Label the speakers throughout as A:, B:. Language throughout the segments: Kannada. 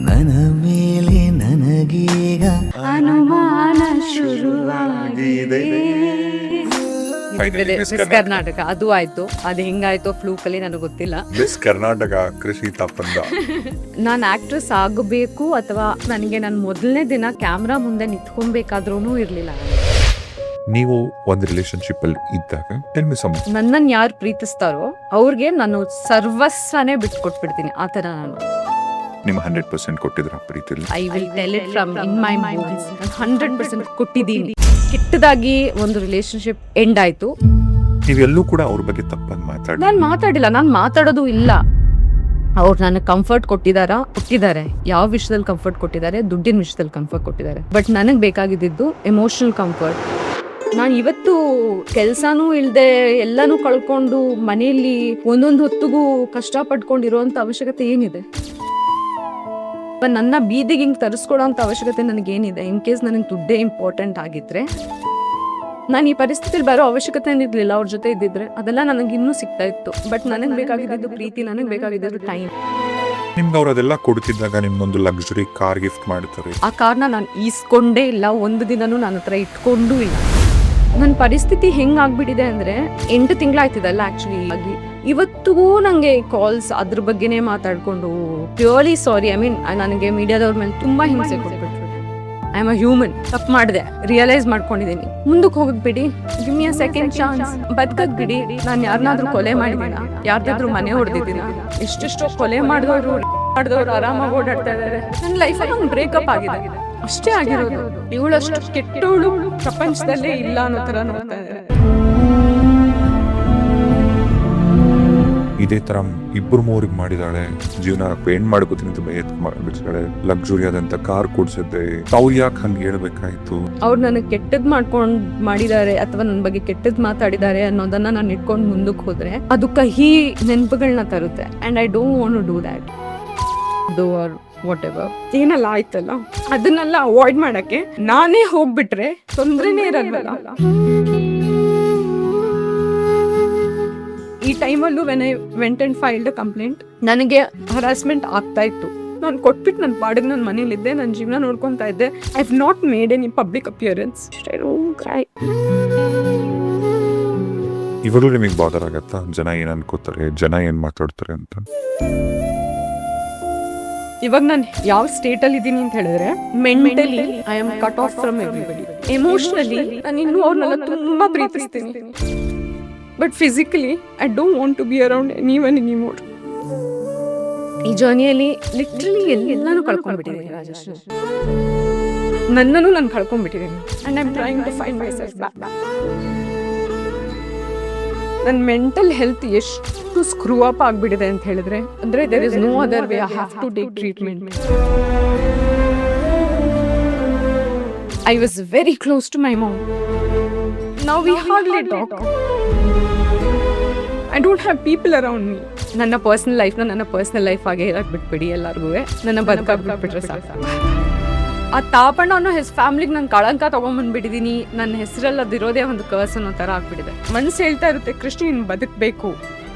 A: ನನ್ನ ಮೇಲೆ ನನಗೀಗ
B: ಅನುಮಾನ ಶುರುವಾಗಿದೆ. ಮಿಸ್ ಕರ್ನಾಟಕ ಅದು ಆಯ್ತು. ಅದು ಹೆಂಗಾಯ್ತು ಫ್ಲೂಕಲ್ಲಿ ನನಗೆ ಗೊತ್ತಿಲ್ಲ.
C: ಮಿಸ್ ಕರ್ನಾಟಕ ಕೃಷಿ ತಾಪಂದ.
B: ನಾನು ಆಕ್ಟ್ರೆಸ್ ಆಗಬೇಕು ಅಥವಾ ನನಗೆ ನನ್ನ ಮೊದಲನೇ ದಿನ ಕ್ಯಾಮ್ರಾ ಮುಂದೆ ನಿಂತ್ಕೊಬೇಕಾದ್ರೂ ಇರಲಿಲ್ಲ.
C: ನೀವು ಒಂದು ರಿಲೇಶನ್ಶಿಪ್ ಅಲ್ಲಿ ಇದ್ದಾಗ
B: ನನ್ನನ್ನು ಯಾರು ಪ್ರೀತಿಸ್ತಾರೋ ಅವ್ರಿಗೆ ನಾನು ಸರ್ವಸ್ವನೇ ಬಿಟ್ಟು ಕೊಟ್ಬಿಡ್ತೀನಿ. ಆ ಥರ ನಾನು
C: ನಿಮ್ಮ 100% ಕೊಟ್ಟಿದ್ರ ಪ್ರೀತಿಲಿ.
B: I will tell it from in my bones. 100% ಕೊಟ್ಟಿದ್ದೀನಿ. ಕೆಟ್ಟದಾಗಿ ಒಂದು ರಿಲೇಶನ್ಶಿಪ್ ಎಂಡ್ ಆಯ್ತು.
C: ನೀವೆಲ್ಲೂ ಕೂಡ ಅವ್ರ ಬಗ್ಗೆ ತಪ್ಪಾಗಿ
B: ನಾನು ಮಾತಾಡಿಲ್ಲ, ನಾನು ಮಾತಾಡೋದು ಇಲ್ಲ. ಅವ್ರು ನನಗೆ ಕಂಫರ್ಟ್ ಕೊಟ್ಟಿದ್ದಾರೆ. ಯಾವ ವಿಷಯದಲ್ಲಿ ಕಂಫರ್ಟ್ ಕೊಟ್ಟಿದ್ದಾರೆ? ದುಡ್ಡಿನ ವಿಷಯದಲ್ಲಿ ಕಂಫರ್ಟ್ ಕೊಟ್ಟಿದ್ದಾರೆ. ಬಟ್ ನನಗೆ ಬೇಕಾಗಿದ್ದು ಎಮೋಷನಲ್ ಕಂಫರ್ಟ್. ನಾನು ಇವತ್ತು ಕೆಲ್ಸಾನೂ ಇಲ್ಲದೆ ಎಲ್ಲಾನು ಕಳ್ಕೊಂಡು ಮನೆಯಲ್ಲಿ ಒಂದೊಂದು ಹೊತ್ತಿಗೂ ಕಷ್ಟಪಟ್ಕೊಂಡಿರೋಂಥ ಅವಶ್ಯಕತೆ ಏನಿದೆ? ನನ್ನ ಬೀದಿಗೆ ಹಿಂಗೆ ತರಿಸ್ಕೊಡೋ ಅಂತ ಅವಶ್ಯಕತೆ ನನಗೇನಿದೆ? ಇನ್ ಕೇಸ್ ನನಗೆ ದುಡ್ಡೇ ಇಂಪಾರ್ಟೆಂಟ್ ಆಗಿದ್ರೆ ನಾನು ಈ ಪರಿಸ್ಥಿತಿಲಿ ಬರೋ ಅವಶ್ಯಕತೆ ಇರಲಿಲ್ಲ. ಅವ್ರ ಜೊತೆ ಇದ್ದಿದ್ರೆ ಅದೆಲ್ಲ ನನಗೆ ಇನ್ನೂ ಸಿಗ್ತಾ ಇತ್ತು. ಬಟ್ ನನಗೆ ಬೇಕಾಗಿದ್ದು ಪ್ರೀತಿ, ನನಗೆ ಬೇಕಾಗಿದ್ದು ಟೈಮ್.
C: ನಿಮ್ಗೆ ಅವ್ರು ಅದೆಲ್ಲ ಕೊಡ್ತಿದ್ದಾಗ ನಿಮ್ಗೊಂದು ಲಕ್ಸುರಿ ಕಾರ್ ಗಿಫ್ಟ್ ಮಾಡ್ತಾರೆ.
B: ಆ ಕಾರ್ನ ನಾನು ಈಸ್ಕೊಂಡೇ ಇಲ್ಲ, ಒಂದು ದಿನನೂ ನನ್ನ ಹತ್ರ ಇಟ್ಕೊಂಡೂ ಇಲ್ಲ. ನನ್ನ ಪರಿಸ್ಥಿತಿ ಹೆಂಗಾಗ್ಬಿಟ್ಟಿದೆ ಅಂದರೆ 8 ತಿಂಗಳಾಯ್ತಿದಲ್ಲ ಆ್ಯಕ್ಚುಲಿ ಆಗಿ. ಇವತ್ತಿಗೂ ನನಗೆ ಕಾಲ್ಸ್ ಅದ್ರ ಬಗ್ಗೆನೇ ಮಾತಾಡ್ಕೊಂಡು ಪ್ಯೂರ್ಲಿ ಸಾರಿ. ನನಗೆ ಮೀಡಿಯಾದವ್ರ ಮೇಲೆ ತುಂಬ ಹಿಂಸೆ ಕೊಟ್ಬಿಟ್ರು. I am a human. ತಪ್ಪು ಮಾಡಿದೆ, ರಿಯಲೈಸ್ ಮಾಡ್ಕೊಂಡಿದ್ದೀನಿ. ಮುಂದಕ್ಕೆ ಹೋಗಕ್ ಬಿಡಿ, give me a second chance. ಬದುಕಕ್ ಬಿಡಿ. ನಾನು ಯಾರನ್ನಾದ್ರೂ ಕೊಲೆ ಮಾಡಿದ್ದೀನ? ಯಾರ್ದಾದ್ರೂ ಮನೆ ಹೊಡೆದಿದ್ದೀನ? ಎಷ್ಟೆಷ್ಟೋ ಕೊಲೆ ಮಾಡಿದವರು ಆರಾಮಾಗಿ ಓಡಾಡ್ತಾ ಇದ್ದಾರೆ. ನನ್ನ ಲೈಫಲ್ಲಿ ಒಂದು ಬ್ರೇಕಪ್ ಆಗಿದೆ, ಅಷ್ಟೇ ಆಗಿರೋದು. ಇವಳಷ್ಟು ಕೆಟ್ಟವಳು ಪ್ರಪಂಚದಲ್ಲೇ ಇಲ್ಲ ಅನ್ನೋ ಥರ ನೋಡ್ತಾ ಇದ್ದಾರೆ.
C: ಇದೇ ತರ 2-3 ಮಾಡಿದಾಳೆ. ಜೀವನ ಪೇಂಟ್ ಮಾಡ್ಕೋತೀನಿ ಅಂತ ಬಿಡ್ಸಾಳೆ. ಲಕ್ಸುರಿ ಆದಂತ ಕಾರ್ ಕೊಡ್ಸಿದ್ದೆ. ಅವ್ರು ಯಾಕೆ ಹಂಗೆ ಹೇಳ್ಬೇಕಾಯ್ತು?
B: ಅವ್ರು ನನಗೆ ಕೆಟ್ಟದ್ ಮಾಡಿದ್ದಾರೆ ಅಥವಾ ನನ್ನ ಬಗ್ಗೆ ಕೆಟ್ಟದ್ ಮಾತಾಡಿದ್ದಾರೆ ಅನ್ನೋದನ್ನ ನಾನು ಇಟ್ಕೊಂಡು ಮುಂದಕ್ಕೆ ಹೋದ್ರೆ ಅದು ಕಹಿ ನೆನಪುಗಳನ್ನ ತರುತ್ತೆ. And I don't want to do that. Or whatever ಏನೆಲ್ಲ ಆಯ್ತಲ್ಲ ಅದನ್ನೆಲ್ಲ ಅವಾಯ್ಡ್ ಮಾಡಕ್ಕೆ ನಾನೇ ಹೋಗ್ಬಿಟ್ರೆ ತೊಂದ್ರೆನೇ ಇರಲ್ವಲ್ಲ. ಈ ಟೈಮಲ್ಲೂ when I went and filed a complaint, ನನಗೆ ಹರಾಸ್ಮೆಂಟ್ ಆಗ್ತಾ ಇತ್ತು. ನಾನು ಕೊಟ್ಬಿಟ್ಟು ನನ್ನ ಪಾಡಿಗೆ ನನ್ನ ಮನೇಲಿದ್ದೆ, ನನ್ನ ಜೀವನ ನೋಡ್ಕೊತಾ ಇದ್ದೆ. I have not made any public appearance.
C: ಇವಾಗಲೂ ನಿಮಗೆ ಬಾದರ್ ಆಗತ್ತಾ? ಜನ ಏನ್ ಅನ್ಕೋತಾರೆ, ಜನ ಏನ್ ಮಾತಾಡ್ತಾರೆ ಅಂತ?
B: ಇವಾಗ ನಾನು ಯಾವ ಸ್ಟೇಟಲ್ಲಿ ಇದ್ದೀನಿ ಅಂತ ಹೇಳಿದ್ರೆ, mentally I am cut off from everybody. Emotionally ನಾನು ಇನ್ನೂ ಅವ್ರನ್ನೆಲ್ಲ ತುಂಬಾ ಪ್ರೀತಿಸ್ತೀನಿ. But physically I don't want to be around anyone anymore. ಈ ಜರ್ನಿಯಲ್ಲಿ ಲಿಟ್ರಲಿ ಎಲ್ಲಾನು ಕಳ್ಕೊಂಡ್ಬಿಟ್ಟಿದ್ದೀನಿ ರಾಜೇಶ್. ನನ್ನನ್ನು ನಾನು ಕಳ್ಕೊಂಡ್ಬಿಟ್ಟಿದ್ದೀನಿ. And I am trying to find myself back. ನನ್ನ ಮೆಂಟಲ್ ಹೆಲ್ತ್ ಎಷ್ಟು ಸ್ಕ್ರೂ ಅಪ್ ಆಗಿಬಿಟ್ಟಿದೆ ಅಂತ ಹೇಳಿದ್ರೆ, ಅಂದರೆ there is no other way. I have to take treatment. I was very close to my mom. Now we hardly talk. I don't have people around me. ನನ್ನ ಪರ್ಸನಲ್ ಲೈಫ್ನ ನನ್ನ ಪರ್ಸನಲ್ ಲೈಫ್ ಆಗೇ ಇರಕ್ಕೆ ಬಿಟ್ಬಿಡಿ. ಎಲ್ಲರಿಗೂ ನನ್ನ ಬದುಕಾಗಿ ಬಿಟ್ಬಿಟ್ರೆ ಸಾಕು. ಆ ತಾಪಣ್ಣ ಅನ್ನೋ ಫ್ಯಾಮಿಲಿಗೆ ನಾನು ಕಳಂಕ ತಗೊಂಡ್ಬಂದ್ಬಿಟ್ಟಿದ್ದೀನಿ. ನನ್ನ ಹೆಸರಲ್ಲಿ ಅದಿರೋದೇ ಒಂದು ಕರ್ಸ್ ಅನ್ನೋ ಥರ ಆಗ್ಬಿಟ್ಟಿದೆ. ಮನಸ್ಸು ಹೇಳ್ತಾ ಇರುತ್ತೆ, ಕೃಷ್ಣ ನೀನು ಬದುಕಬೇಕು,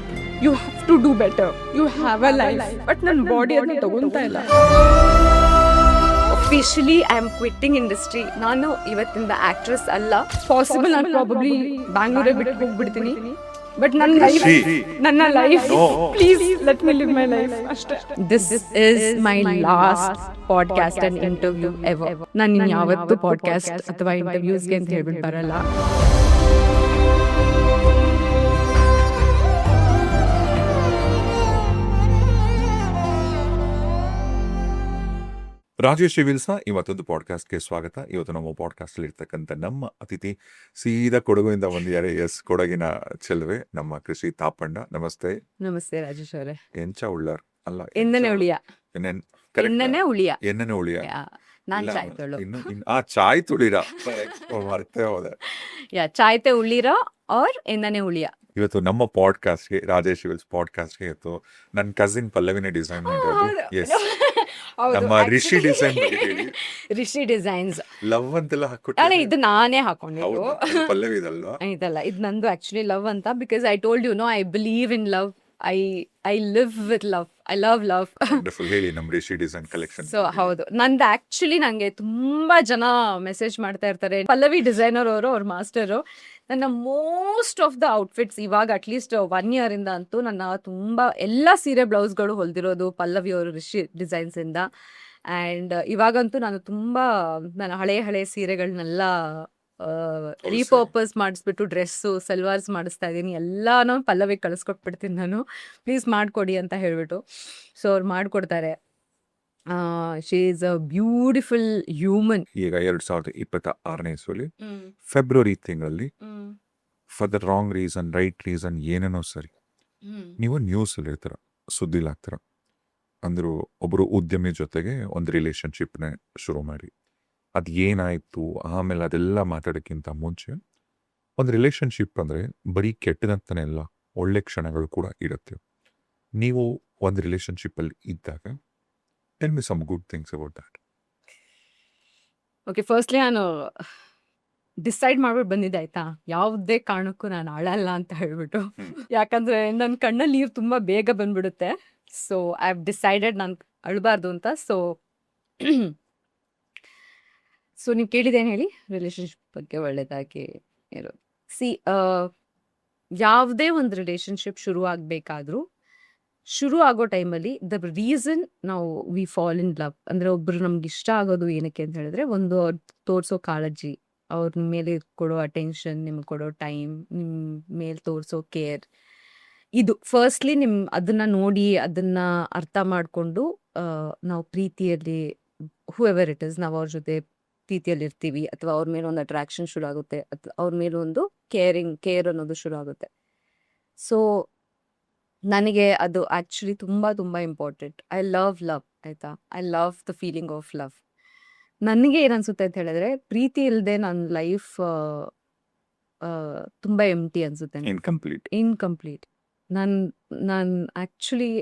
B: you have to do better, you have a life. But ನನ್ನ ಬಾಡಿ ಅದನ್ನ ತಗೊಂತಾ ಇಲ್ಲ. Officially I am quitting industry. ನಾನು ಇವತ್ತಿಂದ ಆಕ್ಟ್ರೆಸ್ ಅಲ್ಲ. ಪಾಸಿಬಲ್ ನಾನು ಪ್ರಾಬಬ್ಲಿ ಬ್ಯಾಂಗ್ಳೂರೇ ಬಿಟ್ಟು ಹೋಗ್ಬಿಡ್ತೀನಿ. ಬಟ್ ನನ್ನ life please let me live my life ಅಷ್ಟೇ. This is my last podcast and interview ever. ನಾನು ಯಾವತ್ತೂ ಪಾಡ್ಕಾಸ್ಟ್ ಅಥವಾ ಇಂಟರ್ವ್ಯೂಸ್ಗೆ ಅಂತ ಹೇಳ್ಬಿಟ್ಟು ಬರಲ್ಲ.
C: ರಾಜೇಶ್ ರಿವೀಲ್ಸ್ ಇವತ್ತೊಂದು ಪಾಡ್ಕಾಸ್ಟ್ಗೆ ಸ್ವಾಗತ. ಇವತ್ತು ನಮ್ಮ ಪಾಡ್ಕಾಸ್ಟ್ ಅಲ್ಲಿ ಇರ್ತಕ್ಕಂಥ ನಮ್ಮ ಅತಿಥಿ ಸೀದಾ ಕೊಡಗಿನಿಂದ ಬಂದಿದ್ದಾರೆ. ಕೊಡಗಿನ ಚೆಲುವೆ ನಮ್ಮ ಕೃಷಿ ತಾಪಣ್ಣ. ನಮಸ್ತೆ.
B: ನಮಸ್ತೆ ರಾಜೇಶ್ ಅವರೇ.
C: ಎಂಚ ಉಳ್ಳಾರ್ ಅಲ್ಲ,
B: ಎಣ್ಣನೆ ಉಳಿಯ.
C: ಚಾಯ್ ತುಳಿರ ಮರ್ತೇ ಹೋದೆ.
B: ಚಾಯ್ತೆ ಉಳಿರ ಆರ್ ಎಣ್ಣನೆ ಉಳಿಯ.
C: ಇವತ್ತು ನಮ್ಮ ಪಾಡ್ಕಾಸ್ಟ್ಗೆ, ರಾಜೇಶ್ ರಿವೀಲ್ಸ್ ಪಾಡ್ಕಾಸ್ಟ್ಗೆ ಇವತ್ತು ನನ್ನ ಕಸಿನ್ ಪಲ್ಲವಿನೇ ಡಿಸೈನ್ ಮಾಡಿರೋದು. ಎಸ್, ನಮ್ಮ Rishi design.
B: Rishi designs
C: love ಅಂತೆಲ್ಲ ಹಾಕ್ಬಿಟ್ಟು
B: ಇದು ನಾನೇ ಹಾಕೊಂಡಿದ್ದು.
C: ಪಲ್ಲವಿ ಇದಲ್ವಾ?
B: ಇದಲ್ಲ, ಇದು ನಂದು ಆಕ್ಚುಲಿ ಲವ್ ಅಂತ. Because I told you know I believe in love. I I live with love. I love.
C: Wonderful. ಹೇಳಿ ನಮ್ಮ ರಿಷಿ ಡಿಸೈನ್ ಕಲೆಕ್ಷನ್.
B: ಸೊ ಹೌದು, ನಂದು ಆಕ್ಚುಲಿ ನಂಗೆ ತುಂಬಾ ಜನ ಮೆಸೇಜ್ ಮಾಡ್ತಾ ಇರ್ತಾರೆ. ಪಲ್ಲವಿ ಡಿಸೈನರ್ ಅವರು, ಅವ್ರ ಮಾಸ್ಟರು, ನನ್ನ ಮೋಸ್ಟ್ ಆಫ್ ದ ಔಟ್ಫಿಟ್ಸ್ ಇವಾಗ ಅಟ್ಲೀಸ್ಟ್ 1 year ಇಂದ ಅಂತೂ ನನ್ನ ತುಂಬಾ ಎಲ್ಲ ಸೀರೆ ಬ್ಲೌಸ್ಗಳು ಹೊಲ್ದಿರೋದು ಪಲ್ಲವಿ ಅವರು ರಿಷಿ ಡಿಸೈನ್ಸ್ ಇಂದ. ಅಂಡ್ ಇವಾಗಂತೂ ನಾನು ತುಂಬಾ ನನ್ನ ಹಳೆ ಸೀರೆಗಳನ್ನೆಲ್ಲ ರೀಪರ್ಪಸ್ ಮಾಡಿಸ್ಬಿಟ್ಟು ಡ್ರೆಸ್ಸು ಸಲ್ವಾರ್ಸ್ ಮಾಡಿಸ್ತಾ ಇದ್ದೀನಿ. ಎಲ್ಲಾನು ಪಲ್ಲವಿ ಕಳಿಸ್ಕೊಟ್ಬಿಡ್ತೀನಿ ನಾನು, ಪ್ಲೀಸ್ ಮಾಡ್ಕೊಡಿ ಅಂತ ಹೇಳ್ಬಿಟ್ಟು. ಸೊ ಅವ್ರು ಮಾಡ್ಕೊಡ್ತಾರೆ. She is a beautiful human.
C: ಈಗ 2026ನೇ ಇಸ್ವಿಲಿ ಫೆಬ್ರವರಿ ತಿಂಗಳಲ್ಲಿ for the wrong reason, right reason, ಏನೇನೋ ಸರಿ, ನೀವು ನ್ಯೂಸ್ ಅಲ್ಲಿ ಇರ್ತೀರ, ಸುದ್ದಿಲಾಗ್ತೀರ. ಅಂದ್ರು ಒಬ್ರು ಉದ್ಯಮಿ ಜೊತೆಗೆ ಒಂದು ರಿಲೇಶನ್ಶಿಪ್ನೇ ಶುರು ಮಾಡಿ, ಅದು ಏನಾಯ್ತು ಆಮೇಲೆ ಅದೆಲ್ಲ ಮಾತಾಡೋಕ್ಕಿಂತ ಮುಂಚೆ, ಒಂದು ರಿಲೇಶನ್ಶಿಪ್ ಅಂದರೆ ಬರೀ ಕೆಟ್ಟದಂತಾನೆ ಎಲ್ಲ, ಒಳ್ಳೆ ಕ್ಷಣಗಳು ಕೂಡ ಇರುತ್ತೆ. ನೀವು ಒಂದು ರಿಲೇಶನ್ಶಿಪ್ಪಲ್ಲಿ ಇದ್ದಾಗ tell me some good things about that.
B: Okay, firstly ನಾನು ಡಿಸೈಡ್ ಮಾಡ್ಬಿಟ್ಟು ಬಂದಿದ್ದೆ ಆಯ್ತಾ, ಯಾವುದೇ ಕಾರಣಕ್ಕೂ ನಾನು ಅಳಲ್ಲ ಅಂತ ಹೇಳ್ಬಿಟ್ಟು. ಯಾಕಂದ್ರೆ ನನ್ನ ಕಣ್ಣಲ್ಲಿ ನೀರು ತುಂಬ ಬೇಗ ಬಂದ್ಬಿಡುತ್ತೆ. ಸೊ ಐ ಹ್ಯಾವ್ ಡಿಸೈಡೆಡ್ ನಾನು ಅಳಬಾರ್ದು ಅಂತ. ಸೊ ನೀವು ಕೇಳಿದೇನು ಹೇಳಿ, ರಿಲೇಶನ್ಶಿಪ್ ಬಗ್ಗೆ ಒಳ್ಳೇದಾಗಿ ಇರೋದು. ಯಾವುದೇ ಒಂದು ರಿಲೇಶನ್ಶಿಪ್ ಶುರು ಆಗಬೇಕಾದ್ರೂ, ಶುರು ಆಗೋ ಟೈಮಲ್ಲಿ ದ ರೀಸನ್ ನಾವು ವಿ ಫಾಲ್ ಇನ್ ಲವ್ ಅಂದರೆ, ಒಬ್ಬರು ನಮ್ಗೆ ಇಷ್ಟ ಆಗೋದು ಏನಕ್ಕೆ ಅಂತ ಹೇಳಿದ್ರೆ, ಒಂದು ಅವ್ರು ತೋರಿಸೋ ಕಾಳಜಿ, ಅವ್ರ ಮೇಲೆ ಕೊಡೋ ಅಟೆನ್ಷನ್, ನಿಮ್ಗೆ ಕೊಡೋ ಟೈಮ್, ನಿಮ್ಮ ಮೇಲೆ ತೋರಿಸೋ ಕೇರ್, ಇದು ಫಸ್ಟ್ಲಿ ಅದನ್ನ ನೋಡಿ, ಅದನ್ನ ಅರ್ಥ ಮಾಡಿಕೊಂಡು ನಾವು ಪ್ರೀತಿಯಲ್ಲಿ ಹೂ ಎವರ್ ಇಟ್ ಇಸ್, ನಾವು ಅವ್ರ ಜೊತೆ ಪ್ರೀತಿಯಲ್ಲಿ ಇರ್ತೀವಿ, ಅಥವಾ ಅವ್ರ ಮೇಲೆ ಒಂದು ಅಟ್ರಾಕ್ಷನ್ ಶುರು ಆಗುತ್ತೆ, ಅಥವಾ ಅವ್ರ ಮೇಲೆ ಒಂದು ಕೇರ್ ಅನ್ನೋದು ಶುರು ಆಗುತ್ತೆ. ಸೊ ನನಗೆ ಅದು ಆ್ಯಕ್ಚುಲಿ ತುಂಬ ತುಂಬ ಇಂಪಾರ್ಟೆಂಟ್. ಐ ಲವ್ ಆಯಿತಾ, I love the feeling of love. ನನಗೆ ಏನನ್ಸುತ್ತೆ ಅಂತ ಹೇಳಿದ್ರೆ, ಪ್ರೀತಿ ಇಲ್ಲದೆ ನನ್ನ ಲೈಫ್ ತುಂಬ ಎಂಟಿ ಅನ್ಸುತ್ತೆ, ಇನ್ಕಂಪ್ಲೀಟ್. ನಾನು ಆ್ಯಕ್ಚುಲಿ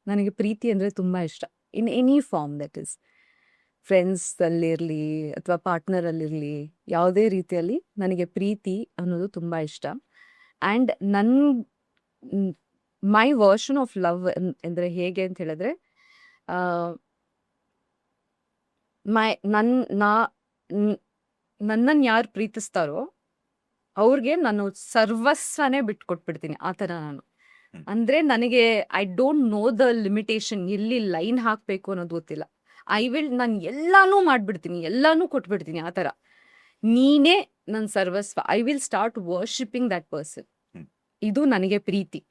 B: ನನಗೆ ಪ್ರೀತಿ ಅಂದರೆ ತುಂಬ ಇಷ್ಟ, in any form, that is ಫ್ರೆಂಡ್ಸಲ್ಲಿರಲಿ ಅಥವಾ ಪಾರ್ಟ್ನರಲ್ಲಿರಲಿ, ಯಾವುದೇ ರೀತಿಯಲ್ಲಿ ನನಗೆ ಪ್ರೀತಿ ಅನ್ನೋದು ತುಂಬ ಇಷ್ಟ. And my version of love ಅಂದರೆ ಹೇಗೆ ಅಂತ ಹೇಳಿದ್ರೆ, ನನ್ನನ್ನು ಯಾರು ಪ್ರೀತಿಸ್ತಾರೋ ಅವ್ರಿಗೆ ನಾನು ಸರ್ವಸ್ವನೇ ಬಿಟ್ಕೊಟ್ಬಿಡ್ತೀನಿ, ಆ ಥರ ನಾನು. ಅಂದರೆ ನನಗೆ I don't know the limitation, ಎಲ್ಲಿ ಲೈನ್ ಹಾಕಬೇಕು ಅನ್ನೋದು ಗೊತ್ತಿಲ್ಲ. ನಾನು ಎಲ್ಲಾನು ಮಾಡಿಬಿಡ್ತೀನಿ, ಎಲ್ಲಾನು ಕೊಟ್ಬಿಡ್ತೀನಿ, ಆ ಥರ. ನೀನೇ ನನ್ನ ಸರ್ವಸ್ವ. I will start worshipping that person. ಇದು ನನಗೆ ಪ್ರೀತಿ,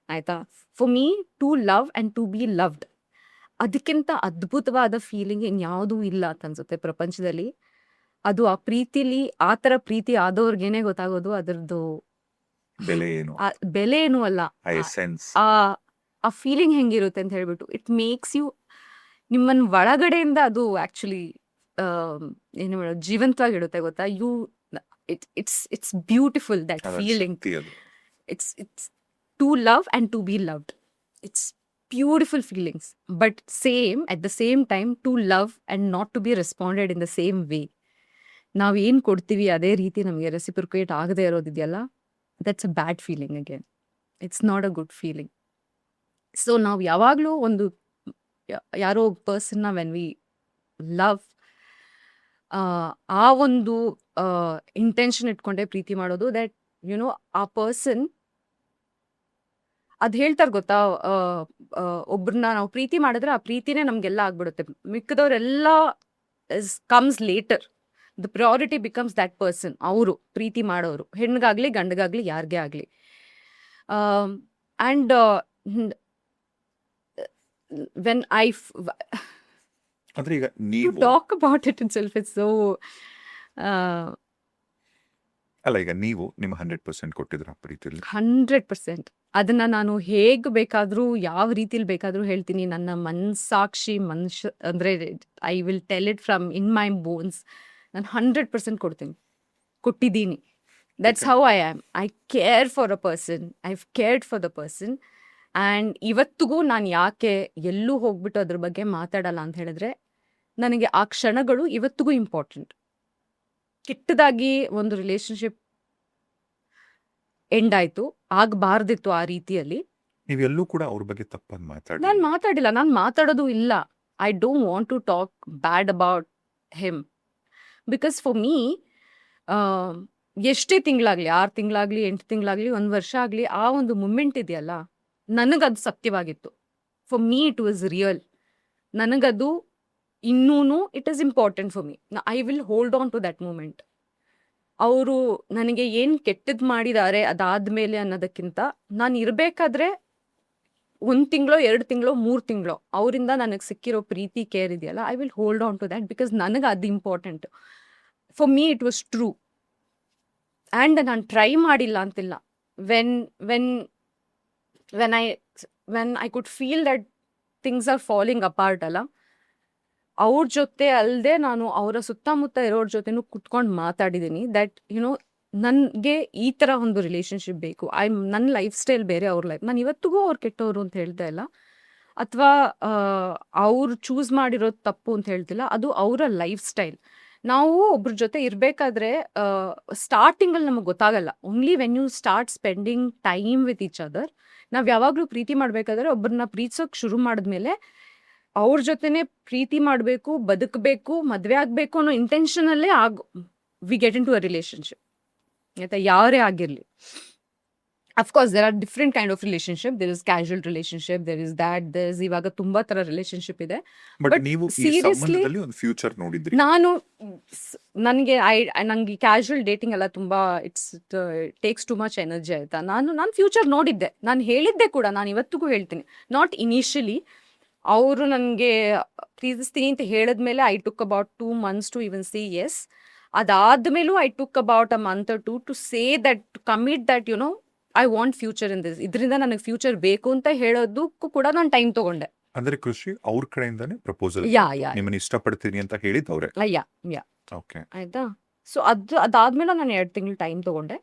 B: ಆಯಿತಾ. For me to love and to be loved, ಅದಕ್ಕಿಂತ ಅದ್ಭುತವಾದ ಫೀಲಿಂಗ್ ಇನ್ಯಾವುದೂ ಇಲ್ಲ ಅಂತ ಅನ್ಸುತ್ತೆ ಪ್ರಪಂಚದಲ್ಲಿ. ಅದು ಆ ಪ್ರೀತಿಲಿ, ಆ ಥರ ಪ್ರೀತಿ ಆದವ್ರಿಗೇನೆ ಗೊತ್ತಾಗೋದು ಅದರದ್ದು ಬೆಲೆ ಏನು ಅಲ್ಲ, ಆ ಫೀಲಿಂಗ್ ಹೆಂಗಿರುತ್ತೆ ಅಂತ ಹೇಳ್ಬಿಟ್ಟು. ಇಟ್ ಮೇಕ್ಸ್ ಯು, ನಿಮ್ಮನ್ನ ಒಳಗಡೆಯಿಂದ ಅದು ಆ್ಯಕ್ಚುಲಿ ಏನು ಹೇಳೋದು, ಜೀವಂತವಾಗಿಡುತ್ತೆ, ಗೊತ್ತಾ. It's beautiful that feeling. It's to love and to be loved. It's beautiful feelings. But at the same time to love and not to be responded in the same way. ನಾವೇನು ಕೊಡ್ತೀವಿ ಅದೇ ರೀತಿ ನಮಗೆ ರೆಸಿಪ್ರಿಕೇಟ್ ಆಗದೆ ಇರೋದಿದೆಯಲ್ಲ, that's a bad feeling again. It's not a good feeling. So ನಾವು ಯಾವಾಗಲೂ ಒಂದು ಯಾರೋ ಪರ್ಸನ್ನ ವೆನ್ ವಿ ಲವ್, ಆ ಒಂದು ಇಂಟೆನ್ಷನ್ ಇಟ್ಕೊಂಡೆ ಪ್ರೀತಿ ಮಾಡೋದು, ದಟ್ ಯುನೋ ಆ ಪರ್ಸನ್, ಅದು ಹೇಳ್ತಾರೆ ಗೊತ್ತಾ, ಒಬ್ರನ್ನ ನಾವು ಪ್ರೀತಿ ಮಾಡಿದ್ರೆ ಆ ಪ್ರೀತಿನೇ ನಮಗೆಲ್ಲ ಆಗ್ಬಿಡುತ್ತೆ, ಮಿಕ್ಕದವರೆಲ್ಲ comes later. The priority becomes that person. ಅವರು ಪ್ರೀತಿ ಮಾಡೋರು, ಹೆಣ್ಗಾಗ್ಲಿ ಗಂಡಗಾಗ್ಲಿ ಯಾರಿಗೇ ಆಗಲಿ. ಆ್ಯಂಡ್ ವೆನ್ ಐ
C: ಅಂದ್ರೆ ಈಗ ನೀವು
B: talk about it itself, it's so
C: ಅಲ್ಲ, ಈಗ ನೀವು ನಿಮ್ಮ 100% ಕೊಟ್ಟಿದ್ರ ಪ್ರೀತಿಯಲ್ಲಿ.
B: 100%. ಅದನ್ನ ನಾನು ಹೇಗೆ ಬೇಕಾದರೂ, ಯಾವ ರೀತಿಲಿ ಬೇಕಾದರೂ ಹೇಳ್ತೀನಿ. ನನ್ನ ಮನಸ್ಸಾಕ್ಷಿ, ಅಂದರೆ I will tell it from in my bones. ನಾನು 100% ಕೊಟ್ಟಿದ್ದೀನಿ. That's how I am. I care for a person, I have cared for the person. And ಇವತ್ತಿಗೂ ನಾನು ಯಾಕೆ ಎಲ್ಲೂ ಹೋಗ್ಬಿಟ್ಟು ಅದ್ರ ಬಗ್ಗೆ ಮಾತಾಡಲ್ಲ ಅಂತ ಹೇಳಿದ್ರೆ, ನನಗೆ ಆ ಕ್ಷಣಗಳು ಇವತ್ತಿಗೂ ಇಂಪಾರ್ಟೆಂಟ್. ಕೆಟ್ಟದಾಗಿ ಒಂದು ರಿಲೇಶನ್ಶಿಪ್ ಎಂಡ್ ಆಯಿತು, ಆಗಬಾರ್ದಿತ್ತು ಆ ರೀತಿಯಲ್ಲಿ.
C: ನೀವೆಲ್ಲೂ ಕೂಡ ಅವ್ರ ಬಗ್ಗೆ ತಪ್ಪಾಗಿ
B: ನಾನು
C: ಮಾತಾಡಿ
B: ಮಾತಾಡಿಲ್ಲ, ನಾನು ಮಾತಾಡೋದು ಇಲ್ಲ. I don't want to talk bad about him. Because for me ಎಷ್ಟೇ ತಿಂಗಳಾಗಲಿ, 6 ತಿಂಗಳಾಗಲಿ, 8 ತಿಂಗಳಾಗಲಿ, 1 ವರ್ಷ ಆಗಲಿ, ಆ ಒಂದು ಮೂಮೆಂಟ್ ಇದೆಯಲ್ಲ, ನನಗದು ಸತ್ಯವಾಗಿತ್ತು. For me it was real. ನನಗದು ಇನ್ನೂ it is important for me. I will hold on to that moment. ಅವರು ನನಗೆ ಏನು ಕೆಟ್ಟದ್ದು ಮಾಡಿದ್ದಾರೆ ಅದಾದ್ಮೇಲೆ ಅನ್ನೋದಕ್ಕಿಂತ, ನಾನು ಇರಬೇಕಾದ್ರೆ 1 ತಿಂಗಳೋ, 2 ತಿಂಗಳೋ, 3 ತಿಂಗಳೋ ಅವರಿಂದ ನನಗೆ ಸಿಕ್ಕಿರೋ ಪ್ರೀತಿ, ಕೇರ್ ಇದೆಯಲ್ಲ, I will hold on to that because ನನಗೆ ಅದು important. For me it was true. And ನಾನು ಟ್ರೈ ಮಾಡಿಲ್ಲ ಅಂತಿಲ್ಲ. When when when I when I could feel that things are falling apart ಅಲ್ಲ, ಅವ್ರ ಜೊತೆ ಅಲ್ಲದೆ ನಾನು ಅವರ ಸುತ್ತಮುತ್ತ ಇರೋರ ಜೊತೆನೂ ಕುತ್ಕೊಂಡು ಮಾತಾಡಿದ್ದೀನಿ. ದಟ್ ನನಗೆ ಈ ಥರ ಒಂದು ರಿಲೇಷನ್ಶಿಪ್ ಬೇಕು. ನನ್ನ ಲೈಫ್ ಸ್ಟೈಲ್ ಬೇರೆ, ಅವ್ರ ಲೈಫ್. ನಾನು ಇವತ್ತಿಗೂ ಅವ್ರು ಕೆಟ್ಟವರು ಅಂತ ಹೇಳ್ತಾ ಇಲ್ಲ, ಅಥವಾ ಅವ್ರು ಚೂಸ್ ಮಾಡಿರೋದು ತಪ್ಪು ಅಂತ ಹೇಳ್ತಿಲ್ಲ. ಅದು ಅವರ ಲೈಫ್ ಸ್ಟೈಲ್. ನಾವು ಒಬ್ರ ಜೊತೆ ಇರಬೇಕಾದ್ರೆ ಸ್ಟಾರ್ಟಿಂಗಲ್ಲಿ ನಮಗೆ ಗೊತ್ತಾಗಲ್ಲ. Only when you start spending time with each other. ನಾವು ಯಾವಾಗಲೂ ಪ್ರೀತಿ ಮಾಡಬೇಕಾದ್ರೆ ಒಬ್ಬರನ್ನ ಪ್ರೀತಿಸೋಕೆ ಶುರು ಮಾಡಿದ್ಮೇಲೆ ಅವ್ರ ಜೊತೆನೆ ಪ್ರೀತಿ ಮಾಡಬೇಕು, ಬದುಕಬೇಕು, ಮದುವೆ ಆಗಬೇಕು ಅನ್ನೋ ಇಂಟೆನ್ಷನಲ್ಲೇ we get into a relationship. ಆಯ್ತಾ, ಯಾರೇ ಆಗಿರಲಿ. Of course there are different kind of relationship. There is casual relationship, there is that, there is ಇವಾಗ ತುಂಬಾ ಥರ ರಿಲೇಷನ್ಶಿಪ್ ಇದೆ.
C: ಬಟ್
B: ಬಟ್
C: ನೀವು ಈ
B: ಸೀರಿಯಸ್ಲಿ
C: ಸಂಬಂಧದಲ್ಲಿ ಒಂದು ಫ್ಯೂಚರ್ ನೋಡಿದ್ರಿ.
B: ನಾನು ನನಗೆ ಕ್ಯಾಶುವಲ್ ಡೇಟಿಂಗ್ ಎಲ್ಲ ತುಂಬಾ ಟೇಕ್ಸ್ ಟು ಮಚ್ ಎನರ್ಜಿ. ಆಯ್ತಾ, ನಾನು ಫ್ಯೂಚರ್ ನೋಡಿದ್ದೆ, ನಾನು ಹೇಳಿದ್ದೆ ಕೂಡ, ನಾನು ಇವತ್ತಿಗೂ ಹೇಳ್ತೀನಿ. ನಾಟ್ ಇನಿಷಿಯಲಿ ಅವರು ನನಗೆ ಪ್ರೀತಿಸ್ತೀನಿ ಅಂತ ಹೇಳಿದ್ಮೇಲೆ I took about 2 months to even say yes. ಅದಾದ್ಮೇಲೂ I took about a month or 2 to say that, to commit that I want future in this. ಇದರಿಂದ ನನಗೆ ಫ್ಯೂಚರ್ ಬೇಕು ಅಂತ ಹೇಳೋದಕ್ಕೂ ಕೂಡ ನಾನು ಟೈಮ್ ತಗೊಂಡೆ.
C: ಅಂದ್ರೆ ಕೃಷಿ ಅವ್ರ ಕಡೆಯಿಂದಾನೇ ಪ್ರಪೋಸಲ್,
B: ಯಾ ಯಾ
C: ನಿಮ್ಮನ್ನ ಇಷ್ಟಪಡ್ತೀನಿ ಅಂತ ಹೇಳಿದ್ ಅವ್ರೆ.
B: ಯಾ ಯಾ
C: ಓಕೆ,
B: ಆಯ್ತಾ. ಸೊ ಅದಾದ್ಮೇಲೆ ನಾನು 2 ತಿಂಗಳು ಟೈಮ್ ತಗೊಂಡೆ.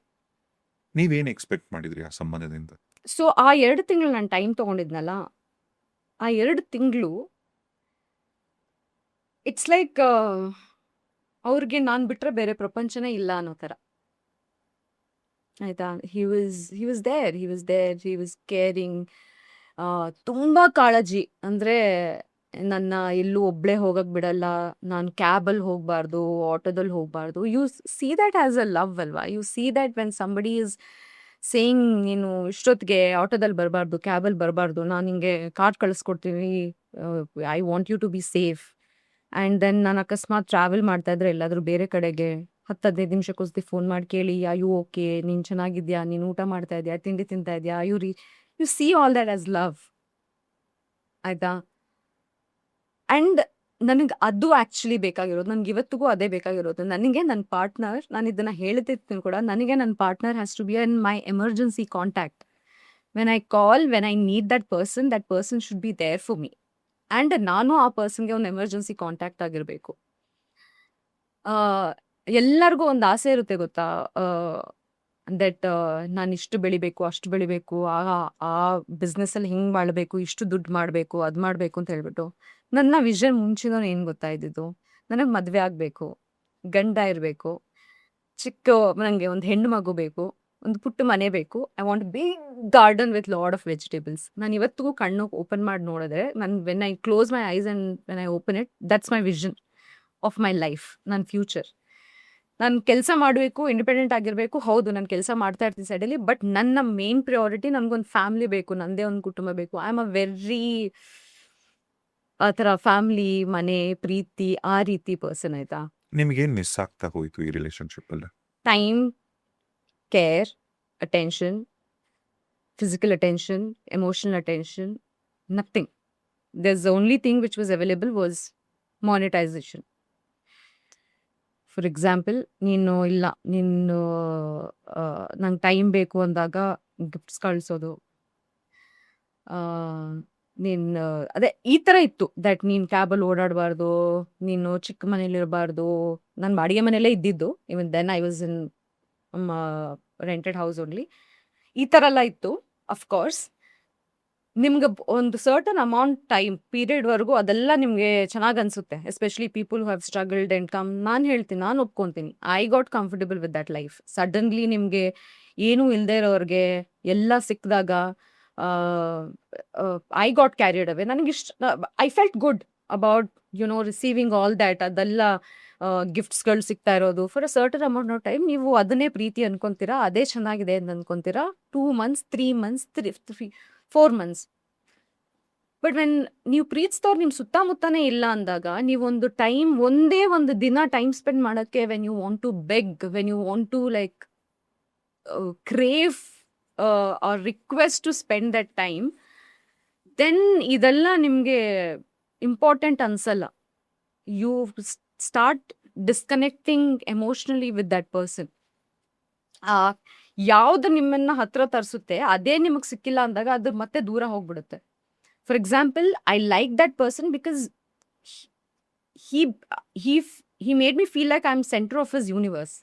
C: ನೀವೇನ್ ಎಕ್ಸ್ಪೆಕ್ಟ್ ಮಾಡಿದ್ರಿ ಆ ಸಂಬಂಧದಿಂದ?
B: ಸೊ ಆ 2 ತಿಂಗಳು ನಾನು ಟೈಮ್ ತಗೊಂಡಿದ್ನಲ್ಲ, ಆ 2 ತಿಂಗಳು ಇಟ್ಸ್ ಲೈಕ್ ಅವ್ರಿಗೆ ನಾನು ಬಿಟ್ರೆ ಬೇರೆ ಪ್ರಪಂಚನೇ ಇಲ್ಲ ಅನ್ನೋ ಥರ. ಆಯ್ತಾ, he was there, he was caring. ತುಂಬ ಕಾಳಜಿ. ಅಂದರೆ ನನ್ನ ಎಲ್ಲೂ ಒಬ್ಬಳೇ ಹೋಗಕ್ಕೆ ಬಿಡಲ್ಲ, ನಾನು ಕ್ಯಾಬಲ್ಲಿ ಹೋಗಬಾರ್ದು, ಆಟೋದಲ್ಲಿ ಹೋಗಬಾರ್ದು. You see that as a love ಅಲ್ವಾ. You see that when somebody is saying, ನೀನು ಇಷ್ಟೊತ್ತಿಗೆ ಆಟೋದಲ್ಲಿ ಬರಬಾರ್ದು, ಕ್ಯಾಬಲ್ಲಿ ಬರಬಾರ್ದು, ನಾನು ನಿಂಗೆ ಕಾರ್ಡ್ ಕಳಿಸ್ಕೊಡ್ತೀನಿ, I want you to be safe. And then ನಾನು ಅಕಸ್ಮಾತ್ ಟ್ರಾವೆಲ್ ಮಾಡ್ತಾ ಇದ್ರೆ ಎಲ್ಲಾದರೂ ಬೇರೆ ಕಡೆಗೆ 10-15 ನಿಮಿಷಕ್ಕೊಂದ್ಸತಿ ಫೋನ್ ಮಾಡಿ ಕೇಳಿ, ಯು ಓಕೆ, ನೀನು ಚೆನ್ನಾಗಿದ್ಯಾ, ನೀನು ಊಟ ಮಾಡ್ತಾ ಇದೆಯಾ, ತಿಂಡಿ ತಿಂತಾ ಇದೆಯಾ, U C all that as love. ಆಯ್ತಾ. ಆ್ಯಂಡ್ ನನಗೆ ಅದು ಆ್ಯಕ್ಚುಲಿ ಬೇಕಾಗಿರೋದು. ನನಗೆ ಇವತ್ತಿಗೂ ಅದೇ ಬೇಕಾಗಿರೋದು. ನನಗೆ ನನ್ನ ಪಾರ್ಟ್ನರ್, ನಾನು ಇದನ್ನು ಹೇಳ್ತಿರ್ತೀನಿ ಕೂಡ, ನನಗೆ ನನ್ನ partner has to be in my emergency contact. When I call, when I need that person should be there for me. And ನಾನು ಆ ಪರ್ಸನ್ಗೆ ಒಂದು ಎಮರ್ಜೆನ್ಸಿ ಕಾಂಟ್ಯಾಕ್ಟ್ ಆಗಿರಬೇಕು. ಎಲ್ಲರಿಗೂ ಒಂದು ಆಸೆ ಇರುತ್ತೆ ಗೊತ್ತಾ, ದಟ್ ನಾನು ಇಷ್ಟು ಬೆಳಿಬೇಕು, ಅಷ್ಟು ಬೆಳಿಬೇಕು, ಆ ಬಿಸ್ನೆಸ್ಸಲ್ಲಿ ಹಿಂಗೆ ಮಾಡಬೇಕು, ಇಷ್ಟು ದುಡ್ಡು ಮಾಡಬೇಕು, ಅದು ಮಾಡಬೇಕು ಅಂತ ಹೇಳ್ಬಿಟ್ಟು. ನನ್ನ ವಿಷನ್ ಮುಂಚಿನ ಏನು ಗೊತ್ತಾ ಇದ್ದಿದ್ದು, ನನಗೆ ಮದುವೆ ಆಗಬೇಕು, ಗಂಡ ಇರಬೇಕು, ನನಗೆ ಒಂದು ಹೆಣ್ಣು ಮಗು ಬೇಕು, ಒಂದು ಪುಟ್ಟ ಮನೆ ಬೇಕು. I want big garden with lot of vegetables. ನಾನು ಇವತ್ತಿಗೂ ಕಣ್ಣು ಓಪನ್ ಮಾಡಿ ನೋಡಿದ್ರೆ, when I close my eyes and when I open it, that's my vision of my life, ನನ್ನ ಫ್ಯೂಚರ್. ನಾನು ಕೆಲಸ ಮಾಡಬೇಕು, ಇಂಡಿಪೆಂಡೆಂಟ್ ಆಗಿರಬೇಕು. ಹೌದು, ನಾನು ಕೆಲಸ ಮಾಡ್ತಾ ಇರ್ತೀನಿ ಸೈಡಲ್ಲಿ, ಬಟ್ ನನ್ನ ಮೇನ್ ಪ್ರಿಯಾರಿಟಿ, ನನಗೊಂದು ಫ್ಯಾಮಿಲಿ ಬೇಕು, ನನ್ನದೇ ಒಂದು ಕುಟುಂಬ ಬೇಕು. ಐ ಆಮ್ ಅ ವೆರಿ ಆ ಥರ ಫ್ಯಾಮಿಲಿ, ಮನೆ, ಪ್ರೀತಿ, ಆ ರೀತಿ ಪರ್ಸನ್. ಆಯ್ತಾ.
C: ನಿಮ್ಗೇನ್ ಮಿಸ್ ಆಗ್ತಾ ಹೋಯ್ತು ಈ ರಿಲೇಶನ್ಶಿಪ್ ಅಲ್ಲಿ?
B: Time, care, attention, physical attention, emotional attention, nothing. There's the only thing which was available was monetization. For example, ನೀನು ನಂಗೆ ಟೈಮ್ ಬೇಕು ಅಂದಾಗ ಗಿಫ್ಟ್ಸ್ ಕಳಿಸೋದು, ಅದೇ ಈ ಥರ ಇತ್ತು. ದಟ್ ನೀನು ಕ್ಯಾಬಲ್ಲಿ ಓಡಾಡಬಾರ್ದು, ನೀನು ಚಿಕ್ಕ ಮನೇಲಿರಬಾರ್ದು. ನಾನು ಬಾಡಿಗೆ ಮನೆಯಲ್ಲೇ ಇದ್ದಿದ್ದು. Even then I was in rented house only. ಈ ಥರ ಎಲ್ಲ ಇತ್ತು. ಅಫ್ಕೋರ್ಸ್ ನಿಮ್ಗೆ ಒಂದು ಸರ್ಟನ್ ಅಮೌಂಟ್ ಟೈಮ್ ಪೀರಿಯಡ್ವರೆಗೂ ಅದೆಲ್ಲ ನಿಮಗೆ ಚೆನ್ನಾಗಿ ಅನಿಸುತ್ತೆ. Especially people who have struggled and come. ನಾನು ಒಪ್ಕೊತೀನಿ, I got comfortable with that life. Suddenly ನಿಮಗೆ ಏನೂ ಇಲ್ಲದೆ ಇರೋರಿಗೆ ಎಲ್ಲ ಸಿಕ್ಕಿದಾಗ ಐ ಗಾಟ್ ಕ್ಯಾರಿಯಡ್ ಅವೇ. ನನಗೆ I felt good about receiving all that. ಅದೆಲ್ಲ ಗಿಫ್ಟ್ಸ್ಗಳು ಸಿಗ್ತಾ ಇರೋದು for a certain amount of time. ನೀವು ಅದನ್ನೇ ಪ್ರೀತಿ ಅನ್ಕೊಂತೀರಾ, ಅದೇ ಚೆನ್ನಾಗಿದೆ ಅಂತ ಅನ್ಕೊಂತೀರಾ. 2 months 3 months 4 months. But when ನೀವು ಪ್ರೀತಿಸಿದವ್ರು ನಿಮ್ಮ ಸುತ್ತಮುತ್ತನೇ ಇಲ್ಲ ಅಂದಾಗ, ನೀವೊಂದು ಟೈಮ್, ಒಂದೇ ಒಂದು ದಿನ ಟೈಮ್ ಸ್ಪೆಂಡ್ ಮಾಡೋಕ್ಕೆ, when you want to beg, when you want to like crave or request to spend that time, then ಇದೆಲ್ಲ ನಿಮಗೆ ಇಂಪಾರ್ಟೆಂಟ್ ಅನ್ಸಲ್ಲ. You start disconnecting emotionally with that person. ಯಾವ್ದು ನಿಮ್ಮನ್ನ ಹತ್ರ ತರಿಸುತ್ತೆ ಅದೇ ನಿಮಗೆ ಸಿಕ್ಕಿಲ್ಲ ಅಂದಾಗ ಅದು ಮತ್ತೆ ದೂರ ಹೋಗ್ಬಿಡುತ್ತೆ. For example, I like that person because he made me feel like I'm center of his universe.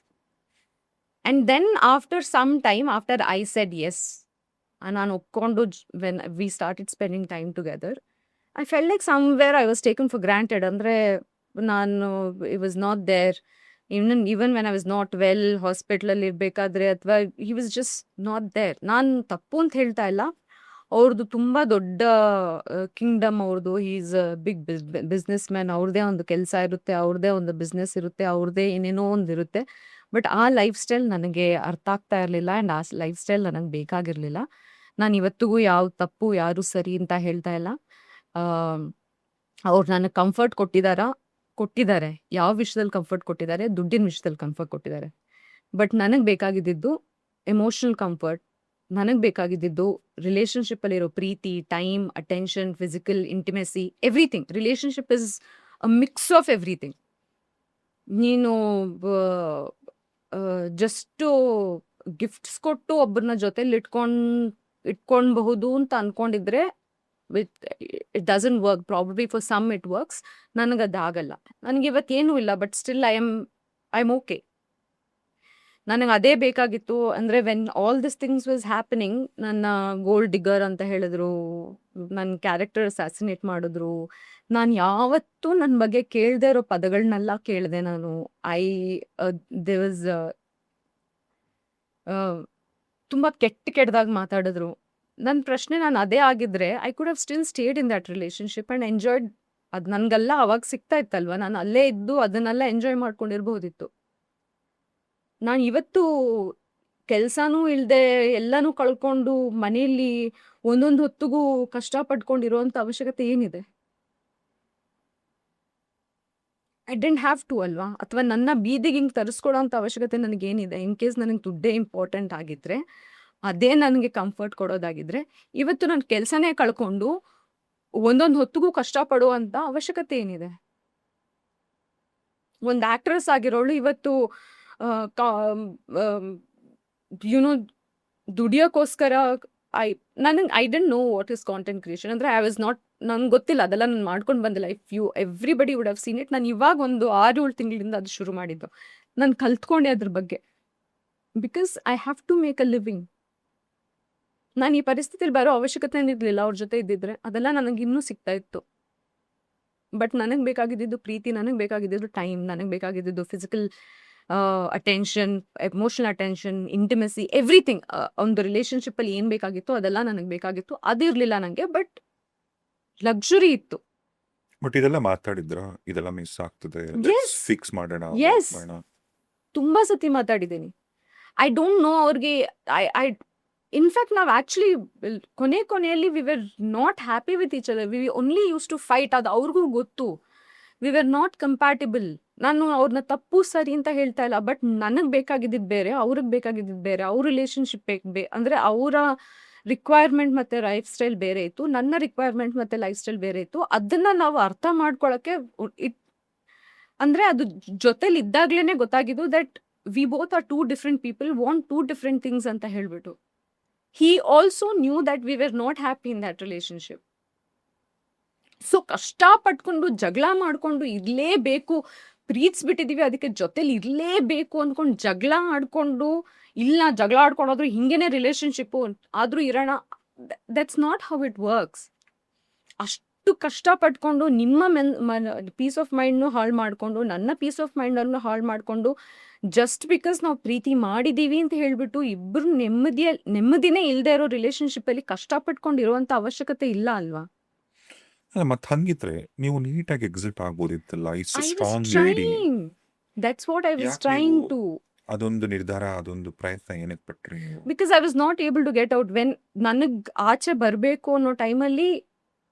B: And then after some time, after I said yes, and ನಾನು ಒಪ್ಕೊಂಡು when we started spending time together, I felt like somewhere I was taken for granted. ಅಂದರೆ ನಾನು it was not there. Even when I was not well, ಹಾಸ್ಪಿಟ್ಲಲ್ಲಿ ಇರಬೇಕಾದ್ರೆ, ಅಥವಾ he was just not there. ನಾನು ತಪ್ಪು ಅಂತ ಹೇಳ್ತಾ ಇಲ್ಲ. ಅವ್ರದ್ದು ತುಂಬ ದೊಡ್ಡ ಕಿಂಗ್ಡಮ್ ಅವ್ರದ್ದು. Is big business man. ಅವ್ರದ್ದೇ ಒಂದು ಕೆಲಸ ಇರುತ್ತೆ, ಅವ್ರದ್ದೇ ಒಂದು ಬಿಸ್ನೆಸ್ ಇರುತ್ತೆ, ಅವ್ರದ್ದೇ ಏನೇನೋ ಒಂದು ಇರುತ್ತೆ. ಬಟ್ ಆ ಲೈಫ್ ಸ್ಟೈಲ್ ನನಗೆ ಅರ್ಥ ಆಗ್ತಾ ಇರಲಿಲ್ಲ, ಆ್ಯಂಡ್ ಆ ಲೈಫ್ ಸ್ಟೈಲ್ ನನಗೆ ಬೇಕಾಗಿರಲಿಲ್ಲ. ನಾನು ಇವತ್ತಿಗೂ ಯಾವ ತಪ್ಪು ಯಾರು ಸರಿ ಅಂತ ಹೇಳ್ತಾ ಇಲ್ಲ. ಅವ್ರು ನನಗೆ ಕಂಫರ್ಟ್ ಕೊಟ್ಟಿದ್ದಾರೆ. ಯಾವ ವಿಷಯದಲ್ಲಿ ಕಂಫರ್ಟ್ ಕೊಟ್ಟಿದ್ದಾರೆ? ದುಡ್ಡಿನ ವಿಷಯದಲ್ಲಿ ಕಂಫರ್ಟ್ ಕೊಟ್ಟಿದ್ದಾರೆ. ಬಟ್ ನನಗೆ ಬೇಕಾಗಿದ್ದು ಎಮೋಷನಲ್ ಕಂಫರ್ಟ್. ನನಗೆ ಬೇಕಾಗಿದ್ದು ರಿಲೇಷನ್ಶಿಪ್ಪಲ್ಲಿರೋ ಪ್ರೀತಿ, time, attention, physical intimacy, everything. Relationship is a mix of everything. ನೀನು ಜಸ್ಟು ಗಿಫ್ಟ್ಸ್ ಕೊಟ್ಟು ಒಬ್ಬರನ್ನ ಜೊತೆಲಿ ಇಟ್ಕೊಳ್ಬಹುದು ಅಂತ ಅನ್ಕೊಂಡಿದ್ರೆ it doesn't work. Probably for some it works. ನನಗದಾಗಲ್ಲ. ನನಗೆ ಇವತ್ತೇನೂ ಇಲ್ಲ, but still I am okay. ನನಗೆ ಅದೇ ಬೇಕಾಗಿತ್ತು. ಅಂದರೆ when all this things was happening, ನನ್ನ ಗೋಲ್ಡ್ ಡಿಗರ್ ಅಂತ ಹೇಳಿದ್ರು, ನನ್ನ ಕ್ಯಾರೆಕ್ಟರ್ ಅಸಾಸಿನೇಟ್ ಮಾಡಿದ್ರು. ನಾನು ಯಾವತ್ತೂ ನನ್ನ ಬಗ್ಗೆ ಕೇಳದೆ ಇರೋ ಪದಗಳನ್ನೆಲ್ಲ ಕೇಳಿದೆ ನಾನು. ದೇರ್ ವಾಸ್ ತುಂಬ ಕೆಟ್ಟದಾಗಿ ಮಾತಾಡಿದ್ರು. ನನ್ನ ಪ್ರಶ್ನೆ, ನಾನು ಅದೇ ಆಗಿದ್ರೆ I could have still stayed in that relationship and enjoyed. ಅದು ನನಗೆಲ್ಲ ಅವಾಗ ಸಿಗ್ತಾ ಇತ್ತಲ್ವ, ನಾನು ಅಲ್ಲೇ ಇದ್ದು ಅದನ್ನೆಲ್ಲ ಎಂಜಾಯ್ ಮಾಡ್ಕೊಂಡಿರ್ಬೋದಿತ್ತು. ನಾನು ಇವತ್ತು ಕೆಲಸನೂ ಇಲ್ಲದೆ ಎಲ್ಲನೂ ಕಳ್ಕೊಂಡು ಮನೆಯಲ್ಲಿ ಒಂದೊಂದು ಹೊತ್ತಿಗೂ ಕಷ್ಟಪಟ್ಕೊಂಡಿರೋಂಥ ಅವಶ್ಯಕತೆ ಏನಿದೆ? ಐ ಡೆಂಟ್ ಹ್ಯಾವ್ ಟು ಅಲ್ವಾ? ಅಥವಾ ನನ್ನ ಬೀದಿಗೆ ಹಿಂಗೆ ತರಿಸ್ಕೊಡೋ ಅಂಥ ಅವಶ್ಯಕತೆ ನನಗೇನಿದೆ? ಇನ್ ಕೇಸ್ ನನಗೆ ದುಡ್ಡೇ ಇಂಪಾರ್ಟೆಂಟ್ ಆಗಿದ್ರೆ, ಅದೇ ನನಗೆ ಕಂಫರ್ಟ್ ಕೊಡೋದಾಗಿದ್ರೆ, ಇವತ್ತು ನಾನು ಕೆಲಸನೇ ಕಳ್ಕೊಂಡು ಒಂದೊಂದು ಹೊತ್ತಿಗೂ ಕಷ್ಟಪಡುವಂಥ ಅವಶ್ಯಕತೆ ಏನಿದೆ? ಒಂದು ಆಕ್ಟ್ರೆಸ್ ಆಗಿರೋಳು ಇವತ್ತು ದುಡಿಯೋಕ್ಕೋಸ್ಕರ I didn't know what is content creation. ಅಂದರೆ ಐ ವಾಸ್ ನಾಟ್, ನನಗೆ ಗೊತ್ತಿಲ್ಲ, ಅದೆಲ್ಲ ನಾನು ಮಾಡ್ಕೊಂಡು ಬಂದಿಲ್ಲ. Everybody would have seen it. ನಾನು ಇವಾಗ ಒಂದು 6-7 ತಿಂಗಳಿಂದ ಅದು ಶುರು ಮಾಡಿದ್ದು. ನಾನು ಕಲ್ತ್ಕೊಂಡೆ ಅದ್ರ ಬಗ್ಗೆ. Because I have to make a living. ನಾನು ಈ ಪರಿಸ್ಥಿತಿಲಿ ಬರೋ ಅವಶ್ಯಕತೆ ಇರಲಿಲ್ಲ ಅವ್ರ ಜೊತೆ ಇದ್ದಿದ್ರೆ. ಅದೆಲ್ಲ ನನಗೆ ಇನ್ನೂ ಸಿಗ್ತಾ ಇತ್ತು. ಬಟ್ ನನಗೆ ಬೇಕಾಗಿದ್ದು ಪ್ರೀತಿ, ನನಗೆ ಬೇಕಾಗಿದ್ದು ಟೈಮ್, ನನಗೆ ಬೇಕಾಗಿದ್ದು physical attention, emotional attention, intimacy, everything. ಒಂದು ರಿಲೇಷನ್ಶಿಪ್ಪಲ್ಲಿ ಏನು ಬೇಕಾಗಿತ್ತು ಅದೆಲ್ಲ ನನಗೆ ಬೇಕಾಗಿತ್ತು. ಅದಿರಲಿಲ್ಲ ನನಗೆ, ಬಟ್ ಲಕ್ಸುರಿ ಇತ್ತು.
C: ಬಟ್ ಇದೆಲ್ಲ ಮಾತಾಡಿದ್ರ, ಇದೆಲ್ಲ ಮಿಸ್ ಆಗ್ತದೆ,
B: Yes.
C: ಫಿಕ್ಸ್ ಮಾಡೋಣ,
B: Yes.
C: ಮಾಡೋಣ.
B: ತುಂಬ ಸತಿ ಮಾತಾಡಿದ್ದೀನಿ. ಐ ಡೋಂಟ್ ನೋ ಅವ್ರಿಗೆ. ಐ ಇನ್ಫ್ಯಾಕ್ಟ್ ನಾವು ಆ್ಯಕ್ಚುಲಿ ಕೊನೆಯಲ್ಲಿ we were not happy with each other. We only use to fight. ಅದು ಅವ್ರಿಗೂ ಗೊತ್ತು. We were not compatible. ನಾನು ಅವ್ರನ್ನ ತಪ್ಪು ಸರಿ ಅಂತ ಹೇಳ್ತಾ ಇಲ್ಲ, ಬಟ್ ನನಗೆ ಬೇಕಾಗಿದ್ದು ಬೇರೆ, ಅವ್ರಿಗೆ ಬೇಕಾಗಿದ್ದು ಬೇರೆ. ಅವ್ರ ರಿಲೇಷನ್ಶಿಪ್ ಅಂದರೆ ಅವರ ರಿಕ್ವೈರ್ಮೆಂಟ್ ಮತ್ತು ಲೈಫ್ ಸ್ಟೈಲ್ ಬೇರೆ ಇತ್ತು, ನನ್ನ ರಿಕ್ವೈರ್ಮೆಂಟ್ ಮತ್ತು ಲೈಫ್ ಸ್ಟೈಲ್ ಬೇರೆ ಇತ್ತು. ಅದನ್ನು ನಾವು ಅರ್ಥ ಮಾಡ್ಕೊಳ್ಳೋಕ್ಕೆ ಅಂದರೆ ಅದು ಜೊತೆಲಿ ಇದ್ದಾಗಲೇ ಗೊತ್ತಾಗಿದ್ದು that we both are 2 different people, want 2 different things ಅಂತ ಹೇಳ್ಬಿಟ್ಟು. he also knew that we were not happy in that relationship. So ಕಷ್ಟಪಟ್ಕೊಂಡು ಜಗಳ ಮಾಡ್ಕೊಂಡು ಇರಲೇಬೇಕು, ಪ್ರೀತಿಸ್ಬಿಟ್ಟಿದೀವಿ ಅದಕ್ಕೆ ಜೊತೆಲಿ ಇರಲೇಬೇಕು ಅಂದ್ಕೊಂಡು ಜಗಳ ಆಡ್ಕೊಂಡು, ಇಲ್ಲ ಜಗಳ ಆಡ್ಕೊಂಡಾದ್ರೂ ಹಿಂಗೇನೆ ರಿಲೇಷನ್ಶಿಪ್ಪು ಆದರೂ ಇರೋಣ, that's not how it works. ಅಷ್ಟು ಇಷ್ಟು ಕಷ್ಟಪಟ್ಕೊಂಡು ನಿಮ್ಮ ಪೀಸ್ ಆಫ್ ಮೈಂಡ್ನು ಹಾಳು ಮಾಡಿಕೊಂಡು ನನ್ನ ಪೀಸ್ ಆಫ್ ಮೈಂಡನ್ನು ಹಾಳು ಮಾಡಿಕೊಂಡು ಜಸ್ಟ್ ಬಿಕಾಸ್ ನಾವು ಪ್ರೀತಿ ಮಾಡಿದ್ದೀವಿ ಅಂತ ಹೇಳಿಬಿಟ್ಟು ಇಬ್ಬರು ನೆಮ್ಮದಿನೇ ಇಲ್ಲದೆ ಇರೋ ರಿಲೇಶನ್ಶಿಪ್ಪಲ್ಲಿ ಕಷ್ಟಪಟ್ಕೊಂಡು ಇರುವಂಥ ಅವಶ್ಯಕತೆ ಇಲ್ಲ ಅಲ್ವಾ?
C: ಮತ್ತೆ ಹಂಗಿದ್ರೆ ನೀವು ನೀಟಾಗಿ ಎಕ್ಸಿಟ್ ಆಗ್ಬೋದಿತ್ತಲ್ಲ. It's
B: I was
C: strong lady.
B: Trying. That's what I was
C: ಯಾಕೆ
B: ಟ್ರೈಯಿಂಗ್
C: ನೀವು
B: ಟು.
C: ಅದೊಂದು ನಿರ್ಧಾರ, ಅದೊಂದು ಪ್ರಯತ್ನ ಏನಕ್ಕೆ ಪಟ್ರಿ ನೀವು?
B: Because I was not able to get out. When ನನಗೆ ಆಚೆ ಬರಬೇಕು ಅನ್ನೋ ಟೈಮಲ್ಲಿ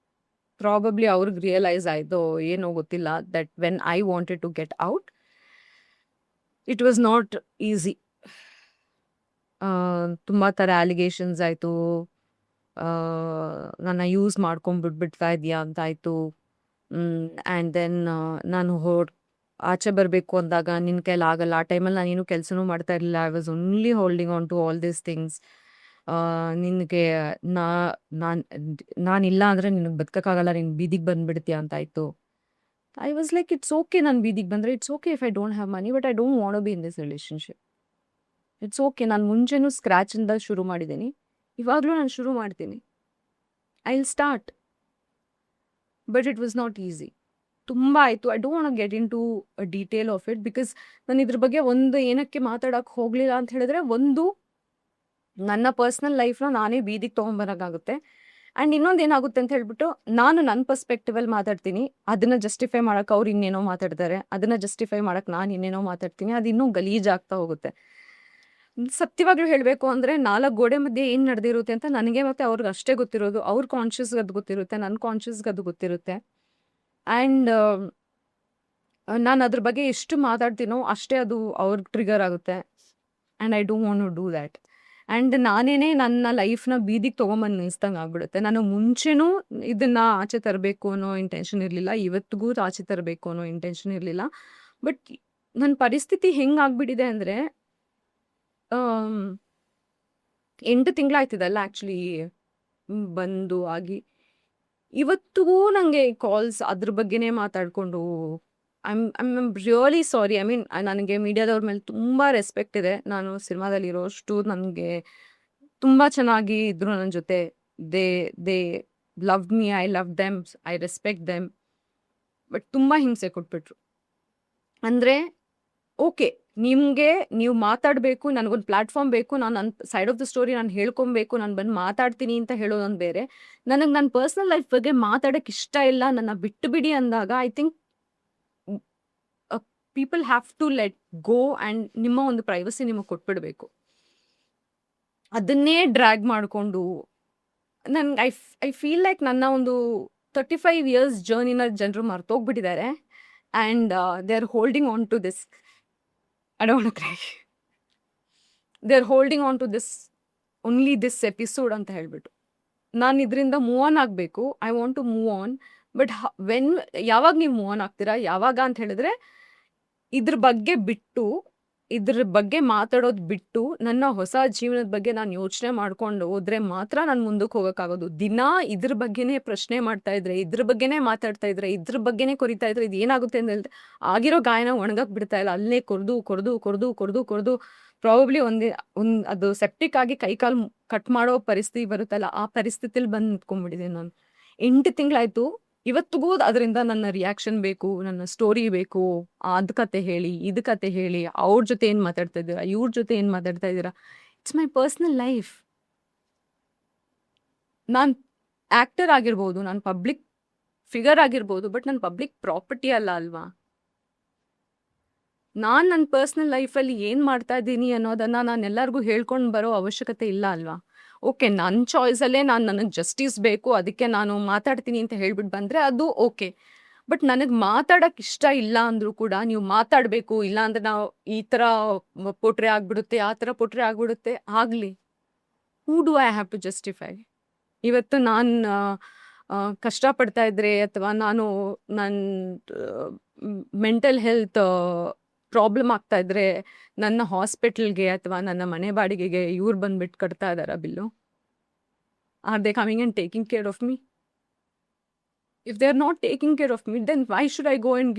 B: ಪ್ರಾಬಬ್ಲಿ ಅವ್ರಿಗೆ ರಿಯಲೈಸ್ ಆಯಿತು ಏನೋ ಗೊತ್ತಿಲ್ಲ, that when I wanted to get out it was not easy. ತುಂಬ ಥರ ಅಲಿಗೇಷನ್ಸ್ ಆಯಿತು. ನನ್ನ ಯೂಸ್ ಮಾಡ್ಕೊಂಡ್ಬಿಡ್ಬಿಡ್ತಾ ಇದೆಯಾ ಅಂತ ಆಯಿತು. ಆ್ಯಂಡ್ ದೆನ್ ನಾನು ಆಚೆ ಬರಬೇಕು ಅಂದಾಗ ನಿನ್ನ ಕೈಲಿ ಆಗಲ್ಲ. ಆ ಟೈಮಲ್ಲಿ ನಾನೇನು ಕೆಲಸನೂ ಮಾಡ್ತಾ ಇರಲಿಲ್ಲ. I was only holding on to all these things. ನಿನಗೆ ನಾನಿಲ್ಲ ಅಂದರೆ ನಿನಗೆ ಬದುಕೋಕ್ಕಾಗಲ್ಲ, ನೀನು ಬೀದಿಗೆ ಬಂದುಬಿಡ್ತೀಯ ಅಂತ ಆಯಿತು. I was like it's okay, ನಾನು ಬೀದಿಗೆ ಬಂದರೆ it's okay if I don't have money, but I don't want to be in this relationship. It's okay. ನಾನು ಮುಂಚೆನೂ ಸ್ಕ್ರ್ಯಾಚಿಂದ ಶುರು ಮಾಡಿದ್ದೀನಿ, ಇವಾಗಲೂ ನಾನು ಶುರು ಮಾಡ್ತೀನಿ. I will start. But it was not easy. ತುಂಬ ಆಯಿತು. I don't want get into detail of it because ನಾನು ಇದ್ರ ಬಗ್ಗೆ ಒಂದು ಏನಕ್ಕೆ ಮಾತಾಡೋಕ್ಕೆ ಹೋಗಲಿಲ್ಲ ಅಂತ ಹೇಳಿದ್ರೆ, ಒಂದು ನನ್ನ ಪರ್ಸ್ನಲ್ ಲೈಫ್ನ ನಾನೇ ಬೀದಿಗೆ ತೊಗೊಂಬರೋಕ್ಕಾಗುತ್ತೆ. ಆ್ಯಂಡ್ ಇನ್ನೊಂದು ಏನಾಗುತ್ತೆ ಅಂತ ಹೇಳ್ಬಿಟ್ಟು, ನಾನು ನನ್ನ ಪರ್ಸ್ಪೆಕ್ಟಿವಲ್ಲಿ ಮಾತಾಡ್ತೀನಿ, ಅದನ್ನು ಜಸ್ಟಿಫೈ ಮಾಡೋಕ್ಕೆ ಅವ್ರು ಇನ್ನೇನೋ ಮಾತಾಡ್ತಾರೆ, ಅದನ್ನು ಜಸ್ಟಿಫೈ ಮಾಡೋಕ್ಕೆ ನಾನು ಇನ್ನೇನೋ ಮಾತಾಡ್ತೀನಿ, ಅದು ಇನ್ನೂ ಗಲೀಜಾಗ್ತಾ ಹೋಗುತ್ತೆ. ಸತ್ಯವಾಗ್ಲೂ ಹೇಳಬೇಕು ಅಂದರೆ 4 ಗೋಡೆ ಮಧ್ಯೆ ಏನು ನಡೆದಿರುತ್ತೆ ಅಂತ ನನಗೆ ಮತ್ತು ಅವ್ರಿಗೆ ಅಷ್ಟೇ ಗೊತ್ತಿರೋದು. ಅವ್ರ ಕಾನ್ಷಿಯಸ್ಗೆ ಅದು ಗೊತ್ತಿರುತ್ತೆ, ನನ್ನ ಕಾನ್ಷಿಯಸ್ಗೆ ಅದು ಗೊತ್ತಿರುತ್ತೆ. ಆ್ಯಂಡ್ ನಾನು ಅದ್ರ ಬಗ್ಗೆ ಎಷ್ಟು ಮಾತಾಡ್ತೀನೋ ಅಷ್ಟೇ ಅದು ಅವ್ರಿಗೆ ಟ್ರಿಗರ್ ಆಗುತ್ತೆ. And I don't want to do that. And ನಾನೇನೇ ನನ್ನ ಲೈಫ್ನ ಬೀದಿಗೆ ತೊಗೊಂಬಂದು ನಿಲ್ಲಿಸ್ದಂಗೆ ಆಗ್ಬಿಡುತ್ತೆ. ನಾನು ಮುಂಚೆನೂ ಇದನ್ನು ಆಚೆ ತರಬೇಕು ಅನ್ನೋ ಇಂಟೆನ್ಷನ್ ಇರಲಿಲ್ಲ, ಇವತ್ತಿಗೂ ಆಚೆ ತರಬೇಕು ಅನ್ನೋ ಇಂಟೆನ್ಷನ್ ಇರಲಿಲ್ಲ. ಬಟ್ ನನ್ನ ಪರಿಸ್ಥಿತಿ ಹೆಂಗಾಗ್ಬಿಟ್ಟಿದೆ ಅಂದರೆ, 8 ತಿಂಗಳಾಯ್ತದಲ್ಲ ಆ್ಯಕ್ಚುಲಿ ಬಂದು ಆಗಿ. ಇವತ್ತಿಗೂ ನನಗೆ ಕಾಲ್ಸ್ ಅದ್ರ ಬಗ್ಗೆನೇ ಮಾತಾಡಿಕೊಂಡು I'm really sorry. I mean ನನಗೆ ಮೀಡಿಯಾದವ್ರ ಮೇಲೆ ತುಂಬ ರೆಸ್ಪೆಕ್ಟ್ ಇದೆ. ನಾನು ಸಿನಿಮಾದಲ್ಲಿರೋಷ್ಟು ನನಗೆ ತುಂಬ ಚೆನ್ನಾಗಿ ಇದ್ರು ನನ್ನ ಜೊತೆ. They they love me, I love them, I respect them. But ತುಂಬ ಹಿಂಸೆ ಕೊಟ್ಬಿಟ್ರು. ಅಂದರೆ ಓಕೆ, ನಿಮಗೆ ನೀವು ಮಾತಾಡಬೇಕು, ನನಗೊಂದು ಪ್ಲ್ಯಾಟ್ಫಾರ್ಮ್ ಬೇಕು, ನಾನು ನನ್ನ ಸೈಡ್ ಆಫ್ ದ ಸ್ಟೋರಿ ನಾನು ಹೇಳ್ಕೊಬೇಕು, ನಾನು ಬಂದು ಮಾತಾಡ್ತೀನಿ ಅಂತ ಹೇಳೋದೊಂದು ಬೇರೆ. ನನಗೆ ನನ್ನ ಪರ್ಸ್ನಲ್ ಲೈಫ್ ಬಗ್ಗೆ ಮಾತಾಡೋಕ್ಕೆ ಇಷ್ಟ ಇಲ್ಲ, ನನ್ನ ಬಿಟ್ಟು ಬಿಡಿ ಅಂದಾಗ I think people have to let go and ನಿಮ್ಮ ಒಂದು ಪ್ರೈವಸಿ ನಿಮಗೆ ಕೊಟ್ಬಿಡಬೇಕು. ಅದನ್ನೇ ಡ್ರ್ಯಾಗ್ ಮಾಡಿಕೊಂಡು ನನ್ಗೆ ಐ ಫೀಲ್ ಲೈಕ್ ನನ್ನ ಒಂದು 35 ಇಯರ್ಸ್ ಜರ್ನಿನ ಜನರು ಮರ್ತೋಗ್ಬಿಟ್ಟಿದ್ದಾರೆ. And they are holding on to this. I don't want to cry. They're holding on to this, only this episode ಅಂತ ಹೇಳ್ಬಿಟ್ಟು. ನಾನು ಇದರಿಂದ ಮೂವ್ ಆನ್ ಆಗಬೇಕು. I want to move on. But ಯಾವಾಗ ನೀವು ಮೂವ್ ಆನ್ ಆಗ್ತೀರಾ, ಯಾವಾಗ ಅಂತ ಹೇಳಿದ್ರೆ ಇದ್ರ ಬಗ್ಗೆ ಬಿಟ್ಟು, ಇದ್ರ ಬಗ್ಗೆ ಮಾತಾಡೋದು ಬಿಟ್ಟು, ನನ್ನ ಹೊಸ ಜೀವನದ ಬಗ್ಗೆ ನಾನು ಯೋಚನೆ ಮಾಡ್ಕೊಂಡು ಹೋದ್ರೆ ಮಾತ್ರ ನಾನು ಮುಂದಕ್ಕೆ ಹೋಗೋಕ್ಕಾಗೋದು. ದಿನ ಇದ್ರ ಬಗ್ಗೆನೇ ಪ್ರಶ್ನೆ ಮಾಡ್ತಾ ಇದ್ರೆ, ಇದ್ರ ಬಗ್ಗೆನೇ ಮಾತಾಡ್ತಾ ಇದ್ರೆ, ಇದ್ರ ಬಗ್ಗೆನೇ ಕೊರಿತಾ ಇದ್ರೆ ಇದು ಏನಾಗುತ್ತೆ ಅಂತ ಹೇಳಿದ್ರೆ, ಆಗಿರೋ ಗಾಯನ ಒಣಗಕ್ಕೆ ಬಿಡ್ತಾ ಇಲ್ಲ. ಅಲ್ಲೇ ಕೊರ್ದು ಪ್ರಾಬಬ್ಲಿ ಅದು ಸೆಪ್ಟಿಕ್ ಆಗಿ ಕೈಕಾಲು ಕಟ್ ಮಾಡೋ ಪರಿಸ್ಥಿತಿ ಬರುತ್ತಲ್ಲ, ಆ ಪರಿಸ್ಥಿತಿಲಿ ಬಂದು ನಿಂತ್ಕೊಂಡ್ಬಿಟ್ಟಿದ್ದೀನಿ ನಾನು. 8 ತಿಂಗಳಾಯ್ತು. ಇವತ್ತಿಗೂ ಅದರಿಂದ ನನ್ನ ರಿಯಾಕ್ಷನ್ ಬೇಕು, ನನ್ನ ಸ್ಟೋರಿ ಬೇಕು. ಅದು ಕತೆ ಹೇಳಿ, ಇದು ಕತೆ ಹೇಳಿ, ಅವ್ರ ಜೊತೆ ಏನು ಮಾತಾಡ್ತಾ ಇದ್ದೀರಾ, ಇವ್ರ ಜೊತೆ ಏನು ಮಾತಾಡ್ತಾ ಇದ್ದೀರಾ. It's my personal life. ನಾನು ಆ್ಯಕ್ಟರ್ ಆಗಿರ್ಬೋದು, ನಾನು ಪಬ್ಲಿಕ್ ಫಿಗರ್ ಆಗಿರ್ಬೋದು, ಬಟ್ ನಾನು ಪಬ್ಲಿಕ್ ಪ್ರಾಪರ್ಟಿ ಅಲ್ವಾ. ನಾನು ನನ್ನ ಪರ್ಸ್ನಲ್ ಲೈಫಲ್ಲಿ ಏನು ಮಾಡ್ತಾ ಇದ್ದೀನಿ ಅನ್ನೋದನ್ನು ನಾನು ಎಲ್ಲರಿಗೂ ಹೇಳ್ಕೊಂಡು ಬರೋ ಅವಶ್ಯಕತೆ ಇಲ್ಲ ಅಲ್ವಾ. ಓಕೆ, ನನ್ನ ಚಾಯ್ಸಲ್ಲೇ ನನಗೆ ಜಸ್ಟಿಸ್ ಬೇಕು, ಅದಕ್ಕೆ ನಾನು ಮಾತಾಡ್ತೀನಿ ಅಂತ ಹೇಳ್ಬಿಟ್ಟು ಬಂದರೆ ಅದು ಓಕೆ. ಬಟ್ ನನಗೆ ಮಾತಾಡೋಕ್ಕೆ ಇಷ್ಟ ಇಲ್ಲ ಅಂದರೂ ಕೂಡ ನೀವು ಮಾತಾಡಬೇಕು, ಇಲ್ಲಾಂದರೆ ನಾವು ಈ ಥರ ಪೋಟ್ರೆ ಆಗಿಬಿಡುತ್ತೆ, ಆ ಥರ ಪೋಟ್ರೆ ಆಗಿಬಿಡುತ್ತೆ. ಆಗಲಿ, who do I have to justify? ಇವತ್ತು ನಾನು ಕಷ್ಟಪಡ್ತಾ ಇದ್ದರೆ, ಅಥವಾ ನನ್ನ ಮೆಂಟಲ್ ಹೆಲ್ತ್ ಪ್ರಾಬ್ಲಮ್ ಆಗ್ತಾ ಇದ್ರೆ, ನನ್ನ ಹಾಸ್ಪಿಟಲ್ಗೆ ಅಥವಾ ನನ್ನ ಮನೆ ಬಾಡಿಗೆಗೆ ಇವ್ರು ಬಂದ್ಬಿಟ್ಟು ಕಟ್ತಾ ಇದ್ದಾರಾ bill? Are they coming and taking care of me? If they are not taking care of me, then why should I go and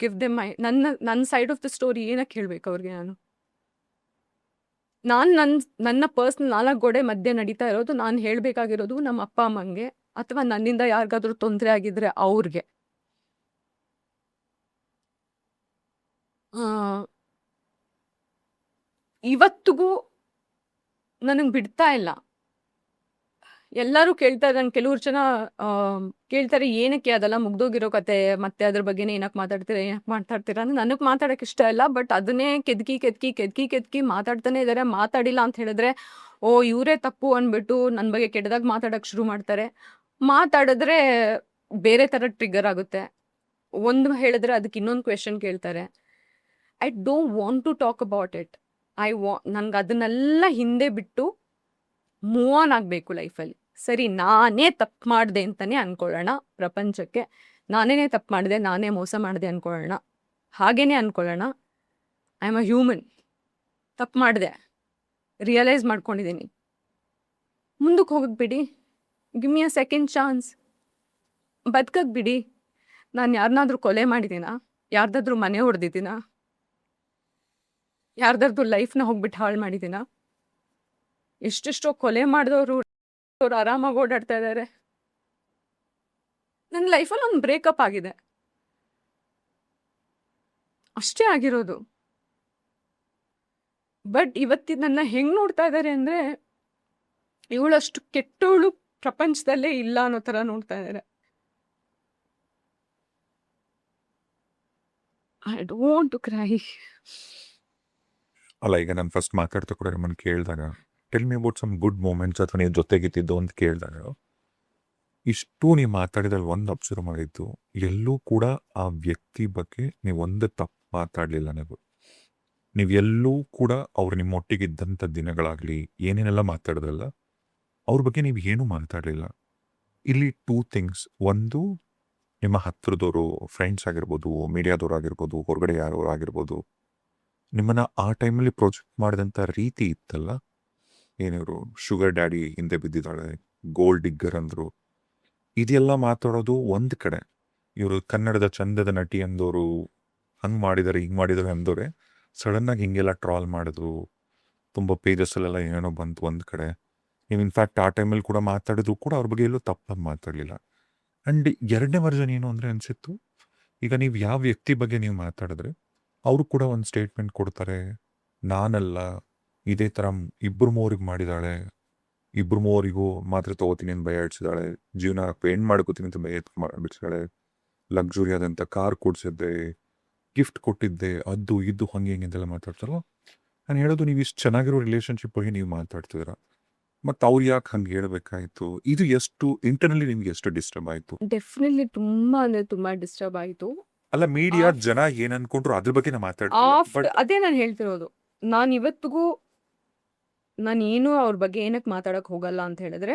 B: give them ನನ್ನ ಸೈಡ್ ಆಫ್ ದ ಸ್ಟೋರಿ ಏನಕ್ಕೆ ಹೇಳಬೇಕು ಅವ್ರಿಗೆ? ನಾನು ನನ್ನ ಪರ್ಸ್ನಲ್ 4 ಗೋಡೆ ಮಧ್ಯೆ ನಡೀತಾ ಇರೋದು, ನಾನು ಹೇಳಬೇಕಾಗಿರೋದು ನಮ್ಮ ಅಪ್ಪ ಅಮ್ಮಂಗೆ, ಅಥವಾ ನನ್ನಿಂದ ಯಾರಿಗಾದ್ರೂ ತೊಂದರೆ ಆಗಿದ್ರೆ ಅವ್ರಿಗೆ. ಆ, ಇವತ್ತಿಗೂ ನನಗೆ ಬಿಡ್ತಾ ಇಲ್ಲ. ಎಲ್ಲರೂ ಕೇಳ್ತಾರೆ, ನನ್ ಕೆಲವ್ರು ಜನ ಕೇಳ್ತಾರೆ, ಏನಕ್ಕೆ ಅದೆಲ್ಲ ಮುಗ್ದೋಗಿರೋ ಕತೆ ಮತ್ತೆ ಅದ್ರ ಬಗ್ಗೆನೇ ಏನಕ್ಕೆ ಮಾತಾಡ್ತೀರಾ ಅಂದ್ರೆ, ನನಗೆ ಮಾತಾಡಕ್ಕೆ ಇಷ್ಟ ಇಲ್ಲ. ಬಟ್ ಅದನ್ನೇ ಕೆದ್ಕಿ ಮಾತಾಡ್ತಾನೆ ಇದಾರೆ. ಮಾತಾಡಿಲ್ಲ ಅಂತ ಹೇಳಿದ್ರೆ ಓ ಇವರೇ ತಪ್ಪು ಅಂದ್ಬಿಟ್ಟು ನನ್ನ ಬಗ್ಗೆ ಕೆಟ್ಟದಾಗ ಮಾತಾಡಕ್ ಶುರು ಮಾಡ್ತಾರೆ. ಮಾತಾಡಿದ್ರೆ ಬೇರೆ ತರ ಟ್ರಿಗರ್ ಆಗುತ್ತೆ. ಒಂದು ಹೇಳಿದ್ರೆ ಅದಕ್ಕೆ ಇನ್ನೊಂದು ಕ್ವೆಶನ್ ಕೇಳ್ತಾರೆ. I don't want to talk about it. ನನ್ಗೆ ಅದನ್ನೆಲ್ಲ ಹಿಂದೆ ಬಿಟ್ಟು ಮೂವ್ ಆನ್ ಆಗಬೇಕು ಲೈಫಲ್ಲಿ. ಸರಿ, ನಾನೇ ತಪ್ಪು ಮಾಡಿದೆ ಅಂತಾನೆ ಅನ್ಕೊಳ್ಳೋಣ ಪ್ರಪಂಚಕ್ಕೆ. ನಾನೇನೇ ತಪ್ಪು ಮಾಡಿದೆ, ನಾನೇ ಮೋಸ ಮಾಡಿದೆ ಅನ್ಕೊಳ್ಳೋಣ. ಹಾಗೇನೆ ಅನ್ಕೊಳ್ಳೋಣ. I am a human. ತಪ್ಪು ಮಾಡಿದೆ, ರಿಯಲೈಸ್ ಮಾಡ್ಕೊಂಡಿದ್ದೀನಿ. ಮುಂದಕ್ಕೆ ಹೋಗಕ್ಕೆ ಬಿಡಿ. Give me a second chance. ಬದುಕಕ್ಕೆ ಬಿಡಿ. ನಾನು ಯಾರನ್ನಾದ್ರೂ ಕೊಲೆ ಮಾಡಿದ್ದೀನಾ? ಯಾರ್ದಾದ್ರೂ ಮನೆ ಹೊಡೆದಿದ್ದೀನಾ? ಯಾರ್ದಾದ್ರೂ ಲೈಫ್ನ ಹೋಗ್ಬಿಟ್ಟು ಹಾಳು ಮಾಡಿದ್ದೀನಾ? ಎಷ್ಟೆಷ್ಟೋ ಕೊಲೆ ಮಾಡಿದವರು ಅವ್ರು ಆರಾಮಾಗಿ ಓಡಾಡ್ತಾ ಇದ್ದಾರೆ. ನನ್ನ ಲೈಫಲ್ಲಿ ಒಂದು ಬ್ರೇಕಪ್ ಆಗಿದೆ, ಅಷ್ಟೇ ಆಗಿರೋದು. ಬಟ್ ಇವತ್ತಿ ನನ್ನ ಹೆಂಗ್ ನೋಡ್ತಾ ಇದ್ದಾರೆ ಅಂದ್ರೆ, ಇವಳಷ್ಟು ಕೆಟ್ಟವಳು ಪ್ರಪಂಚದಲ್ಲೇ ಇಲ್ಲ ಅನ್ನೋ ತರ ನೋಡ್ತಾ ಇದ್ದಾರೆ. I don't to cry.
C: ಅಲ್ಲ, ಈಗ ನಾನು ಫಸ್ಟ್ ಮಾತಾಡ್ತಾ ಕೂಡ ನಿಮ್ಮನ್ನು ಕೇಳಿದಾಗ tell me about some good moments ಅಥವಾ ನೀವು ಜೊತೆಗಿತ್ತಿದ್ದು ಅಂತ ಕೇಳಿದಾಗ, ಇಷ್ಟು ನೀವು ಮಾತಾಡಿದಲ್ಲಿ ಒಂದು ಅಬ್ಸರ್ವ್ ಮಾಡಿದ್ದು, ಎಲ್ಲೂ ಕೂಡ ಆ ವ್ಯಕ್ತಿ ಬಗ್ಗೆ ನೀವು ಒಂದು ತಪ್ಪು ಮಾತಾಡಲಿಲ್ಲ. ನೀವು ಎಲ್ಲೂ ಕೂಡ ಅವ್ರು ನಿಮ್ಮೊಟ್ಟಿಗಿದ್ದಂಥ ದಿನಗಳಾಗಲಿ ಏನೇನೆಲ್ಲ ಮಾತಾಡಿದ್ರಲ್ಲ, ಅವ್ರ ಬಗ್ಗೆ ನೀವು ಏನೂ ಮಾತಾಡಲಿಲ್ಲ. ಇಲ್ಲಿ 2 ಥಿಂಗ್ಸ್. ಒಂದು, ನಿಮ್ಮ ಹತ್ರದವರು, ಫ್ರೆಂಡ್ಸ್ ಆಗಿರ್ಬೋದು, ಮೀಡಿಯಾದವ್ರು ಆಗಿರ್ಬೋದು, ಹೊರಗಡೆ ಯಾರು ಆಗಿರ್ಬೋದು, ನಿಮ್ಮನ್ನು ಆ ಟೈಮಲ್ಲಿ ಪ್ರೊಜೆಕ್ಟ್ ಮಾಡಿದಂಥ ರೀತಿ ಇತ್ತಲ್ಲ, ಏನಿವರು ಶುಗರ್ ಡ್ಯಾಡಿ ಹಿಂದೆ ಬಿದ್ದಿದ್ದಾಳೆ, ಗೋಲ್ಡ್ ಡಿಗ್ಗರ್ ಅಂದರು, ಇದೆಲ್ಲ ಮಾತಾಡೋದು ಒಂದು ಕಡೆ. ಇವರು ಕನ್ನಡದ ಚಂದದ ನಟಿ ಅಂದವರು ಹಂಗೆ ಮಾಡಿದ್ದಾರೆ, ಹಿಂಗೆ ಮಾಡಿದ್ದಾರೆ ಅಂದವ್ರೆ ಸಡನ್ನಾಗಿ ಹಿಂಗೆಲ್ಲ ಟ್ರಾಲ್ ಮಾಡಿದ್ರು. ತುಂಬ ಪೇಜಸ್ಸಲ್ಲೆಲ್ಲ ಏನೋ ಬಂತು ಒಂದು ಕಡೆ. ನೀವು ಇನ್ಫ್ಯಾಕ್ಟ್ ಆ ಟೈಮಲ್ಲಿ ಕೂಡ ಮಾತಾಡಿದ್ರು ಕೂಡ ಅವ್ರ ಬಗ್ಗೆ ಎಲ್ಲೂ ತಪ್ಪಾಗಿ ಮಾತಾಡಲಿಲ್ಲ. ಆ್ಯಂಡ್ ಎರಡನೇ ವರ್ಜನ್ ಏನು ಅಂದರೆ ಅನಿಸಿತ್ತು, ಈಗ ನೀವು ಯಾವ ವ್ಯಕ್ತಿ ಬಗ್ಗೆ ನೀವು ಮಾತಾಡಿದ್ರೆ ಅವರು ಕೂಡ ಒಂದು ಸ್ಟೇಟ್ಮೆಂಟ್ ಕೊಡ್ತಾರೆ, ನಾನಲ್ಲ, ಇದೇ ಥರ 2-3 ಮಾಡಿದಾಳೆ, 2-3 ಮಾತ್ರ ತೊಗೋತೀನಿ ಅಂತ ಭಯ ಇಡ್ಸಿದಾಳೆ, ಜೀವನ ಎಂಡ್ ಮಾಡ್ಕೋತೀನಿ ಅಂತ ಭಯ ಬಿಡಿಸಿದಾಳೆ, ಲಕ್ಸುರಿ ಆದಂಥ ಕಾರ್ ಕೊಡಿಸಿದ್ದೆ, ಗಿಫ್ಟ್ ಕೊಟ್ಟಿದ್ದೆ, ಅದು ಇದು ಹಂಗೆ ಹಿಂಗೆ ಅಂತೆಲ್ಲ ಮಾತಾಡ್ತಾರಲ್ಲ. ನಾನು ಹೇಳೋದು, ನೀವು ಇಷ್ಟು ಚೆನ್ನಾಗಿರೋ ರಿಲೇಷನ್ಶಿಪ್ ಬಗ್ಗೆ ನೀವು ಮಾತಾಡ್ತಿದ್ದೀರ, ಮತ್ತು ಅವ್ರು ಯಾಕೆ ಹಂಗೆ ಹೇಳ್ಬೇಕಾಯ್ತು? ಇದು ಎಷ್ಟು ಇಂಟರ್ನಲ್ಲಿ ನಿಮ್ಗೆ ಎಷ್ಟು ಡಿಸ್ಟರ್ಬ್ ಆಯಿತು?
B: ಡೆಫಿನೆಟ್ಲಿ ತುಂಬಾ ಅಂದ್ರೆ ತುಂಬಾ ಡಿಸ್ಟರ್ಬ್ ಆಯಿತು.
C: ಅಲ್ಲ, ಮೀಡಿಯಾ ಜನ ಏನ್ ಅನ್ಕೊಂಡ್ರು ಅದ್ರ ಬಗ್ಗೆ ನಾ ಮಾತಾಡ್ತೀನಿ.
B: ಅದೇ ನಾನು ಹೇಳ್ತಿರೋದು. ನಾನು ಇವತ್ತಿಗೂ ನಾನೇನು ಅವ್ರ ಬಗ್ಗೆ ಏನಕ್ಕೆ ಮಾತಾಡಕ್ ಹೋಗಲ್ಲ ಅಂತ ಹೇಳಿದ್ರೆ,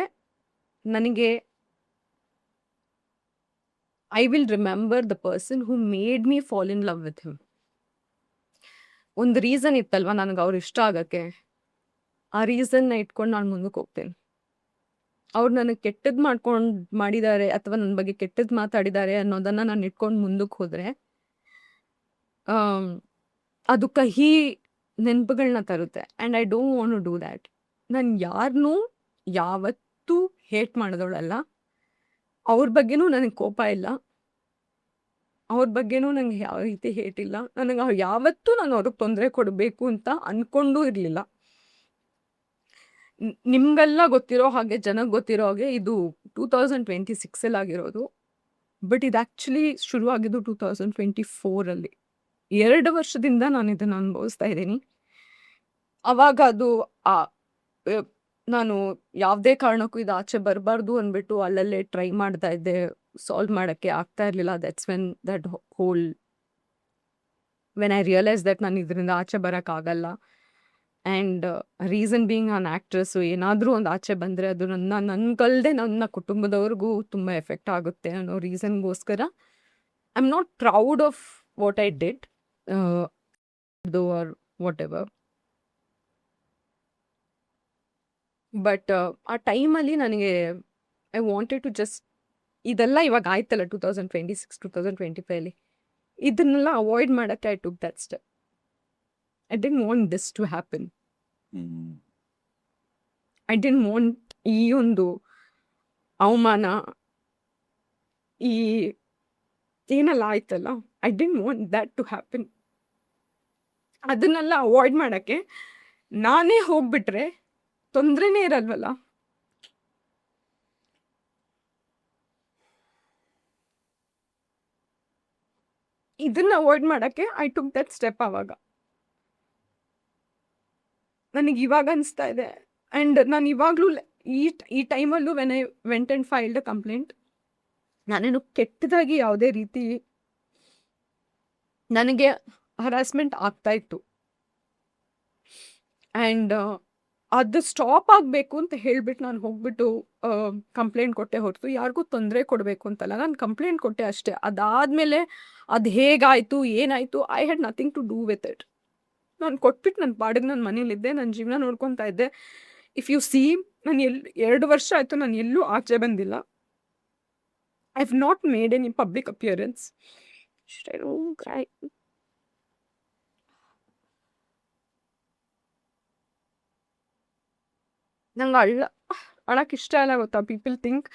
B: ನನಗೆ I will remember the person who made me fall in love with him. ಒಂದು ರೀಸನ್ ಇತ್ತಲ್ವಾ ನನಗೆ ಅವ್ರು ಇಷ್ಟ ಆಗಕ್ಕೆ. ಆ ರೀಸನ್ನ ಇಟ್ಕೊಂಡು ನಾನು ಮುಂದಕ್ಕೆ ಹೋಗ್ತೇನೆ. ಅವ್ರು ನನಗೆ ಕೆಟ್ಟದ್ದು ಮಾಡಿದ್ದಾರೆ ಅಥವಾ ನನ್ನ ಬಗ್ಗೆ ಕೆಟ್ಟದ್ದು ಮಾತಾಡಿದ್ದಾರೆ ಅನ್ನೋದನ್ನ ನಾನು ಇಟ್ಕೊಂಡು ಮುಂದಕ್ಕೆ ಹೋದ್ರೆ ಅದು ಕಹಿ ನೆನಪುಗಳನ್ನ ತರುತ್ತೆ. And I don't want to do that. ನಾನು ಯಾರನ್ನೂ ಯಾವತ್ತೂ ಹೇಟ್ ಮಾಡಿದವಳಲ್ಲ. ಅವ್ರ ಬಗ್ಗೆನೂ ನನಗೆ ಕೋಪ ಇಲ್ಲ, ಅವ್ರ ಬಗ್ಗೆನೂ ನಂಗೆ ಯಾವ ರೀತಿ ಹೇಟ್ ಇಲ್ಲ. ನನಗೆ ಯಾವತ್ತೂ ನಾನು ಅವ್ರಿಗೆ ತೊಂದರೆ ಕೊಡಬೇಕು ಅಂತ ಅಂದ್ಕೊಂಡೂ ಇರಲಿಲ್ಲ. ನಿಮ್ಗೆಲ್ಲ ಗೊತ್ತಿರೋ ಹಾಗೆ, ಜನಕ್ಕೆ ಗೊತ್ತಿರೋ ಹಾಗೆ, ಇದು 2026 ಆಗಿರೋದು. ಬಟ್ ಇದು ಆ್ಯಕ್ಚುಲಿ ಶುರುವಾಗಿದ್ದು 2024 2 ವರ್ಷದಿಂದ ನಾನು ಇದನ್ನು ಅನುಭವಿಸ್ತಾ ಇದ್ದೀನಿ. ಅವಾಗ ಅದು ನಾನು ಯಾವುದೇ ಕಾರಣಕ್ಕೂ ಇದು ಆಚೆ ಬರಬಾರ್ದು ಅಂದ್ಬಿಟ್ಟು ಅಲ್ಲಲ್ಲೇ ಟ್ರೈ ಮಾಡ್ತಾ ಇದ್ದೆ. ಸಾಲ್ವ್ ಮಾಡೋಕ್ಕೆ ಆಗ್ತಾ ಇರಲಿಲ್ಲ. That's when I realise that ನಾನು ಇದರಿಂದ ಆಚೆ ಬರೋಕ್ಕಾಗಲ್ಲ. And reason being on actress, ಏನಾದರೂ ಒಂದು ಆಚೆ ಬಂದರೆ ಅದು ನನ್ಗಲ್ದೆ ನನ್ನ ಕುಟುಂಬದವ್ರಿಗೂ ತುಂಬ ಎಫೆಕ್ಟ್ ಆಗುತ್ತೆ ಅನ್ನೋ ರೀಸನ್ಗೋಸ್ಕರ I am not proud of what I did or whatever. But ಆ ಟೈಮಲ್ಲಿ ನನಗೆ ಐ ವಾಂಟೆಡ್ ಟು ಜಸ್ಟ್, ಇದೆಲ್ಲ ಇವಾಗ ಆಯ್ತಲ್ಲ 2026 2025 ಇದನ್ನೆಲ್ಲ ಅವಾಯ್ಡ್ ಮಾಡೋಕ್ಕೆ I took that step. I didn't want this to happen. I didn't want ಈ ಒಂದು ಅವಮಾನ ಈ ಏನೆಲ್ಲ ಆಯ್ತಲ್ಲ, I didn't want that to happen. ಅದನ್ನೆಲ್ಲ ಅವಾಯ್ಡ್ ಮಾಡೋಕ್ಕೆ ನಾನೇ ಹೋಗ್ಬಿಟ್ರೆ ತೊಂದರೆನೇ ಇರಲ್ವಲ್ಲ. ಇದನ್ನ ಅವಾಯ್ಡ್ ಮಾಡೋಕ್ಕೆ ಐ ಟುಕ್ ದಟ್ ಸ್ಟೆಪ್. ಆವಾಗ ನನಗೆ ಇವಾಗ ಅನಿಸ್ತಾ ಇದೆ. ಆ್ಯಂಡ್ ನಾನು ಇವಾಗಲೂ ಈ ಟೈಮಲ್ಲೂ when I went and filed a complaint, ನಾನೇನು ಕೆಟ್ಟದಾಗಿ ಯಾವುದೇ ರೀತಿ ನನಗೆ ಹರಾಸ್ಮೆಂಟ್ ಆಗ್ತಾ ಇತ್ತು. ಆ್ಯಂಡ್ ಅದು ಸ್ಟಾಪ್ ಆಗಬೇಕು ಅಂತ ಹೇಳ್ಬಿಟ್ಟು ನಾನು ಹೋಗ್ಬಿಟ್ಟು ಕಂಪ್ಲೇಂಟ್ ಕೊಟ್ಟೆ ಹೊರತು ಯಾರಿಗೂ ತೊಂದರೆ ಕೊಡಬೇಕು ಅಂತಲ್ಲ. ನಾನು ಕಂಪ್ಲೇಂಟ್ ಕೊಟ್ಟೆ ಅಷ್ಟೇ. ಅದಾದಮೇಲೆ ಅದು ಹೇಗಾಯಿತು ಏನಾಯಿತು, I had nothing to do with it. ನಾನು ಕೊಟ್ಬಿಟ್ಟು ನನ್ನ ಪಾಡಿಗೆ ನನ್ನ ಮನೇಲಿದ್ದೆ, ನನ್ನ ಜೀವನ ನೋಡ್ಕೊತಾ ಇದ್ದೆ. ಇಫ್ ಯು ಸಿ, ನಾನು 2 ವರ್ಷ ಆಯಿತು ನಾನು ಎಲ್ಲೂ ಆಚೆ ಬಂದಿಲ್ಲ. I have not made any public appearance. ನಂಗೆ ಅಳಕ್ಕೆ ಇಷ್ಟ ಇಲ್ಲ ಗೊತ್ತಾ. ಪೀಪಲ್ ಥಿಂಕ್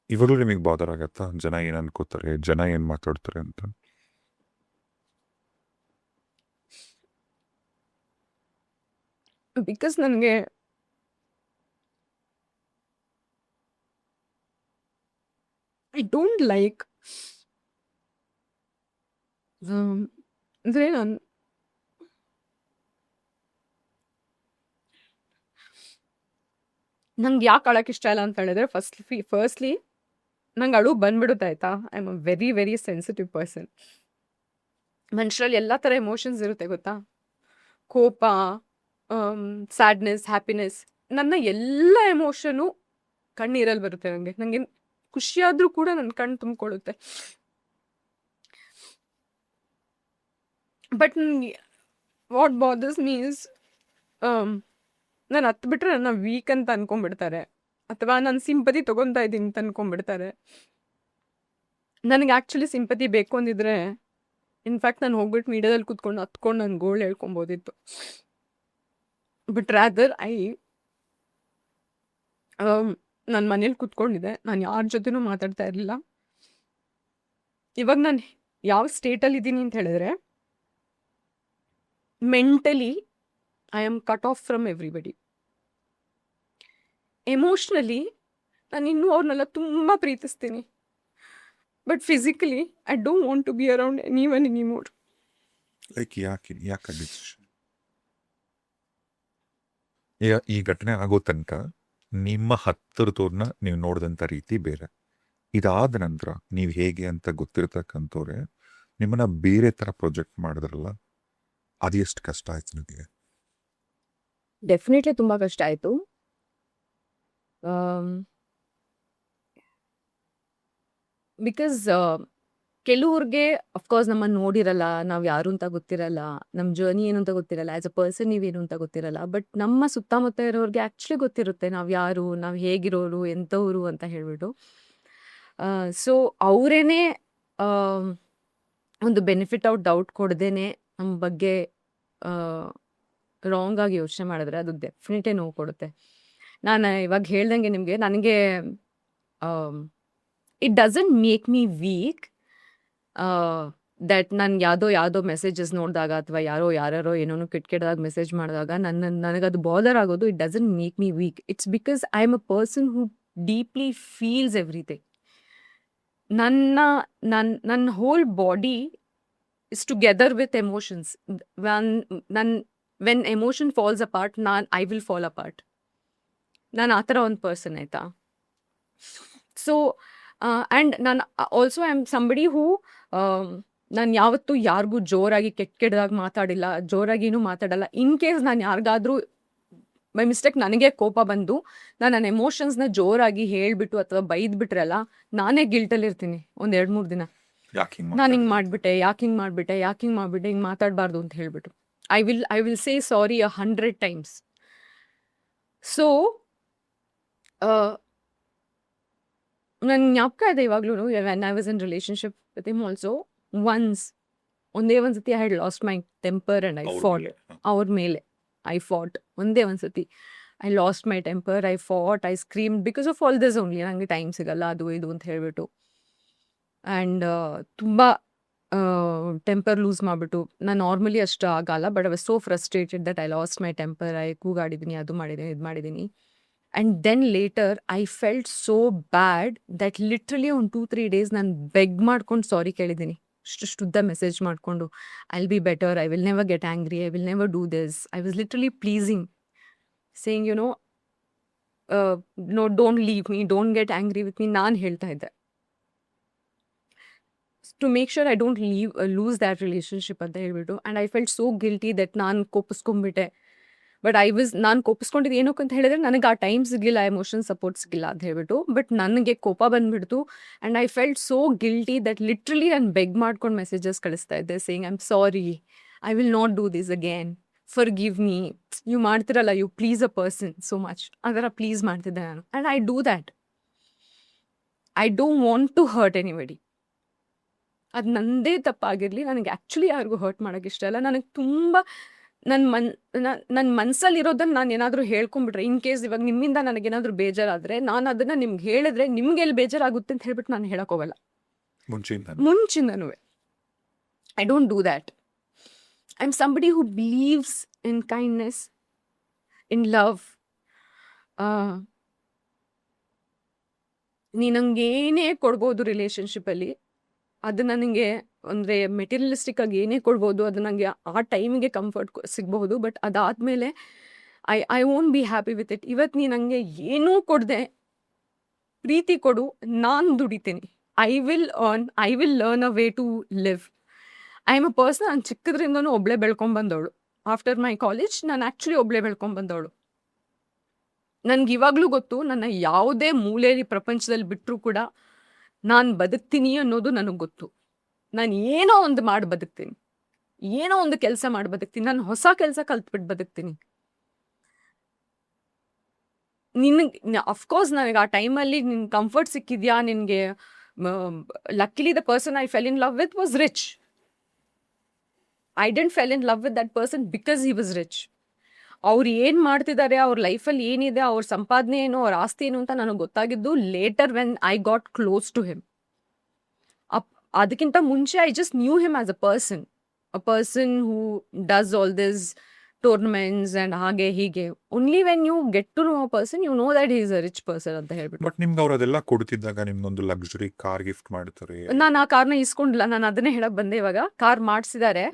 C: ಇವಾಗಲೂ ನಿಮಗೆ ಬಾದರ್ ಆಗತ್ತಾ ಜನ ಏನು ಅನ್ಕೋತಾರೆ, ಜನ ಏನು ಮಾತಾಡ್ತಾರೆ ಅಂತ?
B: ಬಿಕಾಸ್ ನನಗೆ ಐ ಡೋಂಟ್ ಲೈಕ್ ಅಂದರೆ ನಾನು ನಂಗೆ ಯಾಕೆ ಅಳಕ್ಕೆ ಇಷ್ಟ ಇಲ್ಲ ಅಂತ ಹೇಳಿದ್ರೆ, ಫಸ್ಟ್ಲಿ ನಂಗೆ ಅಳು ಬಂದ್ಬಿಡುತ್ತೆ ಆಯಿತಾ. I am a very very sensitive person. ಮನುಷ್ಯರಲ್ಲಿ ಎಲ್ಲ ಥರ ಎಮೋಷನ್ಸ್ ಇರುತ್ತೆ ಗೊತ್ತಾ. ಕೋಪ, ಸ್ಯಾಡ್ನೆಸ್, ಹ್ಯಾಪಿನೆಸ್, ನನ್ನ ಎಲ್ಲ ಎಮೋಷನು ಕಣ್ಣೀರಲ್ಲಿ ಬರುತ್ತೆ. ನನಗೆ ಖುಷಿಯಾದರೂ ಕೂಡ ನನ್ನ ಕಣ್ಣು ತುಂಬಿಕೊಳ್ಳುತ್ತೆ. ಬಟ್ ವಾಟ್ ಬಾದರ್ಸ್ ಮೀನ್ಸ್, ನಾನು ಹತ್ಬಿಟ್ರೆ ನನ್ನ ವೀಕ್ ಅಂತ ಅನ್ಕೊಂಡ್ಬಿಡ್ತಾರೆ, ಅಥವಾ ನಾನು ಸಿಂಪತಿ ತೊಗೊತಾ ಇದ್ದೀನಿ ಅಂತ ಅನ್ಕೊಂಡ್ಬಿಡ್ತಾರೆ. ನನಗೆ ಆ್ಯಕ್ಚುಲಿ ಸಿಂಪತಿ ಬೇಕು ಅಂದಿದ್ರೆ ಇನ್ಫ್ಯಾಕ್ಟ್ ನಾನು ಹೋಗ್ಬಿಟ್ಟು ಮೀಡಿಯಾದಲ್ಲಿ ಕೂತ್ಕೊಂಡು ಹತ್ಕೊಂಡು ನನ್ನ ಗೋಳು ಹೇಳ್ಕೊಬೋದಿತ್ತು. ಬಟ್ ರಾದರ್ ನನ್ನ ಮನೇಲಿ ಕೂತ್ಕೊಂಡಿದ್ದೆ, ನಾನು ಯಾರ ಜೊತೆನೂ ಮಾತಾಡ್ತಾ ಇರಲಿಲ್ಲ. ಇವಾಗ ನಾನು ಯಾವ ಸ್ಟೇಟಲ್ಲಿ ಇದ್ದೀನಿ ಅಂತ ಹೇಳಿದ್ರೆ, mentally I am cut off from everybody. Emotionally ನಾನು ಇನ್ನೂ ಅವ್ರನ್ನೆಲ್ಲ ತುಂಬ ಪ್ರೀತಿಸ್ತೀನಿ. But physically I don't want to be around anyone anymore.
C: Like ಯಾಕೆ ಡಿಸಿಷನ್? ಈ ಘಟನೆ ಆಗೋ ತನಕ ನಿಮ್ಮ ಹತ್ತಿರದವ್ರನ್ನ ನೀವು ನೋಡಿದಂಥ ರೀತಿ ಬೇರೆ. ಇದಾದ ನಂತರ ನೀವು ಹೇಗೆ ಅಂತ ಗೊತ್ತಿರ್ತಕ್ಕಂಥವ್ರೆ ನಿಮ್ಮನ್ನ ಬೇರೆ ಥರ ಪ್ರೊಜೆಕ್ಟ್ ಮಾಡಿದ್ರಲ್ಲ, ಅದು ಎಷ್ಟು ಕಷ್ಟ ಆಯ್ತು ನಿಮಗೆ?
B: ಡೆಫಿನೆಟ್ಲಿ ತುಂಬ ಕಷ್ಟ ಆಯಿತು. ಬಿಕಾಸ್ ಕೆಲವ್ರಿಗೆ ಅಫ್ಕೋರ್ಸ್ ನಮ್ಮನ್ನು ನೋಡಿರಲ್ಲ, ನಾವು ಯಾರು ಅಂತ ಗೊತ್ತಿರಲ್ಲ, ನಮ್ಮ ಜರ್ನಿ ಏನು ಅಂತ ಗೊತ್ತಿರಲ್ಲ, ಆ್ಯಸ್ ಅ ಪರ್ಸನ್ ನೀವೇನು ಅಂತ ಗೊತ್ತಿರಲ್ಲ. ಬಟ್ ನಮ್ಮ ಸುತ್ತಮುತ್ತ ಇರೋರಿಗೆ ಆ್ಯಕ್ಚುಲಿ ಗೊತ್ತಿರುತ್ತೆ ನಾವು ಯಾರು, ನಾವು ಹೇಗಿರೋರು, ಎಂಥವ್ರು ಅಂತ ಹೇಳ್ಬಿಟ್ಟು. ಸೊ ಅವರೇನೆ ಒಂದು ಬೆನಿಫಿಟ್ ಔಟ್ ಡೌಟ್ ಕೊಡ್ದೇನೆ ನಮ್ಮ ಬಗ್ಗೆ ರಾಂಗ್ ಆಗಿ ಯೋಚನೆ ಮಾಡಿದ್ರೆ ಅದು ಡೆಫಿನೆಟ್ಲಿ ನೋವು ಕೊಡುತ್ತೆ. ನಾನು ಇವಾಗ ಹೇಳ್ದಂಗೆ ನಿಮಗೆ, ನನಗೆ it doesn't make me weak that ನಾನು ಯಾವುದೋ ಮೆಸೇಜಸ್ ನೋಡಿದಾಗ, ಅಥವಾ ಯಾರೋ ಏನೋ ಕೆಟ್ಟದಾಗ ಮೆಸೇಜ್ ಮಾಡಿದಾಗ ನನಗದು ಬಾದರ್ ಆಗೋದು. It doesn't make me weak. It's because I am a person who deeply feels everything. ನನ್ನ whole body is together with emotions. When emotion falls apart, I will fall apart. ನಾನು ಆ ಥರ ಒಂದು ಪರ್ಸನ್ ಆಯಿತಾ. ಸೊ ಆ್ಯಂಡ್ ನಾನು also I am somebody who, ನಾನು ಯಾವತ್ತೂ ಯಾರಿಗೂ ಜೋರಾಗಿ ಕೆಟ್ಟದಾಗಿ ಮಾತಾಡಿಲ್ಲ, ಜೋರಾಗಿನೂ ಮಾತಾಡಲ್ಲ. ಇನ್ ಕೇಸ್ ನಾನು ಯಾರಿಗಾದ್ರೂ ಬೈ ಮಿಸ್ಟೇಕ್ ನನಗೆ ಕೋಪ ಬಂದು ನಾನು ನನ್ನ ಎಮೋಷನ್ಸ್ನ ಜೋರಾಗಿ ಹೇಳಿಬಿಟ್ಟು ಅಥವಾ ಬೈದ್ಬಿಟ್ರಲ್ಲ, ನಾನೇ ಗಿಲ್ಟಲ್ಲಿರ್ತೀನಿ ಒಂದು 2-3 ದಿನ. ನಾನು ಹಿಂಗೆ ಮಾಡಿಬಿಟ್ಟೆ, ಯಾಕೆ ಹಿಂಗೆ ಮಾಡಿಬಿಟ್ಟೆ, ಹಿಂಗೆ ಮಾತಾಡಬಾರ್ದು ಅಂತ ಹೇಳ್ಬಿಟ್ಟು I will say sorry 100 times. So ನನ್ನ ಜ್ಞಾಪಕ ಇದೆ ಇವಾಗ್ಲೂ, when I was in relationship with him also, ಒಂದೇ ಒಂದು ಸತಿ I had lost my temper and I fall ಅವ್ರ ಮೇಲೆ. ಐ ಫಾಟ್ ಒಂದೇ ಒಂದ್ಸತಿ I lost my temper, I fought, I scream because of all this only. ನನಗೆ ಟೈಮ್ ಸಿಗಲ್ಲ ಅದು ಇದು ಅಂತ ಹೇಳ್ಬಿಟ್ಟು ಆ್ಯಂಡ್ ತುಂಬ ಟೆಂಪರ್ ಲೂಸ್ ಮಾಡಿಬಿಟ್ಟು, ನಾನು ನಾರ್ಮಲಿ ಅಷ್ಟು ಆಗಲ್ಲ, but I was so frustrated that I lost my temper. I ಕೂಗಾಡಿದ್ದೀನಿ, ಅದು ಮಾಡಿದ್ದೀನಿ, ಇದು ಮಾಡಿದ್ದೀನಿ. And then later I felt so bad that literally ಒಂದು 2-3 ಡೇಸ್ ನಾನು ಬೆಗ್ ಮಾಡ್ಕೊಂಡು ಸಾರಿ ಕೇಳಿದ್ದೀನಿ. ಉದ್ದ ಮೆಸೇಜ್ ಮಾಡಿಕೊಂಡು, I will be better, I will never get angry, I will never do this. I was literally pleasing, saying no, don't leave me, don't get angry with me. ನಾನು ಹೇಳ್ತಾ ಇದ್ದೆ to make sure I don't lose that relationship ಅಂತ ಹೇಳ್ಬಿಟ್ಟು. And I felt so guilty that ನಾನು ಕೋಪಿಸ್ಕೊಂಡ್ಬಿಟ್ಟೆ. ಬಟ್ ನಾನು ಕೋಪಿಸ್ಕೊಂಡಿದ್ದು ಏನಕ್ಕೆ ಅಂತ ಹೇಳಿದ್ರೆ ನನಗೆ ಆ ಟೈಮ್ ಸಿಗಲಿಲ್ಲ, ಎಮೋಷನ್ ಸಪೋರ್ಟ್ ಸಿಗಲಿಲ್ಲ ಅಂತ ಹೇಳ್ಬಿಟ್ಟು. ಬಟ್ ನನಗೆ ಕೋಪ ಬಂದುಬಿಡ್ತು and I felt so guilty that literally ನಾನು ಬೆಗ್ ಮಾಡ್ಕೊಂಡು ಮೆಸೇಜಸ್ ಕಳಿಸ್ತಾ ಇದ್ದೆ, saying I am sorry, I will not do this again, forgive me. ನೀವು ಮಾಡ್ತಿರಲ್ಲ, you please a person so much, ಅದರ ಪ್ಲೀಸ್ ಮಾಡ್ತಿದ್ದೆ ನಾನು. And I do that. I don't want to hurt anybody. ಅದು ನನ್ನದೇ ತಪ್ಪಾಗಿರಲಿ, ನನಗೆ ಆ್ಯಕ್ಚುಲಿ ಯಾರಿಗೂ ಹರ್ಟ್ ಮಾಡೋಕ್ಕೆ ಇಷ್ಟ ಇಲ್ಲ. ನನಗೆ ತುಂಬ ನನ್ನ ಮನಸ್ಸಲ್ಲಿರೋದನ್ನು ನಾನು ಏನಾದರೂ ಹೇಳ್ಕೊಂಬಿಟ್ರೆ, ಇನ್ ಕೇಸ್ ಇವಾಗ ನಿಮ್ಮಿಂದ ನನಗೇನಾದರೂ ಬೇಜಾರಾದರೆ ನಾನು ಅದನ್ನು ನಿಮ್ಗೆ ಹೇಳಿದ್ರೆ ನಿಮ್ಗೆ ಎಲ್ಲಿ ಬೇಜಾರಾಗುತ್ತೆ ಅಂತ ಹೇಳ್ಬಿಟ್ಟು ನಾನು ಹೇಳೋಕ್ಕೋಗಲ್ಲ ಮುಂಚಿಂದನೂ. I don't do that. I am somebody who believes in kindness, in love. ನೀ ನಂಗೆ ಏನೇ ಕೊಡ್ಬೋದು ರಿಲೇಷನ್ಶಿಪ್ಪಲ್ಲಿ, ಅದು ನನಗೆ ಅಂದರೆ ಮೆಟೀರಿಯಲಿಸ್ಟಿಕ್ ಆಗಿ ಏನೇ ಕೊಡ್ಬೋದು, ಅದು ನನಗೆ ಆ ಟೈಮಿಗೆ ಕಂಫರ್ಟ್ ಸಿಗಬಹುದು. ಬಟ್ ಅದಾದಮೇಲೆ I won't be happy with it. ಇವತ್ತು ನೀ ನನಗೆ ಏನೂ ಕೊಡದೆ ಪ್ರೀತಿ ಕೊಡು, ನಾನು ದುಡಿತೀನಿ. I will learn a way to live. I am a person, ನಾನು ಚಿಕ್ಕದ್ರಿಂದನೂ ಒಬ್ಬಳೇ ಬೆಳ್ಕೊಂಬಂದವಳು. ಆಫ್ಟರ್ ಮೈ ಕಾಲೇಜ್ ನಾನು ಆ್ಯಕ್ಚುಲಿ ಒಬ್ಬಳೇ ಬೆಳ್ಕೊಂಬಂದವಳು. ನನಗೆ ಇವಾಗಲೂ ಗೊತ್ತು, ನನ್ನ ಯಾವುದೇ ಮೂಲೆಯಲ್ಲಿ ಪ್ರಪಂಚದಲ್ಲಿ ಬಿಟ್ಟರೂ ಕೂಡ ನಾನು ಬದುಕ್ತೀನಿ ಅನ್ನೋದು ನನಗೆ ಗೊತ್ತು. ನಾನು ಏನೋ ಒಂದು ಮಾಡಿ ಬದುಕ್ತೀನಿ, ಏನೋ ಒಂದು ಕೆಲಸ ಮಾಡಿ ಬದುಕ್ತೀನಿ, ನಾನು ಹೊಸ ಕೆಲಸ ಕಲ್ತ್ಬಿಟ್ಟು ಬದುಕ್ತೀನಿ. ಅಫ್ಕೋರ್ಸ್ ನನಗೆ ಆ ಟೈಮಲ್ಲಿ ನಿನ್ನ ಕಂಫರ್ಟ್ ಸಿಕ್ಕಿದ್ಯಾ, ನಿನಗೆ luckily the person I fell in love with was rich. I didn't fell in love with that person because he was rich. ಅವ್ರು ಏನು ಮಾಡ್ತಿದ್ದಾರೆ, ಅವ್ರ ಲೈಫಲ್ಲಿ ಏನಿದೆ, ಅವ್ರ ಸಂಪಾದನೆ ಏನು, ಅವ್ರ ಆಸ್ತಿ ಏನು ಅಂತ ನನಗೆ ಗೊತ್ತಾಗಿದ್ದು later when I got close to him. ಅದಕ್ಕಿಂತ ಮುಂಚೆ I just knew him as a person who does all this tournaments and ಹಾಗೆ ಹೀಗೆ. Only when you get to know a person you know that he is a rich person ಅಂತ ಹೇಳ್ಬಿಟ್ಟು.
C: ಬಟ್ ನಿಮ್ಗೆ ಅವ್ರು ಅದೆಲ್ಲ ಕೊಡ್ತಿದ್ದಾಗ ನಿಮ್ದೊಂದು ಲಕ್ಸುರಿ ಕಾರ್ ಗಿಫ್ಟ್ ಮಾಡ್ತಾರೆ.
B: ನಾನು ಆ ಕಾರ್ನ ಇಸ್ಕೊಂಡಿಲ್ಲ, ನಾನು ಅದನ್ನೇ ಹೇಳಕ್ ಬಂದೆ. ಇವಾಗ ಕಾರ್ ಮಾಡಿಸಿದ್ದಾರೆ,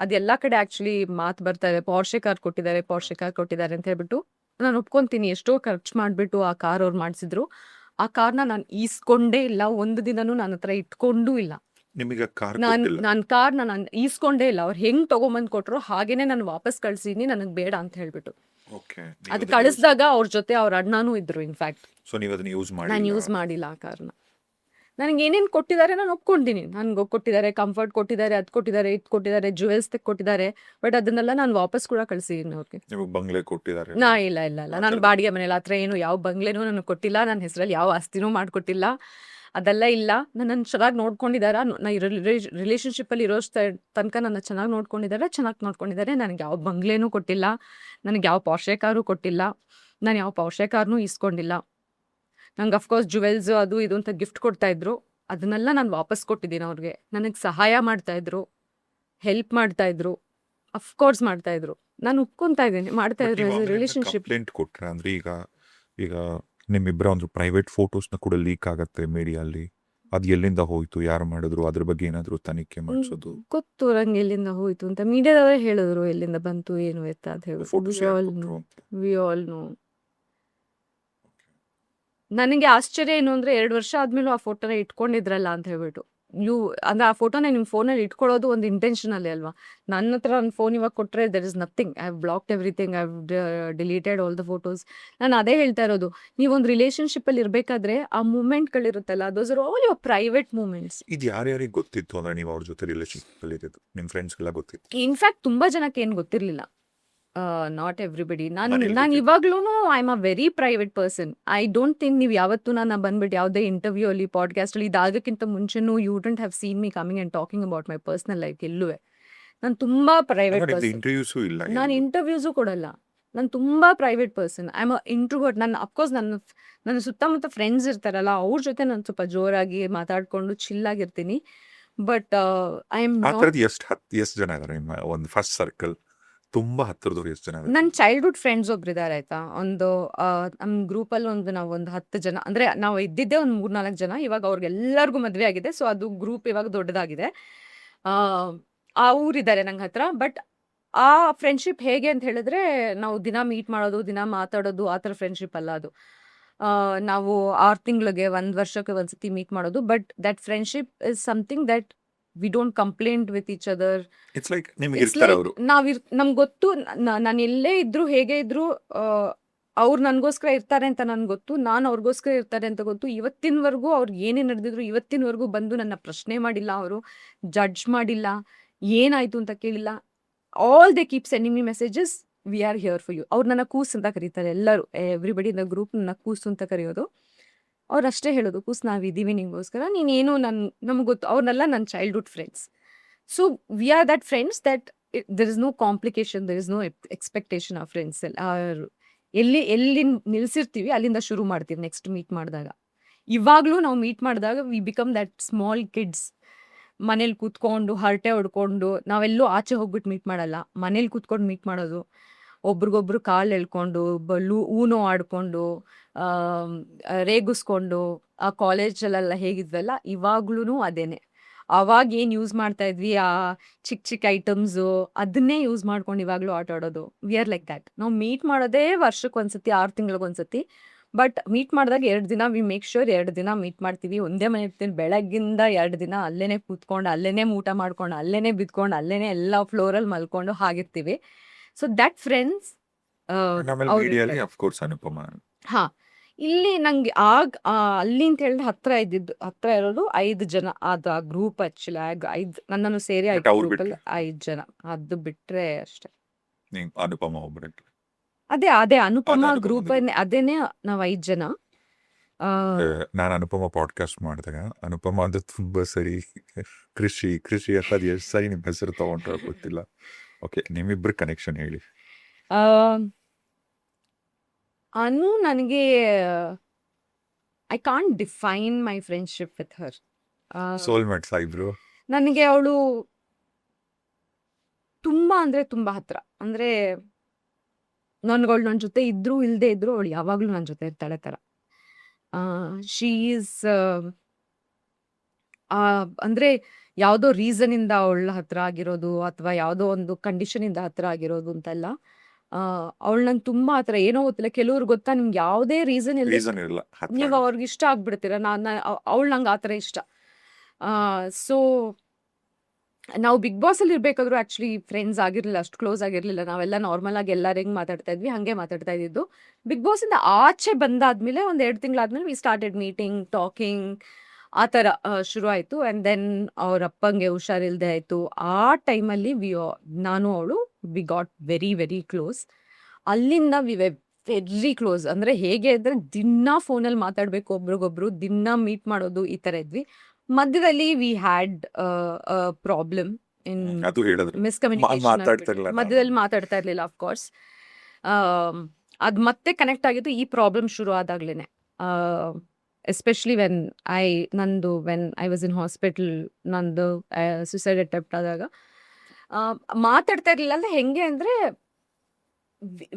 B: ಅದೆಲ್ಲ ಕಡೆ ಆ್ಯಕ್ಚುಲಿ ಮಾತು ಬರ್ತಾರೆ, ಪಾರ್ಷೆ ಕಾರ್ ಕೊಟ್ಟಿದ್ದಾರೆ ಅಂತ ಹೇಳ್ಬಿಟ್ಟು. ನಾನು ಒಪ್ಕೊತೀನಿ, ಎಷ್ಟೋ ಖರ್ಚು ಮಾಡಿಬಿಟ್ಟು ಆ ಕಾರ್ ಅವ್ರು ಮಾಡಿಸಿದ್ರು. ಆ ಕಾರ್ನ ನಾನು ಈಸ್ಕೊಂಡೇ ಇಲ್ಲ, ಒಂದು ದಿನನೂ ನನ್ನ ಹತ್ರ ಇಟ್ಕೊಂಡೂ ಇಲ್ಲ.
C: ನಿಮಗೆ ಕಾರ್
B: ನಾನು ಕಾರ್ನ ನಾನು ಈಸ್ಕೊಂಡೇ ಇಲ್ಲ. ಅವ್ರು ಹೆಂಗೆ ತೊಗೊಂಬಂದು ಕೊಟ್ಟರು ಹಾಗೇನೆ ನಾನು ವಾಪಸ್ ಕಳ್ಸಿದ್ದೀನಿ, ನನಗೆ ಬೇಡ ಅಂತ ಹೇಳ್ಬಿಟ್ಟು. ಅದು ಕಳಿಸಿದಾಗ ಅವ್ರ ಜೊತೆ ಅವ್ರ ಅಣ್ಣನೂ ಇದ್ರು. ಇನ್ಫ್ಯಾಕ್ಟ್ ನಾನು ಯೂಸ್ ಮಾಡಿಲ್ಲ ಆ ಕಾರ್ನ. ನನಗೆ ಏನೇನು ಕೊಟ್ಟಿದ್ದಾರೆ ನಾನು ಒಪ್ಕೊಂಡಿನಿ. ನನಗೆ ಕೊಟ್ಟಿದ್ದಾರೆ, ಕಂಫರ್ಟ್ ಕೊಟ್ಟಿದ್ದಾರೆ, ಅದು ಕೊಟ್ಟಿದ್ದಾರೆ, ಇದು ಕೊಟ್ಟಿದ್ದಾರೆ, ಜುವೆಲ್ಸ್ ಕೊಟ್ಟಿದ್ದಾರೆ. ಬಟ್ ಅದನ್ನೆಲ್ಲ ನಾನು ವಾಪಸ್ ಕೂಡ ಕಳಿಸಿದ್ದೀನಿ ಅವ್ರಿಗೆ.
C: ಬಂಗ್ಲೆ ಕೊಟ್ಟಿದ್ದಾರೆ?
B: ಇಲ್ಲ ನಾನು ಬಾಡಿಗೆ ಮನೇಲಿ ಆ ಥರ ಏನು ಯಾವ ಬಂಗ್ಲೆನೂ ನನಗೆ ಕೊಟ್ಟಿಲ್ಲ. ನನ್ನ ಹೆಸರಲ್ಲಿ ಯಾವ ಆಸ್ತಿನೂ ಮಾಡಿಕೊಟ್ಟಿಲ್ಲ, ಅದೆಲ್ಲ ಇಲ್ಲ. ನನ್ನನ್ನು ಚೆನ್ನಾಗಿ ನೋಡ್ಕೊಂಡಿದ್ದಾರೆ. ನಾ ರಿಲೇಷನ್ಶಿಪ್ಪಲ್ಲಿ ಇರೋ ತನಕ ನನ್ನ ಚೆನ್ನಾಗಿ ನೋಡ್ಕೊಂಡಿದ್ದಾರೆ. ನನಗೆ ಯಾವ ಬಂಗ್ಲೆನೂ ಕೊಟ್ಟಿಲ್ಲ, ನನಗೆ ಯಾವ ಪಾರ್ಷೆ ಕಾರು ಕೊಟ್ಟಿಲ್ಲ, ನಾನು ಯಾವ ಪಾರ್ಷೆ ಕಾರ್ನೂ ಇಸ್ಕೊಂಡಿಲ್ಲ. ನಂಗೆ ಅಫ್ಕೋರ್ಸ್ ಜುವೆಲ್ಸ್ ಅದು ಇದು ಅಂತ ಗಿಫ್ಟ್ ಕೊಡ್ತಾಯಿದ್ರು, ಅದನ್ನೆಲ್ಲ ನಾನು ವಾಪಸ್ ಕೊಟ್ಟಿದ್ದೀನಿ ಅವ್ರಿಗೆ. ನನಗೆ ಸಹಾಯ ಮಾಡ್ತಾಯಿದ್ರು, ಹೆಲ್ಪ್ ಮಾಡ್ತಾಯಿದ್ರು, ಅಫ್ಕೋರ್ಸ್ ಮಾಡ್ತಾಯಿದ್ರು. ನಾನು ಒಪ್ಕೊತಾ ಇದ್ದೀನಿ, ಮಾಡ್ತಾಯಿದ್ರು. ರಿಲೇಷನ್ಶಿಪ್
C: ಕೊಟ್ಟರೆ ಅಂದರೆ ಈಗ ನಿಮ್ಮಿಬ್ಬರ ಒಂದು ಪ್ರೈವೇಟ್ ಫೋಟೋಸ್ನ ಕೂಡ ಲೀಕ್ ಆಗುತ್ತೆ ಮೀಡಿಯಲ್ಲಿ. ಅದು ಎಲ್ಲಿಂದ ಹೋಯ್ತು, ಯಾರು ಮಾಡಿದ್ರು, ಅದ್ರ ಬಗ್ಗೆ ಏನಾದರೂ ತನಿಖೆ ಮಾಡಿಸೋದು
B: ಗೊತ್ತು ನಂಗೆ ಎಲ್ಲಿಂದ ಹೋಯ್ತು ಅಂತ. ಮೀಡಿಯಾದವರೇ ಹೇಳಿದ್ರು ಎಲ್ಲಿಂದ ಬಂತು ಏನು ಎತ್ತ ಅಂತ ಹೇಳಿ. We all know. ನನಗೆ ಆಶ್ಚರ್ಯ ಏನು ಅಂದರೆ 2 ವರ್ಷ ಆದಮೇಲೂ ಆ ಫೋಟೋನ ಇಟ್ಕೊಂಡಿದ್ರಲ್ಲ ಅಂತ ಹೇಳ್ಬಿಟ್ಟು. ಅಂದರೆ ಆ ಫೋಟೋನ ನಿಮ್ಮ ಫೋನಲ್ಲಿ ಇಟ್ಕೊಳ್ಳೋದು ಒಂದು ಇಂಟೆನ್ಷನಲ್ಲಿ ಅಲ್ವಾ. ನನ್ನ ಹತ್ರ ನನ್ನ ಫೋನ್ ಇವಾಗ ಕೊಟ್ಟರೆ there is nothing. I have blocked everything, I have deleted all the photos. ನಾನು ಅದೇ ಹೇಳ್ತಾ ಇರೋದು, ನೀವೊಂದು ರಿಲೇಷನ್ಶಿಪ್ಪಲ್ಲಿ ಇರಬೇಕಾದ್ರೆ ಆ ಮೂಮೆಂಟ್ಗಳಿರುತ್ತಲ್ಲ, those are all your private moments.
C: ಇದು ಯಾರ್ಯಾರಿಗೆ ಗೊತ್ತಿತ್ತು ಅಂದರೆ ನೀವು ಅವ್ರ ಜೊತೆ ರಿಲೇಷನ್ಶಿಪ್ಪಲ್ಲಿ ಇದ್ದಿದ್ದು ನಿಮ್ಮ ಫ್ರೆಂಡ್ಸ್ಗೆಲ್ಲ ಗೊತ್ತಿತ್ತು?
B: ಇನ್ಫ್ಯಾಕ್ಟ್ ತುಂಬ ಜನಕ್ಕೆ ಏನು ಗೊತ್ತಿರಲಿಲ್ಲ. Not everybody. ನಾನು ಇವಾಗ್ಲೂ I am a very private person. I don't think ನೀವು ಯಾವತ್ತೂ ನಾನು ಬಂದ್ಬಿಟ್ಟು ಯಾವುದೇ ಇಂಟರ್ವ್ಯೂ ಅಲ್ಲಿ, ಪಾಡ್ಕಾಸ್ಟಲ್ಲಿ ಇದಾಗಕ್ಕಿಂತ ಮುಂಚೆನೂ you don't have seen me coming and talking about my personal life ಎಲ್ಲೂ. ನಾನು ತುಂಬ ಪ್ರೈವೇಟ್ ಪರ್ಸನ್.
C: ಇಂಟರ್ವ್ಯೂಸು ಇಲ್ಲ
B: ನಾನು
C: ಎಲ್ಲೂ.
B: ಇಂಟರ್ವ್ಯೂಸು ಕೊಡಲ್ಲ. ನಾನು ತುಂಬ private person. I am a introvert. ನಾನು ಅಫ್ಕೋರ್ಸ್ ನನ್ನ ಸುತ್ತಮುತ್ತ ಫ್ರೆಂಡ್ಸ್ ಇರ್ತಾರಲ್ಲ, ಅವ್ರ ಜೊತೆ ನಾನು ಸ್ವಲ್ಪ ಜೋರಾಗಿ ಮಾತಾಡ್ಕೊಂಡು ಚಿಲ್ಲಾಗಿರ್ತೀನಿ. ಬಟ್ ಐ ಆಮ್
C: ಆ
B: ನಾಟ್.
C: ಥರದ್ದು ಎಷ್ಟು ಜನ ಇದ್ದಾರೆ ನಿಮ್ಮ ಒಂದು ಫಸ್ಟ್ ಸರ್ಕಲ್ ತುಂಬಾ ಹತ್ತಿರದವ್ರು ಎಷ್ಟು ಜನ ಇದ್ದಾರೆ?
B: ನನ್ನ ಚೈಲ್ಡ್ಹುಡ್ ಫ್ರೆಂಡ್ಸ್ ಒಬ್ರಿದ್ದಾರೆ ಆಯ್ತಾ. ಒಂದು ನಮ್ಮ ಗ್ರೂಪಲ್ಲಿ ನಾವು ಒಂದು 10 ಜನ, ಅಂದರೆ ನಾವು ಇದ್ದಿದ್ದೇ ಒಂದು 3-4 ಜನ. ಇವಾಗ ಅವ್ರಿಗೆಲ್ಲರಿಗೂ ಮದುವೆ ಆಗಿದೆ. ಸೊ ಅದು ಗ್ರೂಪ್ ಇವಾಗ ದೊಡ್ಡದಾಗಿದೆ. ಆ, ಆ ಊರಿದ್ದಾರೆ ನಂಗೆ ಹತ್ರ. ಬಟ್ ಆ ಫ್ರೆಂಡ್ಶಿಪ್ ಹೇಗೆ ಅಂತ ಹೇಳಿದ್ರೆ, ನಾವು ದಿನ ಮೀಟ್ ಮಾಡೋದು, ದಿನ ಮಾತಾಡೋದು, ಆ ಥರ ಫ್ರೆಂಡ್ಶಿಪ್ ಅಲ್ಲ ಅದು. ನಾವು 6 ತಿಂಗಳಿಗೆ, 1 ವರ್ಷಕ್ಕೆ ಒಂದ್ಸತಿ ಮೀಟ್ ಮಾಡೋದು. But that friendship is something that we don't complaint with each other.
C: It's like ನಿಮ್ಗೆ
B: ಇಟ್ಸ್
C: ಇರ್ತಾರೆ
B: ಲೈಕ್
C: ಅವರು.
B: ನಮ್ಗೆ ಗೊತ್ತು, ನಾನು ಎಲ್ಲೇ ಇದ್ರು ಹೇಗೆ ಇದ್ರು ಅವ್ರು ನನಗೋಸ್ಕರ ಇರ್ತಾರೆ ಅಂತ ನನ್ಗೆ ಗೊತ್ತು, ನಾನು ಅವ್ರಿಗೋಸ್ಕರ ಇರ್ತಾರೆ ಅಂತ ಗೊತ್ತು. ಇವತ್ತಿನವರೆಗೂ ಅವ್ರು ಏನೇ ನಡೆದಿದ್ರು ಇವತ್ತಿನವರೆಗೂ ಬಂದು ನನ್ನ ಪ್ರಶ್ನೆ ಮಾಡಿಲ್ಲ, ಅವರು ಜಡ್ಜ್ ಮಾಡಿಲ್ಲ, ಏನಾಯ್ತು ಅಂತ ಕೇಳಿಲ್ಲ. All they keep sending me messages, we are here for you. ಅವ್ರು ನನ್ನ ಕೂಸ್ ಅಂತ ಕರೀತಾರೆ ಎಲ್ಲರೂ. ಎವ್ರಿಬಡಿ ಇನ್ ದ ಗ್ರೂಪ್ ನನ್ನ ಕೂಸು ಅಂತ ಕರೆಯೋದು. ಅವ್ರು ಅಷ್ಟೇ ಹೇಳೋದು, ಕೂಸ್ ನಾವಿದ್ದೀವಿ ನಿಂಗೋಸ್ಕರ, ನೀನೇನು ನಮ್ಗೆ ಗೊತ್ತು. ಅವ್ರನ್ನೆಲ್ಲ ನನ್ನ childhood friends. So we are that friends that there is no complication, there is no expectation. ಆ ಫ್ರೆಂಡ್ಸ್ ಎಲ್ಲಿ ನಿಲ್ಸಿರ್ತೀವಿ ಅಲ್ಲಿಂದ ಶುರು ಮಾಡ್ತೀವಿ ನೆಕ್ಸ್ಟ್ ಮೀಟ್ ಮಾಡಿದಾಗ. ಇವಾಗಲೂ ನಾವು ಮೀಟ್ ಮಾಡಿದಾಗ we become that small kids. ಮನೇಲಿ ಕೂತ್ಕೊಂಡು ಹರಟೆ ಹೊಡ್ಕೊಂಡು, ನಾವೆಲ್ಲೂ ಆಚೆ ಹೋಗ್ಬಿಟ್ಟು ಮೀಟ್ ಮಾಡಲ್ಲ, ಮನೇಲಿ ಕೂತ್ಕೊಂಡು ಮೀಟ್ ಮಾಡೋದು. ಒಬ್ರಿಗೊಬ್ರು ಕಾಲು ಎಳ್ಕೊಂಡು, ಊನೋ ಆಡ್ಕೊಂಡು, ರೇಗಿಸ್ಕೊಂಡು, ಆ ಕಾಲೇಜಲ್ಲೆಲ್ಲ ಹೇಗಿದ್ವಲ್ಲ ಇವಾಗ್ಲೂ ಅದೇನೆ. ಅವಾಗ ಏನು ಯೂಸ್ ಮಾಡ್ತಾ ಇದ್ವಿ, ಆ ಚಿಕ್ಕ ಐಟಮ್ಸು, ಅದನ್ನೇ ಯೂಸ್ ಮಾಡ್ಕೊಂಡು ಇವಾಗಲೂ ಆಟ ಆಡೋದು. We are like that. ನಾವು ಮೀಟ್ ಮಾಡೋದೇ ವರ್ಷಕ್ಕೊಂದ್ಸತಿ, 6 ತಿಂಗಳಿಗೊಂದ್ಸತಿ. ಬಟ್ ಮೀಟ್ ಮಾಡಿದಾಗ 2 ದಿನ ವಿ ಮೇಕ್ ಶ್ಯೂರ್ 2 ದಿನ ಮೀಟ್ ಮಾಡ್ತೀವಿ. ಒಂದೇ ಮನೆ ಇರ್ತೀನಿ. ಬೆಳಗ್ಗಿಂದ 2 ದಿನ ಅಲ್ಲೇನೆ ಕೂತ್ಕೊಂಡು, ಅಲ್ಲೇನೆ ಊಟ ಮಾಡ್ಕೊಂಡು, ಅಲ್ಲೇನೆ ಬಿದ್ಕೊಂಡು, ಅಲ್ಲೇನೆ ಎಲ್ಲ ಫ್ಲೋರಲ್ಲಿ ಮಲ್ಕೊಂಡು ಹಾಗಿರ್ತೀವಿ. So that friends.
C: ಆಮೇಲೆ ಮೀಡಿಯಲ್ಲಿ ಅಫ್ಕೋರ್ಸ್ ಅನುಪಮ.
B: ಹಾ, ಇಲ್ಲಿ ನಂಗೆ ಅಲ್ಲಿ ಅಂತ ಹೇಳಿದ್ರೆ ಹತ್ರ ಇರೋದು 5 ಜನ. ಅದು ಆ ಗ್ರೂಪ್ ಆಕ್ಚುಲಿ 5, ನನ್ನನ್ನು ಸೇರಿ
C: But ಅವ್ರು
B: ಗ್ರೂಪಲ್ಲಿ 5 ಜನ. ಅದು ಬಿಟ್ರೆ ಅಷ್ಟೇ.
C: ನೀವು ಅನುಪಮ ಒಬ್ಬರೇ.
B: ಅದೇ ಅನುಪಮ
C: ಅನುಪಮ
B: ಗ್ರೂಪ್, ಅದೇನೆ ನಾವು 5 ಜನ. ಆ,
C: ನಾನು ಅನುಪಮ ಪಾಡ್ಕಾಸ್ಟ್ ಮಾಡಿದಾಗ ಅನುಪಮ ಅದು ತುಂಬಾ ಸರಿ ಕೃಷಿ ಅಂತ ಅದು ಎಷ್ಟು ಸರಿ ನಿಮ್ಮ ಹೆಸರು ತಗೊಂಡ್ರೆ ಗೊತ್ತಿಲ್ಲ. ಓಕೆ, ನಿಮ್ಮಿಬ್ರು ಕನೆಕ್ಷನ್ ಹೇಳಿ.
B: ಆ, ಅನು ನನಗೆ, I can't define my friendship with her.
C: Soulmates ಇಬ್ರು.
B: ನನಗೆ ಅವಳು ತುಂಬಾ ಅಂದ್ರೆ ತುಂಬಾ ಹತ್ರ. ಅಂದ್ರೆ ನನ್ಗಳು ನನ್ನ ಜೊತೆ ಇದ್ರು ಇಲ್ಲದೆ ಇದ್ರು ಅವಳು ಯಾವಾಗ್ಲೂ ನನ್ನ ಜೊತೆ ಇರ್ತಾಳೆ ಥರ. ಶೀ ಈಸ್, ಅಂದ್ರೆ ಯಾವುದೋ ರೀಸನ್ ಇಂದ ಅವಳ ಹತ್ರ ಆಗಿರೋದು, ಅಥವಾ ಯಾವುದೋ ಒಂದು ಕಂಡೀಷನ್ ಇಂದ ಹತ್ರ ಆಗಿರೋದು ಅಂತೆಲ್ಲ. ಅವಳು ನಂಗೆ ತುಂಬಾ ಹತ್ರ. ಏನೋ ಗೊತ್ತಿಲ್ಲ, ಕೆಲವ್ರು ಗೊತ್ತಾ, ನಿಮ್ಗೆ ಯಾವುದೇ ರೀಸನ್ ಇಲ್ಲ,
C: ರೀಸನ್ ಇರಲ್ಲ ಹತ್ರ
B: ನೀವು ಅವ್ರಿಗೆ ಇಷ್ಟ ಆಗ್ಬಿಡ್ತೀರ. ಅವಳು ನಂಗೆ ಆ ಥರ ಇಷ್ಟ. ಸೊ ನಾವು ಬಿಗ್ ಬಾಸ್ ಅಲ್ಲಿ ಇರ್ಬೇಕಾದ್ರು ಆಕ್ಚುಲಿ ಫ್ರೆಂಡ್ಸ್ ಆಗಿರ್ಲಿಲ್ಲ, ಅಷ್ಟು ಕ್ಲೋಸ್ ಆಗಿರ್ಲಿಲ್ಲ. ನಾವೆಲ್ಲ ನಾರ್ಮಲ್ ಆಗಿ ಎಲ್ಲರೂ ಹೆಂಗ್ ಮಾತಾಡ್ತಾ ಇದ್ವಿ ಹಂಗೆ ಮಾತಾಡ್ತಾ ಇದ್ದಿದ್ದು. ಬಿಗ್ ಬಾಸ್ ಇಂದ ಆಚೆ ಬಂದಾದ್ಮೇಲೆ ಒಂದು 2 ತಿಂಗಳಾದ್ಮೇಲೆ ವಿ ಸ್ಟಾರ್ಟೆಡ್ ಮೀಟಿಂಗ್, ಟಾಕಿಂಗ್, ಆ ಥರ ಶುರು ಆಯಿತು. ಆ್ಯಂಡ್ ದೆನ್ ಅವ್ರ ಅಪ್ಪಂಗೆ ಹುಷಾರಿಲ್ಲದೆ ಆಯಿತು. ಆ ಟೈಮಲ್ಲಿ ನಾನು ಅವಳು we got very very close. ಅಲ್ಲಿಂದ ವಿ ವೆ ವೆರಿ ಕ್ಲೋಸ್. ಅಂದರೆ ಹೇಗೆ ಅಂದರೆ ದಿನ ಫೋನಲ್ಲಿ ಮಾತಾಡಬೇಕು ಒಬ್ರಿಗೊಬ್ರು, ದಿನ ಮೀಟ್ ಮಾಡೋದು, ಈ ಥರ ಇದ್ವಿ. ಮಧ್ಯದಲ್ಲಿ ವಿ ಹ್ಯಾಡ್ ಪ್ರಾಬ್ಲಮ್ ಇನ್
C: ಅದು ಹೇಳಿದ್ರು
B: ಮಿಸ್ಕಮ್ಯುನಿಕೇಶನ್.
C: ಮಾತಾಡ್ತಾ ಇರಲಿಲ್ಲ
B: ಮಧ್ಯದಲ್ಲಿ ಮಾತಾಡ್ತಾ ಇರಲಿಲ್ಲ ಅಫ್ಕೋರ್ಸ್. ಅದು ಮತ್ತೆ ಕನೆಕ್ಟ್ ಆಗಿದ್ದು ಈ ಪ್ರಾಬ್ಲಮ್ ಶುರು ಆದಾಗ್ಲೇನೆ. Especially when I was in hospital, ನಂದು ಸುಸೈಡ್ ಅಟೆಂಪ್ಟ್ ಆದಾಗ ಮಾತಾಡ್ತಾ ಇರಲಿಲ್ಲ. ಅಂದರೆ ಹೆಂಗೆ ಅಂದರೆ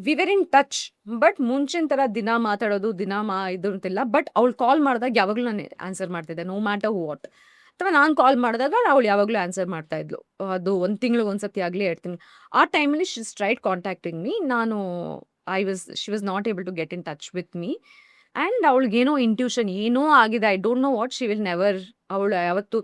B: we were in touch, but ಮುಂಚಿನ ಥರ ದಿನ ಮಾತಾಡೋದು, ದಿನ ಇದು ಅಂತಿಲ್ಲ. ಬಟ್ ಅವಳು ಕಾಲ್ ಮಾಡಿದಾಗ ಯಾವಾಗಲೂ ನಾನು ಆನ್ಸರ್ ಮಾಡ್ತಿದ್ದೆ, ನೋ ಮ್ಯಾಟರ್ ವಾಟ್. ಅಥವಾ ನಾನು ಕಾಲ್ ಮಾಡಿದಾಗ ಅವಳು ಯಾವಾಗಲೂ ಆನ್ಸರ್ ಮಾಡ್ತಾ ಇದ್ಲು. ಅದು 1 ತಿಂಗಳಿಗೆ ಒಂದ್ಸತಿ ಆಗಲಿ 2 ತಿಂಗಳು. ಆ ಟೈಮಲ್ಲಿ she tried contacting me. She was not able to get in touch with me. And ಅವಳಿಗೇನೋ ಇಂಟ್ಯೂಷನ್ ಏನೋ ಆಗಿದೆ, I don't know what. She will never, ಅವಳು ಯಾವತ್ತು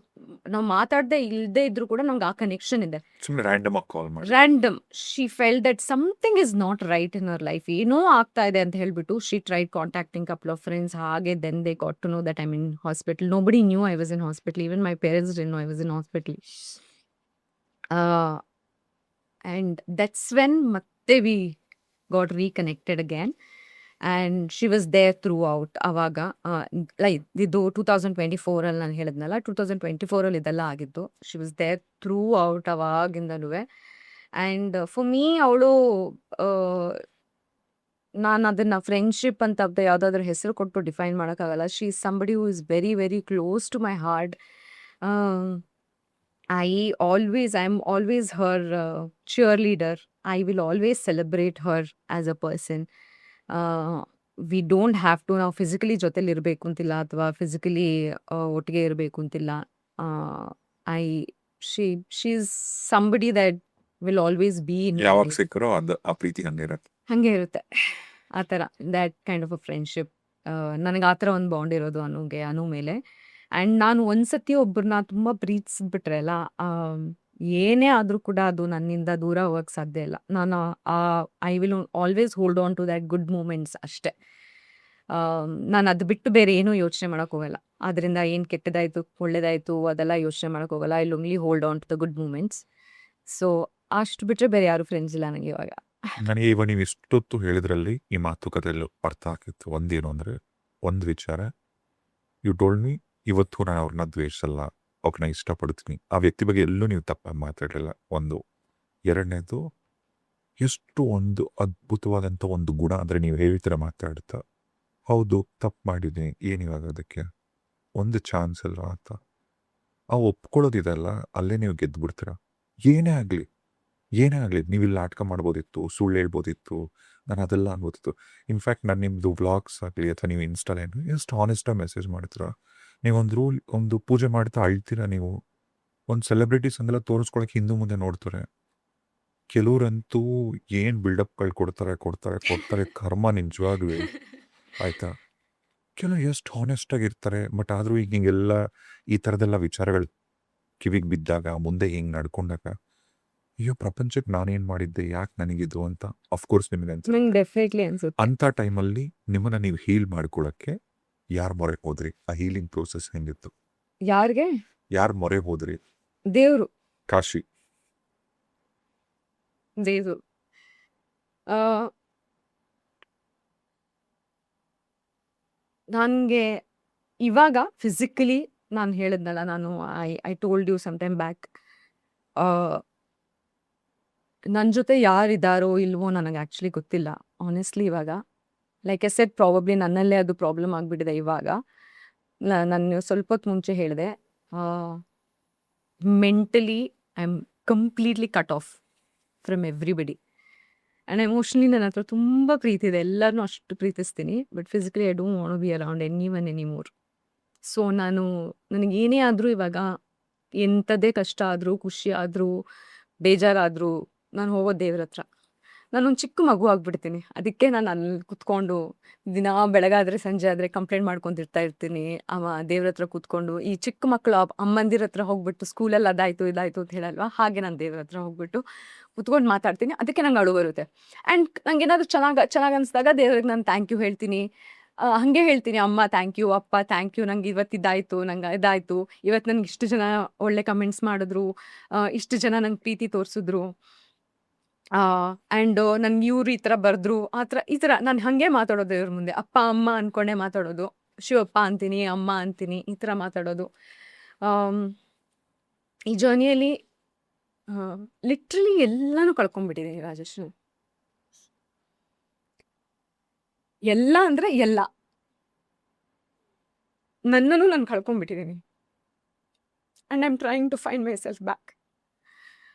B: ನಾವು ಮಾತಾಡದೆ ಇಲ್ಲದೆ ಇದ್ರು ಕೂಡ ನಮ್ಗೆ ಆ ಕನೆಕ್ಷನ್ ಇದೆ.
C: ಸುಮ್ಮನೆ ರ್ಯಾಂಡಮ್ ಆಗಿ ಕಾಲ್ ಮಾಡಿ
B: random she felt that something is not right in our life, ಏನೋ ಆಗ್ತಾ ಇದೆ ಅಂತ ಹೇಳ್ಬಿಟ್ಟು she tried contacting couple of friends. ಹಾಗೆ then they got to know that I in hospital. Nobody knew I was in hospital, even my parents didn't know I was in hospital. And that's when ಮತ್ತೆ we got reconnected again. And she was there throughout ಔಟ್ ಅವಾಗ. ಲೈಕ್ ಇದು 2024 ನಾನು ಹೇಳಿದ್ನಲ್ಲ, 2024 ಇದೆಲ್ಲ ಆಗಿದ್ದು. ಶಿ ವಾಸ್ ದೇರ್ ಥ್ರೂ ಔಟ್ ಅವಾಗಿಂದನೂ. ಆ್ಯಂಡ್ ಫಾರ್ ಮೀ ಅವಳು, ನಾನು ಅದನ್ನ ಫ್ರೆಂಡ್ಶಿಪ್ ಅಂತ ಯಾವುದಾದ್ರೂ ಹೆಸರು ಕೊಟ್ಟು ಡಿಫೈನ್ ಮಾಡೋಕ್ಕಾಗಲ್ಲ. She is somebody who is very very close to my heart. I am always her cheerleader. I will always celebrate her as a person. We don't have to ನಾವು ಫಿಸಿಕಲಿ ಜೊತೆಲಿ ಇರಬೇಕು ಅಂತಿಲ್ಲ, ಅಥವಾ ಫಿಸಿಕಲಿ ಒಟ್ಟಿಗೆ ಇರಬೇಕು ಅಂತಿಲ್ಲ. I she is somebody that will always be in
C: ಯಾವಾಗ ಸಿಕ್ಕರೋ ಅದು ಆ ಪ್ರೀತಿ ಹಂಗಿರತ್ತೆ.
B: ಹಾಗೆ ಇರುತ್ತೆ. ಆ ಥರ that kind of a friendship. ನನಗೆ ಆ ಥರ ಒಂದು ಬಾಂಡ್ ಇರೋದು ಅನು ಮೇಲೆ. ಆ್ಯಂಡ್ ನಾನು ಒಂದ್ಸತಿ ಒಬ್ಬರನ್ನ ತುಂಬ ಪ್ರೀತಿಸಿಬಿಟ್ರೆ ಅಲ್ಲ, ಏನೇ ಆದರೂ ಕೂಡ ಅದು ನನ್ನಿಂದ ದೂರ ಹೋಗಕ್ಕೆ ಸಾಧ್ಯ ಇಲ್ಲ. ನಾನು I will always hold on to that good moments ಅಷ್ಟೇ. ನಾನು ಅದು ಬಿಟ್ಟು ಬೇರೆ ಏನೂ ಯೋಚನೆ ಮಾಡೋಕೆ ಹೋಗಲ್ಲ. ಅದರಿಂದ ಏನು ಕೆಟ್ಟದಾಯಿತು ಒಳ್ಳೇದಾಯಿತು ಅದೆಲ್ಲ ಯೋಚನೆ ಮಾಡೋಕೆ ಹೋಗಲ್ಲ. I will only hold on to the good moments. So ಅಷ್ಟು ಬಿಟ್ಟರೆ ಬೇರೆ ಯಾರು ಫ್ರೆಂಡ್ಸ್ ಇಲ್ಲ ನನಗೆ ಇವಾಗ.
C: ನನಗೆ ಇವಾಗ ನೀವು ಇಷ್ಟೊತ್ತು ಹೇಳಿದ್ರಲ್ಲಿ ಈ ಮಾತುಕತೆಯಲ್ಲಿ ಅರ್ಥ ಆಗ್ತಿತ್ತು ಒಂದೇನು ಅಂದರೆ, ಒಂದು ವಿಚಾರ, ಯು ಟೋಲ್ಡ್ ಮೀ ಇವತ್ತು ನಾನು ಅವ್ರನ್ನ ದ್ವೇಷಿಸಲ್ಲ, ಅವ್ರನ್ನ ಇಷ್ಟಪಡ್ತೀನಿ, ಆ ವ್ಯಕ್ತಿ ಬಗ್ಗೆ ಎಲ್ಲೂ ನೀವು ತಪ್ಪಾಗಿ ಮಾತಾಡಲಿಲ್ಲ. ಒಂದು ಎರಡನೇದು, ಎಷ್ಟು ಒಂದು ಅದ್ಭುತವಾದಂಥ ಒಂದು ಗುಣ ಅಂದರೆ ನೀವು ಹೇಳ್ತೀರ ಮಾತಾಡ್ತಾ, ಹೌದು ತಪ್ಪು ಮಾಡಿದ್ದೀನಿ, ಏನು ಇವಾಗ ಅದಕ್ಕೆ ಒಂದು ಚಾನ್ಸ್ ಅಲ್ವಾ ಅಂತ ಆ ಒಪ್ಕೊಳ್ಳೋದಿದೆಲ್ಲ, ಅಲ್ಲೇ ನೀವು ಗೆದ್ದುಬಿಡ್ತೀರ. ಏನೇ ಆಗಲಿ ನೀವು ಇಲ್ಲಿ ನಾಟಕ ಮಾಡ್ಬೋದಿತ್ತು, ಸುಳ್ಳು ಹೇಳ್ಬೋದಿತ್ತು, ನಾನು ಅದೆಲ್ಲ ಅನ್ಬೋದಿತ್ತು. ಇನ್ಫ್ಯಾಕ್ಟ್ ನಾನು ನಿಮ್ಮದು ವ್ಲಾಗ್ಸ್ ಆಗಲಿ ಅಥವಾ ನೀವು ಇನ್ಸ್ಟಾಲೇನು ಎಷ್ಟು ಹಾನೆಸ್ಟಾಗಿ ಮೆಸೇಜ್ ಮಾಡ್ತೀರಾ. ಒಂದು ಪೂಜೆ ಮಾಡ್ತಾ ಅಳ್ತೀರ. ನೀವು ಒಂದು ಸೆಲೆಬ್ರಿಟೀಸ್ ಅಂದೆಲ್ಲ ತೋರಿಸ್ಕೊಳಕ್ಕೆ ಹಿಂದೆ ಮುಂದೆ ನೋಡ್ತಾರೆ. ಕೆಲವ್ರಂತೂ ಏನು ಬಿಲ್ಡಪ್ಗಳು ಕೊಡ್ತಾರೆ ಕರ್ಮ ನಿಜವಾಗ್ಲೂ ಆಯಿತಾ. ಕೆಲವು ಎಷ್ಟು ಹಾನೆಸ್ಟಾಗಿರ್ತಾರೆ, ಬಟ್ ಆದರೂ ಈಗ ಹಿಂಗೆಲ್ಲ ಈ ಥರದ್ದೆಲ್ಲ ವಿಚಾರಗಳು ಕಿವಿಗೆ ಬಿದ್ದಾಗ, ಮುಂದೆ ಹಿಂಗೆ ನಡ್ಕೊಂಡಾಗ, ಅಯ್ಯೋ ಪ್ರಪಂಚಕ್ಕೆ ನಾನೇನು ಮಾಡಿದ್ದೆ, ಯಾಕೆ ನನಗಿದು ಅಂತ ಅಫ್ಕೋರ್ಸ್ ನಿಮಗೆ ಅನ್ಸುತ್ತೆ.
B: ಡೆಫಿನೆಟ್ಲಿ ಅನ್ಸುತ್ತೆ.
C: ಅಂಥ ಟೈಮಲ್ಲಿ ನಿಮ್ಮನ್ನು ನೀವು ಹೀಲ್ ಮಾಡ್ಕೊಳ್ಳೋಕ್ಕೆ ಯಾರು ಮೊರೆ ಹೋದ್ರಿ? ಆ ಹೀಲಿಂಗ್ ಪ್ರೋಸೆಸ್ ಹೆಂಗಿತ್ತು? ಯಾರು ಮೊರೆ ಹೋದ್ರಿ?
B: ದೇವರು.
C: ಕಾಶಿ.
B: ದೇವರು. ನನಗೆ ಇವಾಗ ಫಿಸಿಕಲಿ ನಾನು ಹೇಳಿದ್ನಲ್ಲ, ನಾನು I told you some time back, ನನ್ನ ಜೊತೆ ಯಾರಿದ್ದಾರೋ ಇಲ್ವೋ ನನಗೆ ಆ್ಯಕ್ಚುಲಿ ಗೊತ್ತಿಲ್ಲ ಆನೆಸ್ಟ್ಲಿ ಇವಾಗ. ಲೈಕ್ ಐ ಸೆಡ್, ಪ್ರಾಬಬ್ಲಿ ನನ್ನಲ್ಲೇ ಅದು ಪ್ರಾಬ್ಲಮ್ ಆಗಿಬಿಟ್ಟಿದೆ ಇವಾಗ. ನಾನು ಸ್ವಲ್ಪ ಹೊತ್ತು ಮುಂಚೆ ಹೇಳಿದೆ, mentally I am completely cut off from everybody. And emotionally ನನ್ನ ಹತ್ರ ತುಂಬ ಪ್ರೀತಿ ಇದೆ, ಎಲ್ಲರನ್ನೂ ಅಷ್ಟು ಪ್ರೀತಿಸ್ತೀನಿ. But physically I don't want to be around any more. So ನನಗೇನೇ ಆದರೂ ಇವಾಗ, ಎಂಥದ್ದೇ ಕಷ್ಟ ಆದರೂ, ಖುಷಿ ಆದರೂ, ಬೇಜಾರಾದರೂ, ನಾನು ಹೋಗೋದು ದೇವ್ರ ಹತ್ರ. ನಾನೊಂದು ಚಿಕ್ಕ ಮಗು ಆಗಿಬಿಡ್ತೀನಿ. ಅದಕ್ಕೆ ನಾನು ಅಲ್ಲಿ ಕೂತ್ಕೊಂಡು ದಿನ ಬೆಳಗಾದರೆ ಸಂಜೆ ಆದರೆ ಕಂಪ್ಲೇಂಟ್ ಮಾಡ್ಕೊತಿರ್ತಾ ಇರ್ತೀನಿ. ದೇವ್ರ ಹತ್ರ ಕೂತ್ಕೊಂಡು, ಈ ಚಿಕ್ಕ ಮಕ್ಕಳು ಅಮ್ಮಂದಿರ ಹತ್ರ ಹೋಗ್ಬಿಟ್ಟು ಸ್ಕೂಲಲ್ಲಿ ಅದಾಯಿತು ಇದಾಯಿತು ಅಂತ ಹೇಳಲ್ವಾ, ಹಾಗೆ ನಾನು ದೇವ್ರ ಹತ್ರ ಹೋಗ್ಬಿಟ್ಟು ಕೂತ್ಕೊಂಡು ಮಾತಾಡ್ತೀನಿ. ಅದಕ್ಕೆ ನಂಗೆ ಅಳು ಬರುತ್ತೆ. ಆ್ಯಂಡ್ ನಂಗೆ ಏನಾದರೂ ಚೆನ್ನಾಗಿ ಅನಿಸಿದಾಗ ದೇವ್ರಿಗೆ ನಾನು ಥ್ಯಾಂಕ್ ಯು ಹೇಳ್ತೀನಿ. ಹಾಗೆ ಹೇಳ್ತೀನಿ, ಅಮ್ಮ ಥ್ಯಾಂಕ್ ಯು, ಅಪ್ಪ ಥ್ಯಾಂಕ್ ಯು, ನಂಗೆ ಇವತ್ತಿದ್ದಾಯಿತು, ನಂಗೆ ಇದಾಯಿತು, ಇವತ್ತು ನನಗೆ ಇಷ್ಟು ಜನ ಒಳ್ಳೆ ಕಮೆಂಟ್ಸ್ ಮಾಡಿದ್ರು, ಇಷ್ಟು ಜನ ನಂಗೆ ಪ್ರೀತಿ ತೋರಿಸಿದ್ರು, ಆ್ಯಂಡ್ ನನ್ಗೆ ಇವ್ರು ಈ ಥರ ಬರೆದ್ರು, ಈ ಥರ ನಾನು ಹಾಗೆ ಮಾತಾಡೋದು ಇವ್ರ ಮುಂದೆ. ಅಪ್ಪ ಅಮ್ಮ ಅಂದ್ಕೊಂಡೇ ಮಾತಾಡೋದು. ಶಿವಪ್ಪ ಅಂತೀನಿ, ಅಮ್ಮ ಅಂತೀನಿ, ಈ ಥರ ಮಾತಾಡೋದು. ಈ ಜರ್ನಿಯಲ್ಲಿ ಲಿಟ್ರಲಿ ಎಲ್ಲನೂ ಕಳ್ಕೊಂಡ್ಬಿಟ್ಟಿದ್ದೀನಿ ರಾಜೇಶ್. ಎಲ್ಲ ಅಂದರೆ ಎಲ್ಲ, ನನ್ನನ್ನು ನಾನು ಕಳ್ಕೊಂಡ್ಬಿಟ್ಟಿದ್ದೀನಿ. And I am trying to find myself back.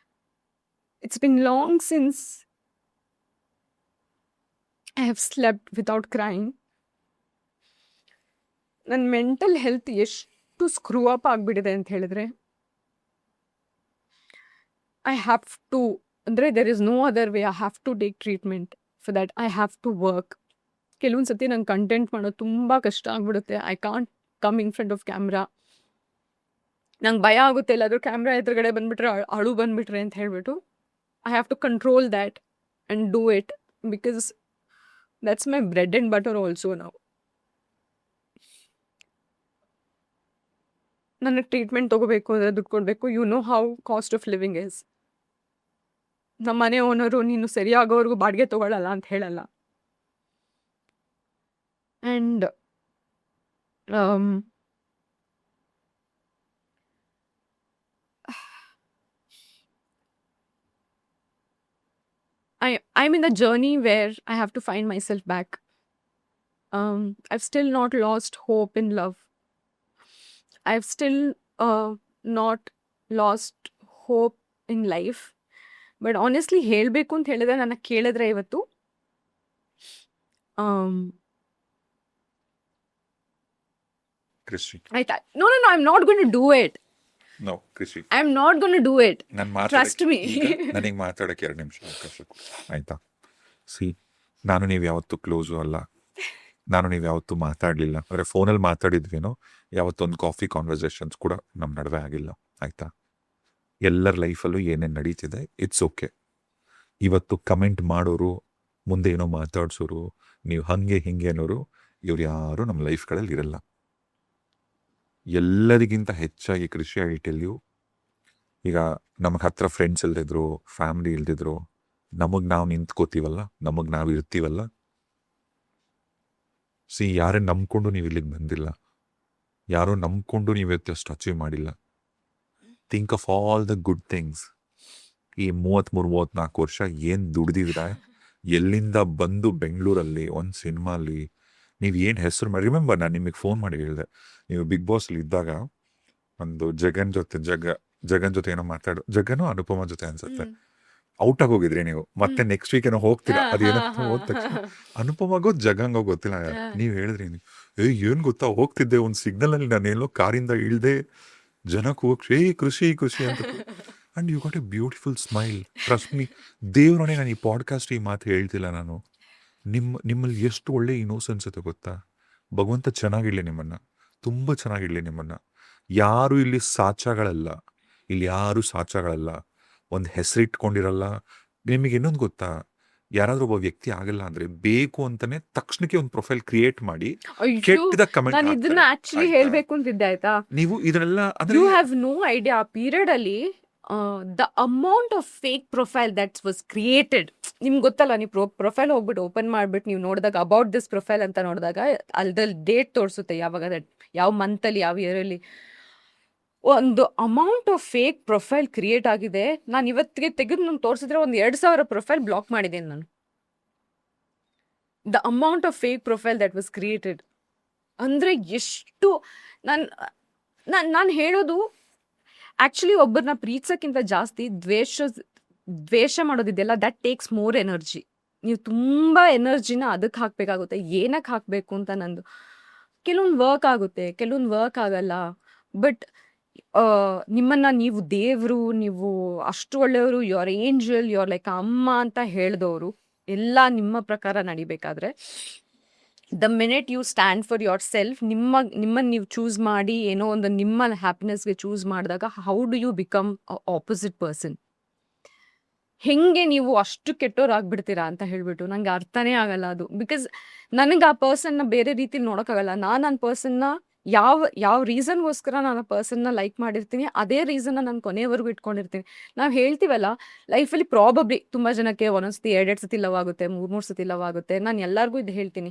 B: It's been long since I have slept without crying. ನನ್ನ ಮೆಂಟಲ್ ಹೆಲ್ತ್ ಎಷ್ಟು ಸ್ಕ್ರೂ ಅಪ್ ಆಗಿಬಿಟ್ಟಿದೆ ಅಂತ ಹೇಳಿದ್ರೆ, ಐ ಹ್ಯಾವ್ ಟು, ಅಂದರೆ there is no other way, I have to take treatment for that. I have to work. ಕೆಲವೊಂದು ಸತಿ ನಂಗೆ ಕಂಟೆಂಟ್ ಮಾಡೋದು ತುಂಬ ಕಷ್ಟ ಆಗಿಬಿಡುತ್ತೆ. I can't come in front of camera. ನಂಗೆ ಭಯ ಆಗುತ್ತೆ, ಎಲ್ಲಾದರೂ ಕ್ಯಾಮ್ರಾ ಎದುರುಗಡೆ ಬಂದುಬಿಟ್ರೆ ಅಳು ಬಂದುಬಿಟ್ರೆ ಅಂತ ಹೇಳಿಬಿಟ್ಟು. I have to control that and do it, because that's my bread and butter also now. ನನಗೆ ಟ್ರೀಟ್ಮೆಂಟ್ ತೊಗೋಬೇಕು ಅಂದರೆ ದುಡ್ಡು ಕೊಡಬೇಕು. You know how cost of living is. ನಮ್ಮ ಮನೆ ಓನರು ನೀನು ಸರಿಯಾಗೋವರೆಗೂ ಬಾಡಿಗೆ ತೊಗೊಳ್ಳಲ್ಲ ಅಂತ ಹೇಳಲ್ಲ. And um, I'm in the journey where I have to find myself back. I've still not lost hope in love. I've still not lost hope in life. But honestly ಹೇಳಬೇಕು ಅಂತ ಹೇಳಿದ್ರೆ ನನ್ನ ಕೇಳಿದ್ರೆ ಇವತ್ತು
C: ಕೃಷಿ
B: ಆಯ್ತಾ no no I am not gonna do it.
C: No Krishi
B: I am not gonna do it.
C: ನಾನು
B: Trust me.
C: ನನಗೆ ಮಾತಾಡೋಕ್ಕೆ 2 ನಿಮಿಷ ಅವಕಾಶ ಕೊಡಿ ಆಯ್ತಾ. ಸಿ, ನಾನು ನೀವು ಯಾವತ್ತೂ ಕ್ಲೋಸು ಅಲ್ಲ, ನಾನು ನೀವು ಯಾವತ್ತೂ ಮಾತಾಡಲಿಲ್ಲ. ಅಂದರೆ ಫೋನಲ್ಲಿ ಮಾತಾಡಿದ್ವೇನೋ, ಯಾವತ್ತೊಂದು ಕಾಫಿ ಕಾನ್ವರ್ಸೇಷನ್ಸ್ ಕೂಡ ನಮ್ಮ ನಡುವೆ ಆಗಿಲ್ಲ ಆಯಿತಾ. ಎಲ್ಲರ ಲೈಫಲ್ಲೂ ಏನೇನು ನಡೀತಿದೆ ಇಟ್ಸ್ ಓಕೆ. ಇವತ್ತು ಕಮೆಂಟ್ ಮಾಡೋರು, ಮುಂದೆ ಏನೋ ಮಾತಾಡ್ಸೋರು, ನೀವು ಹಾಗೆ ಹಿಂಗೆ ಅನ್ನೋರು, ಇವ್ರು ಯಾರು ನಮ್ಮ ಲೈಫ್ಗಳಲ್ಲಿ ಇರಲ್ಲ. ಎಲ್ಲರಿಗಿಂತ ಹೆಚ್ಚಾಗಿ ಕೃಷಿ ಐ ಟೆಲ್ ಯು, ಈಗ ನಮಗೆ ಹತ್ರ ಫ್ರೆಂಡ್ಸ್ ಇಲ್ದಿದ್ರು, ಫ್ಯಾಮಿಲಿ ಇಲ್ದಿದ್ರು, ನಮಗೆ ನಾವು ನಿಂತ್ಕೋತೀವಲ್ಲ, ನಮಗೆ ನಾವು ಇರ್ತೀವಲ್ಲ. ಸಿ, ಯಾರೇ ನಂಬ್ಕೊಂಡು ನೀವು ಇಲ್ಲಿಗೆ ಬಂದಿಲ್ಲ, ಯಾರೋ ನಂಬ್ಕೊಂಡು ನೀವು ಇವತ್ತು ಅಷ್ಟು ಅಚೀವ್ ಮಾಡಿಲ್ಲ. Think of all the good things. ಈ 33-34 ವರ್ಷ ಏನು ದುಡ್ದಿದ್ರೆ, ಎಲ್ಲಿಂದ ಬಂದು ಬೆಂಗಳೂರಲ್ಲಿ ಒಂದು ಸಿನಿಮಾಲಿ ನೀವು ಏನು ಹೆಸರು ಮಾಡಿ. ರಿಮೆಂಬರ್, ನಾನು ನಿಮಗೆ ಫೋನ್ ಮಾಡಿ ಹೇಳಿದೆ, ನೀವು ಬಿಗ್ ಬಾಸ್ಲಿ ಇದ್ದಾಗ ಒಂದು ಜಗನ್ ಜೊತೆ ಏನೋ ಜಗನು ಅನುಪಮ ಜೊತೆ ಅನ್ಸುತ್ತೆ, ಔಟ್ ಆಗಿ ಹೋಗಿದ್ರಿ ನೀವು. ಮತ್ತೆ ನೆಕ್ಸ್ಟ್ ವೀಕ್ ಏನೋ ಹೋಗ್ತೀರಾ, ಅದೇನೋ ಹೋದ ತಕ್ಷಣ ಅನುಪಮಗೋ ಜಗಂಗೋ ಗೊತ್ತಿಲ್ಲ, ನೀವು ಹೇಳಿದ್ರಿ ಏನು ಗೊತ್ತಾ, ಹೋಗ್ತಿದ್ದೆ ಒಂದು ಸಿಗ್ನಲಲ್ಲಿ ನಾನೇನೋ ಕಾರಿಂದ ಇಳ್ದೆ, ಜನಕ್ಕೆ ಹೋಗಿ ಕೃಷಿ ಅಂತ. And you got a beautiful smile. Trust me, ದೇವ್ರೊಣೆ, ನಾನು ಈ ಪಾಡ್ಕಾಸ್ಟ್ ಈ ಮಾತು ಹೇಳ್ತಿಲ್ಲ ನಾನು. ನಿಮ್ಮಲ್ಲಿ ಎಷ್ಟು ಒಳ್ಳೆ ಇನ್ನೋಸೆನ್ಸ್ ಇದೆ ಗೊತ್ತಾ. ಭಗವಂತ ಚೆನ್ನಾಗಿಡ್ಲಿ ನಿಮ್ಮನ್ನು, ತುಂಬ ಚೆನ್ನಾಗಿಡ್ಲಿ ನಿಮ್ಮನ್ನು. ಯಾರು ಇಲ್ಲಿ ಸಾಚಾಗಳಲ್ಲ, ಒಂದು ಹೆಸರಿಟ್ಕೊಂಡಿರಲ್ಲ. ನಿಮಗೆ ಇನ್ನೊಂದು ಗೊತ್ತಾ, ಯಾರಾದ್ರೂ ಒಬ್ಬ ವ್ಯಕ್ತಿ ಆಗಲ್ಲ ಅಂದ್ರೆ ಬೇಕು ಅಂತಾನೆ ತಕ್ಷಣಕ್ಕೆ ಒಂದು ಪ್ರೊಫೈಲ್ ಕ್ರಿಯೇಟ್ ಮಾಡಿ ಕೆಟ್ಟದ ಕಮೆಂಟ್.
B: ನಾನು ಇದನ್ನ ಆಕ್ಚುಲಿ ಹೇಳ್ಬೇಕು ಅಂತಿದ್ದೆ ಆಯ್ತಾ.
C: ನೀವು ಇದನ್ನೆಲ್ಲ
B: ಯು ಹ್ಯಾವ್ ನೋ ಐಡಿಯಾ. ಆ ಪೀರಿಯಡ್ ಅಲ್ಲಿ the amount of fake profile that was created, ನಿಮ್ಗೆ ಗೊತ್ತಲ್ಲ. ನೀವು ಪ್ರೊಫೈಲ್ ಹೋಗ್ಬಿಟ್ಟು ಓಪನ್ ಮಾಡ್ಬಿಟ್ಟು ನೀವು ನೋಡಿದಾಗ ಅಬೌಟ್ ದಿಸ್ ಪ್ರೊಫೈಲ್ ಅಂತ ನೋಡಿದಾಗ ಅಲ್ದಲ್ಲಿ ಡೇಟ್ ತೋರಿಸುತ್ತೆ, ಯಾವಾಗ, ಯಾವ ಮಂತಲ್ಲಿ, ಯಾವ ಇಯರಲ್ಲಿ ಒಂದು amount of fake profile create ಆಗಿದೆ. ನಾನು ಇವತ್ತಿಗೆ ತೆಗೆದು ನಾನು ತೋರಿಸಿದ್ರೆ ಒಂದು 2,000 ಪ್ರೊಫೈಲ್ ಬ್ಲಾಕ್ ಮಾಡಿದ್ದೇನೆ ನಾನು. The amount of fake profile that was created ಅಂದರೆ ಎಷ್ಟು. ನಾನು ಹೇಳೋದು ಆ್ಯಕ್ಚುಲಿ ಒಬ್ಬರನ್ನ ಪ್ರೀತಿಸೋಕ್ಕಿಂತ ಜಾಸ್ತಿ ದ್ವೇಷ ಮಾಡೋದಿದೆಯಲ್ಲ, ದಟ್ ಟೇಕ್ಸ್ ಮೋರ್ ಎನರ್ಜಿ. ನೀವು ತುಂಬ ಎನರ್ಜಿನ ಅದಕ್ಕೆ ಹಾಕಬೇಕಾಗುತ್ತೆ. ಏನಕ್ಕೆ ಹಾಕಬೇಕು ಅಂತ ನಂದು. ಕೆಲವೊಂದು ವರ್ಕ್ ಆಗುತ್ತೆ, ಕೆಲವೊಂದು ವರ್ಕ್ ಆಗಲ್ಲ. ಬಟ್ ನಿಮ್ಮನ್ನ ನೀವು ದೇವರು, ನೀವು ಅಷ್ಟು ಒಳ್ಳೆಯವರು, you are angel, you are like ಅಮ್ಮ ಅಂತ ಹೇಳಿದವರು ಎಲ್ಲ ನಿಮ್ಮ ಪ್ರಕಾರ ನಡಿಬೇಕಾದ್ರೆ, the minute you stand for yourself, ನಿಮ್ಮನ್ನು ನೀವು ಚೂಸ್ ಮಾಡಿ ಏನೋ ಒಂದು ನಿಮ್ಮ ಹ್ಯಾಪಿನೆಸ್ಗೆ ಚೂಸ್ ಮಾಡಿದಾಗ, how do you become opposite person? ಹೆಂಗೆ ನೀವು ಅಷ್ಟು ಕೆಟ್ಟೋರಾಗ್ಬಿಡ್ತೀರಾ ಅಂತ ಹೇಳ್ಬಿಟ್ಟು ನನಗೆ ಅರ್ಥನೇ ಆಗಲ್ಲ ಅದು. ಬಿಕಾಸ್ ನನಗೆ ಆ ಪರ್ಸನ್ನ ಬೇರೆ ರೀತಿಲಿ ನೋಡೋಕ್ಕಾಗಲ್ಲ. ನಾನು ಪರ್ಸನ್ನ ಯಾವ ರೀಸನ್ಗೋಸ್ಕರ ನಾನು ಆ ಪರ್ಸನ್ನ ಲೈಕ್ ಮಾಡಿರ್ತೀನಿ, ಅದೇ ರೀಸನ್ನ ನಾನು ಕೊನೆಯವರೆಗೂ ಇಟ್ಕೊಂಡಿರ್ತೀನಿ. ನಾವು ಹೇಳ್ತೀವಲ್ಲ, ಲೈಫಲ್ಲಿ ಪ್ರಾಬಬ್ಲಿ ತುಂಬ ಜನಕ್ಕೆ ಒಂದೊಂದ್ಸತಿ 2 ಸತಿ ಲವ್ ಆಗುತ್ತೆ, 3 ಸತಿ ಲವ್ ಆಗುತ್ತೆ. ನಾನು ಎಲ್ಲರಿಗೂ ಇದು ಹೇಳ್ತೀನಿ,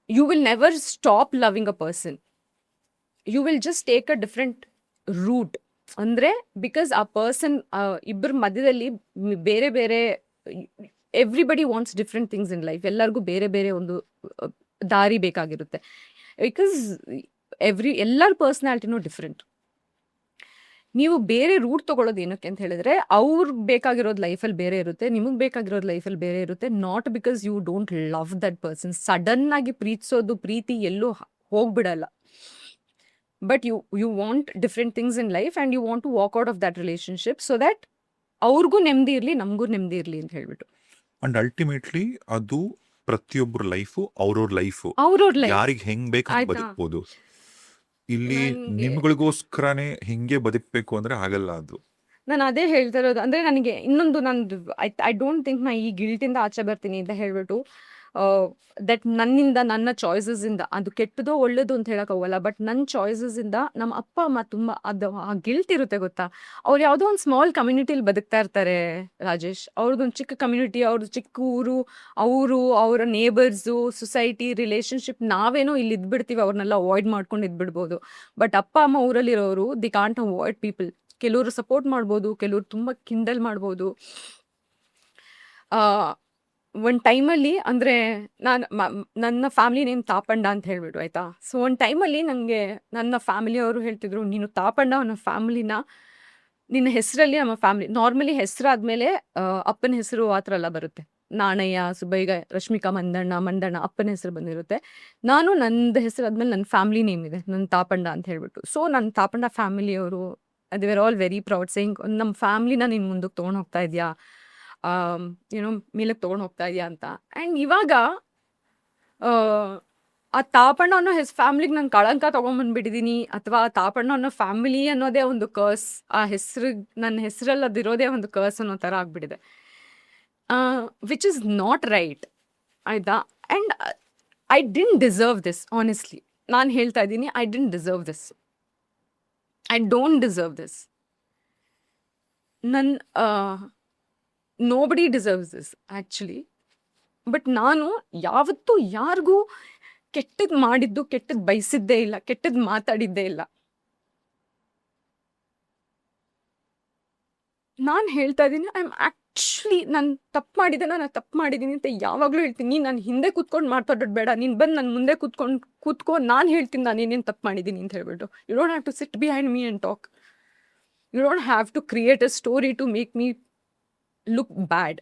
B: you will never stop loving a person, you will just take a different route. ಅಂದರೆ ಬಿಕಾಸ್ ಆ ಪರ್ಸನ್ ಇಬ್ಬರ ಮಧ್ಯದಲ್ಲಿ ಬೇರೆ ಬೇರೆ, everybody wants different things in life. ಎಲ್ಲರಿಗೂ ಬೇರೆ ಬೇರೆ ಒಂದು ದಾರಿ ಬೇಕಾಗಿರುತ್ತೆ. ಬಿಕಾಸ್ ಎಲ್ಲರ ಪರ್ಸ್ನಾಲಿಟಿನೂ ಡಿಫ್ರೆಂಟ್. ನೀವು ಬೇರೆ ರೂಟ್ ತೊಗೊಳ್ಳೋದು ಏನಕ್ಕೆ ಅಂತ ಹೇಳಿದ್ರೆ, ಅವ್ರಿಗೆ ಬೇಕಾಗಿರೋದು ಲೈಫಲ್ಲಿ ಬೇರೆ ಇರುತ್ತೆ, ನಿಮಗೆ ಬೇಕಾಗಿರೋದು ಲೈಫಲ್ಲಿ ಬೇರೆ ಇರುತ್ತೆ. Not because you don't love that person. Sudden ಆಗಿ ಪ್ರೀತಿಸೋದು, ಪ್ರೀತಿ ಎಲ್ಲೂ ಹೋಗ್ಬಿಡಲ್ಲ. But you want different things in life and you want to walk out of that relationship so that ಅವ್ರಿಗೂ ನೆಮ್ಮದಿ ಇರಲಿ, ನಮಗೂ ನೆಮ್ಮದಿ ಇರಲಿ ಅಂತ ಹೇಳ್ಬಿಟ್ಟು.
C: ಅಂಡ್ ಅಲ್ಟಿಮೇಟ್ಲಿ ಅದು ಪ್ರತಿಯೊಬ್ಬರ ಲೈಫು ಅವ್ರವ್ರ ಲೈಫು,
B: ಅವ್ರವ್ರ ಲೈಫ್
C: ಯಾರಿಗೆ ಹೆಂಗ್ ಬೇಕು ಹಂಗ್
B: ಆಯ್ತಾ?
C: ಬದುಕ್ಬೋದು. ಇಲ್ಲಿ
B: ನನ್ಗೆ-
C: ನಿಮ್ಗಳಿಗೋಸ್ಕರನೇ ಹಿಂಗೆ ಬದುಕಬೇಕು ಅಂದ್ರೆ ಆಗಲ್ಲ ಅದು.
B: ನಾನು ಅದೇ ಹೇಳ್ತಾ ಇರೋದು. ಅಂದರೆ ನನಗೆ ಇನ್ನೊಂದು, ನಂದು ಐ ಡೋಂಟ್ ಥಿಂಕ್ ನಾ ಈ ಗಿಲ್ಟಿಂದ ಆಚೆ ಬರ್ತೀನಿ ಅಂತ ಹೇಳ್ಬಿಟ್ಟು, ದಟ್ ನನ್ನಿಂದ, ನನ್ನ ಚಾಯ್ಸಸ್ಸಿಂದ, ಅದು ಕೆಟ್ಟದೋ ಒಳ್ಳೇದು ಅಂತ ಹೇಳೋಕ್ಕಾಗಲ್ಲ, ಬಟ್ ನನ್ನ ಚಾಯ್ಸಸ್ಸಿಂದ ನಮ್ಮ ಅಪ್ಪ ಅಮ್ಮ ತುಂಬ ಅದು ಆ ಗಿಲ್ಟ್ ಇರುತ್ತೆ ಗೊತ್ತಾ. ಅವ್ರು ಯಾವುದೋ ಒಂದು ಸ್ಮಾಲ್ ಕಮ್ಯುನಿಟಿಲಿ ಬದುಕ್ತಾ ಇರ್ತಾರೆ ರಾಜೇಶ್. ಅವ್ರದ್ದೊಂದು ಚಿಕ್ಕ ಕಮ್ಯುನಿಟಿ, ಅವ್ರದ್ದು ಚಿಕ್ಕ ಊರು, ಅವರ ನೇಬರ್ಸು, ಸೊಸೈಟಿ, ರಿಲೇಷನ್ಶಿಪ್, ನಾವೇನೋ ಇಲ್ಲಿ ಇದ್ಬಿಡ್ತೀವಿ, ಅವ್ರನ್ನೆಲ್ಲ ಅವಾಯ್ಡ್ ಮಾಡ್ಕೊಂಡು ಇದ್ಬಿಡ್ಬೋದು. ಬಟ್ ಅಪ್ಪ ಅಮ್ಮ ಊರಲ್ಲಿರೋರು ದಿ ಕಾಂಟ್ ಅವಾಯ್ಡ್ ಪೀಪಲ್. ಕೆಲವರು ಸಪೋರ್ಟ್ ಮಾಡ್ಬೋದು, ಕೆಲವರು ತುಂಬ ಕಿಂಡಲ್ ಮಾಡ್ಬೋದು. ಒಂದು ಟೈಮಲ್ಲಿ ಅಂದರೆ ನನ್ನ ಫ್ಯಾಮಿಲಿ ನೇಮ್ ತಾಪಂಡ ಅಂತ ಹೇಳ್ಬಿಟ್ಟು ಆಯಿತಾ. ಸೊ ಒಂದು ಟೈಮಲ್ಲಿ ನನಗೆ ನನ್ನ ಫ್ಯಾಮಿಲಿಯವರು ಹೇಳ್ತಿದ್ರು, ನೀನು ತಾಪಂಡ ಅನ್ನೋ ಫ್ಯಾಮಿಲಿನ ನಿನ್ನ ಹೆಸರಲ್ಲಿ ನಮ್ಮ ಫ್ಯಾಮಿಲಿ ನಾರ್ಮಲಿ ಹೆಸರಾದ್ಮೇಲೆ ಅಪ್ಪನ ಹೆಸರು ಆ ಥರ ಎಲ್ಲ ಬರುತ್ತೆ. ನಾಣಯ್ಯ, ಸುಬ್ಬಯ್ಯ, ರಶ್ಮಿಕಾ, ಮಂದಣ್ಣ ಅಪ್ಪನ ಹೆಸರು ಬಂದಿರುತ್ತೆ. ನಾನು ನಂದು ಹೆಸರಾದ್ಮೇಲೆ ನನ್ನ ಫ್ಯಾಮಿಲಿ ನೇಮ್ ಇದೆ, ನನ್ನ ತಾಪಂಡ ಅಂತ ಹೇಳ್ಬಿಟ್ಟು. ಸೊ ನನ್ನ ತಾಪಂಡ ಫ್ಯಾಮಿಲಿಯವರು they are all very proud saying, ನಮ್ಮ ಫ್ಯಾಮಿಲಿನ ನೀನು ಮುಂದಕ್ಕೆ ತೊಗೊಂಡು ಹೋಗ್ತಾ ಇದೆಯಾ, ಏನೋ ಮೇಲಕ್ಕೆ ತೊಗೊಂಡು ಹೋಗ್ತಾ ಇದೆಯಾ ಅಂತ. ಆ್ಯಂಡ್ ಇವಾಗ ಆ ತಾಪಣ್ಣ ಅನ್ನೋ ಫ್ಯಾಮಿಲಿಗೆ ನಾನು ಕಳಂಕ ತೊಗೊಂಬಂದ್ಬಿಟ್ಟಿದ್ದೀನಿ, ಅಥವಾ ಆ ತಾಪಣ್ಣ ಅನ್ನೋ ಫ್ಯಾಮಿಲಿ ಅನ್ನೋದೇ ಒಂದು ಕರ್ಸ್, ಆ ಹೆಸ್ರಿಗೆ ನನ್ನ ಹೆಸರಲ್ಲಿ ಅದಿರೋದೇ ಒಂದು ಕರ್ಸ್ ಅನ್ನೋ ಥರ ಆಗ್ಬಿಟ್ಟಿದೆ, ವಿಚ್ ಇಸ್ ನಾಟ್ ರೈಟ್ ಆಯಿತಾ. And I didn't deserve this, honestly ನಾನು ಹೇಳ್ತಾ ಇದ್ದೀನಿ, I didn't deserve this, I don't deserve this. Nobody deserves this actually. But ನಾನು ಯಾವತ್ತೂ ಯಾರಿಗೂ ಕೆಟ್ಟದ್ದು ಮಾಡಿದ್ದು, ಕೆಟ್ಟದ್ದು ಬಯಸಿದ್ದೇ ಇಲ್ಲ, ಕೆಟ್ಟದ್ದು ಮಾತಾಡಿದ್ದೇ ಇಲ್ಲ. ನಾನು ಹೇಳ್ತಾ ಇದ್ದೀನಿ, ಐ ಆಮ್ ಆ್ಯಕ್ಚುಲಿ ನಾನು ತಪ್ಪು ಮಾಡಿದ್ದೀನಿ ಅಂತ ಯಾವಾಗಲೂ ಹೇಳ್ತೀನಿ. ನಾನು ಹಿಂದೆ ಕೂತ್ಕೊಂಡು ಮಾತಾಡೋದು ಬೇಡ, ನೀನು ಬಂದು ನನ್ನ ಮುಂದೆ ಕೂತ್ಕೊ, ನಾನು ಹೇಳ್ತೀನಿ ನಾನು ಏನೇನು ತಪ್ಪು ಮಾಡಿದ್ದೀನಿ ಅಂತ ಹೇಳ್ಬಿಟ್ಟು. You don't have to sit behind me and talk. You don't have to create a story to make me look bad.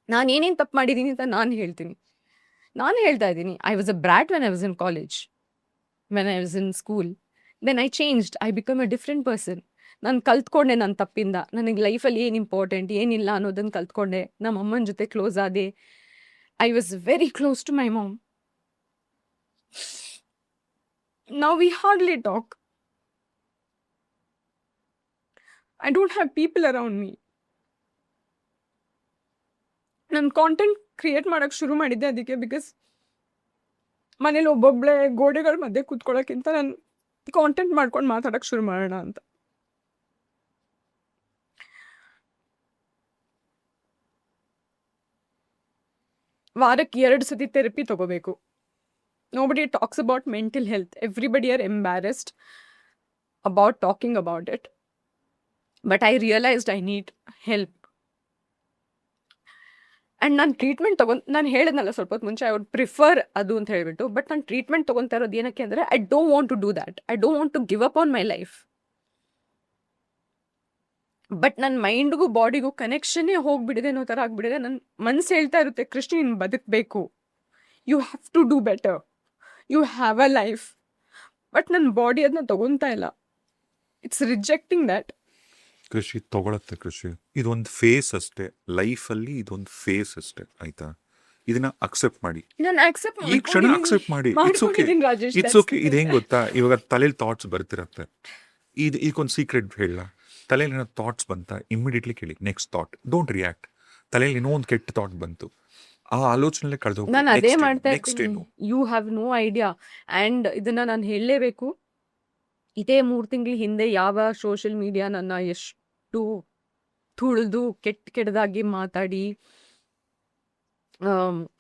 B: ನಾನು ಏನೇನು ತಪ್ಪು ಮಾಡಿದ್ದೀನಿ ಅಂತ ನಾನು ಹೇಳ್ತೀನಿ. ನಾನು ಹೇಳ್ತಾ ಇದ್ದೀನಿ, I was a brat when I was in college, when I was in school. Then I changed, I become a different person. ನಾನು ಕಲ್ತ್ಕೊಂಡೆ ನನ್ನ ತಪ್ಪಿಂದ, ನನಗೆ ಲೈಫಲ್ಲಿ ಏನು ಇಂಪಾರ್ಟೆಂಟ್ ಏನಿಲ್ಲ ಅನ್ನೋದನ್ನು ಕಲ್ತ್ಕೊಂಡೆ. ನಮ್ಮ ಅಮ್ಮನ ಜೊತೆ ಕ್ಲೋಸ್ ಆದೆ. I was very close to my mom. Now we hardly talk. I don't have people around me. ನಾನು ಕಾಂಟೆಂಟ್ ಕ್ರಿಯೇಟ್ ಮಾಡೋಕ್ಕೆ ಶುರು ಮಾಡಿದ್ದೆ ಅದಕ್ಕೆ, ಬಿಕಾಸ್ ಮನೇಲಿ ಒಬ್ಬೊಬ್ಬಳೆ ಗೋಡೆಗಳ ಮಧ್ಯೆ ಕೂತ್ಕೊಳ್ಳೋಕ್ಕಿಂತ ನಾನು ಕಾಂಟೆಂಟ್ ಮಾಡ್ಕೊಂಡು ಮಾತಾಡೋಕ್ಕೆ ಶುರು ಮಾಡೋಣ ಅಂತ. ವಾರಕ್ಕೆ 2 ಸತಿ ಥೆರಪಿ ತಗೋಬೇಕು. Nobody talks about mental health. Everybody are embarrassed about talking about it. But I realised I need help. And ನಾನು ಟ್ರೀಟ್ಮೆಂಟ್ ನಾನು ಹೇಳಿದ್ನಲ್ಲ ಸ್ವಲ್ಪ ಹೊತ್ತು ಮುಂಚೆ, ಐ ವುಡ್ ಪ್ರಿಫರ್ ಅದು ಅಂತ ಹೇಳ್ಬಿಟ್ಟು. ಬಟ್ ನಾನು ಟ್ರೀಟ್ಮೆಂಟ್ ತೊಗೊತಾ ಇರೋದು ಏನಕ್ಕೆ ಅಂದರೆ, I don't want to do that. I don't want to give up on my life. But ನನ್ನ ಮೈಂಡ್ಗೂ ಬಾಡಿಗೂ ಕನೆಕ್ಷನ್ನೇ ಹೋಗ್ಬಿಟ್ಟಿದೆ ಅನ್ನೋ ಥರ ಆಗ್ಬಿಟ್ಟಿದೆ. ನನ್ನ ಮನಸ್ಸು ಹೇಳ್ತಾ ಇರುತ್ತೆ, ಕೃಷ್ಣ ನೀನು ಬದುಕಬೇಕು, you have to do better, you have a life. But ನನ್ನ ಬಾಡಿ ಅದನ್ನ ತೊಗೊತಾ ಇಲ್ಲ. It's rejecting that.
C: ಕೃಷಿ ತಗೊಳತ್ತೆ. ಕೃಷಿ ಇದೊಂದು ಫೇಸ್ ಅಷ್ಟೇ, ಲೈಫಲ್ಲಿ ಇದೊಂದು ಫೇಸ್ ಅಷ್ಟೇ ಆಯ್ತಾ. ಇದನ್ನ ಅಕ್ಸೆಪ್ಟ್ ಮಾಡಿ,
B: ನಾನು ಆಕ್ಸೆಪ್ಟ್
C: ಈ ಕ್ಷಣ ಅಕ್ಸೆಪ್ಟ್ ಮಾಡಿ. It's okay,
B: Rajesh.
C: It's okay. ಇದು ಹೆಂಗ್ ಗೊತ್ತಾ, ಇವಾಗ ತಲೆಯಲ್ಲಿ ಥಾಟ್ಸ್ ಬರ್ತಿರತ್ತೆ. ಇದಕ್ಕೊಂದು ಸೀಕ್ರೆಟ್ ಹೇಳ, ತಲೆಯಲ್ಲಿ ಏನೋ ಥಾಟ್ಸ್ ಬಂತ, ಇಮಿಡಿಯೇಟ್ಲಿ ಕೇಳಿ ನೆಕ್ಸ್ಟ್ ಥಾಟ್, ಡೋಂಟ್ ರಿಯಾಕ್ಟ್. ತಲೆಯಲ್ಲಿ ಏನೋ ಒಂದು ಕೆಟ್ಟ ಥಾಟ್ ಬಂತು, ಆ ಆಲೋಚನೆ ಕಳೆದು
B: ನಾನು ಅದೇ ಮಾಡ್ತಾ ಇರ್ತೀನಿ. You have no idea. And ಇದನ್ನ ನಾನು ಹೇಳಲೇಬೇಕು. ಇದೇ 3 ತಿಂಗಳ ಹಿಂದೆ ಯಾವ ಸೋಷಿಯಲ್ ಮೀಡಿಯಾ ನನ್ನ ಎಷ್ಟು ತುಳಿದು ಕೆಟ್ಟದಾಗಿ ಮಾತಾಡಿ,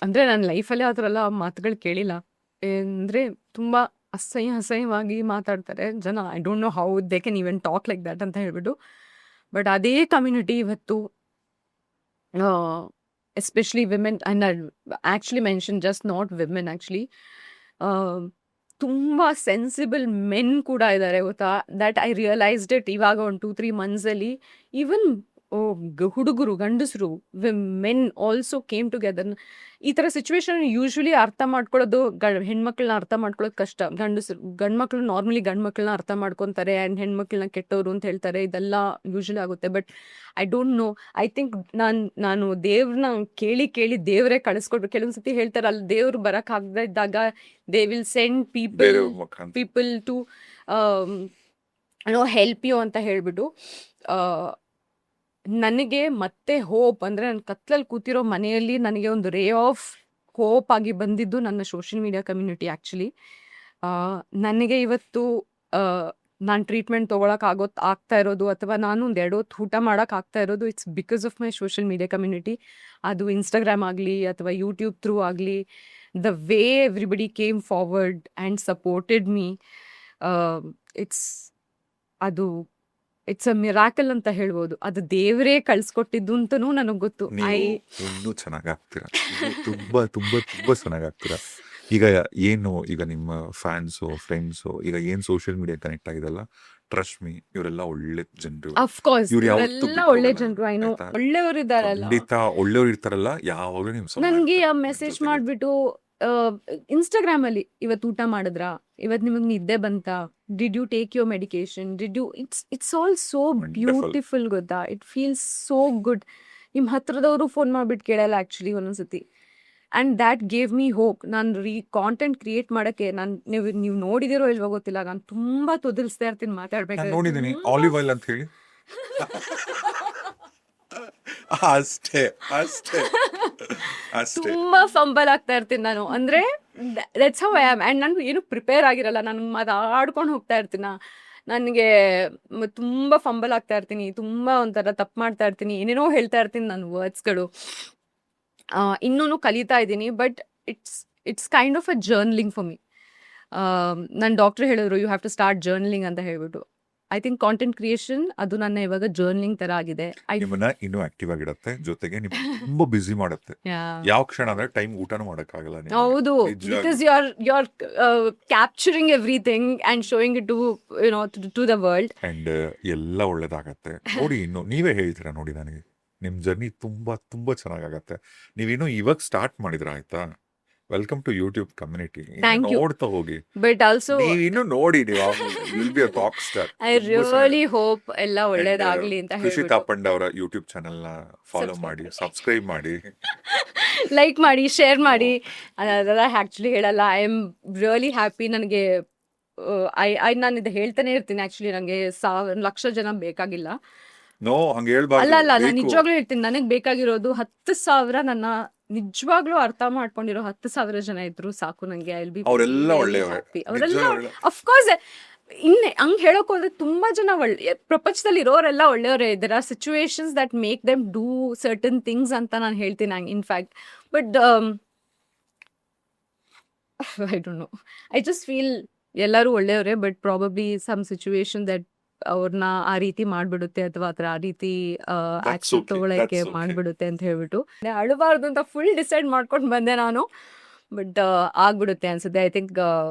B: ಅಂದರೆ ನನ್ನ ಲೈಫಲ್ಲೇ ಆ ಥರ ಎಲ್ಲ ಮಾತುಗಳು ಕೇಳಿಲ್ಲ. ಅಂದರೆ ತುಂಬ ಅಸಹ್ಯವಾಗಿ ಮಾತಾಡ್ತಾರೆ ಜನ. I don't know how they can even talk like that ಅಂತ ಹೇಳ್ಬಿಟ್ಟು. ಬಟ್ ಅದೇ ಕಮ್ಯುನಿಟಿ ಇವತ್ತು, especially women, and actually mention just not women, actually ತುಂಬ ಸೆನ್ಸಿಬಲ್ ಮೆನ್ ಕೂಡ ಇದ್ದಾರೆ ಗೊತ್ತಾ. ದ್ಯಾಟ್ ಐ ರಿಯಲೈಸ್ಡ್ ಇಟ್ ಇವಾಗ ಒಂದು 2-3 ಮಂತ್ಸಲ್ಲಿ. ಈವನ್ ಹುಡುಗರು, ಗಂಡಸರು, ಮೆನ್ ಆಲ್ಸೋ ಕೇಮ್ ಟುಗೆದರ್. ಈ ಥರ ಸಿಚುವೇಶನ್ ಯೂಶ್ವಲಿ ಅರ್ಥ ಮಾಡ್ಕೊಳ್ಳೋದು, ಹೆಣ್ಮಕ್ಳನ್ನ ಅರ್ಥ ಮಾಡ್ಕೊಳ್ಳೋದು ಕಷ್ಟ. ಗಂಡ್ಮಕ್ಳು ನಾರ್ಮಲಿ ಗಂಡ್ಮಕ್ಳನ್ನ ಅರ್ಥ ಮಾಡ್ಕೊತಾರೆ, ಆ್ಯಂಡ್ ಹೆಣ್ಮಕ್ಳನ್ನ ಕೆಟ್ಟವರು ಅಂತ ಹೇಳ್ತಾರೆ. ಇದೆಲ್ಲ ಯೂಶ್ವಲಿ ಆಗುತ್ತೆ. But I don't know, I think ನಾನು ದೇವ್ರನ್ನ ಕೇಳಿ ದೇವರೇ ಕಳಿಸ್ಕೊಟ್ರು. ಕೆಲವೊಂದು ಸತಿ ಹೇಳ್ತಾರೆ, ಅಲ್ಲಿ ದೇವ್ರು ಬರೋಕ್ಕಾಗದೇ ಇದ್ದಾಗ they will send people to help you ಅಂತ ಹೇಳ್ಬಿಟ್ಟು. ನನಗೆ ಮತ್ತೆ ಹೋಪ್ ಅಂದರೆ, ನನ್ನ ಕತ್ಲಲ್ಲಿ ಕೂತಿರೋ ಮನೆಯಲ್ಲಿ ನನಗೆ ಒಂದು ರೇ ಆಫ್ ಕೋಪ್ ಆಗಿ ಬಂದಿದ್ದು ನನ್ನ ಸೋಷಿಯಲ್ ಮೀಡಿಯಾ ಕಮ್ಯುನಿಟಿ ಆ್ಯಕ್ಚುಲಿ. ನನಗೆ ಇವತ್ತು ನಾನು ಟ್ರೀಟ್ಮೆಂಟ್ ಆಗ್ತಾ ಇರೋದು ಅಥವಾ ನಾನು ಒಂದು 2 ಹೊತ್ತು ಊಟ ಆಗ್ತಾ ಇರೋದು it's because of my social media community. ಅದು ಇನ್ಸ್ಟಾಗ್ರಾಮ್ ಆಗಲಿ ಅಥವಾ ಯೂಟ್ಯೂಬ್ ಥ್ರೂ ಆಗಲಿ, the way everybody came forward and supported me, it's ಅದು ಇಟ್ಸ್ ಅ ಮಿರಾಕಲ್ ಅಂತ ಹೇಳ್ಬೋದು. ಅದು ದೇವರೇ ಕಳ್ಸಿಕೊಟ್ಟಿದ್ದು ಅಂತನೂ ನನಗೆ ಗೊತ್ತು.
C: ನೀವು ಇನ್ನೂ ಚೆನ್ನಾಗಾಗ್ತೀರಾ, ತುಂಬಾ ತುಂಬಾ ತುಂಬಾ ಚೆನ್ನಾಗಾಗ್ತೀರಾ. ಈಗ ಈಗ ನಿಮ್ಮ ಫ್ಯಾನ್ಸು ಫ್ರೆಂಡ್ಸು ಈಗ ಏನ್ ಸೋಷಿಯಲ್ ಮೀಡಿಯಾ ಕನೆಕ್ಟ್ ಆಗಿದೆಲ್ಲ, ಟ್ರಸ್ಟ್ ಮೀ, ಇವರೆಲ್ಲ ಒಳ್ಳೆ ಜನರು.
B: ಅಫ್ಕೋರ್ಸ್
C: ಇವ್ರು ಯಾವತ್ತೂ
B: ಇವರೆಲ್ಲ ಒಳ್ಳೆ
C: ಬಿಟ್ಕೊಡಲ್ಲ,
B: ಜನರು, ಐನೋ
C: ಆಯ್ತಾ?
B: ಒಳ್ಳೆಯವರು ಇದ್ದಾರಲ್ಲ.
C: ಖಂಡಿತ ಒಳ್ಳೆಯವ್ರು ಇರ್ತಾರಲ್ಲ, ಯಾವಾಗಲೂ ನಿಮ್ ಸಹಾಯ
B: ನನಗೆ
C: ಮಾಡ್ತಾರೆ, ನಿಮ್
B: ಮೆಸೇಜ್
C: ಜೊತೆಗೆ.
B: ಮಾಡಿಬಿಟ್ಟು ಇನ್ಸ್ಟಾಗ್ರಾಮ್ ಅಲ್ಲಿ ಇವತ್ತು ಊಟ ಮಾಡಿದ್ರಾ, ಇವತ್ತು ನಿಮಗೆ ನಿದ್ದೆ ಬಂತಾ, did you take your medication, did you it's all so beautiful ಗೊತ್ತಾ. It feels so good. ನಿಮ್ಮ ಹತ್ರದವರು ಫೋನ್ ಮಾಡಿಬಿಟ್ಟು ಕೇಳಲ್ಲ ಆ್ಯಕ್ಚುಲಿ ಒಂದೊಂದ್ಸತಿ. And that gave me hope. ನಾನು ಕಾಂಟೆಂಟ್ ಕ್ರಿಯೇಟ್ ಮಾಡೋಕ್ಕೆ ನೀವು ನೋಡಿದಿರೋ ಇಲ್ವೋ ಗೊತ್ತಿಲ್ಲ, ನಾನು ತುಂಬ ತೊದಲಿಸ್ತಾ ಇರ್ತೀನಿ
C: ನಾನು
B: ಮಾತಾಡ್ಬೇಕಾದ್ರೆ.
C: ನೋಡಿದ್ದೀನಿ ಆಲಿವ್ ಆಯಿಲ್ ಅಂತ ಹೇಳಿ. ಅಷ್ಟೇ ಅಷ್ಟೇ ಅಷ್ಟೇ.
B: ತುಂಬಾ ಫಂಬಲ್ ಆಗ್ತಾ ಇರ್ತೀನಿ ನಾನು. ಅಂದ್ರೆ that's how I am. And ನಾನು ಏನು ಪ್ರಿಪೇರ್ ಆಗಿರಲ್ಲ, ನಾನು ಮಾತಾಡ್ಕೊಂಡು ಹೋಗ್ತಾ ಇರ್ತೀನ. ನನಗೆ ತುಂಬ ಫಂಬಲ್ ಆಗ್ತಾ ಇರ್ತೀನಿ, ತುಂಬ ಒಂಥರ ತಪ್ಪು ಮಾಡ್ತಾ ಇರ್ತೀನಿ, ಏನೇನೋ ಹೇಳ್ತಾ ಇರ್ತೀನಿ ನಾನು ವರ್ಡ್ಸ್ಗಳು. ಇನ್ನೂ ಕಲಿತಾ ಇದ್ದೀನಿ, but it's kind of a journaling for me. ನನ್ನ ಡಾಕ್ಟ್ರ್ ಹೇಳಿದ್ರು you have to start journaling ಅಂತ ಹೇಳ್ಬಿಟ್ಟು. ಐ ಥಿಂಕ್ ಕಾಂಟೆಂಟ್ ಕ್ರಿಯೇಷನ್ ಅದು ನನ್ನ ಇವಾಗ ಜರ್ನಲಿಂಗ್ ತರ ಆಗಿದೆ.
C: ನಿಮ್ಮನ್ನ ಇನ್ನೂ ಆಕ್ಟಿವ್ ಆಗಿಡತ್ತೆ, ಜೊತೆಗೆ ನಿಮ್ ತುಂಬಾ ಬಿಸಿ ಮಾಡುತ್ತೆ. ಯಾವ ಕ್ಷಣ ಅಂದ್ರೆ ಟೈಮ್ ಊಟನೂ ಮಾಡಕ್ಕಾಗಲ್ಲ ನಿಮ್ಗೆ.
B: ಹೌದು,
C: ನಿಜವಾಗ್ಲೂ.
B: Because you are capturing everything and showing it to the world.
C: And ಎಲ್ಲ ಒಳ್ಳೇದಾಗತ್ತೆ. ನೋಡಿ, ಇನ್ನು ನೀವೇ ಹೇಳ್ತೀರಾ ನೋಡಿ, ನನಗೆ ನಿಮ್ ಜರ್ನಿ ತುಂಬಾ ತುಂಬಾ ಚೆನ್ನಾಗತ್ತೆ. ನೀವಿನ್ನು ಇವಾಗ ಸ್ಟಾರ್ಟ್ ಮಾಡಿದ್ರ, ಆಯ್ತಾ? Welcome to YouTube community.
B: Thank you.
C: ನೋಡ್ತಾ ಹೋಗಿ,
B: ಬಟ್ ಆಲ್ಸೋ
C: ನೀವ್ ಇನ್ನು ನೋಡಿ, ನೀವು will be a rock star.
B: I really hope ಎಲ್ಲ ಒಳ್ಳೇದಾಗ್ಲಿ ಅಂತ
C: ಖುಷಿ
B: ಹೇಳ್ಬಿಟ್ಟು
C: ತಾಪಂಡ ಅವರ ಯೂಟ್ಯೂಬ್ ಚಾನೆಲ್ ನ ಫಾಲೋ ಮಾಡಿ, ಸಬ್ಸ್ಕ್ರೈಬ್ ಮಾಡಿ.
B: ಲೈಕ್ ಮಾಡಿ, ಶೇರ್ ಮಾಡಿ. ಅದೆಲ್ಲ ಆ್ಯಕ್ಚುಲಿ ಹೇಳಲ್ಲ. I am really happy. ನನಗೆ ನಾನು ಇದು ಹೇಳ್ತಾನೆ ಇರ್ತೀನಿ ಆ್ಯಕ್ಚುಲಿ, ನನಗೆ 1,000 ಲಕ್ಷ ಜನ ಬೇಕಾಗಿಲ್ಲ.
C: ನೋ, ಹಂಗ ಹೇಳ್ಬಾರ್ದು.
B: ಅಲ್ಲ ನಾನು
C: ಬೇಕು.
B: ನಿಜವಾಗ್ಲೂ ಹೇಳ್ತೀನಿ, ನನಗೆ ಬೇಕಾಗಿರೋದು 10,000. ನನ್ನ ನಿಜವಾಗ್ಲೂ ಅರ್ಥ ಮಾಡ್ಕೊಂಡಿರೋ 10,000 ಜನ ಇದ್ರು ಸಾಕು ನನಗೆ. ಐ ವಿಲ್ ಬಿ
C: ಅವರೆಲ್ಲ ಒಳ್ಳೆಯವರೇ.
B: ಅವರೆಲ್ಲ
C: ನಿಜವಾಗ್ಲೂ.
B: ಅಫ್ಕೋರ್ಸ್. ಹಂಗೆ ಹೇಳೋಕೆ ಹೋದ್ರೆ ತುಂಬಾ ಜನ ಪ್ರಪಂಚದಲ್ಲಿ ಇರೋರೆಲ್ಲ ಒಳ್ಳೆಯವರೇ. There are situations that make them do certain things ಅಂತ ನಾನು ಹೇಳ್ತೀನಿ in fact. But I don't know, I just feel ಎಲ್ಲರೂ ಒಳ್ಳೆಯವರೇ, but probably some situation that ಅವ್ರನ್ನ ಆ ರೀತಿ ಮಾಡ್ಬಿಡುತ್ತೆ, ಅಥವಾ ಆ ರೀತಿ ಆಕ್ಷನ್
C: okay,
B: ತಗೊಳಕ್ಕೆ
C: that's okay.
B: ಮಾಡ್ಬಿಡುತ್ತೆ ಅಂತ ಹೇಳ್ಬಿಟ್ಟು ಅಳಬಾರ್ದು ಅಂತ ಫುಲ್ ಡಿಸೈಡ್ ಮಾಡ್ಕೊಂಡು ಬಂದೆ ನಾನು. ಬಟ್ ಆಗ್ಬಿಡುತ್ತೆ ಅನ್ಸುತ್ತೆ. ಐ ಥಿಂಕ್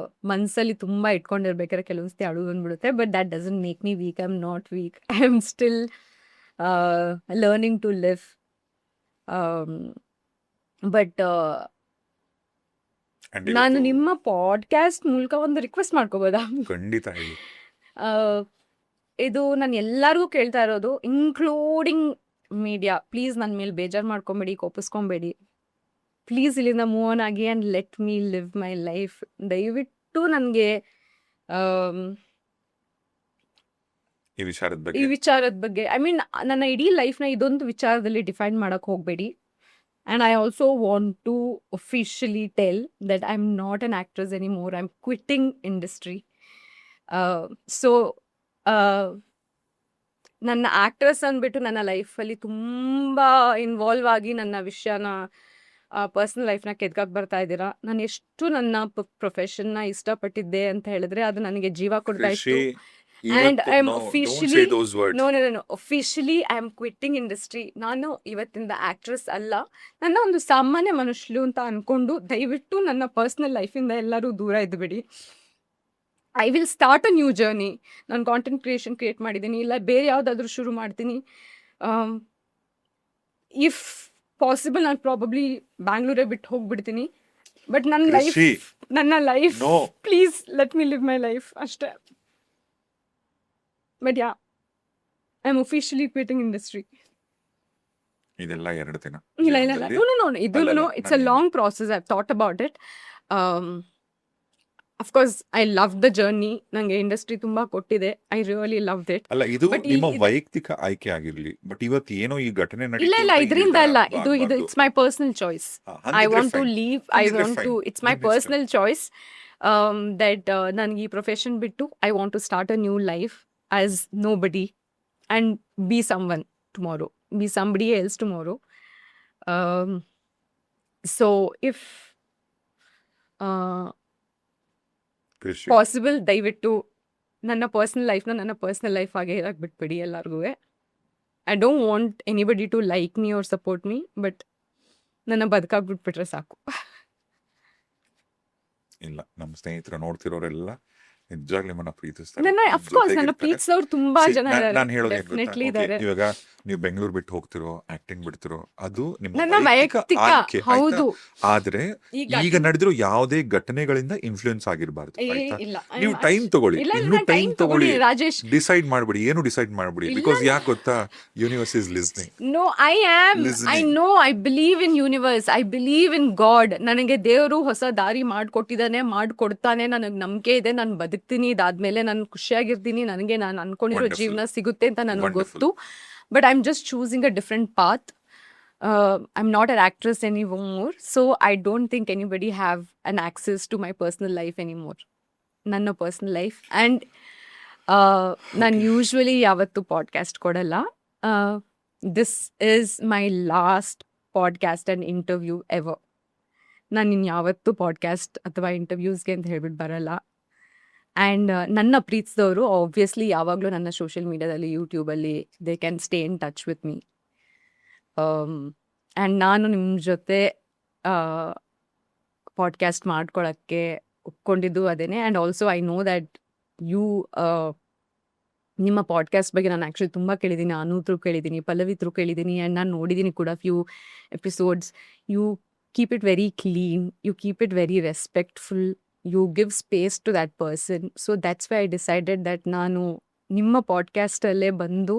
B: ಮನ್ಸಲ್ಲಿ ತುಂಬಾ ಇಟ್ಕೊಂಡಿರ್ಬೇಕಾದ್ರೆ ಕೆಲವೊಂದ್ಸತಿ ಅಳು ಬಂದ್ಬಿಡುತ್ತೆ. But that doesn't make me weak. I am not weak. I am still learning to live. But
C: And
B: ನಾನು
C: ಇವತ್ತು
B: ನಿಮ್ಮ ಪಾಡ್ಕಾಸ್ಟ್ ಮೂಲಕ ಒಂದು ರಿಕ್ವೆಸ್ಟ್ ಮಾಡ್ಕೋಬೋದಾ?
C: ಖಂಡಿತ ಹೇಳಿ.
B: ಆ, ಇದು ನಾನು ಎಲ್ಲರಿಗೂ ಕೇಳ್ತಾ ಇರೋದು, ಇನ್ಕ್ಲೂಡಿಂಗ್ ಮೀಡಿಯಾ. ಪ್ಲೀಸ್ ನನ್ನ ಮೇಲೆ ಬೇಜಾರು ಮಾಡ್ಕೊಬೇಡಿ, ಕೋಪಿಸ್ಕೊಬೇಡಿ. ಪ್ಲೀಸ್ ಇಲ್ಲಿಂದ ಮೂವ್ ಆನ್ ಆಗಿ and let me live my life. ದಯವಿಟ್ಟು ನನಗೆ
C: ಈ ವಿಚಾರದ
B: ಈ
C: ಬಗ್ಗೆ
B: ವಿಚಾರದ ಬಗ್ಗೆ, ಐ ಮೀನ್ ನನ್ನ ಇಡೀ ಲೈಫ್ನ ಇದೊಂದು ವಿಚಾರದಲ್ಲಿ ಡಿಫೈನ್ ಮಾಡೋಕ್ಕೆ ಹೋಗಬೇಡಿ. And I also want to officially tell that I am not an actress anymore. I am quitting industry. So ನನ್ನ ಆ್ಯಕ್ಟ್ರೆಸ್ ಅಂದ್ಬಿಟ್ಟು ನನ್ನ ಲೈಫಲ್ಲಿ ತುಂಬ ಇನ್ವಾಲ್ವ್ ಆಗಿ ನನ್ನ ವಿಷಯನ, ಪರ್ಸ್ನಲ್ ಲೈಫ್ನ ಕೆದ್ಕಕ್ಕೆ ಬರ್ತಾ ಇದ್ದೀರಾ. ನಾನು ಎಷ್ಟು ನನ್ನ ಪ್ರೊಫೆಷನ್ನ ಇಷ್ಟಪಟ್ಟಿದ್ದೆ ಅಂತ ಹೇಳಿದ್ರೆ ಅದು ನನಗೆ ಜೀವ ಕೊಡ್ತಾ ಇತ್ತು. And I am officially no officially I am quitting industry. ನಾನು ಇವತ್ತಿಂದ ಆಕ್ಟ್ರೆಸ್ ಅಲ್ಲ, ನನ್ನ ಒಂದು ಸಾಮಾನ್ಯ ಮನುಷ್ಯಳು ಅಂತ ಅನ್ಕೊಂಡು ದಯವಿಟ್ಟು ನನ್ನ ಪರ್ಸ್ನಲ್ ಲೈಫಿಂದ ಎಲ್ಲರೂ ದೂರ ಇದ್ಬಿಡಿ. I will start a new journey. ನಾನು ಕಾಂಟೆಂಟ್ ಕ್ರಿಯೇಟ್ ಮಾಡಿದ್ದೀನಿ, ಇಲ್ಲ ಬೇರೆ ಯಾವುದಾದ್ರೂ ಶುರು ಮಾಡ್ತೀನಿ. ಇಫ್ ಪಾಸಿಬಲ್ ನಾನು ಪ್ರಾಬಬ್ಲಿ ಬ್ಯಾಂಗ್ಳೂರೇ ಬಿಟ್ಟು ಹೋಗ್ಬಿಡ್ತೀನಿ. ಬಟ್ ನನ್ನ life
C: No.
B: Please let me live my life ಅಷ್ಟೇ. But yeah, I am officially quitting industry.
C: ಇದೆಲ್ಲ 2 ದಿನ
B: ಇಲ್ಲ
C: ಜೀವನದಲ್ಲಿ.
B: no, ಇದು
C: ಅಲ್ಲಲ್ಲ,
B: ಇಟ್ಸ್ ಅ
C: ನಾನು-
B: long process. I thought about it. Of course I love the journey. ನಂಗೆ ಇಂಡಸ್ಟ್ರಿ ತುಂಬಾ ಕೊಟ್ಟಿದೆ. I really love it.
C: ಅಲ್ಲ, ಇದು
B: But
C: ನಿಮ್ಮ ವೈಯಕ್ತಿಕ ಆಯ್ಕೆ ಆಗಿರ್ಲಿ, ಬಟ್ ಇವತ್ತು ಏನೋ ಈ ಘಟನೆ
B: ಇಲ್ಲ
C: ನಡೀತು
B: ಇಲ್ಲ
C: ಅಂತ
B: ಇದರಿಂದ ಅಲ್ಲ, ಇದು
C: ಆಗ್ಬಾರ್ದು.
B: It's my personal choice. I
C: ಹಂಗಿದ್ರೆ
B: want to
C: fine.
B: Leave, I
C: ಹಂಗಿದ್ರೆ
B: want to,
C: fine.
B: It's my
C: ನಿಮ್ ಇಷ್ಟ.
B: ಪರ್ಸನಲ್ ಚಾಯ್ಸ್ ದಟ್ ನನಗೆ ಈ ಪ್ರೊಫೆಷನ್ ಬಿಟ್ಟು I want to start a new life as nobody and be someone tomorrow, be somebody else tomorrow. So if
C: Krishi.
B: Possible ದಯವಿಟ್ಟು ನನ್ನ ಪರ್ಸನಲ್ ಲೈಫ್ನ ನನ್ನ ಪರ್ಸನಲ್ ಲೈಫ್ ಆಗಿ ಇರಕ್ಕೆ ಬಿಟ್ಬಿಡಿ ಎಲ್ಲರಿಗೂ. I don't want anybody to like me or support me, but ನನ್ನ ಬದುಕಾಗ್ಬಿಟ್ಬಿಟ್ರೆ ಸಾಕು.
C: ಇಲ್ಲ, ನಮ್ಮ ಸ್ನೇಹಿತರು ನೋಡ್ತಿರೋರೆಲ್ಲ ನಿಜವಾಗ್ಲೂ ನಿಮ್ಮನ್ನ ಪ್ರೀತಿಸ್ತಾರೆ,
B: ನನ್ನ
C: ನಿಮ್
B: ಅಫ್ಕೋರ್ಸ್ ನನ್ನ
C: ಜೊತೆಗಿರ್ತಾರೆ.
B: ಪ್ರೀತಿಸೋರು ತುಂಬಾ
C: See,
B: ಜನ ಇದ್ದಾರೆ,
C: ನಾನು ಹೇಳೋದು ಏನ್ ಗೊತ್ತಾ?
B: ಡೆಫಿನೆಟ್ಲಿ
C: Okay,
B: ಇದ್ದಾರೆ.
C: ಇವಾಗ ನೀವು ಬೆಂಗಳೂರು ಬಿಟ್ಟು ಹೋಗ್ತಿರೋ, ಆಕ್ಟಿಂಗ್ ಬಿಡ್ತಿರೋ, ಅದು ನಿಮ್ಮ
B: ನನ್ನ ವೈಯಕ್ತಿಕ
C: ಆಯ್ಕೆ, ಆಯ್ತಾ?
B: ಹೌದು.
C: ಆದ್ರೆ ಈಗ ನಡೆದಿರೋ ಯಾವುದೇ ಘಟನೆಗಳಿಂದ ಇನ್ಫ್ಲೂಯೆನ್ಸ್ ಆಗಿರಬಾರ್ದು,
B: ಏ,
C: ಆಯ್ತಾ?
B: ಇಲ್ಲ
C: ನೀವು ಟೈಮ್ ತಗೊಳ್ಳಿ,
B: ಇಲ್ಲ,
C: ಇನ್ನೂ
B: ನಾನು
C: ಟೈಮ್
B: time
C: ತಗೊಳ್ಳಿ,
B: ತಗೊಳ್ಳಿ, ರಾಜೇಶ್.
C: ಡಿಸೈಡ್ ಮಾಡ್ಬಿಡಿ, ಏನು ಡಿಸೈಡ್ ಮಾಡ್ಬಿಡಿ.
B: ಇಲ್ಲ,
C: ಬಿಕಾಸ್ ಯಾಕೆ ಗೊತ್ತಾ, universe is listening.
B: No I am, I
C: Listening.
B: No, I believe in universe, I believe in God. ನನಗೆ ದೇವರು ಹೊಸ ದಾರಿ ಮಾಡ್ಕೊಟ್ಟಿದ್ದಾನೆ, ಮಾಡ್ಕೊಡ್ತಾನೆ, ನನಗೆ ನಂಬಿಕೆ ಇದೆ, ನಾನು ಬದುಕ್ತೀನಿ, ಇದಾದ್ಮೇಲೆ ನಾನು ಖುಷಿಯಾಗಿರ್ತೀನಿ, ನನಗೆ ನಾನು ಅನ್ಕೊಂಡಿರೋ
C: Wonderful.
B: ಜೀವನ ಸಿಗುತ್ತೆ ಅಂತ ನನಗೆ
C: Wonderful.
B: ಗೊತ್ತು. But I am just choosing a different path. I am not an actress any more, so I don't think anybody have an access to my personal life any more, ನನ್ನ ಪರ್ಸನಲ್ ಲೈಫ್. ಆ್ಯಂಡ್ ನಾನು ಯೂಶ್ವಲಿ ಯಾವತ್ತೂ ಪಾಡ್ಕಾಸ್ಟ್ ಕೊಡಲ್ಲ. This is my last podcast and interview ever. ನಾನು ಇನ್ಯಾವತ್ತೂ ಪಾಡ್ಕಾಸ್ಟ್ ಅಥವಾ ಇಂಟರ್ವ್ಯೂಸ್ಗೆ ಅಂತ ಹೇಳ್ಬಿಟ್ಟು ಬರಲ್ಲ. ಆ್ಯಂಡ್ ನನ್ನ ಪ್ರೀತಿಸಿದವರು ಆಬ್ವಿಯಸ್ಲಿ ಯಾವಾಗಲೂ ನನ್ನ ಸೋಷಿಯಲ್ ಮೀಡಿಯಾದಲ್ಲಿ, ಯೂಟ್ಯೂಬಲ್ಲಿ they can stay in touch with me. And ನಾನು ನಿಮ್ಮ ಜೊತೆ ಪಾಡ್ಕಾಸ್ಟ್ ಮಾಡ್ಕೊಳ್ಳೋಕ್ಕೆ ಒಪ್ಕೊಂಡಿದ್ದು ಅದೇನೆ. And also I know that you, ನಿಮ್ಮ ಪಾಡ್ಕಾಸ್ಟ್ ಬಗ್ಗೆ ನಾನು ಆ್ಯಕ್ಚುಲಿ ತುಂಬ ಕೇಳಿದ್ದೀನಿ, ಅನು ಥ್ರೂ ಕೇಳಿದ್ದೀನಿ, ಪಲ್ಲವಿ ಥ್ರೂ ಕೇಳಿದ್ದೀನಿ, ಆ್ಯಂಡ್ ನಾನು ನೋಡಿದ್ದೀನಿ ಕೂಡ few episodes. You keep it very clean, you keep it very respectful, you give space to that person. So that's why I decided that ನಾನು ನಿಮ್ಮ ಪಾಡ್ಕಾಸ್ಟಲ್ಲೇ ಬಂದು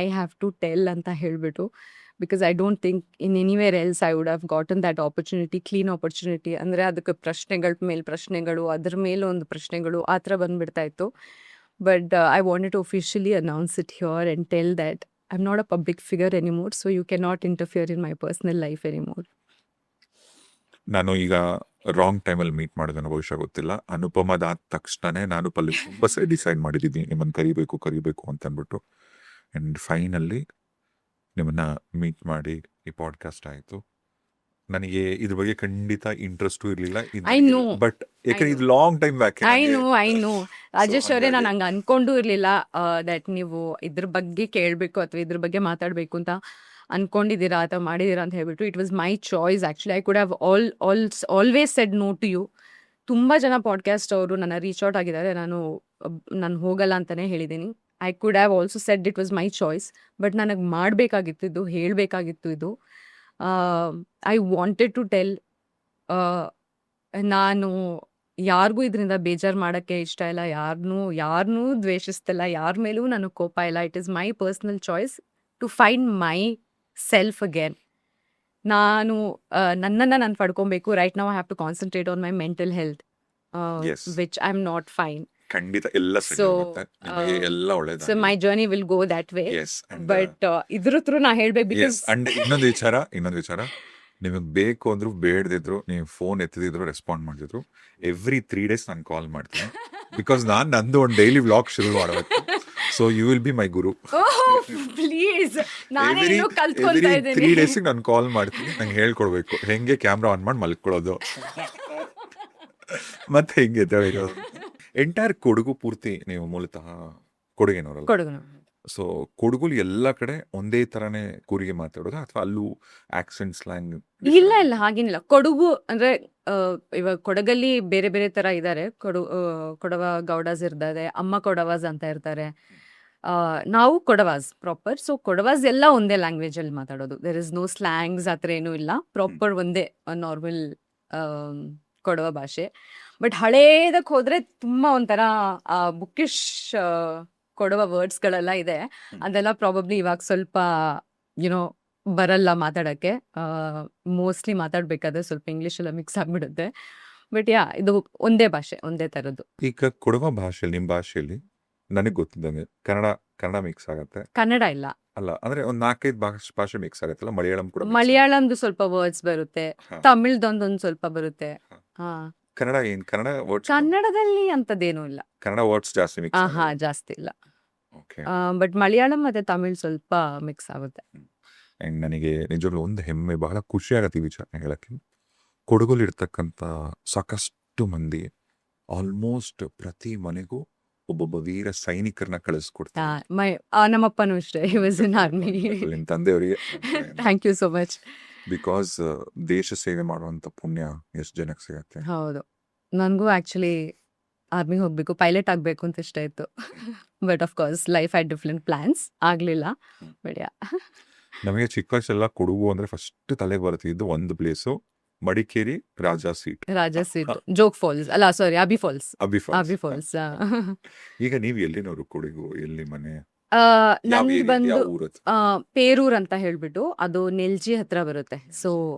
B: ಐ ಹ್ಯಾವ್ ಟು ಟೆಲ್ ಅಂತ ಹೇಳಿಬಿಟ್ಟು, because I don't think in anywhere else I would have gotten that opportunity, clean opportunity. ಅಂದರೆ ಅದಕ್ಕೆ ಪ್ರಶ್ನೆಗಳ ಮೇಲೆ ಪ್ರಶ್ನೆಗಳು, ಅದ್ರ ಮೇಲೆ ಒಂದು ಪ್ರಶ್ನೆಗಳು, ಆ ಥರ ಬಂದುಬಿಡ್ತಾ ಇತ್ತು. But I wanted to officially announce it here and tell that I am not a public figure anymore, so you can not interfere in my personal life anymore.
C: ನಾನು ಈಗ ರಾಂಗ್ ಟೈಮಲ್ಲಿ ಮೀಟ್ ಮಾಡೋದನ್ನ ಬಹುಶಃ ಗೊತ್ತಿಲ್ಲ. ಅನುಪಮದಾದ ತಕ್ಷಣನೇ ನಾನು ಪಲ್ಲವಿ ತುಂಬ ಸರಿ ಡಿಸೈಡ್ ಮಾಡಿದ್ದೀನಿ, ನಿಮ್ಮನ್ನು ಕರಿಬೇಕು ಅಂತ ಅಂದ್ಬಿಟ್ಟು. ಆ್ಯಂಡ್ ಫೈನಲ್ಲಿ ನಿಮ್ಮನ್ನ ಮೀಟ್ ಮಾಡಿ ಈ ಪಾಡ್ಕಾಸ್ಟ್ ಆಯಿತು. ನನಗೆ ಇದ್ರ ಬಗ್ಗೆ ಖಂಡಿತ ಇಂಟ್ರೆಸ್ಟು ಇರಲಿಲ್ಲ,
B: I know.
C: ಬಟ್ ಯಾಕಂದ್ರೆ ಇದು long time back.
B: I know Rajesh ಅವರೇ, ನಾನು ಹಂಗೆ ಅನ್ಕೊಂಡು ಇರಲಿಲ್ಲ ದಟ್ ನೀವು ಇದ್ರ ಬಗ್ಗೆ ಕೇಳಬೇಕು ಅಥವಾ ಇದ್ರ ಬಗ್ಗೆ ಮಾತಾಡಬೇಕು ಅಂತ ಅನ್ಕೊಂಡಿದ್ದೀರಾ ಅಥವಾ ಮಾಡಿದ್ದೀರಾ ಅಂತ ಹೇಳ್ಬಿಟ್ಟು. It was my choice actually. I could have always said no to you. ತುಂಬ ಜನ ಪಾಡ್ಕಾಸ್ಟ್ ಅವರು ನನ್ನ ರೀಚ್ ಔಟ್ ಆಗಿದ್ದಾರೆ, ನಾನು ಹೋಗಲ್ಲ ಅಂತಲೇ ಹೇಳಿದ್ದೀನಿ. I could have also said it was my choice, but ನನಗೆ ಮಾಡಬೇಕಾಗಿತ್ತು ಇದು, ಹೇಳಬೇಕಾಗಿತ್ತು ಇದು. I wanted to tell. ನಾನು ಯಾರಿಗೂ ಇದರಿಂದ ಬೇಜಾರು ಮಾಡೋಕ್ಕೆ ಇಷ್ಟ ಇಲ್ಲ, ಯಾರನ್ನೂ ದ್ವೇಷಿಸ್ತಿಲ್ಲ, ಯಾರ ಮೇಲೂ ನನಗೆ ಕೋಪ ಇಲ್ಲ. It is my personal choice to find myself again. ನನ್ನನ್ನು ನಾನು ಪಡ್ಕೊಬೇಕು. Right now I have to concentrate on my mental health,
C: Yes.
B: Which I am not fine.
C: ಖಂಡಿತ ಎಲ್ಲ ಸರಿ
B: So,
C: ಹೋಗುತ್ತೆ, ನಿಮಗೆ ಎಲ್ಲ
B: ಸೊ
C: ಒಳ್ಳೇದಾಗಲಿ.
B: My journey will go that way.
C: Yes, and,
B: but ಇದ್ರ ಥ್ರೂ ನಾ ಹೇಳ್ಬೇಕು,
C: yes,
B: ಬಿಕಾಸ್
C: and ಇನ್ನೊಂದು ವಿಚಾರ, ನಿಮಗೆ ಬೇಕು ಅಂದ್ರು ಬೇಡದಿದ್ರು, ನೀವು ಫೋನ್ ಎತ್ತಿದ್ರು ರೆಸ್ಪಾಂಡ್ ಮಾಡಿದ್ರು, ಎವ್ರಿ 3 days ನಾನು ಕಾಲ್ ಮಾಡ್ತೀನಿ. ಬಿಕಾಸ್ ನಂದು ಒಂದು ಡೈಲಿ ವ್ಲಾಗ್ ಶುರು ಮಾಡಬೇಕು. So you will be my guru.
B: Please, ನಾನೇ
C: ಎವ್ರಿ
B: ಇನ್ನೂ ಕಲ್ತ್ಕೊಳ್ತಾ
C: 3
B: ಇದ್ದೀನಿ.
C: ಡೇಸಿಗೆ ನಾನು ಕಾಲ್ ಮಾಡ್ತೀನಿ, ನಂಗೆ ಹೇಳ್ಕೊಡ್ಬೇಕು ಹೆಂಗೆ ಕ್ಯಾಮ್ರಾ ಆನ್ ಮಾಡಿ ಮಲ್ಕೊಳ್ಳೋದು, ಮತ್ತೆ ಹೆಂಗೆ ಇರೋದು. ಎಂಟೈರ್ ಕೊಡಗು ಪೂರ್ತಿ ನೀವು ಮೂಲತಃ ಕೊಡಗಿನವರಲ್ಲ?
B: ಕೊಡಗು.
C: ಸೊ ಕೊಡಗುಲ್ ಎಲ್ಲ ಕಡೆ ಒಂದೇ ತರನೇ ಕೂರಿಗೆ ಮಾತಾಡೋದು ಅಥವಾ ಅಲ್ಲೂ ಆಕ್ಸೆಂಟ್ ಸ್ಲ್ಯಾಂಗ್?
B: ಇಲ್ಲ ಹಾಗೇನಿಲ್ಲ. ಕೊಡಗು ಅಂದ್ರೆ ಇವಾಗ ಕೊಡಗಲ್ಲಿ ಬೇರೆ ಬೇರೆ ತರ ಇದ್ದಾರೆ. ಕೊಡವ ಗೌಡಾಸ್ ಇರ್ತಾರೆ, ಅಮ್ಮ ಕೊಡವಾಸ್ ಅಂತ ಇರ್ತಾರೆ. ನಾವು ಕೊಡವಾಸ್ ಪ್ರಾಪರ್. ಸೊ ಕೊಡವಾಸ್ ಎಲ್ಲ ಒಂದೇ ಲ್ಯಾಂಗ್ವೇಜ್ ಅಲ್ಲಿ ಮಾತಾಡೋದು. ದೇರ್ ಇಸ್ ನೋ ಸ್ಲ್ಯಾಂಗ್ಸ್ ಆ ಥರ ಏನೂ ಇಲ್ಲ. ಪ್ರಾಪರ್ ಒಂದೇ ನಾರ್ಮಲ್ ಕೊಡವ ಭಾಷೆ. ಬಟ್ ಹಳೇದಕ್ಕೆ ಹೋದ್ರೆ ತುಂಬಾ ಒಂಥರ ಬುಕ್ಕಿಶ್ ಕೊಡವ ವರ್ಡ್ಸ್ಗಳೆಲ್ಲ ಇದೆ. ಅದೆಲ್ಲ ಪ್ರಾಬಬ್ಲಿ ಇವಾಗ ಸ್ವಲ್ಪ ಯುನೋ ಬರಲ್ಲ ಮಾತಾಡೋಕ್ಕೆ. ಮೋಸ್ಟ್ಲಿ ಮಾತಾಡಬೇಕಾದ್ರೆ ಸ್ವಲ್ಪ ಇಂಗ್ಲೀಷ್ ಎಲ್ಲ ಮಿಕ್ಸ್ ಆಗಿಬಿಡುತ್ತೆ. ಬಟ್ ಇದು ಒಂದೇ ಭಾಷೆ, ಒಂದೇ ಥರದ್ದು.
C: ಈಗ ಕೊಡವ ಭಾಷೆಯಲ್ಲಿ ನಿಮ್ಮ ಭಾಷೆಯಲ್ಲಿ ನನಗೆ ಗೊತ್ತಿದ್ದಂಗೆ ಕನ್ನಡ ಮಿಕ್ಸ್ ಆಗತ್ತೆ.
B: ಕನ್ನಡ ಇಲ್ಲ,
C: ಅಲ್ಲ ಅಂದ್ರೆ ಒಂದು 4-5 ಭಾಷೆ ಮಿಕ್ಸ್ ಆಗತ್ತಲ್ಲ, ಮಲಯಾಳಂ ಕೂಡ mix ಆಗತ್ತೆ.
B: ಮಲಯಾಳಂದು ಸ್ವಲ್ಪ ವರ್ಡ್ಸ್ ಬರುತ್ತೆ,
C: ಹಾ.
B: ತಮಿಳ್ದೊಂದೊಂದು ಸ್ವಲ್ಪ ಬರುತ್ತೆ.
C: ಹಾ.
B: ಹಾ,
C: ಕನ್ನಡ ವರ್ಡ್ಸ್
B: ಕನ್ನಡದಲ್ಲಿ ಅಂತದೇನೂ ಇಲ್ಲ.
C: ಕನ್ನಡ ವರ್ಡ್ಸ್ ಜಾಸ್ತಿ ಮಿಕ್ಸ್
B: ಹಾ, ಜಾಸ್ತಿ ಇಲ್ಲ.
C: ಓಕೆ.
B: ಬಟ್ ಮಲಯಾಳಂ ಮತ್ತೆ ತಮಿಳ್ ಸ್ವಲ್ಪ ಮಿಕ್ಸ್ ಆಗುತ್ತೆ.
C: ಆ್ಯಂಡ್ ನನಗೆ ನಿಜವಾಗ್ಲೂ ಒಂದು ಹೆಮ್ಮೆ, ಬಹಳ ಖುಷಿ ಆಗತ್ತೆ ಈ ವಿಚಾರ ಹೇಳಕ್ಕೆ. ಕೊಡಗಲ್ಲಿರ್ತಕ್ಕಂಥ ಸಾಕಷ್ಟು ಮಂದಿ ಆಲ್ಮೋಸ್ಟ್ ಪ್ರತಿ ಮನೆಗೂ ಒಬ್ಬೊಬ್ಬ ವೀರ ಸೈನಿಕರನ್ನ ಕಳಿಸ್ಕೊಡ್ತಾರೆ.
B: ನಮ್ಮಪ್ಪನೂ ಅಷ್ಟೇ, ಹಿ ವಾಸ್ ಇನ್ ಆರ್ಮಿ.
C: ನಿಮ್ಮ ತಂದೆಯವರಿಗೆ
B: thank you so much.
C: Because ದೇಶ ಸೇವೆ ಮಾಡುವಂತ ಪುಣ್ಯ ಎಷ್ಟು ಜನಕ್ಕೆ ಸಿಗತ್ತೆ.
B: ಹೌದು, ನನಗೂ ಆ್ಯಕ್ಚುಲಿ ಆರ್ಮಿಗೆ ಹೋಗಬೇಕು, ಪೈಲಟ್ ಆಗಬೇಕು ಅಂತ ಇಷ್ಟ ಇತ್ತು. But of course life had different plans, ಆಗಲಿಲ್ಲ. ಬಟ್
C: ನಮಗೆ ಚಿಕ್ಕ ವಯಸ್ಸೆಲ್ಲ ಕೊಡಗು ಅಂದ್ರೆ ಫಸ್ಟ್ ತಲೆಗೆ ಬರ್ತಿದ್ದು ಒಂದು place, Madikeri Raja Seat,
B: Raja Seat, Jog Falls, ಅಲ್ಲ sorry, Abbi Falls.
C: Abbi
B: Abbi
C: Falls.
B: Falls.
C: ಈಗ ನೀವು ಎಲ್ಲಿನವರು? ಕೊಡಗು ಎಲ್ಲಿ ಮನೆ?
B: ನಂದು
C: area,
B: ಬಂದು
C: ಯಾವ ಊರದು?
B: ಪೇರೂರ್ ಅಂತ ಹೇಳ್ಬಿಟ್ಟು, ಅದು ನೆಲ್ಜಿ ಹತ್ರ ಬರುತ್ತೆ. ಸೊ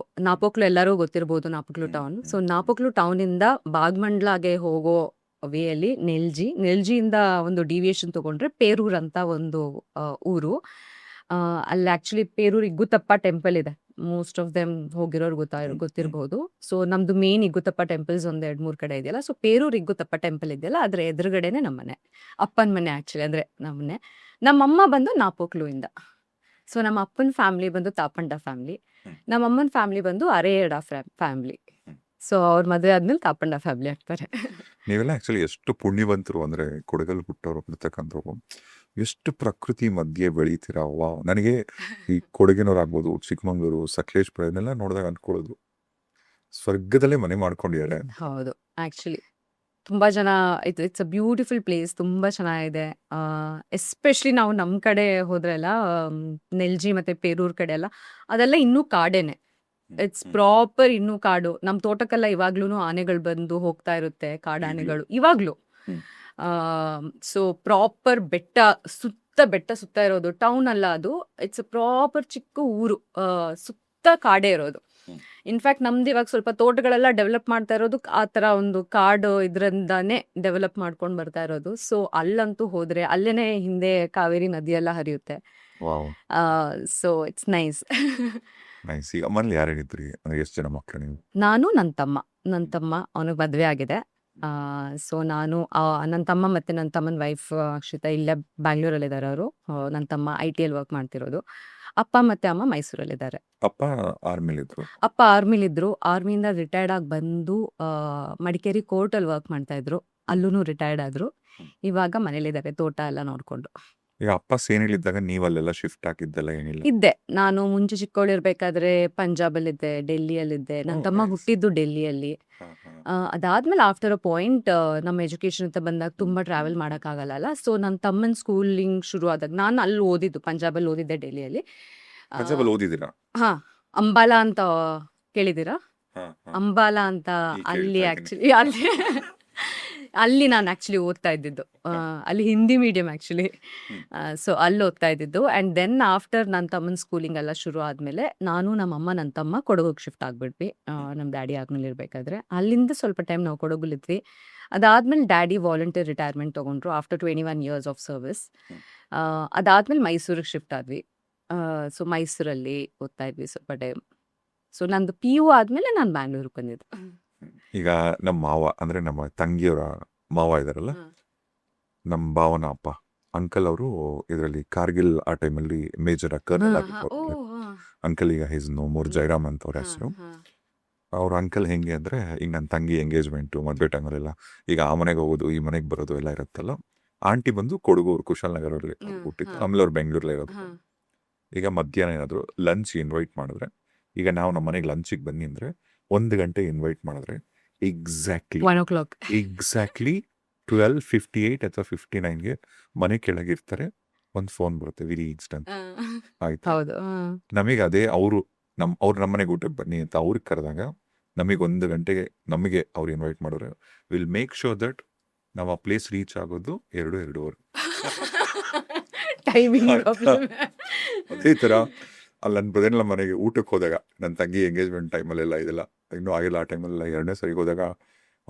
B: ನಾಪೋಕ್ಲು ಎಲ್ಲರೂ ಗೊತ್ತಿರ್ಬೋದು, ನಾಪೋಕ್ಲು ಟೌನ್. ಸೊ ನಾಪೋಕ್ಲು ಟೌನಿಂದ ಬಾಗ್ಮಂಡ್ಲಾಗೆ ಹೋಗೋ ವೇಯಲ್ಲಿ ನೆಲ್ಜಿಯಿಂದ ಒಂದು ಡಿವಿಯೇಷನ್ ತಗೊಂಡ್ರೆ ಪೇರೂರ್ ಅಂತ ಒಂದು ಊರು. ಅಲ್ಲಿ ಆಕ್ಚುಲಿ ಪೇರೂರ್ ಇಗ್ಗುತ್ತಪ್ಪ ಟೆಂಪಲ್ ಇದೆ. ಮೋಸ್ಟ್ ಆಫ್ ದೆಮ್ ಹೋಗಿರೋರು ಗೊತ್ತಿರ್ಬೋದು. ಸೊ ನಮ್ದು ಮೇನ್ ಇಗ್ಗುತ್ತಪ್ಪ ಟೆಂಪಲ್ಸ್ ಒಂದು 2-3 ಕಡೆ ಇದೆಯಲ್ಲ. ಸೊ ಪೇರೂರ್ ಇಗ್ಗುತ್ತಪ್ಪ ಟೆಂಪಲ್ ಇದೆಯಲ್ಲ, ಅದ್ರ ಎದುರುಗಡೆನೆ ನಮ್ಮನೆ, ಅಪ್ಪನ ಮನೆ ಆಕ್ಚುಲಿ, ಅಂದ್ರೆ ನಮ್ಮನೆ. ನಮ್ಮಮ್ಮ ಬಂದು ನಾಪೋಕ್ಲುವಿಂದ. ಸೊ ನಮ್ಮ ಅಪ್ಪನ ಫ್ಯಾಮಿಲಿ ಬಂದು ತಾಪಂಡ ಫ್ಯಾಮಿಲಿ, ನಮ್ಮ ಅಮ್ಮನ ಫ್ಯಾಮಿಲಿ ಬಂದು ಅರೇಯಡ ಫ್ಯಾಮಿಲಿ. ಸೊ ಅವ್ರ ಮದುವೆ ಆದ್ಮೇಲೆ ತಾಪಂಡ ಫ್ಯಾಮಿಲಿ ಆಗ್ತಾರೆ.
C: ನೀವೆಲ್ಲ ಆಕ್ಚುಲಿ ಎಷ್ಟು ಪುಣ್ಯವಂತರು ಅಂದ್ರೆ, ಕೊಡಗಲ್ ಹುಟ್ಟೋರು ಬಿಡ್ತಕ್ಕಂಥವ್ರು, ಎಷ್ಟು ಪ್ರಕೃತಿ ಮಧ್ಯೆ ಬೆಳೀತೀರಾ. ವಾವ್. ನನಗೆ ಈ ಕೊಡಗಿನವ್ರಾಗ್ಬೋದು, ಚಿಕ್ಕಮಂಗ್ಳೂರು, ಸಕಲೇಶ್ಪುರ ಇದನ್ನೆಲ್ಲ ನೋಡಿದಾಗ ಅನ್ಕೊಳ್ಳೋದು ಸ್ವರ್ಗದಲ್ಲೇ ಮನೆ ಮಾಡ್ಕೊಂಡಿದ್ದಾರೆ.
B: ಹೌದು, ಆಕ್ಚುಲಿ ತುಂಬಾ ಜನ, ಇಟ್ಸ್ ಅ ಬ್ಯೂಟಿಫುಲ್ ಪ್ಲೇಸ್, ತುಂಬಾ ಚೆನ್ನಾಗಿದೆ. ಎಸ್ಪೆಷಲಿ ನಾವು ನಮ್ಮ ಕಡೆ ಹೋದ್ರೆಲ್ಲ, ನೆಲ್ಜಿ ಮತ್ತೆ ಪೇರೂರ್ ಕಡೆ ಎಲ್ಲ, ಅದೆಲ್ಲ ಇನ್ನೂ ಕಾಡೇನೆ. ಇಟ್ಸ್ ಪ್ರಾಪರ್ ಇನ್ನೂ ಕಾಡು. ನಮ್ಮ ತೋಟಕ್ಕೆಲ್ಲ ಇವಾಗ್ಲೂ ಆನೆಗಳು ಬಂದು ಹೋಗ್ತಾ ಇರುತ್ತೆ, ಕಾಡಾನೆಗಳು ಇವಾಗ್ಲೂ. ಸೊ ಪ್ರಾಪರ್ ಬೆಟ್ಟ ಸುತ್ತ ಇರೋದು, ಟೌನ್ ಅಲ್ಲ ಅದು. ಇಟ್ಸ್ ಪ್ರಾಪರ್ ಚಿಕ್ಕ ಊರು, ಸುತ್ತ ಕಾಡೇ ಇರೋದು. ಇನ್ಫ್ಯಾಕ್ಟ್ ನಮ್ದು ಇವಾಗ ಸ್ವಲ್ಪ ತೋಟಗಳೆಲ್ಲ ಡೆವಲಪ್ ಮಾಡ್ತಾ ಇರೋದು ಆ ಥರ ಒಂದು ಕಾಡು ಇದರಿಂದಾನೇ ಡೆವಲಪ್ ಮಾಡ್ಕೊಂಡು ಬರ್ತಾ ಇರೋದು. ಸೊ ಅಲ್ಲಂತೂ ಹೋದ್ರೆ ಅಲ್ಲೇನೆ ಹಿಂದೆ ಕಾವೇರಿ ನದಿ ಎಲ್ಲ ಹರಿಯುತ್ತೆ.
C: Wow,
B: so it's nice.
C: Nice. ಈಗ ಮನೇಲಿ ಯಾರೇನಿದ್ರಿ? ಅಂದ್ರೆ ಎಷ್ಟು ಜನ ಮಕ್ಕಳು ನೀವು?
B: ನಾನು ನನ್ನ ತಮ್ಮ ಅವನಿಗೆ ಮದುವೆ ಆಗಿದೆ. ಸೊ ನಾನು ನನ್ನ ತಮ್ಮ ಮತ್ತೆ ನನ್ನ ತಮ್ಮನ ವೈಫ್ ಅಕ್ಷಿತಾ ಇಲ್ಲೇ ಬ್ಯಾಂಗ್ಳೂರಲ್ಲಿದ್ದಾರೆ. ಅವರು ನನ್ನ ತಮ್ಮ IT ವರ್ಕ್ ಮಾಡ್ತಿರೋದು. ಅಪ್ಪ ಮತ್ತೆ ಅಮ್ಮ ಮೈಸೂರಲ್ಲಿದ್ದಾರೆ.
C: ಅಪ್ಪ ಆರ್ಮಿಲಿದ್ರು?
B: ಅಪ್ಪ ಆರ್ಮಿಲಿದ್ರು, ಆರ್ಮಿಯಿಂದ ರಿಟೈರ್ಡ್ ಆಗಿ ಬಂದು ಮಡಿಕೇರಿ ಕೋರ್ಟಲ್ಲಿ ವರ್ಕ್ ಮಾಡ್ತಾ ಇದ್ರು, ಅಲ್ಲೂ ರಿಟೈರ್ಡ್ ಆದ್ರು. ಇವಾಗ ಮನೇಲಿದ್ದಾರೆ, ತೋಟ ಎಲ್ಲ ನೋಡ್ಕೊಂಡು.
C: ಈಗ ಅಪ್ಪ ಸೇನೆಲಿದ್ದಾಗ ನೀವು ಅಲ್ಲೆಲ್ಲ ಶಿಫ್ಟ್ ಆಗಿದ್ದೆಲ್ಲ ಏನಿಲ್ಲ?
B: ಇದ್ದೆ ನಾನು ಮುಂಚೆ ಚಿಕ್ಕವಳಿರ್ಬೇಕಾದ್ರೆ ಪಂಜಾಬಲ್ಲಿದ್ದೆ, ಡೆಲ್ಲಿಯಲ್ಲಿದ್ದೆ. ನನ್ನ ತಮ್ಮ
C: nice.
B: ಹುಟ್ಟಿದ್ದು ಡೆಲ್ಲಿಯಲ್ಲಿ. ಅದಾದ್ಮೇಲೆ ಆಫ್ಟರ್ ಅ ಪಾಯಿಂಟ್ ನಮ್ಮ ಎಜುಕೇಶನ್ ಅಂತ ಬಂದಾಗ ತುಂಬಾ ಟ್ರಾವೆಲ್ ಮಾಡೋಕ್ಕಾಗಲ್ಲ. ಸೊ ನನ್ನ ತಮ್ಮನ ಸ್ಕೂಲಿಂಗ್ ಶುರು ಆದಾಗ ನಾನು ಅಲ್ಲಿ ಓದಿದ್ದು, ಪಂಜಾಬಲ್ಲಿ ಓದಿದ್ದೆ, ಡೆಲ್ಲಿಯಲ್ಲಿ.
C: ಪಂಜಾಬಲ್ಲಿ ಓದಿದ್ದೀರಾ?
B: ಹಾ, ಅಂಬಾಲಾ ಅಂತ ಕೇಳಿದ್ದೀರಾ?
C: ಹಾ, ಹಾ.
B: ಅಂಬಾಲಾ ಅಂತ
C: ಈಗ
B: ಅಲ್ಲಿ
C: ಕೇಳ್ತಾ ಇದ್ದೀನಿ.
B: ಆಕ್ಚುಲಿ ಅಲ್ಲಿ ನಾನು ಆಕ್ಚುಲಿ ಓದ್ತಾ ಇದ್ದಿದ್ದು. ಅಲ್ಲಿ ಹಿಂದಿ ಮೀಡಿಯಂ ಆಕ್ಚುಲಿ. ಸೊ ಅಲ್ಲಿ ಓದ್ತಾ ಇದ್ದಿದ್ದು. ಆ್ಯಂಡ್ ದೆನ್ ಆಫ್ಟರ್ ನನ್ನ ತಮ್ಮನ ಸ್ಕೂಲಿಂಗ್ ಎಲ್ಲ ಶುರು ಆದಮೇಲೆ ನಾನು, ನಮ್ಮಮ್ಮ, ನನ್ನ ತಮ್ಮ ಕೊಡಗಿಗೆ ಶಿಫ್ಟ್ ಆಗಿಬಿಟ್ವಿ. ನಮ್ಮ ಡ್ಯಾಡಿ ಆದ್ಮೇಲೆ ಇರಬೇಕಾದ್ರೆ ಅಲ್ಲಿಂದ ಸ್ವಲ್ಪ ಟೈಮ್ ನಾವು ಕೊಡಗಲ್ಲಿದ್ವಿ. ಅದಾದ್ಮೇಲೆ ಡ್ಯಾಡಿ ವಾಲಂಟಿಯರ್ ರಿಟೈರ್ಮೆಂಟ್ ತೊಗೊಂಡ್ರು ಆಫ್ಟರ್ 21 years ಆಫ್ ಸರ್ವಿಸ್. ಅದಾದ್ಮೇಲೆ ಮೈಸೂರಿಗೆ ಶಿಫ್ಟ್ ಆದ್ವಿ. ಸೊ ಮೈಸೂರಲ್ಲಿ ಓದ್ತಾ ಇದ್ವಿ ಸ್ವಲ್ಪ ಟೈಮ್. ಸೊ ನಂದು PU ಆದಮೇಲೆ ನಾನು ಬ್ಯಾಂಗ್ಳೂರಿಗೆ ಬಂದಿದ್ದು.
C: ಈಗ ನಮ್ಮ ಮಾವ ಅಂದ್ರೆ ನಮ್ಮ ತಂಗಿಯವರ ಮಾವ ಇದಾರಲ್ಲ, ನಮ್ಮ ಭಾವನ ಅಪ್ಪ ಅಂಕಲ್ ಅವರು ಇದರಲ್ಲಿ ಕಾರ್ಗಿಲ್ ಆ ಟೈಮಲ್ಲಿ ಮೇಜರ್ ಕರ್ನಲ್ ಆಗಿದ್ರು. ಅಂಕಲ್ ಈಗ ಹಿಸ್ ನೋ ಮೋರ್, ಜೈರಾಮ್ ಅಂತ ಅವ್ರ ಹೆಸರು. ಅವ್ರ ಅಂಕಲ್ ಹೆಂಗೆ ಅಂದ್ರೆ, ಈಗ ನನ್ನ ತಂಗಿ ಎಂಗೇಜ್ಮೆಂಟು, ಮದುವೆ ಟೈಮಲ್ಲೆಲ್ಲ ಈಗ ಆ ಮನೆಗೆ ಹೋಗೋದು, ಈ ಮನೆಗೆ ಬರೋದು ಎಲ್ಲ ಇರುತ್ತಲ್ಲ. ಆಂಟಿ ಬಂದು ಕೊಡಗೂರು ಕುಶಾಲನಗರಲ್ಲಿ ಹುಟ್ಟಿತ್ತು, ಆಮೇಲೆ ಅವ್ರು ಬೆಂಗಳೂರಲ್ಲೇ ಇರೋದು. ಈಗ ಮಧ್ಯಾಹ್ನ ಏನಾದ್ರು ಲಂಚ್ ಇನ್ವೈಟ್ ಮಾಡಿದ್ರೆ, ಈಗ ನಾವು ನಮ್ಮ ಮನೆಗೆ ಲಂಚಿಗೆ ಬನ್ನಿ ಅಂದ್ರೆ 1 ಗಂಟೆ ಇನ್ವೈಟ್ ಮಾಡಿದ್ರೆ ಎಕ್ಸಾಕ್ಟ್ಲಿ
B: 1 o'clock.
C: 12:58 ಅಥವಾ 59ಗೆ ಮನೆ ಕೆಳಗಿರ್ತಾರೆ. ಒಂದು ಫೋನ್ ಬರುತ್ತೆ, ವೆರಿ ಇನ್ಸ್ಟಂಟ್ ಆಯ್ತು.
B: ಹೌದು.
C: ನಮಗೆ ಅದೇ ಅವ್ರು ನಮ್ಮ ಮನೆಗೆ ಊಟಕ್ಕೆ ಬನ್ನಿ ಅಂತ ಅವ್ರಿಗೆ ಕರೆದಾಗ, ನಮಗೆ 1 ಗಂಟೆಗೆ ನಮಗೆ ಅವ್ರು ಇನ್ವೈಟ್ ಮಾಡಿದ್ರೆ, ವಿಲ್ ಮೇಕ್ ಶೋರ್ ದಟ್ ನಾವು ಆ ಪ್ಲೇಸ್ ರೀಚ್ ಆಗೋದು 2-2:30.
B: Timing problem.
C: ಅದೇ ಥರ ಅಲ್ಲಿ ನನ್ನ ಬ್ರದರ್ನ ಮನೆಗೆ ಊಟಕ್ಕೆ ಹೋದಾಗ, ನನ್ನ ತಂಗಿ ಎಂಗೇಜ್ಮೆಂಟ್ ಟೈಮಲ್ಲೆಲ್ಲ ಇದೆಲ್ಲ ಇನ್ನೂ ಆಗಿಲ್ಲ, ಆ ಟೈಮಲ್ಲೆಲ್ಲ 2ನೇ ಸರಿಗೆ ಹೋದಾಗ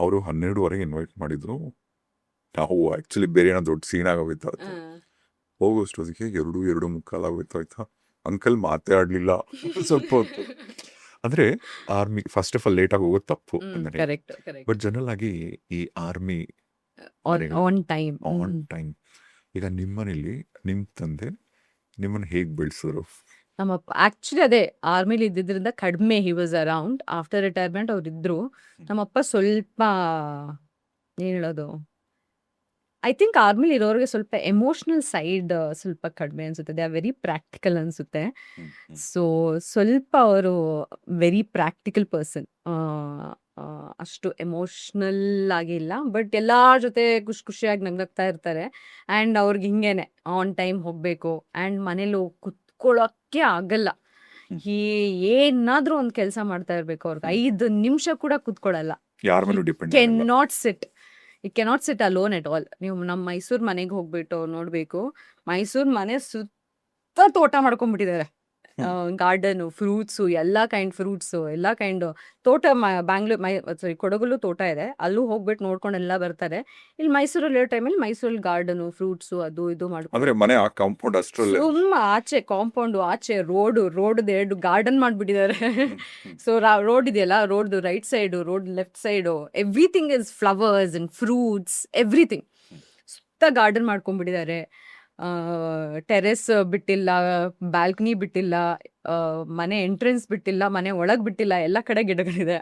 C: ಅವರು 12:30 ಇನ್ವೈಟ್ ಮಾಡಿದ್ರು. ನಾವು ಆಕ್ಚುಲಿ ಬೇರೆ ಏನೋ ದೊಡ್ಡ ಸೀನ್ ಆಗೋಗಿತ್ತು. ಹೋಗೋಷ್ಟೊತ್ತಿಗೆ 2:45 ಆಗೋಯ್ತು. ಆಯ್ತಾ, ಅಂಕಲ್ ಮಾತೇ ಆಡ್ಲಿಲ್ಲ ಸ್ವಲ್ಪ ಹೊತ್ತು. ಅಂದ್ರೆ army first of all late ಆಗಿ ಹೋಗೋದು ತಪ್ಪು.
B: ಕರೆಕ್ಟ್
C: ಬಟ್ ಜನರಲ್ ಆಗಿ ಈ army
B: on time.
C: On time. ಈಗ ನಿಮ್ಮನೇಲಿ ನಿಮ್ ತಂದೆ ನಿಮ್ಮನ್ನ ಹೇಗ್ ಬೆಳೆಸಿದ್ರು?
B: ನಮ್ಮಪ್ಪ ಆಕ್ಚುಲಿ ಅದೇ ಆರ್ಮಿಲಿ ಇದ್ದಿದ್ರಿಂದ ಕಡಿಮೆ he was around. After retirement ಅವ್ರು ಇದ್ರು. ನಮ್ಮಪ್ಪ ಸ್ವಲ್ಪ ಏನ್ ಹೇಳೋದು, ಐ ಥಿಂಕ್ ಆರ್ಮಿಲಿ ಇರೋರಿಗೆ ಸ್ವಲ್ಪ ಎಮೋಷನಲ್ ಸೈಡ್ ಸ್ವಲ್ಪ ಕಡಿಮೆ ಅನ್ಸುತ್ತೆ. ದೇ ಆರ್ ವೆರಿ ಪ್ರಾಕ್ಟಿಕಲ್ ಅನ್ಸುತ್ತೆ. ಸೊ ಸ್ವಲ್ಪ ಅವರು ವೆರಿ ಪ್ರಾಕ್ಟಿಕಲ್ ಪರ್ಸನ್. ಅಷ್ಟು ಎಮೋಷ್ನಲ್ ಆಗಿಲ್ಲ, ಬಟ್ ಎಲ್ಲಾರ ಜೊತೆ ಖುಷಿಯಾಗಿ ನಗ್ನಗ್ತಾ ಇರ್ತಾರೆ. ಆ್ಯಂಡ್ ಅವ್ರಿಗೆ ಹಿಂಗೇನೆ ಆನ್ ಟೈಮ್ ಹೋಗ್ಬೇಕು. ಆ್ಯಂಡ್ ಮನೇಲಿ ಕುತ್ಕೊಳ್ಳೋಕ್ಕೆ ಆಗಲ್ಲ. ಏನಾದ್ರೂ ಒಂದು ಕೆಲಸ ಮಾಡ್ತಾ ಇರ್ಬೇಕು. ಅವ್ರಿಗೆ 5 ನಿಮಿಷ ಕೂಡ ಕುತ್ಕೊಳ್ಳಲ್ಲ.
C: ಯಾರ ಮೇಲೂ depend
B: can not sit you cannot sit alone at all. ನೀವು ನಮ್ಮ ಮೈಸೂರು ಮನೆಗೆ ಹೋಗ್ಬಿಟ್ಟು ನೋಡ್ಬೇಕು. ಮೈಸೂರು ಮನೆ ಸುತ್ತ ತೋಟ ಮಾಡ್ಕೊಂಡ್ಬಿಟ್ಟಿದ್ದಾರೆ. ಗಾರ್ಡನ್, ಫ್ರೂಟ್ಸು, ಎಲ್ಲ ಕೈಂಡ್ ಫ್ರೂಟ್ಸು, ಎಲ್ಲ ಕೈಂಡ್ ತೋಟ. ಸಾರಿ, ಕೊಡಗಲ್ಲೂ ತೋಟ ಇದೆ. ಅಲ್ಲೂ ಹೋಗ್ಬಿಟ್ಟು ನೋಡ್ಕೊಂಡು ಎಲ್ಲ ಬರ್ತಾರೆ. ಇಲ್ಲಿ ಮೈಸೂರಲ್ಲಿ ಇರೋ ಟೈಮಲ್ಲಿ ಮೈಸೂರಲ್ಲಿ ಗಾರ್ಡನು, ಫ್ರೂಟ್ಸು, ಅದು ಇದು ಮಾಡ್ಕೊಂಡು
C: ಅಂದ್ರೆ ಮನೆ ಆ ಕಾಂಪೌಂಡ್ ಅಷ್ಟರಲ್ಲೇ
B: ಸುಮ್ಮ ಆಚೆ ಕಾಂಪೌಂಡು, ಆಚೆ ರೋಡ್ 2 ಗಾರ್ಡನ್ ಮಾಡ್ಬಿಟ್ಟಿದ್ದಾರೆ. ಸೊ ರೋಡ್ ಇದೆಯಲ್ಲ, road right side, road left side, everything is flowers and fruits, everything. ಸುತ್ತ ಗಾರ್ಡನ್ ಮಾಡ್ಕೊಂಡ್ಬಿಟ್ಟಿದ್ದಾರೆ. ಟೆರೆಸ್ ಬಿಟ್ಟಿಲ್ಲ, ಬಾಲ್ಕನಿ ಬಿಟ್ಟಿಲ್ಲ, ಮನೆ ಎಂಟ್ರೆನ್ಸ್ ಬಿಟ್ಟಿಲ್ಲ, ಮನೆ ಒಳಗೆ ಬಿಟ್ಟಿಲ್ಲ, ಎಲ್ಲ ಕಡೆ ಗಿಡಗಳಿದೆ.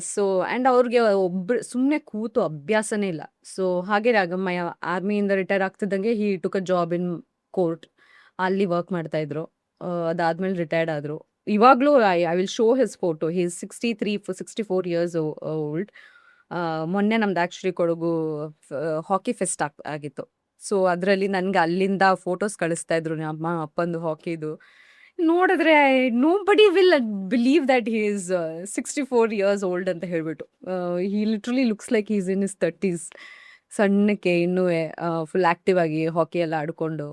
B: ಸೊ ಆ್ಯಂಡ್ ಅವ್ರಿಗೆ ಒಬ್ರು ಸುಮ್ಮನೆ ಕೂತು ಅಭ್ಯಾಸನೇ ಇಲ್ಲ. ಸೊ ಹಾಗೆ ರಾಗಮ್ಮಯ್ಯ ಆರ್ಮಿಯಿಂದ ರಿಟೈರ್ ಆಗ್ತಿದ್ದಂಗೆ he took a job in court. ಅಲ್ಲಿ ವರ್ಕ್ ಮಾಡ್ತಾ ಇದ್ರು. ಅದಾದ್ಮೇಲೆ ರಿಟೈರ್ಡ್ ಆದ್ರು. ಇವಾಗಲೂ I will show his photo. He is 64 years old. ಮೊನ್ನೆ ನಮ್ದು ಆ್ಯಕ್ಚುಲಿ ಕೊಡಗು ಹಾಕಿ ಫೆಸ್ಟ್ ಆಗಿತ್ತು. ಸೊ ಅದರಲ್ಲಿ ನನಗೆ ಅಲ್ಲಿಂದ ಫೋಟೋಸ್ ಕಳಿಸ್ತಾ ಇದ್ರು ಅಮ್ಮ ಅಪ್ಪಂದು ಹಾಕಿದು. ನೋಡಿದ್ರೆ nobody will believe that he is 64 years old ಅಂತ ಹೇಳ್ಬಿಟ್ಟು. He literally looks like is in his 30s. ಸಣ್ಣಕ್ಕೆ ಇನ್ನೂ ಫುಲ್ ಆಕ್ಟಿವ್ ಆಗಿ ಹಾಕಿ ಎಲ್ಲ ಆಡ್ಕೊಂಡು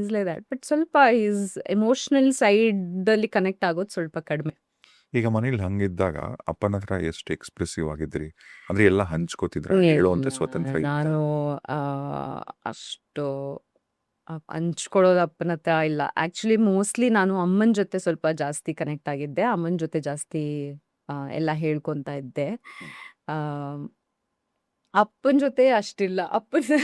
B: ಈಸ್ ಲೈಕ್ ದ್ಯಾಟ್. ಬಟ್ ಸ್ವಲ್ಪ ಈಸ್ ಎಮೋಷ್ನಲ್ ಸೈಡಲ್ಲಿ ಕನೆಕ್ಟ್ ಆಗೋದು ಸ್ವಲ್ಪ ಕಡಿಮೆ.
C: ಈಗ ಮನೇಲಿ ಹಂಗಿದ್ದಾಗ ಅಪ್ಪನ ಹತ್ರ ಎಷ್ಟು ಎಕ್ಸ್ಪ್ರೆಸಿವ್ ಆಗಿದ್ರಿ? ಅಂದ್ರೆ ಎಲ್ಲ ಹಂಚ್ಕೋತಿದ್ರ? ಹೇಳುವಂತ ಸ್ವತಂತ್ರ ಇತ್ತ?
B: ನಾನು ಅಷ್ಟು ಹಂಚ್ಕೊಳ್ಳೋದು ಅಪ್ಪನ ಹತ್ರ ಇಲ್ಲ. ಆ್ಯಕ್ಚುಲಿ ಮೋಸ್ಟ್ಲಿ ನಾನು ಅಮ್ಮನ ಜೊತೆ ಸ್ವಲ್ಪ ಜಾಸ್ತಿ ಕನೆಕ್ಟ್ ಆಗಿದ್ದೆ. ಅಮ್ಮನ ಜೊತೆ ಜಾಸ್ತಿ ಎಲ್ಲ ಹೇಳ್ಕೊತಾ ಇದ್ದೆ. ಅಪ್ಪನ ಜೊತೆ ಅಷ್ಟಿಲ್ಲ. ಅಪ್ಪನ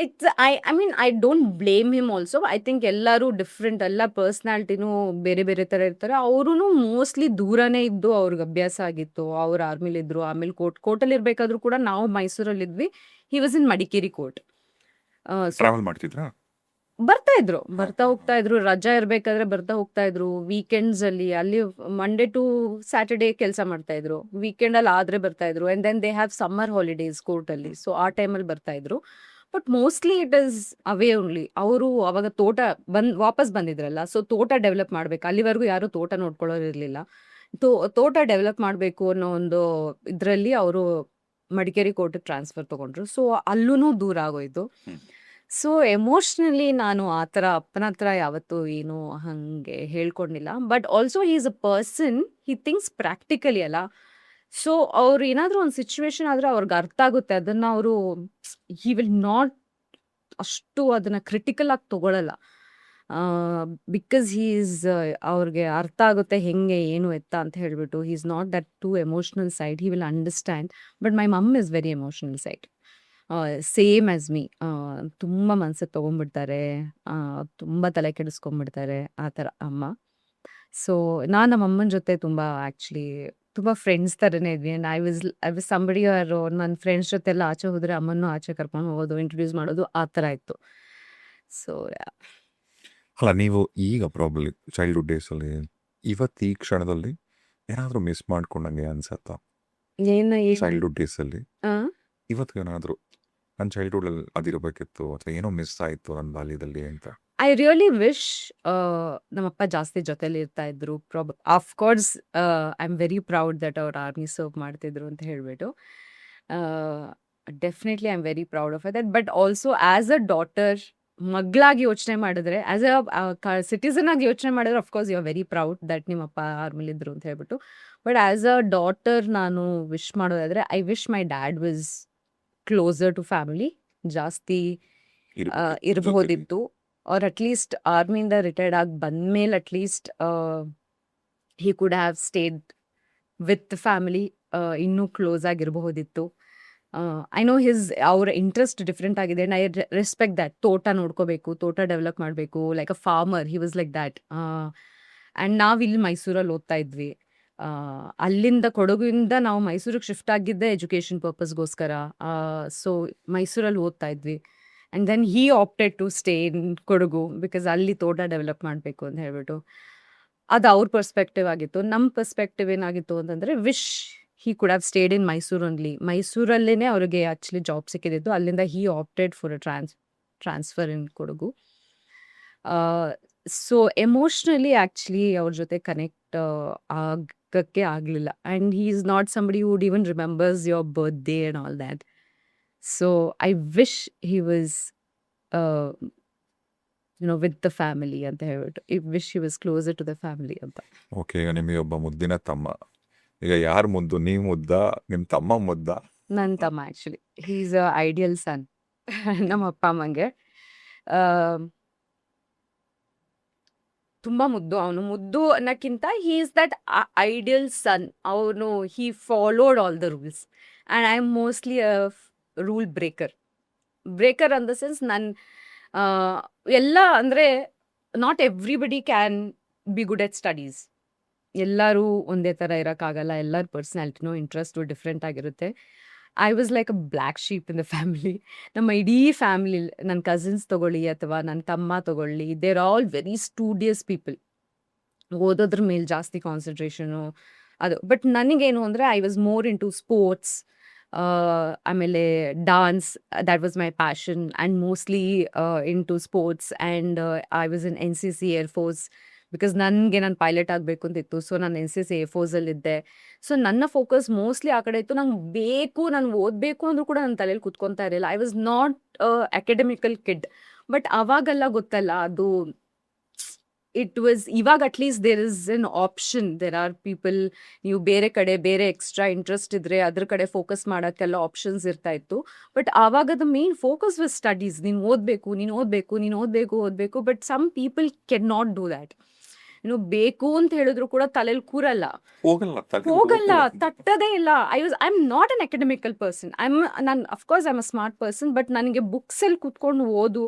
B: it's I mean I don't blame him also. I think ಎಲ್ಲರೂ ಡಿಫ್ರೆಂಟ್, ಎಲ್ಲ ಪರ್ಸ್ನಾಲಿಟಿನೂ ಬೇರೆ ಬೇರೆ ಥರ ಇರ್ತಾರೆ. ಅವರೂ ಮೋಸ್ಟ್ಲಿ ದೂರನೇ ಇದ್ದು ಅವ್ರಿಗೆ ಅಭ್ಯಾಸ ಆಗಿತ್ತು. ಅವ್ರು ಆರ್ಮಿಲಿದ್ರು. ಆಮೇಲೆ ಕೋರ್ಟಲ್ಲಿ ಇರಬೇಕಾದ್ರೂ ಕೂಡ ನಾವು ಮೈಸೂರಲ್ಲಿದ್ವಿ. He was in Madikeri court. So
C: travel ಮಾಡ್ತಿದ್ರಾ?
B: ಬರ್ತಾ ಹೋಗ್ತಾ ಇದ್ರು. ರಜಾ ಇರ್ಬೇಕಾದ್ರೆ ಬರ್ತಾ ಹೋಗ್ತಾ ಇದ್ರು. ವೀಕೆಂಡ್ಸ್ ಅಲ್ಲಿ ಮಂಡೇ ಟು ಸ್ಯಾಟರ್ಡೇ ಕೆಲಸ ಮಾಡ್ತಾ ಇದ್ರು. ವೀಕೆಂಡ್ ಅಲ್ಲಿ ಆದ್ರೆ ಬರ್ತಾ ಇದ್ರು. And then they have summer holidays court ಅಲ್ಲಿ. ಸೊ ಆ ಟೈಮಲ್ಲಿ ಬರ್ತಾ ಇದ್ರು. But mostly it is away only. ಅವರು ಅವಾಗ ವಾಪಸ್ ಬಂದಿದ್ರಲ್ಲ. ಸೊ ತೋಟ ಡೆವಲಪ್ ಮಾಡ್ಬೇಕು. ಅಲ್ಲಿವರೆಗೂ ಯಾರು ತೋಟ ನೋಡ್ಕೊಳ್ಳೋರು ಇರ್ಲಿಲ್ಲ. ತೋಟ ಡೆವಲಪ್ ಮಾಡಬೇಕು ಅನ್ನೋ ಒಂದು ಇದರಲ್ಲಿ ಅವರು ಮಡಿಕೇರಿ ಕೋರ್ಟ್ ಟ್ರಾನ್ಸ್ಫರ್ ತಗೊಂಡ್ರು. ಸೊ ಅಲ್ಲೂ ದೂರ ಆಗೋಯ್ತು. ಸೊ ಎಮೋಷ್ನಲಿ ನಾನು ಆ ಥರ ಅಪ್ಪನ ಹತ್ರ ಯಾವತ್ತೂ ಏನು ಹಾಗೆ ಹೇಳ್ಕೊಂಡಿಲ್ಲ. But also he is a person, he thinks practically ಅಲ್ಲ. ಸೊ ಅವ್ರು ಏನಾದರೂ ಒಂದು ಸಿಚುವೇಶನ್ ಆದರೆ ಅವ್ರಿಗೆ ಅರ್ಥ ಆಗುತ್ತೆ. ಅದನ್ನು ಅವರು ಹಿ ವಿಲ್ ನಾಟ್ ಅಷ್ಟು ಅದನ್ನು ಕ್ರಿಟಿಕಲ್ ಆಗಿ ತಗೊಳ್ಳಲ್ಲ. ಬಿಕಾಸ್ ಹಿ ಈಸ್ ಅವ್ರಿಗೆ ಅರ್ಥ ಆಗುತ್ತೆ ಹೆಂಗೆ ಏನು ಎತ್ತ ಅಂತ ಹೇಳ್ಬಿಟ್ಟು. He is not that too emotional side. He will understand. But my mum is very emotional side. Same as me. ತುಂಬ ಮನ್ಸಿಗೆ ತೊಗೊಂಡ್ಬಿಡ್ತಾರೆ. ತುಂಬ ತಲೆ ಕೆಡಿಸ್ಕೊಂಡ್ಬಿಡ್ತಾರೆ ಆ ಥರ ಅಮ್ಮ. ಸೊ ನಾನು ನಮ್ಮ ಅಮ್ಮನ ಜೊತೆ ತುಂಬ ಆ್ಯಕ್ಚುಲಿ ತುಂಬ ಫ್ರೆಂಡ್ಸ್ ಥರನೇ ಇದ್ವಿ. ಆ್ಯಂಡ್ ಐ ವಾಸ್ ಸಂಬಡಿ ಅವರು ನನ್ನ ಫ್ರೆಂಡ್ಸ್ ಜೊತೆ ಎಲ್ಲ ಆಚೆ ಹೋದರೆ ಅಮ್ಮನೂ ಆಚೆ ಕರ್ಕೊಂಡು ಹೋಗೋದು, ಇಂಟ್ರೊಡ್ಯೂಸ್ ಮಾಡೋದು, ಆ ಥರ ಇತ್ತು. ಸೊ
C: ಅಲ್ಲ, ನೀವು ಈಗ ಪ್ರಾಬ್ಲಿ ಚೈಲ್ಡ್ಹುಡ್ ಡೇಸಲ್ಲಿ ಇವತ್ತು ಈ ಕ್ಷಣದಲ್ಲಿ ಏನಾದರೂ ಮಿಸ್ ಮಾಡ್ಕೊಂಡಂಗೆ ಅನ್ಸತ್ತಾ?
B: ಏನು
C: ಚೈಲ್ಡ್ಹುಡ್ ಡೇಸಲ್ಲಿ ಇವತ್ತು ಏನಾದರೂ ನನ್ನ ಚೈಲ್ಡ್ಹುಡಲ್ಲಿ ಅದಿರಬೇಕಿತ್ತು ಅಥವಾ ಏನೋ ಮಿಸ್ ಆಯಿತು ನನ್ನ ಬಾಲ್ಯದಲ್ಲಿ ಅಂತ?
B: ಐ ರಿಯಲಿ ವಿಶ್ ನಮ್ಮಪ್ಪ ಜಾಸ್ತಿ ಜೊತೆಲಿ ಇರ್ತಾ ಇದ್ರು. Of course I am very proud that ಅವ್ರು ಆರ್ಮಿ ಸರ್ವ್ ಮಾಡ್ತಿದ್ರು ಅಂತ ಹೇಳ್ಬಿಟ್ಟು. Definitely I am very proud of that. But also as a daughter ಮಗಳಾಗಿ ಯೋಚನೆ ಮಾಡಿದ್ರೆ ಆಸ್ ಅ ಸಿಟಿಸನ್ ಆಗಿ ಯೋಚನೆ ಮಾಡಿದ್ರೆ of course you are very proud that ನಿಮ್ಮಪ್ಪ ಆರ್ಮಿಲಿ ಇದ್ರು ಅಂತ ಹೇಳ್ಬಿಟ್ಟು. ಬಟ್ ಆಸ್ ಅ ಡಾಟರ್ ನಾನು ವಿಶ್ ಮಾಡೋದಾದ್ರೆ I wish my dad was closer to family, ಜಾಸ್ತಿ ಇರಬಹುದಿತ್ತು. ಆರ್ ಅಟ್ಲೀಸ್ಟ್ ಆರ್ಮಿಯಿಂದ ರಿಟೈರ್ಡ್ ಆಗಿ ಬಂದ್ಮೇಲೆ at least he could have stayed with family, ಇನ್ನೂ ಕ್ಲೋಸ್ ಆಗಿರಬಹುದಿತ್ತು. ಐ ನೋ ಅವ್ರ ಇಂಟ್ರೆಸ್ಟ್ ಡಿಫ್ರೆಂಟ್ ಆಗಿದೆ ಅಂಡ್ ಐ ರೆಸ್ಪೆಕ್ಟ್ ದ್ಯಾಟ್. ತೋಟ ನೋಡ್ಕೋಬೇಕು, ತೋಟ ಡೆವಲಪ್ ಮಾಡಬೇಕು, like a farmer he was like that. And ನಾವು ಇಲ್ಲಿ ಮೈಸೂರಲ್ಲಿ ಓದ್ತಾ ಇದ್ವಿ. ಅಲ್ಲಿಂದ ಕೊಡಗಿಂದ ನಾವು ಮೈಸೂರಿಗೆ ಶಿಫ್ಟ್ ಆಗಿದ್ದೆ ಎಜುಕೇಷನ್ ಪರ್ಪಸ್ಗೋಸ್ಕರ. ಸೊ ಮೈಸೂರಲ್ಲಿ ಓದ್ತಾ ಇದ್ವಿ. And then he opted to stay in Kodagu because ಅಲ್ಲಿ ತೋಟ ಡೆವಲಪ್ ಮಾಡಬೇಕು ಅಂತ ಹೇಳ್ಬಿಟ್ಟು. ಅದು ಅವ್ರ ಪರ್ಸ್ಪೆಕ್ಟಿವ್ ಆಗಿತ್ತು. ನಮ್ಮ ಪರ್ಸ್ಪೆಕ್ಟಿವ್ ಏನಾಗಿತ್ತು ಅಂತಂದರೆ wish he could have stayed in Mysuru only. ಮೈಸೂರಲ್ಲೇ ಅವ್ರಿಗೆ ಆ್ಯಕ್ಚುಲಿ ಜಾಬ್ ಸಿಕ್ಕಿದ್ದು. ಅಲ್ಲಿಂದ he opted for a transfer in Kodagu. So emotionally actually ಅವ್ರ ಜೊತೆ ಕನೆಕ್ಟ್ ಆಗಕ್ಕೆ ಆಗಲಿಲ್ಲ. And he is not somebody would even remembers your birthday and all that. So I wish he was with the family ಅಂತ ಹೇಳ್ಬಿಟ್ಟು. I wish he was closer to the family ಅಂತ.
C: ಓಕೆ, ಈಗ ನಿಮಗೆ ಒಬ್ಬ ಮುದ್ದಿನ ತಮ್ಮ. ಈಗ ಯಾರು ಮುದ್ದು, ನೀವು ಮುದ್ದ, ನಿಮ್ಮ ತಮ್ಮ ಮುದ್ದ?
B: ನನ್ನ ತಮ್ಮ actually he is a ideal son ನಮ್ಮ ಅಪ್ಪ ಅಮ್ಮಂಗೆ. ತುಂಬ ಮುದ್ದು. ಅವನು ಮುದ್ದು ಅನ್ನೋಕ್ಕಿಂತ he is that ideal son. ಅವನು he followed all the rules and I am mostly a rule breaker in the sense ಎಲ್ಲ ಅಂದರೆ not everybody can be good at studies. ಎಲ್ಲರೂ ಒಂದೇ ಥರ ಇರೋಕ್ಕಾಗಲ್ಲ. ಎಲ್ಲರ ಪರ್ಸ್ನಾಲಿಟಿನೂ ಇಂಟ್ರೆಸ್ಟು ಡಿಫ್ರೆಂಟ್ ಆಗಿರುತ್ತೆ. I was like a black sheep in the family. ನಮ್ಮ ಇಡೀ ಫ್ಯಾಮಿಲಿ, ನನ್ನ ಕಸಿನ್ಸ್ ತೊಗೊಳ್ಳಿ ಅಥವಾ ನನ್ನ ತಮ್ಮ ತೊಗೊಳ್ಳಿ, they're all very studious people. ಓದೋದ್ರ ಮೇಲೆ ಜಾಸ್ತಿ ಕಾನ್ಸಂಟ್ರೇಷನು ಅದು. ಬಟ್ ನನಗೇನು ಅಂದರೆ I was more into sports, ಆಮೇಲೆ dance, that was my passion. And mostly into sports and I was in NCC air force because ನನಗೆ ನಾನು ಪೈಲಟ್ ಆಗಬೇಕು ಅಂತಿತ್ತು. ಸೊ ನಾನು NCC ಏರ್ಫೋರ್ಸಲ್ಲಿದ್ದೆ. ಸೊ ನನ್ನ ಫೋಕಸ್ ಮೋಸ್ಟ್ಲಿ ಆ ಕಡೆ ಇತ್ತು. ನಾನು ಓದಬೇಕು ಅಂದರೂ ಕೂಡ ನನ್ನ ತಲೆಯಲ್ಲಿ ಕುತ್ಕೊತಾ ಇರಲಿಲ್ಲ. I was not academical kid. But ಅವಾಗೆಲ್ಲ ಗೊತ್ತಲ್ಲ ಅದು ಇಟ್ ವಾಸ್. ಇವಾಗ at least there is an option. There are people, ನೀವು ಬೇರೆ ಕಡೆ ಬೇರೆ ಎಕ್ಸ್ಟ್ರಾ ಇಂಟ್ರೆಸ್ಟ್ ಇದ್ದರೆ ಅದ್ರ ಕಡೆ ಫೋಕಸ್ ಮಾಡೋಕ್ಕೆಲ್ಲ ಆಪ್ಷನ್ಸ್ ಇರ್ತಾ ಇತ್ತು. ಬಟ್ ಆವಾಗ the main focus was studies. ನೀನು ಓದಬೇಕು. But some people cannot do that. ಬೇಕು ಅಂತ ಹೇಳಿದ್ರು ಕೂಡ ತಲೆಯಲ್ಲಿ ಕೂರಲ್ಲ, ಹೋಗಲ್ಲ, ತಟ್ಟದೇ ಇಲ್ಲ. I am not an academical person. ನಾನು of course I am a smart person. But ನನಗೆ ಬುಕ್ಸಲ್ಲಿ ಕೂತ್ಕೊಂಡು ಓದು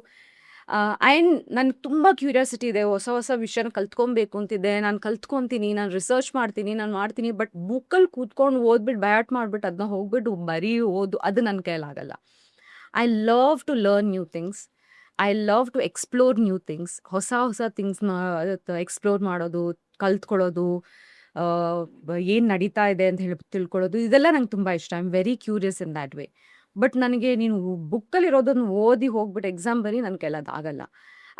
B: ಆ್ಯಂಡ್ ನನಗೆ ತುಂಬ ಕ್ಯೂರಿಯಾಸಿಟಿ ಇದೆ. ಹೊಸ ವಿಷಯನ ಕಲ್ತ್ಕೊಬೇಕು ಅಂತಿದೆ. ನಾನು ಕಲ್ತ್ಕೊತೀನಿ, ನಾನು ರಿಸರ್ಚ್ ಮಾಡ್ತೀನಿ, ನಾನು ಮಾಡ್ತೀನಿ. ಬಟ್ ಬುಕ್ಕಲ್ಲಿ ಕೂತ್ಕೊಂಡು ಓದ್ಬಿಟ್ಟು ಬಯಾಟ್ ಮಾಡಿಬಿಟ್ಟು ಅದನ್ನ ಹೋಗ್ಬಿಟ್ಟು ಬರೀ ಓದು, ಅದು ನನ್ನ ಕೈಲಾಗಲ್ಲ. I love to learn new things. I love to explore new things. ಹೊಸ ಥಿಂಗ್ಸ್ನ ಎಕ್ಸ್ಪ್ಲೋರ್ ಮಾಡೋದು, ಕಲ್ತ್ಕೊಳ್ಳೋದು, ಏನು ನಡೀತಾ ಇದೆ ಅಂತ ಹೇಳಿ ತಿಳ್ಕೊಳ್ಳೋದು, ಇದೆಲ್ಲ ನಂಗೆ ತುಂಬ ಇಷ್ಟ. I am very curious in that way. But ನನಗೆ ನೀನು ಬುಕ್ಕಲ್ಲಿರೋದನ್ನು ಓದಿ ಹೋಗ್ಬಿಟ್ಟು ಎಕ್ಸಾಮ್ ಬರೀ ನನ್ನ ಕೈಲದು ಆಗಲ್ಲ.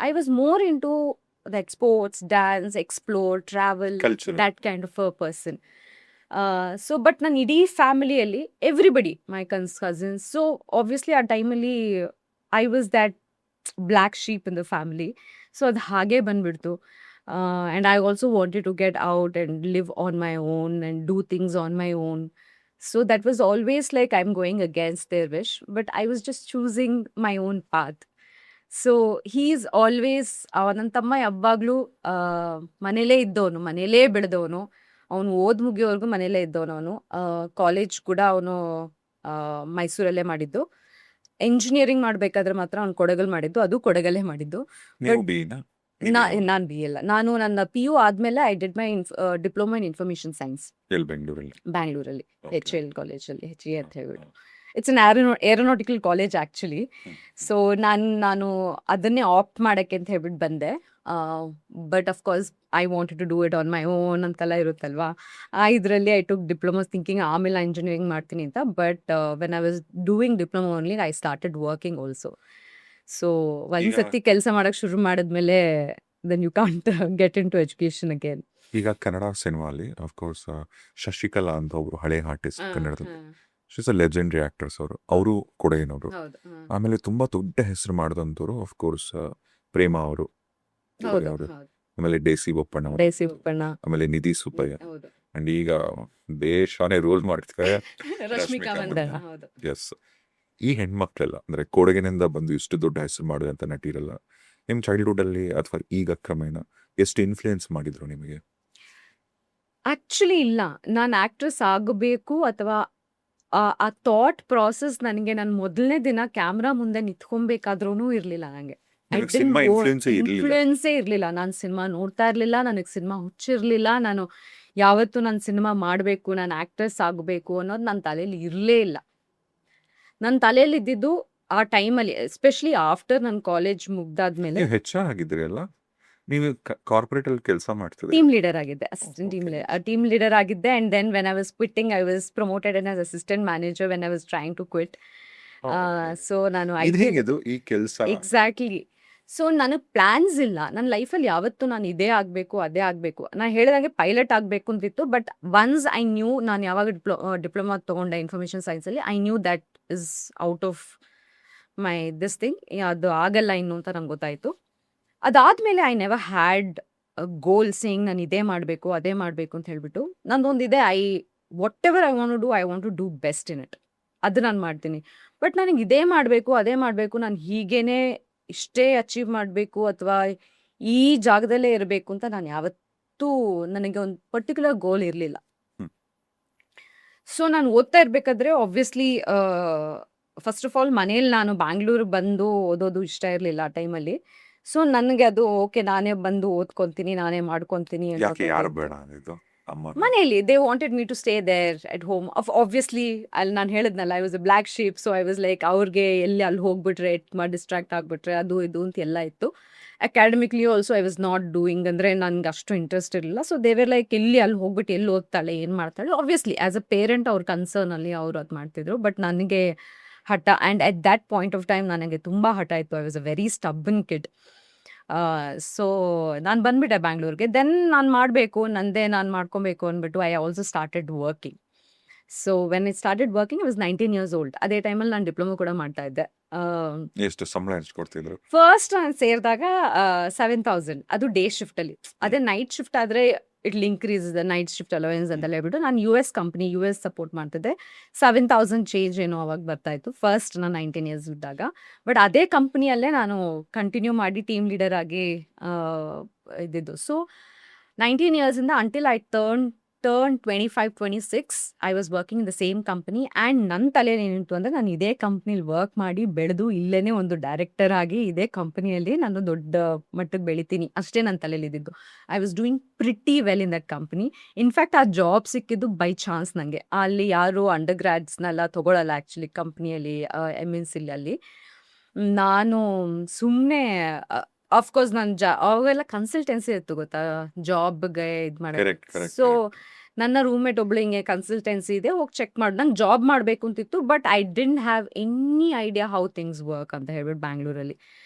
B: I was more into that sports, dance, explore, travel, that kind of a person. So but ನನ್ನ ಇಡೀ ಫ್ಯಾಮಿಲಿಯಲ್ಲಿ everybody, my cousins, so obviously ಆ ಟೈಮಲ್ಲಿ I was that black sheep in the family. So ಅದು ಹಾಗೇ ಬಂದುಬಿಡ್ತು. And I also wanted to get out and live on my own and do things on my own. So that was always like I'm going against their wish, but I was just choosing my own path. So he's always ನನ್ನ ತಮ್ಮ ಯಾವಾಗಲೂ ಮನೇಲೇ ಇದ್ದವನು, ಮನೇಲೇ ಬೆಳೆದವನು. ಅವನು ಓದ್ ಮುಗಿಯೋವರೆಗೂ ಮನೇಲೇ ಇದ್ದವನು. ಅವನು ಕಾಲೇಜ್ ಕೂಡ ಅವನು ಮೈಸೂರಲ್ಲೇ ಮಾಡಿದ್ದು. ಎಂಜಿನಿಯರಿಂಗ್ ಮಾಡಬೇಕಾದ್ರೆ ಮಾತ್ರ ಅವ್ನು ಕೊಡಗಲ್ಲಿ ಮಾಡಿದ್ದು, ಅದು ಕೊಡಗಲ್ಲೇ ಮಾಡಿದ್ದು. ನಾನು ಬಿ ಇಲ್ಲ. ನಾನು ನನ್ನ PU ಆದಮೇಲೆ I did my diploma in information science ಬ್ಯಾಂಗ್ಳೂರಲ್ಲಿ HL ಕಾಲೇಜಲ್ಲಿ, HE ಅಂತ ಹೇಳ್ಬಿಟ್ಟು. It's an aeronautical college actually. So ನಾನು ಅದನ್ನೇ ಆಪ್ಟ್ ಮಾಡೋಕ್ಕೆ ಅಂತ ಹೇಳ್ಬಿಟ್ಟು ಬಂದೆ. But of course I wanted to do it on my own ಅಂತೆಲ್ಲ ಇರುತ್ತಲ್ವಾ. ಇದರಲ್ಲಿ ಐ ಟುಕ್ ಡಿಪ್ಲೊಮಾ ಥಿಂಕಿಂಗ್ ಆಮೇಲೆ ಇಂಜಿನಿಯರಿಂಗ್ ಮಾಡ್ತೀನಿ ಅಂತ. But when I was doing diploma only I started working also. So ಒಂದ್ಸತಿ ಕೆಲಸ ಮಾಡೋಕ್ಕೆ ಶುರು ಮಾಡಿದ್ಮೇಲೆ then you can't get into education again.
C: ಈಗ ಕನ್ನಡ ಸಿನಿಮಾಲಿ ಅಫ್ಕೋರ್ಸ್ ಶಶಿಕಲಾ ಅಂತ ಒಬ್ರು ಹಳೆ ಆರ್ಟಿಸ್ಟ್ ಕನ್ನಡದಲ್ಲಿ, ಶೀಸ್ ಅ ಲೆಜೆಂಡ್ರಿ ಆಕ್ಟ್ರೆಸ್ ಅವರು ಕೊಡಗಿನವರು.
B: ಹೌದು
C: ಆಮೇಲೆ ತುಂಬಾ ದೊಡ್ಡ ಹೆಸರು ಮಾಡಿದಂಥವ್ರು ಕೋರ್ಸ್ ಪ್ರೇಮ ಅವರು,
B: ಹೌದು
C: ಅವರು.
B: ಹೌದು
C: ಆಮೇಲೆ ಡೇಸಿ ಬೊಪ್ಪಣ್ಣ ಅವರು,
B: ದೇಸಿ ಉಪ್ಪಣ್ಣ
C: ಆಮೇಲೆ ನಿಧಿ ಸುಬ್ಬಯ್ಯ,
B: ಹೌದು
C: ಅಂಡ್ ಈಗ ದೇಶಾನೇ ರೂಲ್ ಮಾಡ್ತಾರೆ
B: ರಶ್ಮಿಕಾ ಮಂದಣ್ಣ ಹೌದು
C: ಎಸ್. ಈ ಹೆಣ್ಮಕ್ಳೆಲ್ಲ ಅಂದ್ರೆ ಕೊಡಗಿನಿಂದ ಬಂದು ಇಷ್ಟು ದೊಡ್ಡ ಹೆಸರು ಮಾಡಿದಂಥ ನಟಿರಲ್ಲ ನಿಮ್ಮ ಚೈಲ್ಡ್ಹುಡ್ ಅಲ್ಲಿ ಅಥವಾ ಈಗ ಕ್ರಮೇಣ ಎಷ್ಟು ಇನ್ಫ್ಲೂಯೆನ್ಸ್ ಮಾಡಿದ್ರು ನಿಮಗೆ?
B: ಆಕ್ಚುಲಿ ಇಲ್ಲ, ನಾನು ಆಕ್ಟ್ರೆಸ್ ಆಗಬೇಕು ಅಥವಾ ಆ ಥಾಟ್ ಪ್ರಾಸೆಸ್ ನನಗೆ ನಾನು ಮೊದಲನೇ ದಿನ ಕ್ಯಾಮ್ರಾ ಮುಂದೆ ನಿಂತ್ಕೊಬೇಕಾದ್ರೂ ಇರಲಿಲ್ಲ. ನನಗೆ
C: ನಿಮಗೆ ಸಿನಿಮಾ ಇನ್ಫ್ಲೂಯೆನ್ಸೇ ಇರಲಿಲ್ಲ?
B: ಇನ್ಫ್ಲೂಯೆನ್ಸೇ ಇರಲಿಲ್ಲ. ನಾನು ಸಿನಿಮಾ ನೋಡ್ತಾ ಇರಲಿಲ್ಲ, ನನಗೆ ಸಿನಿಮಾ ಹುಚ್ಚಿರಲಿಲ್ಲ. ನಾನು ಯಾವತ್ತೂ ನಾನು ಸಿನಿಮಾ ಮಾಡಬೇಕು, ನಾನು ಆಕ್ಟ್ರೆಸ್ ಆಗಬೇಕು ಅನ್ನೋದು ನನ್ನ ತಲೆಯಲ್ಲಿ ಇರಲೇ ಇಲ್ಲ. ನನ್ನ ತಲೆಯಲ್ಲಿ ಇದ್ದಿದ್ದು ಆ ಟೈಮಲ್ಲಿ, ಎಸ್ಪೆಷಲಿ ಆಫ್ಟರ್ ನನ್ನ ಕಾಲೇಜ್ ಮುಗ್ದಾದ್ಮೇಲೆ
C: ನೀವು ಹೆಚ್ಚಾಗಿದ್ರಿ ಅಲ್ಲ, ನೀವು ಕಾರ್ಪೊರೇಟ್ ಅಲ್ಲಿ ಕೆಲಸ ಮಾಡ್ತಿದ್ರಿ.
B: ಟೀಮ್ ಲೀಡರ್ ಆಗಿದ್ದೆ, ಅಸಿಸ್ಟೆಂಟ್
C: Okay.
B: ಟೀಮ್ ಲೀಡರ್ ಆಗಿದ್ದೆ. And then when I was quitting I was promoted as assistant manager when I was trying to quit. So ನಾನು
C: ಇದು ಹೇಗಿದು ಈ ಕೆಲಸ?
B: ಎಕ್ಸಾಕ್ಟ್ಲಿ. ಸೊ ನನಗೆ ಪ್ಲಾನ್ಸ್ ಇಲ್ಲ ನನ್ನ ಲೈಫಲ್ಲಿ ಯಾವತ್ತೂ. ನಾನು ಇದೇ ಆಗಬೇಕು ಅದೇ ಆಗಬೇಕು, ನಾನು ಹೇಳಿದಂಗೆ ಪೈಲಟ್ ಆಗಬೇಕು ಅಂತಿತ್ತು. ಬಟ್ ಒನ್ಸ್ ಐ ನ್ಯೂ, ನಾನು ಯಾವಾಗ ಡಿಪ್ಲೊಮಾ ತೊಗೊಂಡೆ ಇನ್ಫಾರ್ಮೇಷನ್ ಸೈನ್ಸಲ್ಲಿ, I knew that is out of my this thing, ಅದು ಆಗಲ್ಲ ಇನ್ನು ಅಂತ ನಂಗೆ ಗೊತ್ತಾಯಿತು. ಅದಾದಮೇಲೆ I never had goal saying ನಾನು ಇದೇ ಮಾಡಬೇಕು ಅದೇ ಮಾಡಬೇಕು ಅಂತ ಹೇಳ್ಬಿಟ್ಟು. ನಂದೊಂದಿದೆ, whatever I want to do best in it, ಅದು ನಾನು ಮಾಡ್ತೀನಿ. ಬಟ್ ನನಗೆ ಇದೇ ಮಾಡಬೇಕು ಅದೇ ಮಾಡಬೇಕು, ನಾನು ಹೀಗೇನೆ ಇಷ್ಟೇ ಅಚೀವ್ ಮಾಡಬೇಕು ಅಥವಾ ಈ ಜಾಗದಲ್ಲೇ ಇರಬೇಕು ಅಂತ ನಾನು ಯಾವತ್ತೂ, ನನಗೆ ಒಂದು ಪರ್ಟಿಕ್ಯುಲರ್ ಗೋಲ್ ಇರಲಿಲ್ಲ.
C: ಹ್ಮ್.
B: ಸೊ ನಾನು ಓದ್ತಾ ಇರಬೇಕಾದ್ರೆ ಆಬ್ವಿಯಸ್ಲಿ ಫಸ್ಟ್ ಆಫ್ ಆಲ್ ಮನೇಲಿ ನಾನು ಬ್ಯಾಂಗ್ಳೂರಿಗೆ ಬಂದು ಓದೋದು ಇಷ್ಟ ಇರಲಿಲ್ಲ ಆ ಟೈಮಲ್ಲಿ. ಸೊ ನನಗೆ ಅದು ಓಕೆ, ನಾನೇ ಬಂದು ಓದ್ಕೊತೀನಿ, ನಾನೇ ಮಾಡ್ಕೊತೀನಿ ಅನ್ನೋ
C: ಯಾಕೆ
B: ಥರ
C: ಯಾರು
B: ಇತ್ತು.
C: ಬೇಡ ಅಂದಿದ್ದು ಅಮ್ಮ?
B: ಮನೆಯಲ್ಲಿ they wanted me to stay there at home. Obviously ಅಲ್ಲಿ ನಾನು ಹೇಳಿದ್ನಲ್ಲ, I was a black sheep. So I was like, ಅವ್ರಿಗೆ ಎಲ್ಲಿ ಅಲ್ಲಿ ಹೋಗ್ಬಿಟ್ರೆ ಡಿಸ್ಟ್ರಾಕ್ಟ್ ಆಗಿಬಿಟ್ರೆ ಅದು ಇದು ಅಂತ ಎಲ್ಲ ಇತ್ತು. Academically also I was not doing, ಅಂದರೆ ನನಗೆ ಅಷ್ಟು ಇಂಟ್ರೆಸ್ಟ್ ಇರಲಿಲ್ಲ. ಸೊ ದೇವರ್ ಲೈಕ್, ಎಲ್ಲಿ ಅಲ್ಲಿ ಹೋಗ್ಬಿಟ್ಟು ಎಲ್ಲಿ ಓದ್ತಾಳೆ ಏನು ಮಾಡ್ತಾಳೆ. ಆಬ್ವಿಯಸ್ಲಿ ಆ್ಯಸ್ ಅ ಪೇರೆಂಟ್ ಅವ್ರ ಕನ್ಸರ್ನಲ್ಲಿ ಅವ್ರು ಅದು ಮಾಡ್ತಿದ್ರು. ಬಟ್ ನನಗೆ ಹಠ, and at that point of time ನನಗೆ ತುಂಬ ಹಠ ಇತ್ತು. I was a very stubborn kid. So ನಾನು ಬಂದ್ಬಿಟ್ಟೆ ಬ್ಯಾಂಗ್ಳೂರ್ಗೆ. ದೆನ್ ನಾನು ಮಾಡಬೇಕು, ನಂದೇ ನಾನು ಮಾಡ್ಕೊಬೇಕು ಅಂದ್ಬಿಟ್ಟು I also started working. So when I started working I was 19 years old. ಅದೇ ಟೈಮಲ್ಲಿ ನಾನು ಡಿಪ್ಲೊಮಾ ಕೂಡ ಮಾಡ್ತಾ ಇದ್ದೆ.
C: ಎಷ್ಟು ಸಂಬಳ ಎಷ್ಟು ಕೊಡ್ತಿದ್ರು?
B: ಫಸ್ಟ್ ನಾನು ಸೇರಿದಾಗ 7,000, ಅದು ಡೇ ಶಿಫ್ಟಲ್ಲಿ. ಅದೇ ನೈಟ್ ಶಿಫ್ಟ್ ಆದರೆ it increase the night shift allowance ಅಂತ ಹೇಳ್ಬಿಟ್ಟು, ನಾನು ಯು ಎಸ್ ಸಪೋರ್ಟ್ ಮಾಡ್ತಿದ್ದೆ. 7,000 ಚೇಂಜ್ ಏನೋ ಅವಾಗ ಬರ್ತಾಯಿತ್ತು ಫಸ್ಟ್ ನಾನು 19 years ಇದ್ದಾಗ. ಬಟ್ ಅದೇ ಕಂಪ್ನಿಯಲ್ಲೇ ನಾನು ಕಂಟಿನ್ಯೂ ಮಾಡಿ ಟೀಮ್ ಲೀಡರ್ ಆಗಿ ಇದ್ದಿದ್ದು. ಸೊ 19 yearsಯಿಂದ until I turn 25, 26 I was working in the same company. And ನನ್ನ ತಲೆಯಲ್ಲಿ ಏನಿತ್ತು ಅಂದರೆ, ನಾನು ಇದೇ ಕಂಪ್ನಿಲಿ ವರ್ಕ್ ಮಾಡಿ ಬೆಳೆದು ಇಲ್ಲೇ ಒಂದು ಡೈರೆಕ್ಟರ್ ಆಗಿ ಇದೇ ಕಂಪನಿಯಲ್ಲಿ ನಾನು ದೊಡ್ಡ ಮಟ್ಟಕ್ಕೆ ಬೆಳಿತೀನಿ, ಅಷ್ಟೇ ನನ್ನ ತಲೆಯಲ್ಲಿ ಇದ್ದಿದ್ದು. I was doing pretty well in that company. In fact ಆ ಜಾಬ್ ಸಿಕ್ಕಿದ್ದು ಬೈ ಚಾನ್ಸ್ ನನಗೆ. ಅಲ್ಲಿ ಯಾರು ಅಂಡರ್ ಗ್ರಾಡ್ಸ್ನೆಲ್ಲ ತೊಗೊಳಲ್ಲ ಆ್ಯಕ್ಚುಲಿ ಕಂಪ್ನಿಯಲ್ಲಿ, MNC ಅಲ್ಲಿ. ನಾನು ಸುಮ್ಮನೆ, ಅಫ್ಕೋರ್ಸ್ ನಾನು ಅವಾಗೆಲ್ಲ ಕನ್ಸಲ್ಟೆನ್ಸಿ ಇತ್ತು ಗೊತ್ತಾ, ಜಾಬ್ಗೆ ಇದು ಮಾಡೋಕ್ಕೆ.
C: ಕರೆಕ್ಟ್ ಕರೆಕ್ಟ್
B: ಸೊ ನನ್ನ ರೂಮ್ಮೇಟ್ ಒಬ್ಳು ಹಿಂಗೆ ಕನ್ಸಲ್ಟೆನ್ಸಿ ಇದೆ, ಹೋಗಿ ಚೆಕ್ ಮಾಡಿ, ನಂಗೆ ಜಾಬ್ ಮಾಡಬೇಕು ಅಂತಿತ್ತು. But I didn't have any idea how things work ಅಂತ ಹೇಳ್ಬಿಟ್ಟು ಬ್ಯಾಂಗ್ಳೂರಲ್ಲಿ.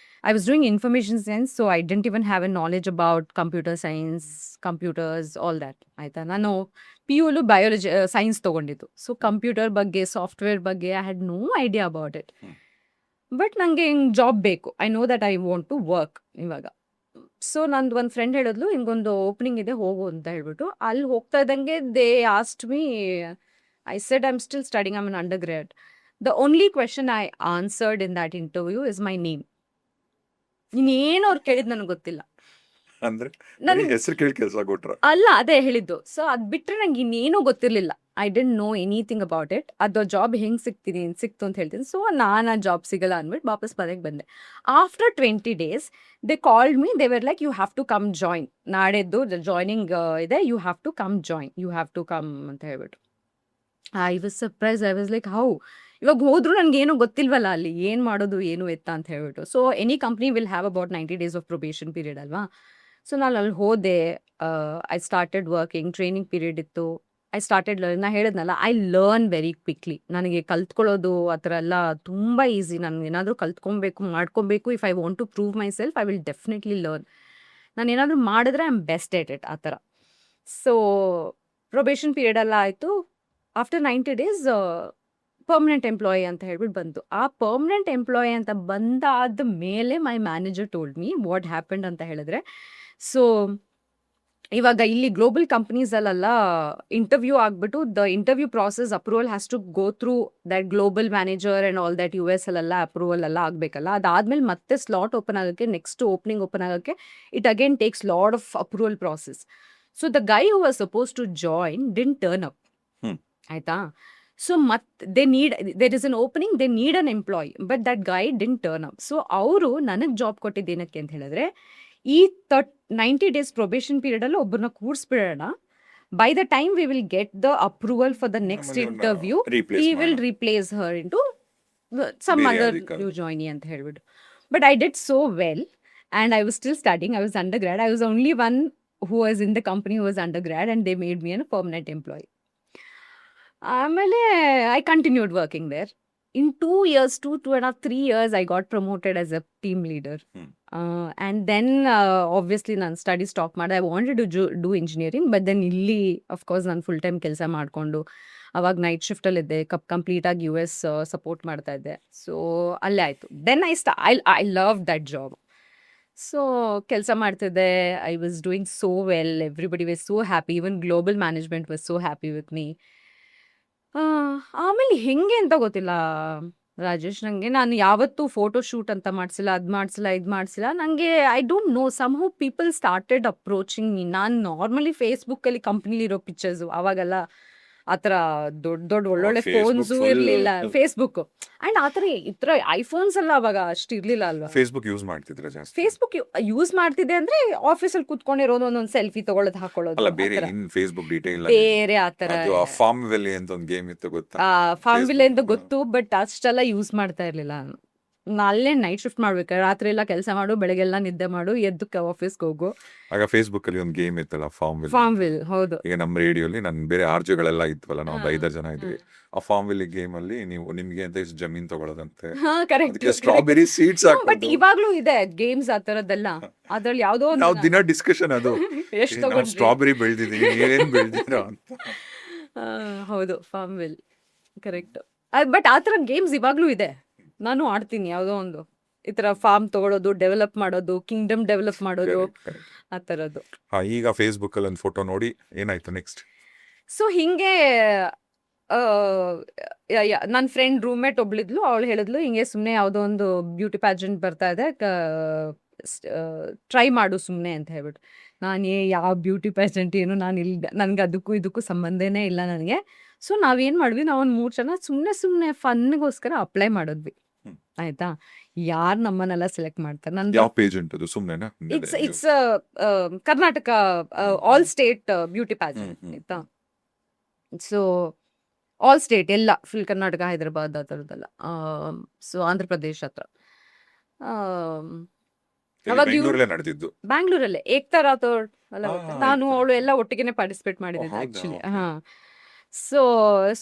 B: I was doing information science, so I didn't even have a knowledge about computer science, computers, all that. ಆಯಿತಾ, ನಾನು PU ಬಯಾಲಜಿ ಸೈನ್ಸ್ ತೊಗೊಂಡಿದ್ದು. ಸೊ ಕಂಪ್ಯೂಟರ್ ಬಗ್ಗೆ, ಸಾಫ್ಟ್ವೇರ್ ಬಗ್ಗೆ I had no idea about it. But ನನಗೆ ಹಿಂಗೆ ಜಾಬ್ ಬೇಕು, I know that I want to work ಇವಾಗ. ಸೊ ನಂದು ಒಂದು ಫ್ರೆಂಡ್ ಹೇಳಿದ್ಲು, ಹಿಂಗೊಂದು ಓಪನಿಂಗ್ ಇದೆ ಹೋಗು ಅಂತ ಹೇಳ್ಬಿಟ್ಟು. ಅಲ್ಲಿ ಹೋಗ್ತಾ ಇದ್ದಂಗೆ they asked me, I said I am still studying, I am an under grade. The only question I answered in that interview is my name. ಇನ್ನೇನು ಅವ್ರು ಕೇಳಿದ್ದು ನನಗೆ ಗೊತ್ತಿಲ್ಲ.
C: ಅಂದ್ರೆ
B: ನನಗೆ
C: ಹೆಸರು ಕೇಳಿ ಕೆಲಸ ಕೊಟ್ರ?
B: ಅಲ್ಲ, ಅದೇ ಹೇಳಿದ್ದು. ಸೊ ಅದು ಬಿಟ್ಟರೆ ನಂಗೆ ಇನ್ನೇನೂ ಗೊತ್ತಿರಲಿಲ್ಲ. I didn't know anything about it. ಅದು ಜಾಬ್ ಹೆಂಗೆ ಸಿಕ್ತು ಅಂತ ಹೇಳ್ತೀನಿ. ಸೊ ನಾನು ಆ ಜಾಬ್ ಸಿಗಲ್ಲ ಅಂದ್ಬಿಟ್ಟು ವಾಪಸ್ ಮನೆಗೆ ಬಂದೆ. After 20 days they called me, they were like, you have to come join, ನಾಳೆದ್ದು ಜಾಯ್ನಿಂಗ್ ಇದೆ, you have to come join, you have to come ಅಂತ ಹೇಳ್ಬಿಟ್ಟು. I was surprise. I was like, how? ಇವಾಗ ಹೋದ್ರು ನನಗೇನು ಗೊತ್ತಿಲ್ವಲ್ಲ ಅಲ್ಲಿ ಏನು ಮಾಡೋದು ಏನು ಎತ್ತ ಅಂತ ಹೇಳ್ಬಿಟ್ಟು. So any company will have about 90 days of probation period ಅಲ್ವಾ. ಸೊ ನಾನು ಅಲ್ಲಿ ಹೋದೆ, I started working, training period ಇತ್ತು. I started learn. ನಾನು ಹೇಳಿದ್ನಲ್ಲ, ಐ ಲರ್ನ್ ವೆರಿ ಕ್ವಿಕ್ಲಿ. ನನಗೆ ಕಲ್ತ್ಕೊಳ್ಳೋದು ಆ ಥರ ಎಲ್ಲ ತುಂಬ ಈಸಿ. ನಾನು ಏನಾದರೂ ಕಲ್ತ್ಕೊಬೇಕು, ಮಾಡ್ಕೊಬೇಕು, if I want to prove myself I will definitely learn. ನಾನು ಏನಾದರೂ ಮಾಡಿದ್ರೆ I am best at it, ಆ ಥರ. ಸೊ ಪ್ರೊಬೇಷನ್ ಪೀರಿಯಡ್ ಎಲ್ಲ ಆಯಿತು. ಆಫ್ಟರ್ 90 days ಪರ್ಮನೆಂಟ್ ಎಂಪ್ಲಾಯಿ ಅಂತ ಹೇಳ್ಬಿಟ್ಟು ಬಂತು. ಆ ಪರ್ಮನೆಂಟ್ ಎಂಪ್ಲಾಯಿ ಅಂತ ಬಂದಾದ ಮೇಲೆ my manager told me what happened ಅಂತ ಹೇಳಿದ್ರೆ, ಸೊ ಇವಾಗ ಇಲ್ಲಿ ಗ್ಲೋಬಲ್ ಕಂಪನೀಸಲ್ಲೆಲ್ಲ ಇಂಟರ್ವ್ಯೂ ಆಗ್ಬಿಟ್ಟು the interview process approval has to go through that global manager and all that US ಅಲ್ಲೆಲ್ಲ ಅಪ್ರೂವಲ್ ಎಲ್ಲ ಆಗಬೇಕಲ್ಲ. ಅದಾದ್ಮೇಲೆ ಮತ್ತೆ ಸ್ಲಾಟ್ ಓಪನ್ ಆಗೋಕ್ಕೆ, ನೆಕ್ಸ್ಟ್ ಓಪನಿಂಗ್ ಓಪನ್ ಆಗೋಕ್ಕೆ it again takes lot of approval process. So the guy who was suppose to join didn't turn up.
C: Hmm.
B: ಆಯ್ತಾ? So there is an opening, they need an employ, but that guy didn't turn up. So ಅವರು ನನಗೆ ಜಾಬ್ ಕೊಟ್ಟಿದ್ದೇನಕ್ಕೆ ಅಂತ ಹೇಳಿದ್ರೆ, ಈ 90 days ಪ್ರೊಬೇಷನ್ ಪೀರಿಯಡ್ ಅಲ್ಲಿ ಒಬ್ಬರನ್ನ ಕೂರಿಸ್ಬಿಡೋಣ. By the time we will get the approval for the next
C: ಆಮೇಲೆ ಅವ್ರನ್ನ
B: ಇಂಟರ್ವ್ಯೂ,
C: replace
B: ವಿ ವಿಲ್
C: ಮಾಡೋಣ.
B: ರಿಪ್ಲೇಸ್ ಹರ್ ಇಂಟು ಸಮ್
C: ಬೇರೆ
B: ಅದರ್
C: ಯಾವ್ದಕ್ಕಾದ್ರು.
B: ನ್ಯೂ ಜಾಯ್ನಿ ಅಂತ ಹೇಳ್ಬಿಟ್ಟು. But I did so well and I was still studying. I was undergrad. I was only one who was in the company who was undergrad and they made me an permanent employee. ಆಮೇಲೆ I continued working there. In 2 years, 2.5, 3 years, I got promoted as a team leader.
C: Hmm.
B: And then, obviously, ನಾನು ಸ್ಟಡಿ ಸ್ಟಾಪ್ ಮಾಡಿದೆ. I wanted to do engineering, but then ಇಲ್ಲಿ ಅಫ್ಕೋರ್ಸ್ ನಾನು ಫುಲ್ ಟೈಮ್ ಕೆಲಸ ಮಾಡಿಕೊಂಡು ಅವಾಗ ನೈಟ್ ಶಿಫ್ಟಲ್ಲಿದ್ದೆ. ಕಂಪ್ಲೀಟಾಗಿ US ಸಪೋರ್ಟ್ ಮಾಡ್ತಾ ಇದ್ದೆ. ಸೊ ಅಲ್ಲೇ ಆಯಿತು. Then I love that job. So ಕೆಲಸ ಮಾಡ್ತಿದ್ದೆ. I was doing so well. Everybody was so happy. Even global management was so happy with me. ಆಮೇಲೆ ಹೆಂಗೆ ಅಂತ ಗೊತ್ತಿಲ್ಲ ರಾಜೇಶ್. ನನಗೆ ನಾನು ಯಾವತ್ತೂ ಫೋಟೋ ಶೂಟ್ ಅಂತ ಮಾಡಿಸಿಲ್ಲ, ಅದು ಮಾಡಿಸಿಲ್ಲ, ಇದು ಮಾಡಿಸಿಲ್ಲ. ನನಗೆ I don't know, somehow people started approaching me. ನಾನು ನಾರ್ಮಲಿ ಫೇಸ್ಬುಕ್ಕಲ್ಲಿ ಕಂಪ್ನಿಲಿರೋ ಪಿಕ್ಚರ್ಸು, ಅವಾಗೆಲ್ಲ ಆ ಥರ ದೊಡ್ಡ ದೊಡ್ಡ ಒಳ್ಳೊಳ್ಳೆ
C: Facebook
B: ಫೋನ್ಸು
C: full-
B: ಇರಲಿಲ್ಲ. ಫೇಸ್ಬುಕ್ ಆ್ಯಂಡ್ ಆ ಥರ ಈ ಥರ ಐಫೋನ್ಸ್ ಎಲ್ಲ ಅವಾಗ ಅಷ್ಟು ಇರಲಿಲ್ಲ ಅಲ್ವಾ.
C: ಫೇಸ್ಬುಕ್ ಯೂಸ್ ಮಾಡ್ತಿದ್ರ ಜಾಸ್ತಿ?
B: ಫೇಸ್ಬುಕ್ ಯೂಸ್ ಮಾಡ್ತಿದ್ದೆ ಅಂದರೆ ಆಫೀಸಲ್ಲಿ ಕೂತ್ಕೊಂಡಿರೋದು, ಒಂದೊಂದು ಸೆಲ್ಫಿ ತೊಗೊಳೋದು, ಹಾಕೊಳ್ಳೋದು,
C: ಅಲ್ಲ
B: ಆ
C: ಬೇರೆ
B: ಥರ.
C: ಇನ್ ಫೇಸ್ಬುಕ್ ಡೀಟೇಲ್
B: ಬೇರೆ ಆ ಥರ
C: ಅದು ಆ ಫಾರ್ಮ್ ವೆಲ್ಲಿ ಅಂತ ಒಂದು ಗೇಮ್ ಇತ್ತು ಗೊತ್ತಾ?
B: ಫಾರ್ಮ್ ವಿಲೆ ಅಂತ
C: Facebook,
B: ಗೊತ್ತು, ಬಟ್ ಅಷ್ಟೆಲ್ಲ ಯೂಸ್ ಮಾಡ್ತಾ ಇರಲಿಲ್ಲ. ನಾನು ಅಲ್ಲೇ ನೈಟ್ ಶಿಫ್ಟ್ ಮಾಡ್ಬೇಕು. ರಾತ್ರಿ ಎಲ್ಲ ಕೆಲಸ ಮಾಡು, ಬೆಳಗ್ಗೆಲ್ಲ ನಿದ್ದೆ ಮಾಡು, ಎದ್ದು ಆಫೀಸ್ಗೆ ಹೋಗು.
C: ಆಗ ಫೇಸ್ಬುಕ್ ಅಲ್ಲಿ ಒಂದು ಗೇಮ್ ಇತ್ತಲ್ಲ ಫಾರ್ಮ್ ವೆಲ್.
B: ಫಾರ್ಮ್ ವಿಲ್, ಹೌದು.
C: ಈಗ ನಮ್ಮ ರೇಡಿಯೋಲಿ ನನ್ನ ಬೇರೆ ಆರ್ಜೆಗಳೆಲ್ಲ ಇದ್ವಲ್ಲ, ನಾವು
B: ಹಾ.
C: 5 ಜನ ಇದ್ವಿ. ಆ ಫಾರ್ಮ್ ವೆಲ್ ಗೇಮ್ ಅಲ್ಲಿ ನೀವು ನಿಮ್ಗೆ ಅಂತ ಇಷ್ಟು ಜಮೀನ್ ತಗೊಳ್ಳೋದಂತೆ,
B: ಹಾ, ಕರೆಕ್ಟ್.
C: ಅದಕ್ಕೆ ಸ್ಟ್ರಾಬೆರಿ ಸೀಡ್ಸ್
B: ಬಟ್
C: ಹಾಕೊಂಡು
B: ಇವಾಗ್ಲೂ ಇದೆ ಗೇಮ್ಸ್ ಆ ಥರದ್ದೆಲ್ಲ. ಅದ್ರಲ್ಲಿ ಯಾವುದೋ
C: ನಾವು
B: ಒಂದು
C: ದಿನ ಡಿಸ್ಕಷನ್ ಅದು
B: ಎಷ್ಟು
C: ನಾವು
B: ತಗೊಂಡ್ರಿ.
C: ಸ್ಟ್ರಾಬೆರಿ ಬೆಳೆದಿದ್ದೀವಿ, ನೀವೇನ್ ಬೆಳೆದಿರಾ ಅಂತ.
B: ಹೌದು, ಫಾರ್ಮ್ ವಿಲ್ ಕರೆಕ್ಟ್. ಬಟ್ ಆ ಥರ ಗೇಮ್ಸ್ ಇವಾಗ್ಲೂ ಇದೆ. ನಾನು ಆಡ್ತೀನಿ ಯಾವುದೋ ಒಂದು ಈ ಥರ ಫಾರ್ಮ್ ತಗೊಳ್ಳೋದು, ಡೆವಲಪ್ ಮಾಡೋದು, ಕಿಂಗ್ಡಮ್ ಡೆವಲಪ್ ಮಾಡೋದು,
C: Correct, correct.
B: ಆ ಥರದ್ದು.
C: ಹಾ, ಈಗ ಫೇಸ್ಬುಕ್ ಅಲ್ಲಿ ಒಂದು ಫೋಟೋ ನೋಡಿ ಏನಾಯ್ತು ನೆಕ್ಸ್ಟ್?
B: ಸೊ ಹಿಂಗೆ ನನ್ನ ಫ್ರೆಂಡ್ ರೂಮ್ಮೇಟ್ ಒಬ್ಳಿದ್ಲು. ಅವಳು ಹೇಳಿದ್ಲು, ಹಿಂಗೆ ಸುಮ್ಮನೆ ಯಾವುದೋ ಒಂದು ಬ್ಯೂಟಿ ಪ್ಯಾಜೆಂಟ್ ಬರ್ತಾ ಇದೆ, ಟ್ರೈ ಮಾಡು ಸುಮ್ಮನೆ ಅಂತ ಹೇಳ್ಬಿಟ್ಟು. ನಾನು ಯಾವ ಬ್ಯೂಟಿ ಪ್ಯಾಜೆಂಟ್ ಏನು, ನಾನು ಇಲ್ಲಿ ನನಗೆ ಅದಕ್ಕೂ ಇದಕ್ಕೂ ಸಂಬಂಧನೇ ಇಲ್ಲ ನನಗೆ. ಸೊ ನಾವೇನು ಮಾಡಿದ್ವಿ, ನಾವು ಒಂದು 3 ಜನ ಸುಮ್ಮನೆ ಫನ್ಗೋಸ್ಕರ ಅಪ್ಲೈ ಮಾಡಿದ್ವಿ.
C: ಹ್ಮ್.
B: ಆಯ್ತಾ? ಯಾರು ನಮ್ಮನ್ನೆಲ್ಲ ಸೆಲೆಕ್ಟ್ ಮಾಡ್ತಾರೆ? ನಂದು
C: ಯಾವ ಪೇಜೆಂಟ್ ಅದು? ಸುಮ್ನೆನಾ?
B: It's Karnataka all state beauty pageant.
C: Hmm.
B: ಆಯ್ತಾ? ಸೊ ಆಲ್ ಸ್ಟೇಟ್ ಎಲ್ಲ, ಫುಲ್ ಕರ್ನಾಟಕ, ಹೈದರಾಬಾದ್ ಆ ಥರದ್ದೆಲ್ಲ. ಸೊ ಆಂಧ್ರ ಪ್ರದೇಶ್ ಹತ್ರ. ಅವಾಗ ಇವ್ರು
C: ಬೆಂಗಳೂರಲ್ಲೇ ನಡೆದಿದ್ದು.
B: ಬ್ಯಾಂಗ್ಳೂರಲ್ಲೇ ಏಕ್ತಾ ರಾಥೋಡ್ ಅಲ್ಲ
C: ಹಾ,
B: ಗೊತ್ತಾ? ನಾನು
C: ಏಕ್ತಾ.
B: ಅವಳು ಎಲ್ಲ ಒಟ್ಟಿಗೆನೆ ಪಾರ್ಟಿಸಿಪೇಟ್ ಮಾಡಿದ್ದೆ
C: ಹೌದಾ?
B: ಆ್ಯಕ್ಚುಲಿ.
C: Okay.
B: ಹಾಂ. ಸೊ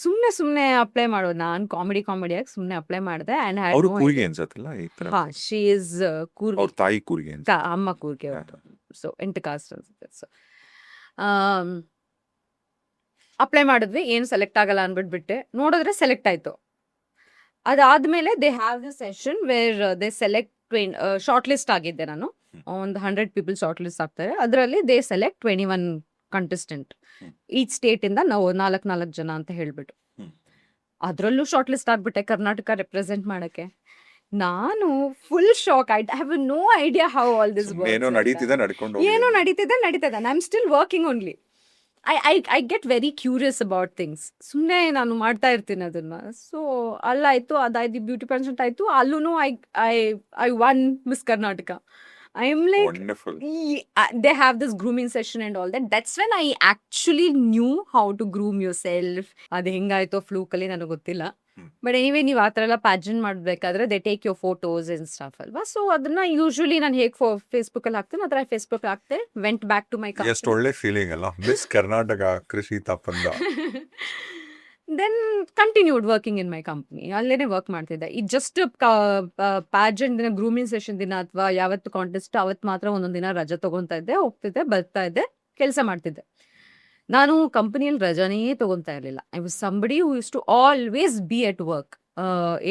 B: ಸುಮ್ಮನೆ ಅಪ್ಲೈ ಮಾಡೋದು. ನಾನು ಕಾಮಿಡಿಯಾಗಿ ಸುಮ್ಮನೆ ಅಪ್ಲೈ ಮಾಡಿದೆ. ಆ್ಯಂಡ್
C: ಅವರು ಕೂರ್ಗೆ ಅನ್ಸತ್ತಲ್ಲ ಈ ತರ.
B: ಹಾಂ, ಶಿ ಈಸ್ ಕೂರ್ಗಿ.
C: ಅವ್ರ ತಾಯಿ ಕೂರ್ಗೆ ಅನ್ಸ.
B: ಅಮ್ಮ ಕೂರ್ಗೆ
C: ಹಾ.
B: ಅವರು. ಸೊ 8 ಕಾಸ್ಟ್ ಅನ್ಸುತ್ತೆ. ಸೊ ಅಪ್ಲೈ ಮಾಡಿದ್ವಿ. ಏನು ಸೆಲೆಕ್ಟ್ ಆಗಲ್ಲ ಅಂದ್ಬಿಟ್ಬಿಟ್ಟೆ. ನೋಡಿದ್ರೆ ಸೆಲೆಕ್ಟ್ ಆಯಿತು. ಅದಾದಮೇಲೆ they have the session where they select shortlist ಆಗಿದ್ದೆ ನಾನು. ಒಂದು 100 ಪೀಪಲ್ ಶಾರ್ಟ್ ಲಿಸ್ಟ್ ಆಗ್ತಾರೆ. ಅದರಲ್ಲಿ they select 21 contestant
C: hmm.
B: Each ಸ್ಟೇಟಿಂದ. ನಾವು 4 ಜನ ಅಂತ ಹೇಳ್ಬಿಟ್ಟು
C: ಹ್ಮ್.
B: ಅದರಲ್ಲೂ ಶಾರ್ಟ್ ಲಿಸ್ಟ್ ಆಗ್ಬಿಟ್ಟೆ ಕರ್ನಾಟಕ ರೆಪ್ರೆಸೆಂಟ್ ಮಾಡೋಕ್ಕೆ. ನಾನು full shock. I have no idea how all this
C: ಏನೋ ನಡೀತಿದೆ ನಡ್ಕೊಂಡು
B: ಏನೋ ನಡೀತಿದೆ. I am still working only. I get very curious about things. ಸುಮ್ಮನೆ ನಾನು ಮಾಡ್ತಾ ಇರ್ತೀನಿ ಅದನ್ನ. ಸೊ ಅಲ್ಲಾಯ್ತು, ಅದಾಯ್ತು, ಬ್ಯೂಟಿ ಪೇಜೆಂಟ್ ಆಯಿತು. ಅಲ್ಲೂ I won Miss Karnataka. I am like,
C: wonderful.
B: they have this grooming session and all that. That's when I actually knew how to groom yourself. ಅದು ಹೆಂಗಾಯ್ತೋ ಫ್ಲೂಕಲ್ಲಿ ನನಗೆ ಗೊತ್ತಿಲ್ಲ.
C: ಹ್ಮ್.
B: ಬಟ್ ಎನಿವೇ ನೀವು ಆ ಥರ ಎಲ್ಲ ಪ್ಯಾಜೆಂಟ್ ಮಾಡಬೇಕಾದ್ರೆ they take your photos and stuff ಅಲ್ವಾ. ಸೊ ಅದನ್ನ ಯೂಶ್ವಲಿ ನಾನು ಹೇಗೆ ಫೇಸ್ಬುಕ್ಕಲ್ಲಿ ಹಾಕ್ತೇನೆ ಆ ಥರ ಫೇಸ್ಬುಕ್ ಹಾಕ್ತೆ. ವೆಂಟ್ ಬ್ಯಾಕ್ ಟು ಮೈ
C: ಎಷ್ಟು ಒಳ್ಳೆ ಫೀಲಿಂಗ್ ಅಲ್ಲ, ಮಿಸ್ ಕರ್ನಾಟಕ ಕೃಷಿ ತಾಪಂದ.
B: Then continued working in my company. ಅಲ್ಲೇ ವರ್ಕ್ ಮಾಡ್ತಿದ್ದೆ. ಇದು ಜಸ್ಟ್ ಪ್ಯಾಜೆಂಟ್ ದಿನ, ಗ್ರೂಮಿಂಗ್ ಸೆಷನ್ ದಿನ ಅಥವಾ ಯಾವತ್ತು ಕಾಂಟೆಸ್ಟ್ ಅವತ್ತು ಮಾತ್ರ ಒಂದೊಂದು ದಿನ ರಜೆ ತೊಗೊತಾ ಇದ್ದೆ, ಹೋಗ್ತಿದ್ದೆ, ಬರ್ತಾ ಇದ್ದೆ, ಕೆಲಸ ಮಾಡ್ತಿದ್ದೆ. ನಾನು ಕಂಪನಿಯಲ್ಲಿ ರಜಾನೇ ತಗೊಂತಾ ಇರಲಿಲ್ಲ. I was somebody who use to always be at work.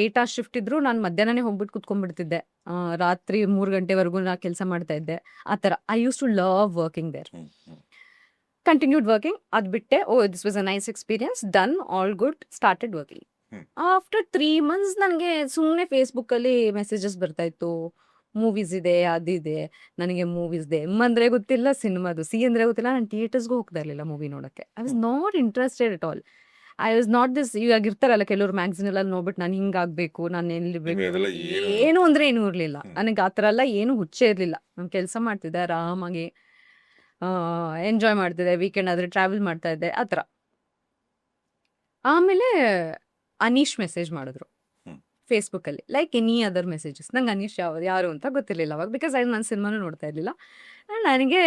B: 8 hours shift ಇದ್ರು ನಾನು ಮಧ್ಯಾಹ್ನನೇ ಹೋಗ್ಬಿಟ್ಟು ಕುತ್ಕೊಂಡ್ಬಿಡ್ತಿದ್ದೆ. ರಾತ್ರಿ 3 ಗಂಟೆವರೆಗೂ ನಾ ಕೆಲಸ ಮಾಡ್ತಾ ಇದ್ದೆ. ಆ ಥರ. I use to love working there. Continued working. ಅದು ಬಿಟ್ಟೆ. This was a nice experience. Done. All good. Started working. After 3 months ನನಗೆ ಸುಮ್ಮನೆ ಫೇಸ್ಬುಕ್ಕಲ್ಲಿ ಮೆಸೇಜಸ್ ಬರ್ತಾ ಇತ್ತು. ಮೂವೀಸ್ ಇದೆ, ಅದಿದೆ. ನನಗೆ ಮೂವೀಸ್ ಇದೆ. ಎಮ್ ಅಂದರೆ ಗೊತ್ತಿಲ್ಲ, ಸಿನಿಮಾದು. ಸಿ ಅಂದರೆ ಗೊತ್ತಿಲ್ಲ. ನಾನು ಥಿಯೇಟರ್ಸ್ಗೂ ಹೋಗ್ತಾ ಇರಲಿಲ್ಲ ಮೂವಿ ನೋಡೋಕ್ಕೆ. I was not interested at all. I was not this. ಇವಾಗ ಇರ್ತಾರಲ್ಲ ಕೆಲವರು ಮ್ಯಾಗ್ಝಿನಲ್ಲಿ ನೋಡ್ಬಿಟ್ಟು ನಾನು ಹಿಂಗಾಗಬೇಕು, ನಾನು ಎಲ್ಲಿರ್ಬೇಕು, ಏನು ಅಂದರೆ ಏನೂ ಇರಲಿಲ್ಲ. ನನಗೆ ಆ ಥರ ಎಲ್ಲ ಏನೂ ಹುಚ್ಚೇ ಇರಲಿಲ್ಲ. ನಾನು ಕೆಲಸ ಮಾಡ್ತಿದ್ದೆ ಆರಾಮಾಗಿ, ಎಂಜಾಯ್ ಮಾಡ್ತಿದ್ದೆ. ವೀಕೆಂಡ್ ಆದರೆ ಟ್ರಾವೆಲ್ ಮಾಡ್ತಾ ಇದ್ದೆ, ಆ ಥರ. ಆಮೇಲೆ ಅನೀಶ್ ಮೆಸೇಜ್ ಮಾಡಿದ್ರು ಫೇಸ್ಬುಕ್ಕಲ್ಲಿ, ಲೈಕ್ ಎನಿ ಅದರ್ ಮೆಸೇಜಸ್. ನಂಗೆ ಅನೀಶ್ ಯಾರು ಅಂತ ಗೊತ್ತಿರಲಿಲ್ಲ ಅವಾಗ, ಬಿಕಾಸ್ ನಾನು ಸಿನಿಮಾನೂ ನೋಡ್ತಾ ಇರಲಿಲ್ಲ. ನನಗೆ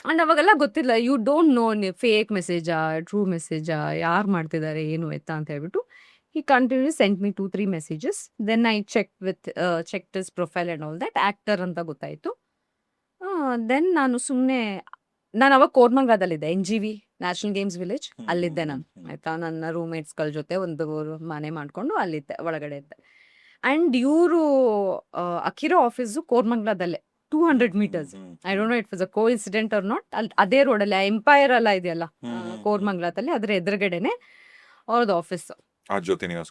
B: ಆ್ಯಂಡ್ ಅವಾಗೆಲ್ಲ ಗೊತ್ತಿಲ್ಲ, ಯು ಡೋಂಟ್ ನೋ ಫೇಕ್ ಮೆಸೇಜಾ ಟ್ರೂ ಮೆಸೇಜಾ, ಯಾರು ಮಾಡ್ತಿದ್ದಾರೆ ಏನು ಎತ್ತ ಅಂತ ಹೇಳ್ಬಿಟ್ಟು. ಈ continue sent me 2-3 messages. Then I check this profile and all that. Actor ಅಂತ ಗೊತ್ತಾಯಿತು. ದೆನ್ ನಾನು ಅವಾಗ ಕೋರ್ಮಂಗ್ಲಾದಲ್ಲಿದ್ದೆ, NGV ನ್ಯಾಷನಲ್ ಗೇಮ್ಸ್ ವಿಲೇಜ್, ಅಲ್ಲಿದ್ದೆ ನಾನು. ಆಯಿತಾ, ನನ್ನ ರೂಮ್ಮೇಟ್ಸ್ಗಳ ಜೊತೆ ಒಂದು ಮನೆ ಮಾಡಿಕೊಂಡು ಅಲ್ಲಿದ್ದೆ, ಒಳಗಡೆ ಇದ್ದೆ. ಆ್ಯಂಡ್ ಇವರು ಅಕಿರೋ ಆಫೀಸು ಕೋರ್ಮಂಗ್ಲಾದಲ್ಲೇ, 200 metres. I don't know it was a coincident or not. ಅದೇ ರೋಡಲ್ಲಿ ಎಂಪೈರ್ ಎಲ್ಲ ಇದೆಯಲ್ಲ ಕೋರ್ಮಂಗ್ಲಾದಲ್ಲಿ, ಅದರ ಎದುರುಗಡೆನೆ ಅವ್ರದ್ದು ಆಫೀಸು.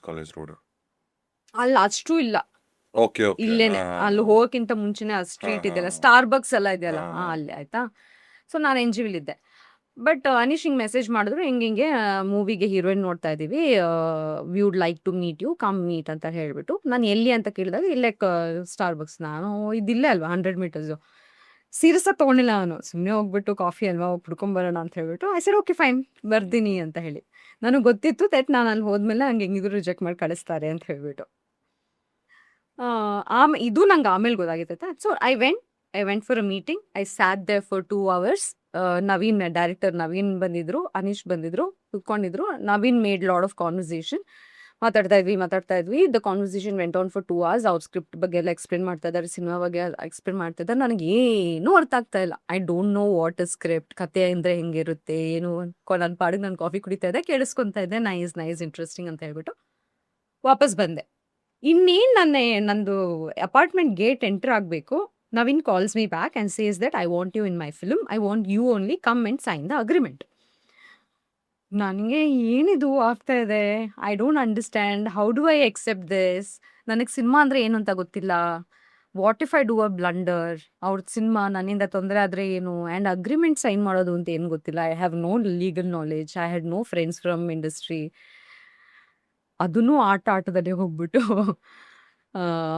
C: ಕಾಲೇಜ್ ರೋಡ್
B: ಅಲ್ಲಿ ಅಷ್ಟು ಇಲ್ಲ,
C: ಓಕೆ ಓಕೆ
B: ಇಲ್ಲೇನೆ. ಅಲ್ಲಿ ಹೋಗೋಕ್ಕಿಂತ ಮುಂಚೆನೆ ಆ ಸ್ಟ್ರೀಟ್ ಇದೆಯಲ್ಲ, ಸ್ಟಾರ್ ಬಕ್ಸ್ ಎಲ್ಲ ಇದೆಯಲ್ಲ, ಅಲ್ಲಿ. ಆಯ್ತಾ. ಸೊ ನಾನು NGVಲಿದ್ದೆ. ಬಟ್ ಅನೀಶ್ ಹಿಂಗೆ ಮೆಸೇಜ್ ಮಾಡಿದ್ರು, ಹಿಂಗೆ ಮೂವಿಗೆ ಹೀರೋಯಿನ್ ನೋಡ್ತಾ ಇದ್ದೀವಿ, we would like to meet you, come meet ಅಂತ ಹೇಳ್ಬಿಟ್ಟು. ನಾನು ಎಲ್ಲಿ ಅಂತ ಕೇಳಿದಾಗ ಇಲ್ಲೇ ಸ್ಟಾರ್ ಬಕ್ಸ್. ನಾನು ಇದಿಲ್ಲೇ ಅಲ್ವಾ 100 ಮೀಟರ್ಸು. ಸೀರಿಯಸ್ ಆಗಿ ತೊಗೊಂಡಿಲ್ಲ ನಾನು, ಸುಮ್ಮನೆ ಹೋಗ್ಬಿಟ್ಟು ಕಾಫಿ ಅಲ್ವಾ ಹೋಗಿ ಕುಡ್ಕೊಂಬರೋಣ ಅಂತ ಹೇಳ್ಬಿಟ್ಟು ಐ ಸೆಡ್ ಓಕೆ ಫೈನ್ ಬರ್ತೀನಿ ಅಂತ ಹೇಳಿ. ನನಗೆ ಗೊತ್ತಿತ್ತು ದಟ್ ನಾನು ಅಲ್ಲಿ ಹೋದ್ಮೇಲೆ ಹಂಗೆ ಹೆಂಗಿದ್ರು ರಿಜೆಕ್ಟ್ ಮಾಡಿ ಕಳಿಸ್ತಾರೆ ಅಂತ ಹೇಳ್ಬಿಟ್ಟು. ಇದು ನಂಗೆ ಆಮೇಲೆ ಗೊತ್ತಾಗಿತ್ತೈತೆ. So I went for a meeting. I sat there for 2 hours. Naveen, director Naveen ಬಂದಿದ್ರು, ಅನೀಶ್ ಬಂದಿದ್ರು, ಕುತ್ಕೊಂಡಿದ್ರು. Naveen made lot of conversation. ಮಾತಾಡ್ತಾ ಇದ್ವಿ. The conversation went on for 2 hours. ಅವ್ರ ಸ್ಕ್ರಿಪ್ಟ್ ಬಗ್ಗೆ ಎಲ್ಲ ಎಕ್ಸ್ಪ್ಲೇನ್ ಮಾಡ್ತಾ ಇದ್ದಾರೆ, ಸಿನಿಮಾ ಬಗ್ಗೆ ಎಕ್ಸ್ಪ್ಲೇನ್ ಮಾಡ್ತಾ ಇದ್ದಾರೆ. ನನಗೆ ಏನೂ ಅರ್ಥ ಆಗ್ತಾ ಇಲ್ಲ. I don't know what is script, ಕತೆ ಅಂದರೆ ಹೆಂಗಿರುತ್ತೆ ಏನು. ನನ್ನ ಪಾಡಿಗೆ ನಾನು ಕಾಫಿ ಕುಡಿತಾ ಇದ್ದೆ, ಕೇಳಿಸ್ಕೊತಾ ಇದ್ದೆ. ನೈಸ್ ಇಂಟ್ರೆಸ್ಟಿಂಗ್ ಅಂತ ಹೇಳ್ಬಿಟ್ಟು ವಾಪಸ್ ಬಂದೆ. ಇನ್ನೇನು ನಂದು ಅಪಾರ್ಟ್ಮೆಂಟ್ ಗೇಟ್ ಎಂಟರ್ ಆಗಬೇಕು. Naveen calls me back and says that I want you in my film. I want you only come and sign the agreement. ನನಗೆ ಏನಿದು ಆಗ್ತಾ ಇದೆ, I don't understand. How do I accept this? ನನಗೆ ಸಿನಿಮಾ ಅಂದರೆ ಏನು ಅಂತ ಗೊತ್ತಿಲ್ಲ. What if I do a blunder? ಅವ್ರದ್ದು ಸಿನಿಮಾ, ನನ್ನಿಂದ ತೊಂದರೆ ಆದರೆ ಏನು? ಆ್ಯಂಡ್ ಅಗ್ರಿಮೆಂಟ್ ಸೈನ್ ಮಾಡೋದು ಅಂತ ಏನು ಗೊತ್ತಿಲ್ಲ. I have no legal knowledge. I had no friends from industry. ಅದನ್ನು ಆಟದಲ್ಲಿ ಹೋಗ್ಬಿಟ್ಟು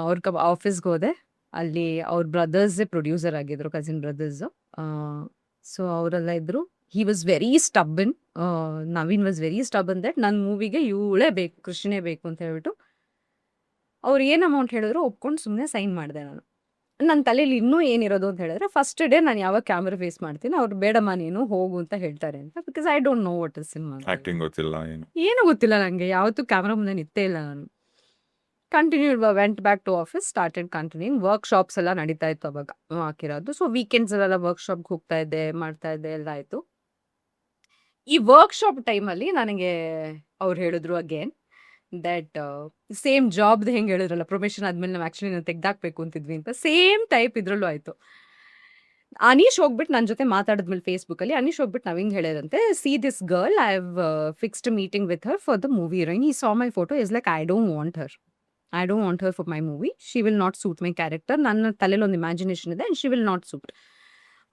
B: ಅವ್ರ ಆಫೀಸ್ಗೆ ಹೋದೆ. ಅಲ್ಲಿ ಅವ್ರ ಬ್ರದರ್ಸೇ ಪ್ರೊಡ್ಯೂಸರ್ ಆಗಿದ್ರು, ಕಸಿನ್ ಬ್ರದರ್ಸು. ಸೊ ಅವರೆಲ್ಲ ಇದ್ದರು. He was very stubborn. Naveen was very stubborn that ನನ್ನ ಮೂವಿಗೆ ಇವಳೇ ಬೇಕು, ಕೃಷ್ಣನೇ ಬೇಕು ಅಂತ ಹೇಳ್ಬಿಟ್ಟು ಅವ್ರು ಏನು ಅಮೌಂಟ್ ಹೇಳಿದ್ರು ಒಪ್ಕೊಂಡು ಸುಮ್ಮನೆ ಸೈನ್ ಮಾಡಿದೆ ನಾನು. ನನ್ನ ತಲೆಯಲ್ಲಿ ಇನ್ನೂ ಏನಿರೋದು ಅಂತ ಹೇಳಿದ್ರೆ, ಫಸ್ಟ್ ಡೇ ನಾನು ಯಾವಾಗ ಕ್ಯಾಮ್ರಾ ಫೇಸ್ ಮಾಡ್ತೀನಿ, ಅವ್ರು ಬೇಡಮ್ಮ ನೀನು ಹೋಗು ಅಂತ ಹೇಳ್ತಾರೆ ಅಂತ. Because I don't know what is cinema,
C: acting ಗೊತ್ತಿಲ್ಲ,
B: ಏನು ಗೊತ್ತಿಲ್ಲ ನನಗೆ. ಯಾವತ್ತೂ ಕ್ಯಾಮ್ರಾ ಮುಂದೆ ನಿತ್ತೇ ಇಲ್ಲ ನಾನು. Continued went back to office, started continuing. Workshops ಎಲ್ಲ ನಡೀತಾ ಇತ್ತು ಅವಾಗ ಹಾಕಿರೋದು. ಸೊ ವೀಕೆಂಡ್ಸಲ್ಲೆಲ್ಲ ವರ್ಕ್ಶಾಪ್ಗೆ ಹೋಗ್ತಾ ಇದ್ದೆ, ಮಾಡ್ತಾ ಇದ್ದೆ, ಎಲ್ಲ ಆಯಿತು. ಈ ವರ್ಕ್ಶಾಪ್ ಟೈಮಲ್ಲಿ ನನಗೆ ಅವ್ರು ಹೇಳಿದ್ರು ಅಗೇನ್ ದಟ್ ಸೇಮ್ ಜಾಬ್ದು ಹೆಂಗೆ ಹೇಳಿದ್ರಲ್ಲ, ಪ್ರೊಫೆಷನ್ ಆದಮೇಲೆ ನಾವು ಆ್ಯಕ್ಚುಲಿ ನಾವು ತೆಗ್ದಾಕ್ಬೇಕು ಅಂತಿದ್ವಿ ಅಂತ, ಸೇಮ್ ಟೈಪ್ ಇದ್ರಲ್ಲೂ ಆಯಿತು. ಅನೀಶ್ ಹೋಗ್ಬಿಟ್ಟು ನನ್ನ ಜೊತೆ ಮಾತಾಡಿದ್ಮೇಲೆ ಫೇಸ್ಬುಕ್ಕಲ್ಲಿ ಅನೀಶ್ ಹೋಗ್ಬಿಟ್ಟು ನಾವು ಹಿಂಗೆ ಹೇಳಿದಂತೆ, see this girl, I have fixed meeting with her for the movie heroine. ಈ saw my photo, is like I don't want her for my movie. She will not suit my character. ನನ್ನ ತಲೆಯಲ್ಲಿ ಒಂದು ಇಮ್ಯಾಜಿನೇಷನ್ ಇದೆ, and she will not suit.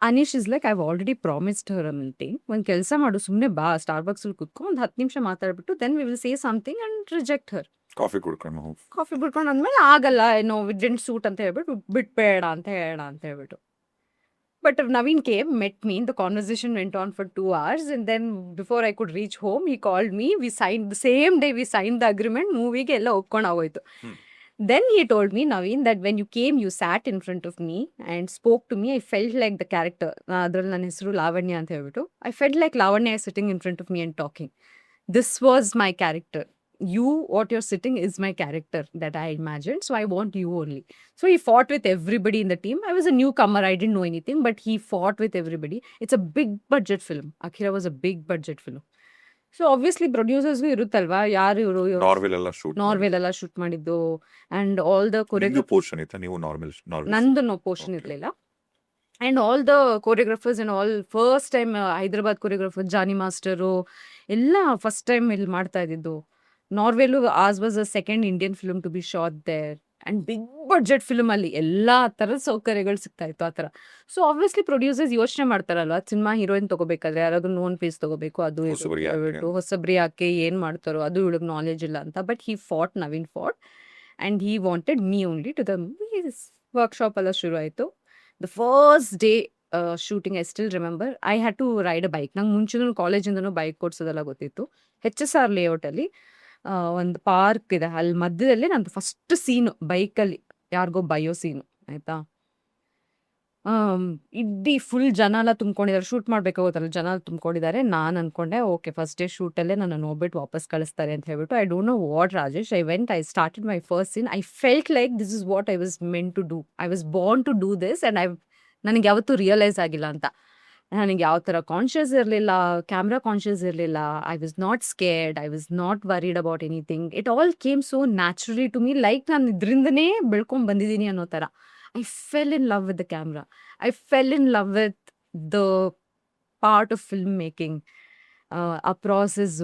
B: Anish is like I have already promised her a meeting. ಒಂದು ಕೆಲಸ ಮಾಡು, ಸುಮ್ಮನೆ ಬಾ ಸ್ಟಾರ್ಬಕ್ಸಲ್ಲಿ ಕುತ್ಕೊಂಡು ಒಂದು 10 ನಿಮಿಷ ಮಾತಾಡ್ಬಿಟ್ಟು then we will say something and reject her.
C: Coffee ಕುಡ್ಕೊಂಡು
B: ಅಂದಮೇಲೆ ಆಗಲ್ಲ, ನೋ ವಿ ಡಿಡ್ಂಟ್ ಸೂಟ್ ಅಂತ ಹೇಳ್ಬಿಟ್ಟು ಬಿಟ್ಬೇಡ ಅಂತ ಹೇಳ್ಬಿಟ್ಟು. But Naveen came, met me. The conversation went on for 2 hours, and then before I could reach home, he called me. We signed the same day. We signed the agreement. Movie ಗೆಲ್ಲ ಒಪ್ಕೊಂಡು ಆಗೋಯ್ತು. Then he told me, Naveen, that when you came, you sat in front of me and spoke to me. I felt like the character. ಅದರಲ್ಲಿ ನನ್ನ ಹೆಸರು ಲಾವಣ್ಯ ಅಂತ ಹೇಳ್ಬಿಟ್ಟು. I felt like Lavanya is sitting in front of me and talking. This was my character. you, what you're sitting is my character that I imagined, so I want you only. So he fought with everybody in the team. I was a newcomer, I didn't know anything, but he fought with everybody. It's a big budget film. Akira was a big budget film. So obviously ಪ್ರೊಡ್ಯೂಸರ್ಸ್ಗೂ ಇರುತ್ತಲ್ವಾ, ಯಾರು ಇವರು
C: ನಾರ್ವೆಲ್ ಶೂಟ್
B: ನಾರ್ವೆಲೆಲ್ಲ ಶೂಟ್ ಮಾಡಿದ್ದು and all the choreograph.
C: Portion ಇತ್ತ ನೀವು ನಾರ್ಮಲ್
B: ನಂದು ನೋ ಪೋರ್ಷನ್
C: Okay.
B: ಇರಲಿಲ್ಲ. And all the choreographers and all first time Hyderabad choreographer Johnny master ಎಲ್ಲ ಫಸ್ಟ್ ಟೈಮ್ ಇಲ್ಲಿ ಮಾಡ್ತಾ ಇದ್ದಿದ್ದು. ನಾರ್ವೆಲು as was a second Indian film to be shot there and big budget ಫಿಲ್ಮಲ್ಲಿ ಎಲ್ಲ ಥರದ ಸೌಕರ್ಯಗಳು ಸಿಗ್ತಾ ಇತ್ತು ಆ ಥರ. ಸೊ ಆಬ್ವಿಯಸ್ಲಿ ಪ್ರೊಡ್ಯೂಸರ್ಸ್ ಯೋಚನೆ ಮಾಡ್ತಾರಲ್ವ, ಸಿನಿಮಾ ಹೀರೋಯಿನ್ ತೊಗೋಬೇಕಾದ್ರೆ ಯಾರಾದ್ರೂ ನೋನ್ ಫೇಸ್ ತೊಗೋಬೇಕು, ಅದು ಇದು
C: ಹೊಸಬ್ರು ಯಾಕೆ?
B: ಹೇಳ್ಬಿಟ್ಟು ಹೊಸಬ್ರಿ ಯಾಕೆ ಏನು ಮಾಡ್ತಾರೋ ಅದು ಇವಳಿಗೆ ನಾಲೆಜ್ ಇಲ್ಲ ಅಂತ. But he fought, Naveen fought, and he wanted me only to the workshop ಎಲ್ಲ ಶುರು ಆಯಿತು. The first day shooting I still remember, I had to ride a bike. ನಂಗೆ ಮುಂಚೆನೂ ಕಾಲೇಜಿಂದನೂ ಬೈಕ್ ಓಡಿಸೋದೆಲ್ಲ ಗೊತ್ತಿತ್ತು. HSR ಲೇಔಟಲ್ಲಿ ಒಂದು ಪಾರ್ಕ್ ಇದೆ, ಅಲ್ಲಿ ಮಧ್ಯದಲ್ಲಿ ನಂದು ಫಸ್ಟ್ ಸೀನು ಬೈಕಲ್ಲಿ ಯಾರಿಗೋ ಬಯೋ ಸೀನು ಆಯಿತಾ. ಇಡೀ ಫುಲ್ ಜನ ಎಲ್ಲ ತುಂಬ್ಕೊಂಡಿದ್ದಾರೆ, ಶೂಟ್ ಮಾಡಬೇಕಾಗುತ್ತಲ್ಲ, ಜನ ತುಂಬ್ಕೊಂಡಿದ್ದಾರೆ. ನಾನು ಅನ್ಕೊಂಡೆ ಓಕೆ ಫಸ್ಟ್ ಡೇ ಶೂಟಲ್ಲೇ ನನ್ನ ನೋಡ್ಬಿಟ್ಟು ವಾಪಸ್ ಕಳಿಸ್ತಾರೆ ಅಂತ ಹೇಳ್ಬಿಟ್ಟು, I don't know what Rajesh, I went, I started my first scene. I felt like this is what I was meant to do. I was born to do this and ನನಗೆ ಯಾವತ್ತೂ ರಿಯಲೈಸ್ ಆಗಿಲ್ಲ ಅಂತ. ನನಗೆ ಯಾವ ಥರ ಕಾನ್ಷಿಯಸ್ ಇರಲಿಲ್ಲ, ಕ್ಯಾಮ್ರಾ ಕಾನ್ಷಿಯಸ್ ಇರಲಿಲ್ಲ. I was not scared, I was not worried about anything. It all came so naturally to me, like ನಾನು ಇದರಿಂದನೇ ಬೆಳ್ಕೊಂಡು ಬಂದಿದ್ದೀನಿ ಅನ್ನೋ ಥರ. I fell in love with the camera. I fell in love with the part of filmmaking, a process,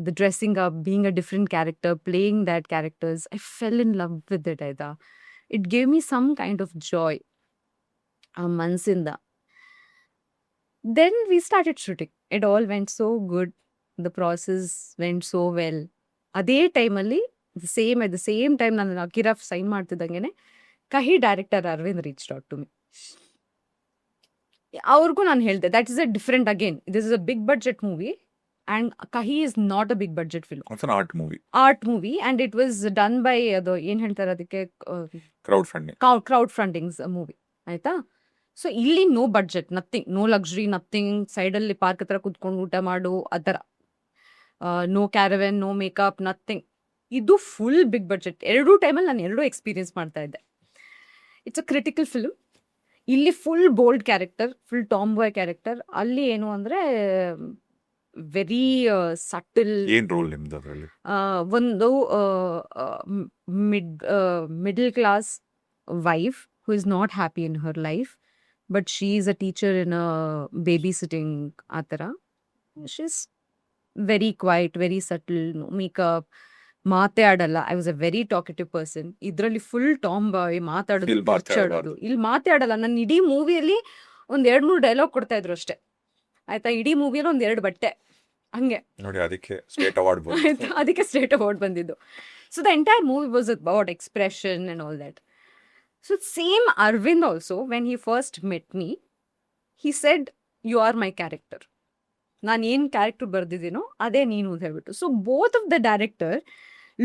B: the dressing up, being a different character, playing that characters. I fell in love with it, Aida. It gave me some kind of joy. Mansinda. Then we started shooting. It all went so good. The process went so well. ಅದೇ ಟೈಮಲ್ಲಿ at the same time ನಾನು ಅಕಿರಾ ಸೈನ್ ಮಾಡ್ತಿದ್ದಂಗೆ Kahi director Aravind reached out to me. ಅವ್ರಿಗೂ ನಾನು ಹೇಳಿದೆ that is a different again, this is a big budget movie and Kahi is not a big budget film,
C: art movie
B: and it was done by ಅದು ಏನು ಹೇಳ್ತಾರೆ ಅದಕ್ಕೆ, ಕ್ರೌಡ್ ಫಂಡಿಂಗ್ಸ್ ಮೂವಿ ಆಯ್ತಾ. ಸೊ ಇಲ್ಲಿ no budget, nothing, no luxury, nothing. ಸೈಡಲ್ಲಿ ಪಾರ್ಕ್ ಹತ್ರ ಕುತ್ಕೊಂಡು ಊಟ ಮಾಡು ಆ ಥರ, no caravan, no makeup, nothing. ಇದು ಫುಲ್ ಬಿಗ್ ಬಡ್ಜೆಟ್. ಎರಡೂ ಟೈಮಲ್ಲಿ ನಾನು ಎರಡೂ ಎಕ್ಸ್ಪೀರಿಯನ್ಸ್ ಮಾಡ್ತಾ ಇದ್ದೆ. It's a critical film. ಇಲ್ಲಿ full bold character, full tomboy character. ಅಲ್ಲಿ ಏನು ಅಂದರೆ ವೆರಿ ಸಟಲ್.
C: ಏನ್ ರೋಲ್ ನಿಮ್ದು ಅದರಲ್ಲಿ?
B: ಒಂದು middle class wife who is not happy in her life, but she is a teacher in a babysitting ಆ ಥರ. She is very quiet, very subtle, makeup, ಮಾತೇ ಆಡಲ್ಲ. I was a very talkative person. ಇದರಲ್ಲಿ ಫುಲ್ ಟಾಮ್ ಬಾಯ್, ಮಾತಾಡೋದು, ಕಿರ್ಚಾಡೋದು. ಇಲ್ಲಿ ಮಾತೇ ಆಡಲ್ಲ. ನನ್ನ ಇಡೀ ಮೂವಿಯಲ್ಲಿ ಒಂದು 2-3 ಡೈಲಾಗ್ ಕೊಡ್ತಾ ಇದ್ರು ಅಷ್ಟೇ ಆಯ್ತಾ. ಇಡೀ ಮೂವಿಯಲ್ಲಿ 1-2 ಬಟ್ಟೆ ಹಂಗೆ
C: ನೋಡಿ, ಅದಕ್ಕೆ ಸ್ಟೇಟ್ ಅವಾರ್ಡ್
B: ಆಯ್ತಾ, ಅದಕ್ಕೆ ಸ್ಟೇಟ್ ಅವಾರ್ಡ್ ಬಂದಿದ್ದು. So the entire movie was about expression and all that. So same Arvind also when he first met me, he said you are my character. ನಾನು ಏನು ಕ್ಯಾರೆಕ್ಟರ್ ಬರ್ದಿದ್ದೀನೋ ಅದೇ ನೀನು ಅಂತ ಹೇಳ್ಬಿಟ್ಟು. So both of the director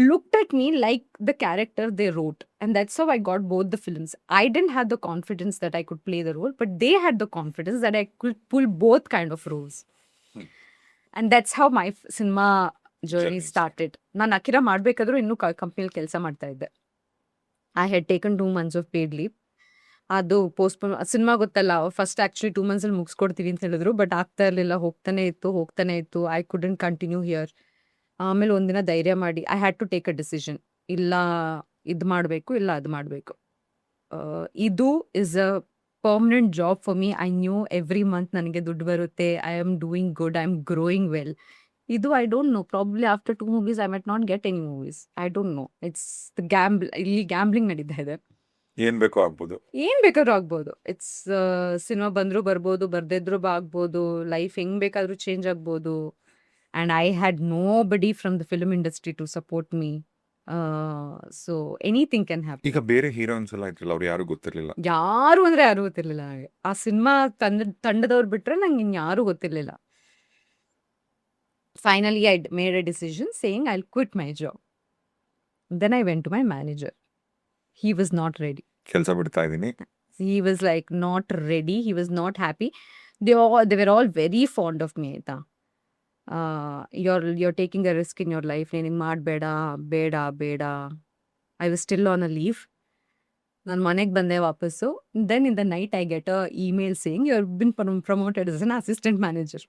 B: looked at me like the character they wrote, and that's how I got both the films. I didn't have the confidence that I could play the role, but they had the confidence that I could pull both kind of roles. And that's how my cinema journey started. ನಾನು ಅಕಿರಾ ಮಾಡಬೇಕಾದ್ರೂ ಇನ್ನೂ ಕಂಪ್ನಿಯಲ್ಲಿ ಕೆಲಸ ಮಾಡ್ತಾ ಇದ್ದೆ. I had taken 2 months of paid leave. ಅದು ಪೋಸ್ಟ್ಪೋನ್, ಸಿನಿಮಾ ಗೊತ್ತಲ್ಲ, ಫಸ್ಟ್ ಆ್ಯಕ್ಚುಲಿ 2 monthsಲ್ಲಿ ಮುಗಿಸ್ಕೊಡ್ತೀವಿ ಅಂತ ಹೇಳಿದ್ರು, ಬಟ್ ಆಗ್ತಾ ಇರಲಿಲ್ಲ, ಹೋಗ್ತಾನೆ ಇತ್ತು. I couldn't continue here. ಆಮೇಲೆ ಒಂದಿನ ಧೈರ್ಯ ಮಾಡಿ I had to take a decision. ಇಲ್ಲ ಇದು ಮಾಡಬೇಕು, ಇಲ್ಲ ಅದು ಮಾಡಬೇಕು. ಇದು is a permanent job for me. I knew every month ನನಗೆ ದುಡ್ಡು ಬರುತ್ತೆ, I am doing good, I am growing well. ಇದು I don't know, probably after 2 movies I might not get any movies. I don't no. It's the ಇಲ್ಲಿ ಗ್ಯಾಂಬ್ಲಿಂಗ್ ನಡೀತಾ ಇದೆ.
C: ಏನ್ ಬೇಕೋ ಆಗ್ಬೋದು,
B: ಏನ್ ಬೇಕಾದ್ರೂ ಆಗ್ಬೋದು. ಇಟ್ಸ್ ಸಿನಿಮಾ ಬಂದರೂ ಬರ್ಬೋದು, ಬರ್ದಿದ್ರು ಆಗ್ಬೋದು, ಲೈಫ್ ಹೆಂಗ್ ಬೇಕಾದ್ರೂ ಚೇಂಜ್ ಆಗ್ಬೋದು. And I had nobody from the film industry to support me. So anything can happen.
C: ಈಗ ಬೇರೆ ಹೀರೋಯಿನ್ಸ್ ಎಲ್ಲ ಇದ್ರಲ್ಲ, ಅವ್ರು ಯಾರು ಗೊತ್ತಿರ್ಲಿಲ್ಲ?
B: ಯಾರು ಅಂದ್ರೆ ಯಾರು ಗೊತ್ತಿರ್ಲಿಲ್ಲ ನನಗೆ. ಆ ಸಿನಿಮಾ ತಂಡದವ್ರು ಬಿಟ್ರೆ ನಂಗೆ ಇನ್ಯಾರು ಗೊತ್ತಿರ್ಲಿಲ್ಲ. Finally I made a decision saying I'll quit my job. Then I went to my manager. He was not ready.
C: ಕೆಲಸ ಬಿಡ್ತಾ ಇದೀನಿ.
B: He was like not ready. He was not happy. They were all very fond of me, ಆಯ್ತಾ. you're taking a risk in your life. ನೀನು ಹಿಂಗೆ ಮಾಡಬೇಡ, ಬೇಡ ಬೇಡ. I was still on a leave. ನಾನು ಮನೆಗೆ ಬಂದೆ ವಾಪಸ್ಸು. Then in the night I get a email saying you have been promoted as an assistant manager.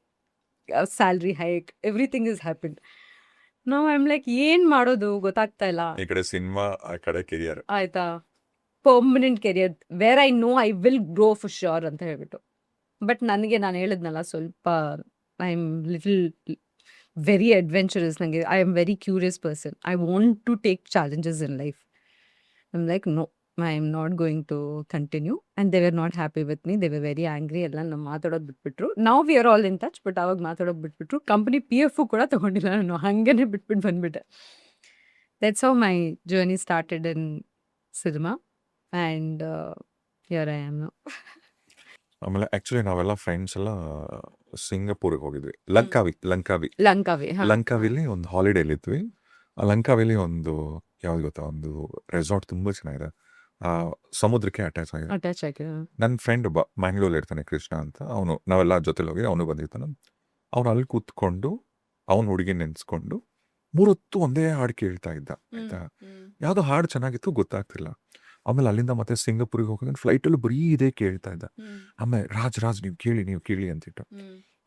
B: Salary hike, everything is happen. ನಾವು ಐಮ್ ಲೈಕ್ ಏನು ಮಾಡೋದು ಗೊತ್ತಾಗ್ತಾ ಇಲ್ಲ.
C: ಈ ಕಡೆ ಸಿನಿಮಾ, ಆ ಕಡೆ ಕೆರಿಯರ್.
B: ಆಯ್ತಾ, permanent career where I know I will grow for sure ಅಂತ ಹೇಳ್ಬಿಟ್ಟು. ಬಟ್ ನನಗೆ ನಾನು ಹೇಳಿದ್ನಲ್ಲ, ಸ್ವಲ್ಪ I am little very adventurous. ನನಗೆ I am very curious person. I want to take challenges in life. I am like no, I am not going to continue. And they were not happy with me. They were very angry. ಎಲ್ಲ ನಾವು ಮಾತಾಡೋದು ಬಿಟ್ಬಿಟ್ರು. ನಾವು we are all in touch, but ಅವಾಗ ಮಾತಾಡೋದು ಬಿಟ್ಬಿಟ್ರು. ಕಂಪ್ನಿ PF ಕೂಡ ತೊಗೊಂಡಿಲ್ಲ ನಾನು, ಹಾಗೇ ಬಿಟ್ಬಿಟ್ಟು ಬಂದ್ಬಿಟ್ಟೆ. That's how my journey started in cinema. And here I am now.
C: ಆಮೇಲೆ ಆಕ್ಚುಲಿ ನಾವೆಲ್ಲ ಫ್ರೆಂಡ್ಸ್ ಎಲ್ಲ ಸಿಂಗಪೂರ್ಗೆ ಹೋಗಿದ್ವಿ. ಲಂಕಾವಿ
B: ಲಂಕಾವಿ.
C: ಲಂಕಾವಿಲಿ ಒಂದು ಹಾಲಿಡೇಲಿದ್ವಿ. ಆ ಲಂಕಾವಿಲಿ ಒಂದು ಯಾವ್ದು ಗೊತ್ತಾ, ಒಂದು ರೆಸಾರ್ಟ್ ತುಂಬ ಚೆನ್ನಾಗಿದೆ, ಸಮುದ್ರಕ್ಕೆ ಅಟ್ಯಾಚ್ ಆಗಿದೆ.
B: ಅಟ್ಯಾಚ್ ಆಗಿ
C: ನನ್ನ ಫ್ರೆಂಡ್ ಒಬ್ಬ ಮ್ಯಾಂಗ್ಳೂರಲ್ಲಿ ಇರ್ತಾನೆ, ಕೃಷ್ಣ ಅಂತ. ಅವನು, ನಾವೆಲ್ಲ ಜೊತೆಲಿ ಹೋಗಿ ಅವನು ಬಂದಿರ್ತಾನೆ. ಅವ್ನು ಅಲ್ಲಿ ಕೂತ್ಕೊಂಡು ಅವನ ಹುಡುಗಿ ನೆನ್ಸ್ಕೊಂಡು 3 ಹೊತ್ತು ಒಂದೇ ಹಾಡು ಕೇಳ್ತಾ ಇದ್ದ. ಆಯ್ತಾ, ಯಾವುದೋ ಹಾಡು ಚೆನ್ನಾಗಿತ್ತು, ಗೊತ್ತಾಗ್ತಿಲ್ಲ. ಆಮೇಲೆ ಅಲ್ಲಿಂದ ಮತ್ತೆ ಸಿಂಗಪುರಿಗೆ ಹೋಗೋದು ಫ್ಲೈಟಲ್ಲಿ ಬರೀ ಇದೇ ಕೇಳ್ತಾ ಇದ್ದ. ಆಮೇಲೆ ರಾಜ್ ನೀವು ಕೇಳಿ ಅಂತಿಟ್ಟು.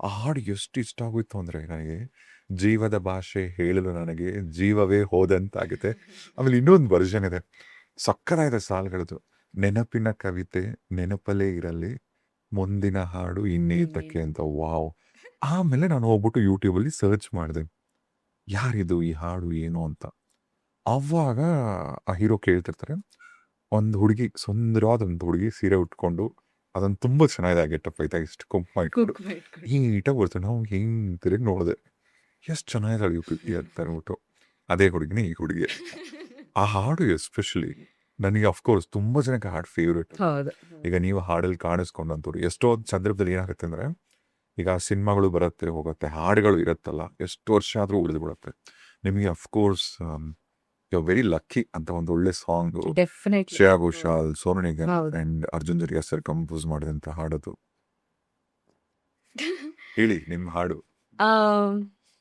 C: ಆ ಹಾಡು ಎಷ್ಟು ಇಷ್ಟ ಆಗೋಯ್ತು ಅಂದರೆ ನನಗೆ, ಜೀವದ ಭಾಷೆ ಹೇಳಲು ನನಗೆ ಜೀವವೇ ಹೋದಂತಾಗಿದೆ. ಆಮೇಲೆ ಇನ್ನೊಂದು ವರ್ಷನ್ ಇದೆ, ಸಕ್ಕತ್ತಾಗಿದೆ ಸಾಲುಗಳದು. ನೆನಪಿನ ಕವಿತೆ ನೆನಪಲ್ಲೇ ಇರಲಿ, ಮುಂದಿನ ಹಾಡು ಇನ್ನೇತಕ್ಕೆ ಅಂತ. ವಾವ್. ಆಮೇಲೆ ನಾನು ಹೋಗ್ಬಿಟ್ಟು ಯೂಟ್ಯೂಬಲ್ಲಿ ಸರ್ಚ್ ಮಾಡಿದೆ, ಯಾರಿದು ಈ ಹಾಡು ಏನು ಅಂತ. ಅವಾಗ ಆ ಹೀರೋ ಕೇಳ್ತಿರ್ತಾರೆ, ಒಂದು ಹುಡುಗಿ, ಸುಂದರವಾದ ಒಂದು ಹುಡುಗಿ ಸೀರೆ ಉಟ್ಕೊಂಡು, ಅದನ್ನು ತುಂಬ ಚೆನ್ನಾಗಿದೆ ಆ ಗೆಟಪ್. ಆಯ್ತಾ, ಇಷ್ಟು ಕುಂಕುಮ ಇಟ್ಕೊಂಡು ನೀಟಾಗಿ ಬರ್ತಾರೆ. ನಾವು ಹಿಂಗೆ ತಿರುಗಿ ನೋಡಿದೆ, ಎಷ್ಟು ಚೆನ್ನಾಗಿದೆ ಅಂತ ಅಂದ್ಬಿಟ್ಟು. ಅದೇ ಹುಡುಗಿನೇ ಈ ಹುಡುಗಿ. ಆ ಹಾಡು ಎಸ್ಪೆಷಲಿ ನನಗೆ ಅಫ್ಕೋರ್ಸ್ ತುಂಬ ಜನಕ್ಕೆ ಹಾಡು ಫೇವ್ರೇಟ್.
B: ಹೌದು.
C: ಈಗ ನೀವು ಹಾಡಲ್ಲಿ ಕಾಣಿಸ್ಕೊಂಡಂತವ್ರು ಎಷ್ಟೋ ಸಂದರ್ಭದಲ್ಲಿ ಏನಾಗುತ್ತೆ ಅಂದರೆ, ಈಗ ಸಿನಿಮಾಗಳು ಬರುತ್ತೆ ಹೋಗುತ್ತೆ, ಹಾಡುಗಳು ಇರುತ್ತಲ್ಲ, ಎಷ್ಟು ವರ್ಷ ಆದರೂ ಉಳಿದು ಬಿಡುತ್ತೆ. ನಿಮಗೆ of course you are very lucky ಅಂತ ಒಂದು ಒಳ್ಳೆ ಸಾಂಗ್
B: ಡೆಫಿನೆಟ್ಲಿ.
C: ಶ್ರೇಯಾ ಘೋಷಾಲ್, ಸೋನು ನಿಗಮ್
B: ಹೌದು.
C: And Arjun Janya sir compose ಮಾಡಿದಂಥ ಹಾಡದು. ಹೇಳಿ ನಿಮ್ಮ ಹಾಡು.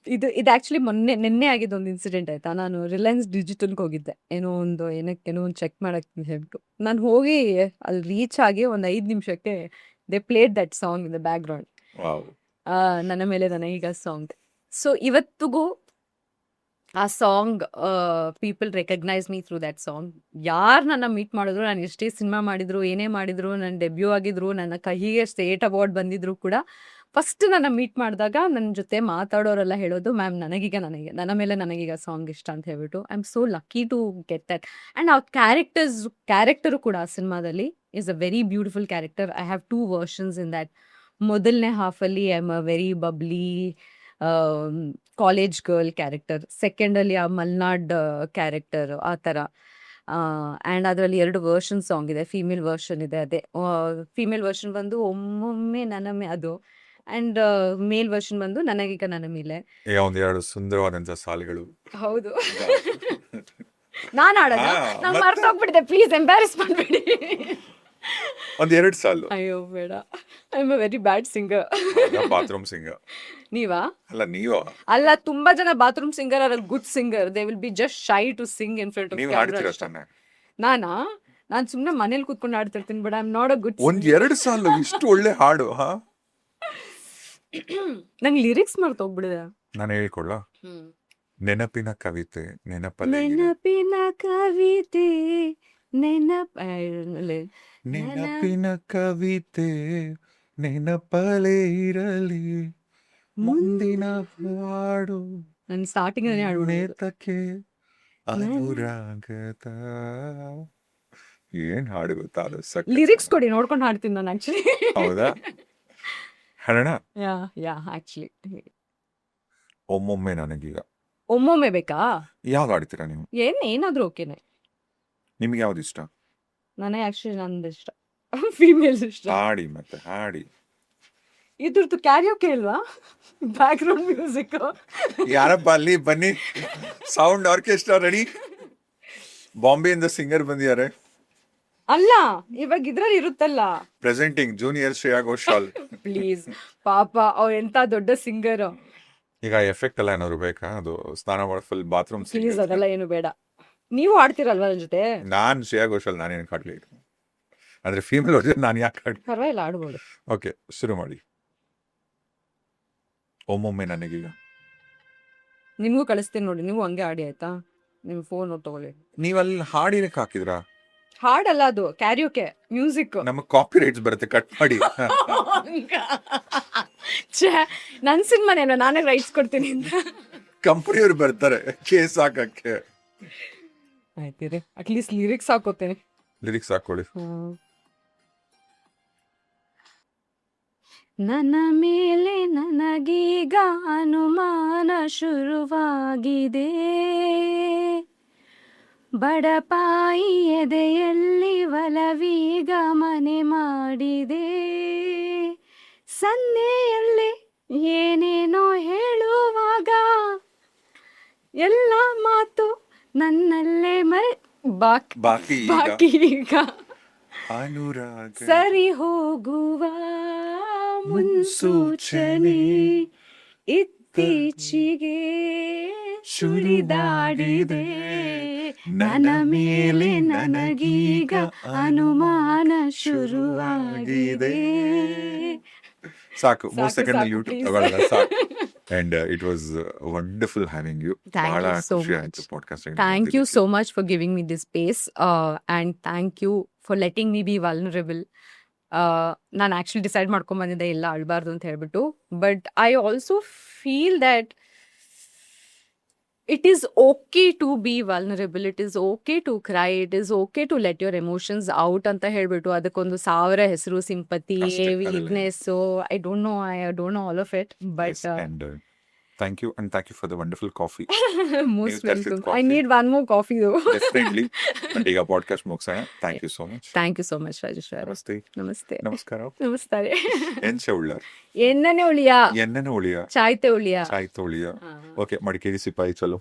B: ಇದು ಆ್ಯಕ್ಚುಲಿ ನಿನ್ನೆ ಆಗಿದ್ದು ಒಂದು ಇನ್ಸಿಡೆಂಟ್ ಆಯ್ತಾ. ನಾನು ರಿಲಯನ್ಸ್ ಡಿಜಿಟಲ್ಗೆ ಹೋಗಿದ್ದೆ, ಏನೋ ಒಂದು ಚೆಕ್ ಮಾಡಕ್ಕೆ ಹೇಳ್ಬಿಟ್ಟು. ನಾನು ಹೋಗಿ ಅಲ್ಲಿ ರೀಚ್ ಆಗಿ ಒಂದು 5 ನಿಮಿಷಕ್ಕೆ they played that song in the back ground.
C: Wow.
B: ನನ್ನ ಮೇಲೆ ನನಗೀಗ ಸಾಂಗ್. ಸೊ ಇವತ್ತಿಗೂ ಆ song, people recognise me through that song. ಯಾರು ನನ್ನ ಮೀಟ್ ಮಾಡಿದ್ರು, ನಾನು ಎಷ್ಟೇ ಸಿನಿಮಾ ಮಾಡಿದ್ರು, ಏನೇ ಮಾಡಿದ್ರು, ನನ್ನ ಡೆಬ್ಯೂ ಆಗಿದ್ರು, ನನ್ನ ಕೈಗೆ ಸ್ಟೇಟ್ ಅವಾರ್ಡ್ ಬಂದಿದ್ರು ಕೂಡ, ಫಸ್ಟ್ ನನ್ನ ಮೀಟ್ ಮಾಡಿದಾಗ ನನ್ನ ಜೊತೆ ಮಾತಾಡೋರೆಲ್ಲ ಹೇಳೋದು, ಮ್ಯಾಮ್ ನನ್ನ ಮೇಲೆ ನನಗೀಗ ಸಾಂಗ್ ಇಷ್ಟ ಅಂತ ಹೇಳ್ಬಿಟ್ಟು. I am so lucky to get that. And ಆ ಕ್ಯಾರೆಕ್ಟರು ಕೂಡ ಆ ಸಿನಿಮಾದಲ್ಲಿ is a very beautiful character. I have 2 versions in that. ಮೊದಲನೇ ಹಾಫಲ್ಲಿ I am a very bubbly college girl character. ಸೆಕೆಂಡಲ್ಲಿ ಆ ಮಲ್ನಾಡ್ ಕ್ಯಾರೆಕ್ಟರ್, ಆ ಥರ. ಆ್ಯಂಡ್ ಅದರಲ್ಲಿ 2 ವರ್ಷನ್ ಸಾಂಗ್ ಇದೆ. ಫೀಮೇಲ್ ವರ್ಷನ್ ಇದೆ. ಅದೇ ಫೀಮೇಲ್ ವರ್ಷನ್ ಬಂದು ಒಮ್ಮೊಮ್ಮೆ ನನ್ನ ಅದು, ಆ್ಯಂಡ್ ಮೇಲ್ ವರ್ಷನ್ ಬಂದು ನನಗೀಗ ನನ್ನ ಮೇಲೆ.
C: ಈಗ ಒಂದೆರಡು ಸುಂದರವಾದಂಥ ಸಾಲುಗಳು.
B: ಹೌದು. ನಾನು ಆಡೋದ, ನಾನು
C: ಮತ್ತೆ
B: ಮರ್ತೋಗ್ಬಿಟ್ಟಿದೆ. ಪ್ಲೀಸ್ ಎಂಬ್ಯಾರೆಸ್ ಮಾಡಬೇಡಿ.
C: ಒಂದೆರಡು ಸಾಲು.
B: ಅಯ್ಯೋ ಬೇಡ, I am a very bad singer.
C: Bathroom singer
B: ನೀವಾ?
C: ಅಲ್ಲ, ನೀವು
B: ಅಲ್ಲ, ತುಂಬಾ ಜನ bathroom singer are good singer. They will be just shy to sing in front of
C: ನೀವು
B: ಕ್ಯಾಮ್ರಾ
C: ಹಾಡ್ತೀರ
B: ಅಷ್ಟೇ.
C: ತಾನೆ?
B: ನಾನು ಸುಮ್ಮನೆ ಮನೇಲಿ ಕೂತ್ಕೊಂಡು ಆಡ್ತಿರ್ತೀನಿ, but I am not a good
C: ಒಂದೆರಡು ಸಾಲು ಇಷ್ಟು ಒಳ್ಳೆ ಹಾಡು.
B: ನಂಗೆ ಲಿರಿಕ್ಸ್ ಮರ್ತೋಗ್ಬಿಡಿದೆ.
C: ನಾನು ಹೇಳ್ಕೊಳ್ಳ, ನೆನಪಿನ ಕವಿತೆ ನೆನಪಲ್ಲೇ ಇರಲಿ,
B: ನೆನಪಿನ ಕವಿತೆ
C: ನೆನಪಿನ ಕವಿತೆ ನೆನಪಲೇ ಇರಲಿ, ಮುಂದಿನ ಹಾಡು
B: ನಾನು ಸ್ಟಾರ್ಟಿಂಗ್ ಆಡ್ಬಿಡೋದು.
C: ನೇತಕ್ಕೆ ಅನುರಾಗದ. ಏನ್ ಹಾಡು ಗೊತ್ತಾ ಅದು?
B: ಲಿರಿಕ್ಸ್ ಕೊಡಿ, ನೋಡ್ಕೊಂಡು ಹಾಡ್ತೀನಿ ನಾನು ಆಕ್ಚುಲಿ.
C: ಹೌದಾ? ಹಾಡೋಣ.
B: Yeah actually.
C: ಒಮ್ಮೊಮ್ಮೆ ನನಗೀಗ.
B: ಒಮ್ಮೊಮ್ಮೆ ಬೇಕಾ?
C: ಯಾವ್ದು ಹಾಡ್ತೀರಾ ನೀವು?
B: ಏನಾದ್ರೂ ಓಕೆನೆ.
C: ನಿಮ್ಗೆ ಯಾವ್ದು ಇಷ್ಟ?
B: ನನಗೆ ಆಕ್ಚುಲಿ ನಂದು ಇಷ್ಟ ಫೀಮೇಲ್ಸ್ ಇಷ್ಟ.
C: ಹಾಡಿ ಮತ್ತೆ ಹಾಡಿ.
B: ಇದ್ರದ್ದು ಕ್ಯಾರಿಯೋಕೆ ಇಲ್ವಾ? Background music.
C: ಯಾರಪ್ಪ ಅಲ್ಲಿ? ಬನ್ನಿ, ಸೌಂಡ್ ಆರ್ಕೆಸ್ಟ್ರಾ ರೆಡಿ. ಬಾಂಬೆಯಿಂದ ಸಿಂಗರ್ ಬಂದಿದ್ದಾರೆ.
B: ಅಲ್ಲ, ಇವಾಗ ಇದ್ರಲ್ಲಿ ಇರುತ್ತಲ್ಲ,
C: presenting junior Shreya Ghoshal.
B: Please ಪಾಪ, ಅವ್ರು ಎಂತ ದೊಡ್ಡ ಸಿಂಗರ್.
C: ಈಗ ಎಫೆಕ್ಟ್ ಎಲ್ಲ ಏನಾದ್ರು ಬೇಕಾ? ಅದು ಸ್ನಾನ ಮಾಡಿ ಫುಲ್ ಬಾತ್ರೂಮ್
B: ಪ್ಲೀಸ್ ಅದೆಲ್ಲ ಏನು ಬೇಡ. ನೀವು ಆಡ್ತೀರಲ್ವಾ ನನ್ನ ಜೊತೆ?
C: ನಾನು ಶ್ರೇಯಾ ಘೋಷಾಲ್ ನಾನೇನು ಕಾಡ್ಲಿ ಅಂದ್ರೆ ಫೀಮೇಲ್ ವರ್ಜನ್ ನಾನು ಯಾಕೆ ಕಾಡ್ಲಿ?
B: ಪರವಾಗಿಲ್ಲ, ಆಡ್ಬೋದು.
C: ಓಕೆ, ಶುರು ಮಾಡಿ. ಒಮ್ಮೊಮ್ಮೆ ನನಗೀಗ
B: ನಿಮಗೂ ಕಳಿಸ್ತೀನಿ ನೋಡಿ, ನೀವು ಹಂಗೆ ಆಡಿ ಆಯ್ತಾ? ನಿಮ್ಮ ಫೋನ್ ತಗೊಳ್ಳಿ.
C: ನೀವಲ್ಲಿ ಹಾಡಿನಕ್ಕೆ ಹಾಕಿದ್ರಾ?
B: ಹಾಡಲ್ಲ, ಅದು ಕ್ಯಾರಿಯೋಕೆ ಮ್ಯೂಸಿಕ್.
C: ನಮಗೆ ಕಾಪಿ ರೈಟ್ಸ್ ಬರುತ್ತೆ, ಕಟ್ ಮಾಡಿ.
B: ನನ್ನ ಸಿನಿಮಾನೇನೋ ನಾನೇ ರೈಟ್ಸ್ ಕೊಡ್ತೀನಿ ಅಂತ.
C: ಕಂಪನಿಯವ್ರು ಬರ್ತಾರೆ ಕೇಸ್ ಹಾಕಕ್ಕೆ.
B: ಆಯ್ತೀರಿ, ಅಟ್ಲೀಸ್ಟ್ ಲಿರಿಕ್ಸ್ ಹಾಕೋತೇನೆ.
C: ಲಿರಿಕ್ಸ್ ಹಾಕೊಳ್ಳಿ.
B: ನನ್ನ ಮೇಲೆ ನನಗೀಗ ಅನುಮಾನ ಶುರುವಾಗಿದೆ, ಬಡಪಾಯಿ ಎದೆಯಲ್ಲಿ ಒಲವೀಗ ಮನೆ ಮಾಡಿದೆ, ಸನ್ನೆಯಲ್ಲಿ ಏನೇನೋ ಹೇಳುವಾಗ ಎಲ್ಲ ಮಾತು ನನ್ನಲ್ಲೇ
C: ಬಾಕಿ
B: ಈಗ
C: ಅನುರಾಗ
B: ಸರಿ ಹೋಗುವ ಮುನ್ಸೂಚನೆ ಇತ್ತೀಚೆಗೆ ಸುಳಿದಾಡಿದೆ, ನನ್ನ ಮೇಲೆ ನನಗೀಗ ಅನುಮಾನ ಶುರುವಾಗಿದೆ.
C: ಸಾಕು, 3
B: ಸಾಕು,
C: ಸೆಕೆಂಡ್
B: ಸಾಕು,
C: ಯೂಟ್ಯೂಬ್
B: please.
C: ತಗೊಳ್ಳಲ್ಲ, ಸಾಕು. And it was wonderful having you.
B: Thank
C: ಬಹಳ
B: you so
C: ಖುಷಿ
B: much.
C: ಆಯ್ತು ಪಾಡ್ಕಾಸ್ಟ್.
B: Thank you so much for giving me this space, and thank you for letting me be vulnerable. ನಾನು ಆ್ಯಕ್ಚುಲಿ ಡಿಸೈಡ್ ಮಾಡ್ಕೊಂಬಂದಿದ್ದೆ ಎಲ್ಲ ಅಳ್ಬಾರ್ದು ಅಂತ ಹೇಳ್ಬಿಟ್ಟು, but I also feel that it is okay to be vulnerable, it is okay to cry, it is okay to let your emotions out ಅಂತ ಹೇಳ್ಬಿಟ್ಟು ಅದಕ್ಕೊಂದು 1000 ಹೆಸರು, ಸಿಂಪತಿ,
C: ಅಷ್ಟೇ, ಅದೆಲ್ಲ
B: weakness, so I don't know all of it, but
C: and thank you, and thank you for the wonderful coffee.
B: Most
C: ನೀವು ತರ್ಸಿದ
B: welcome. I
C: coffee.
B: Need one more coffee though.
C: Definitely. And ಈಗ ಪಾಡ್ಕಾಸ್ಟ್ ಮುಗಿಸೋಣ. Thank you so much.
B: Thank you so much Rajeshwara.
C: ನಮಸ್ತೆ.
B: ನಮಸ್ತೆ.
C: ನಮಸ್ಕಾರ.
B: ನಮಸ್ತಾರೆ.
C: ಎಂಚೆ ಉಳ್ಳ
B: ಎಣ್ಣನೆ ಉಳಿಯ
C: ಎಣ್ಣೆನ ಉಳಿಯ
B: ಚಾಯ್ತೆ ಉಳಿಯ.
C: ಚಾಯ್ತ ಉಳಿಯ. ಓಕೆ, ಮಡಿಕೇರಿ ಸಿಪಾಯಿ ಚಲೋ.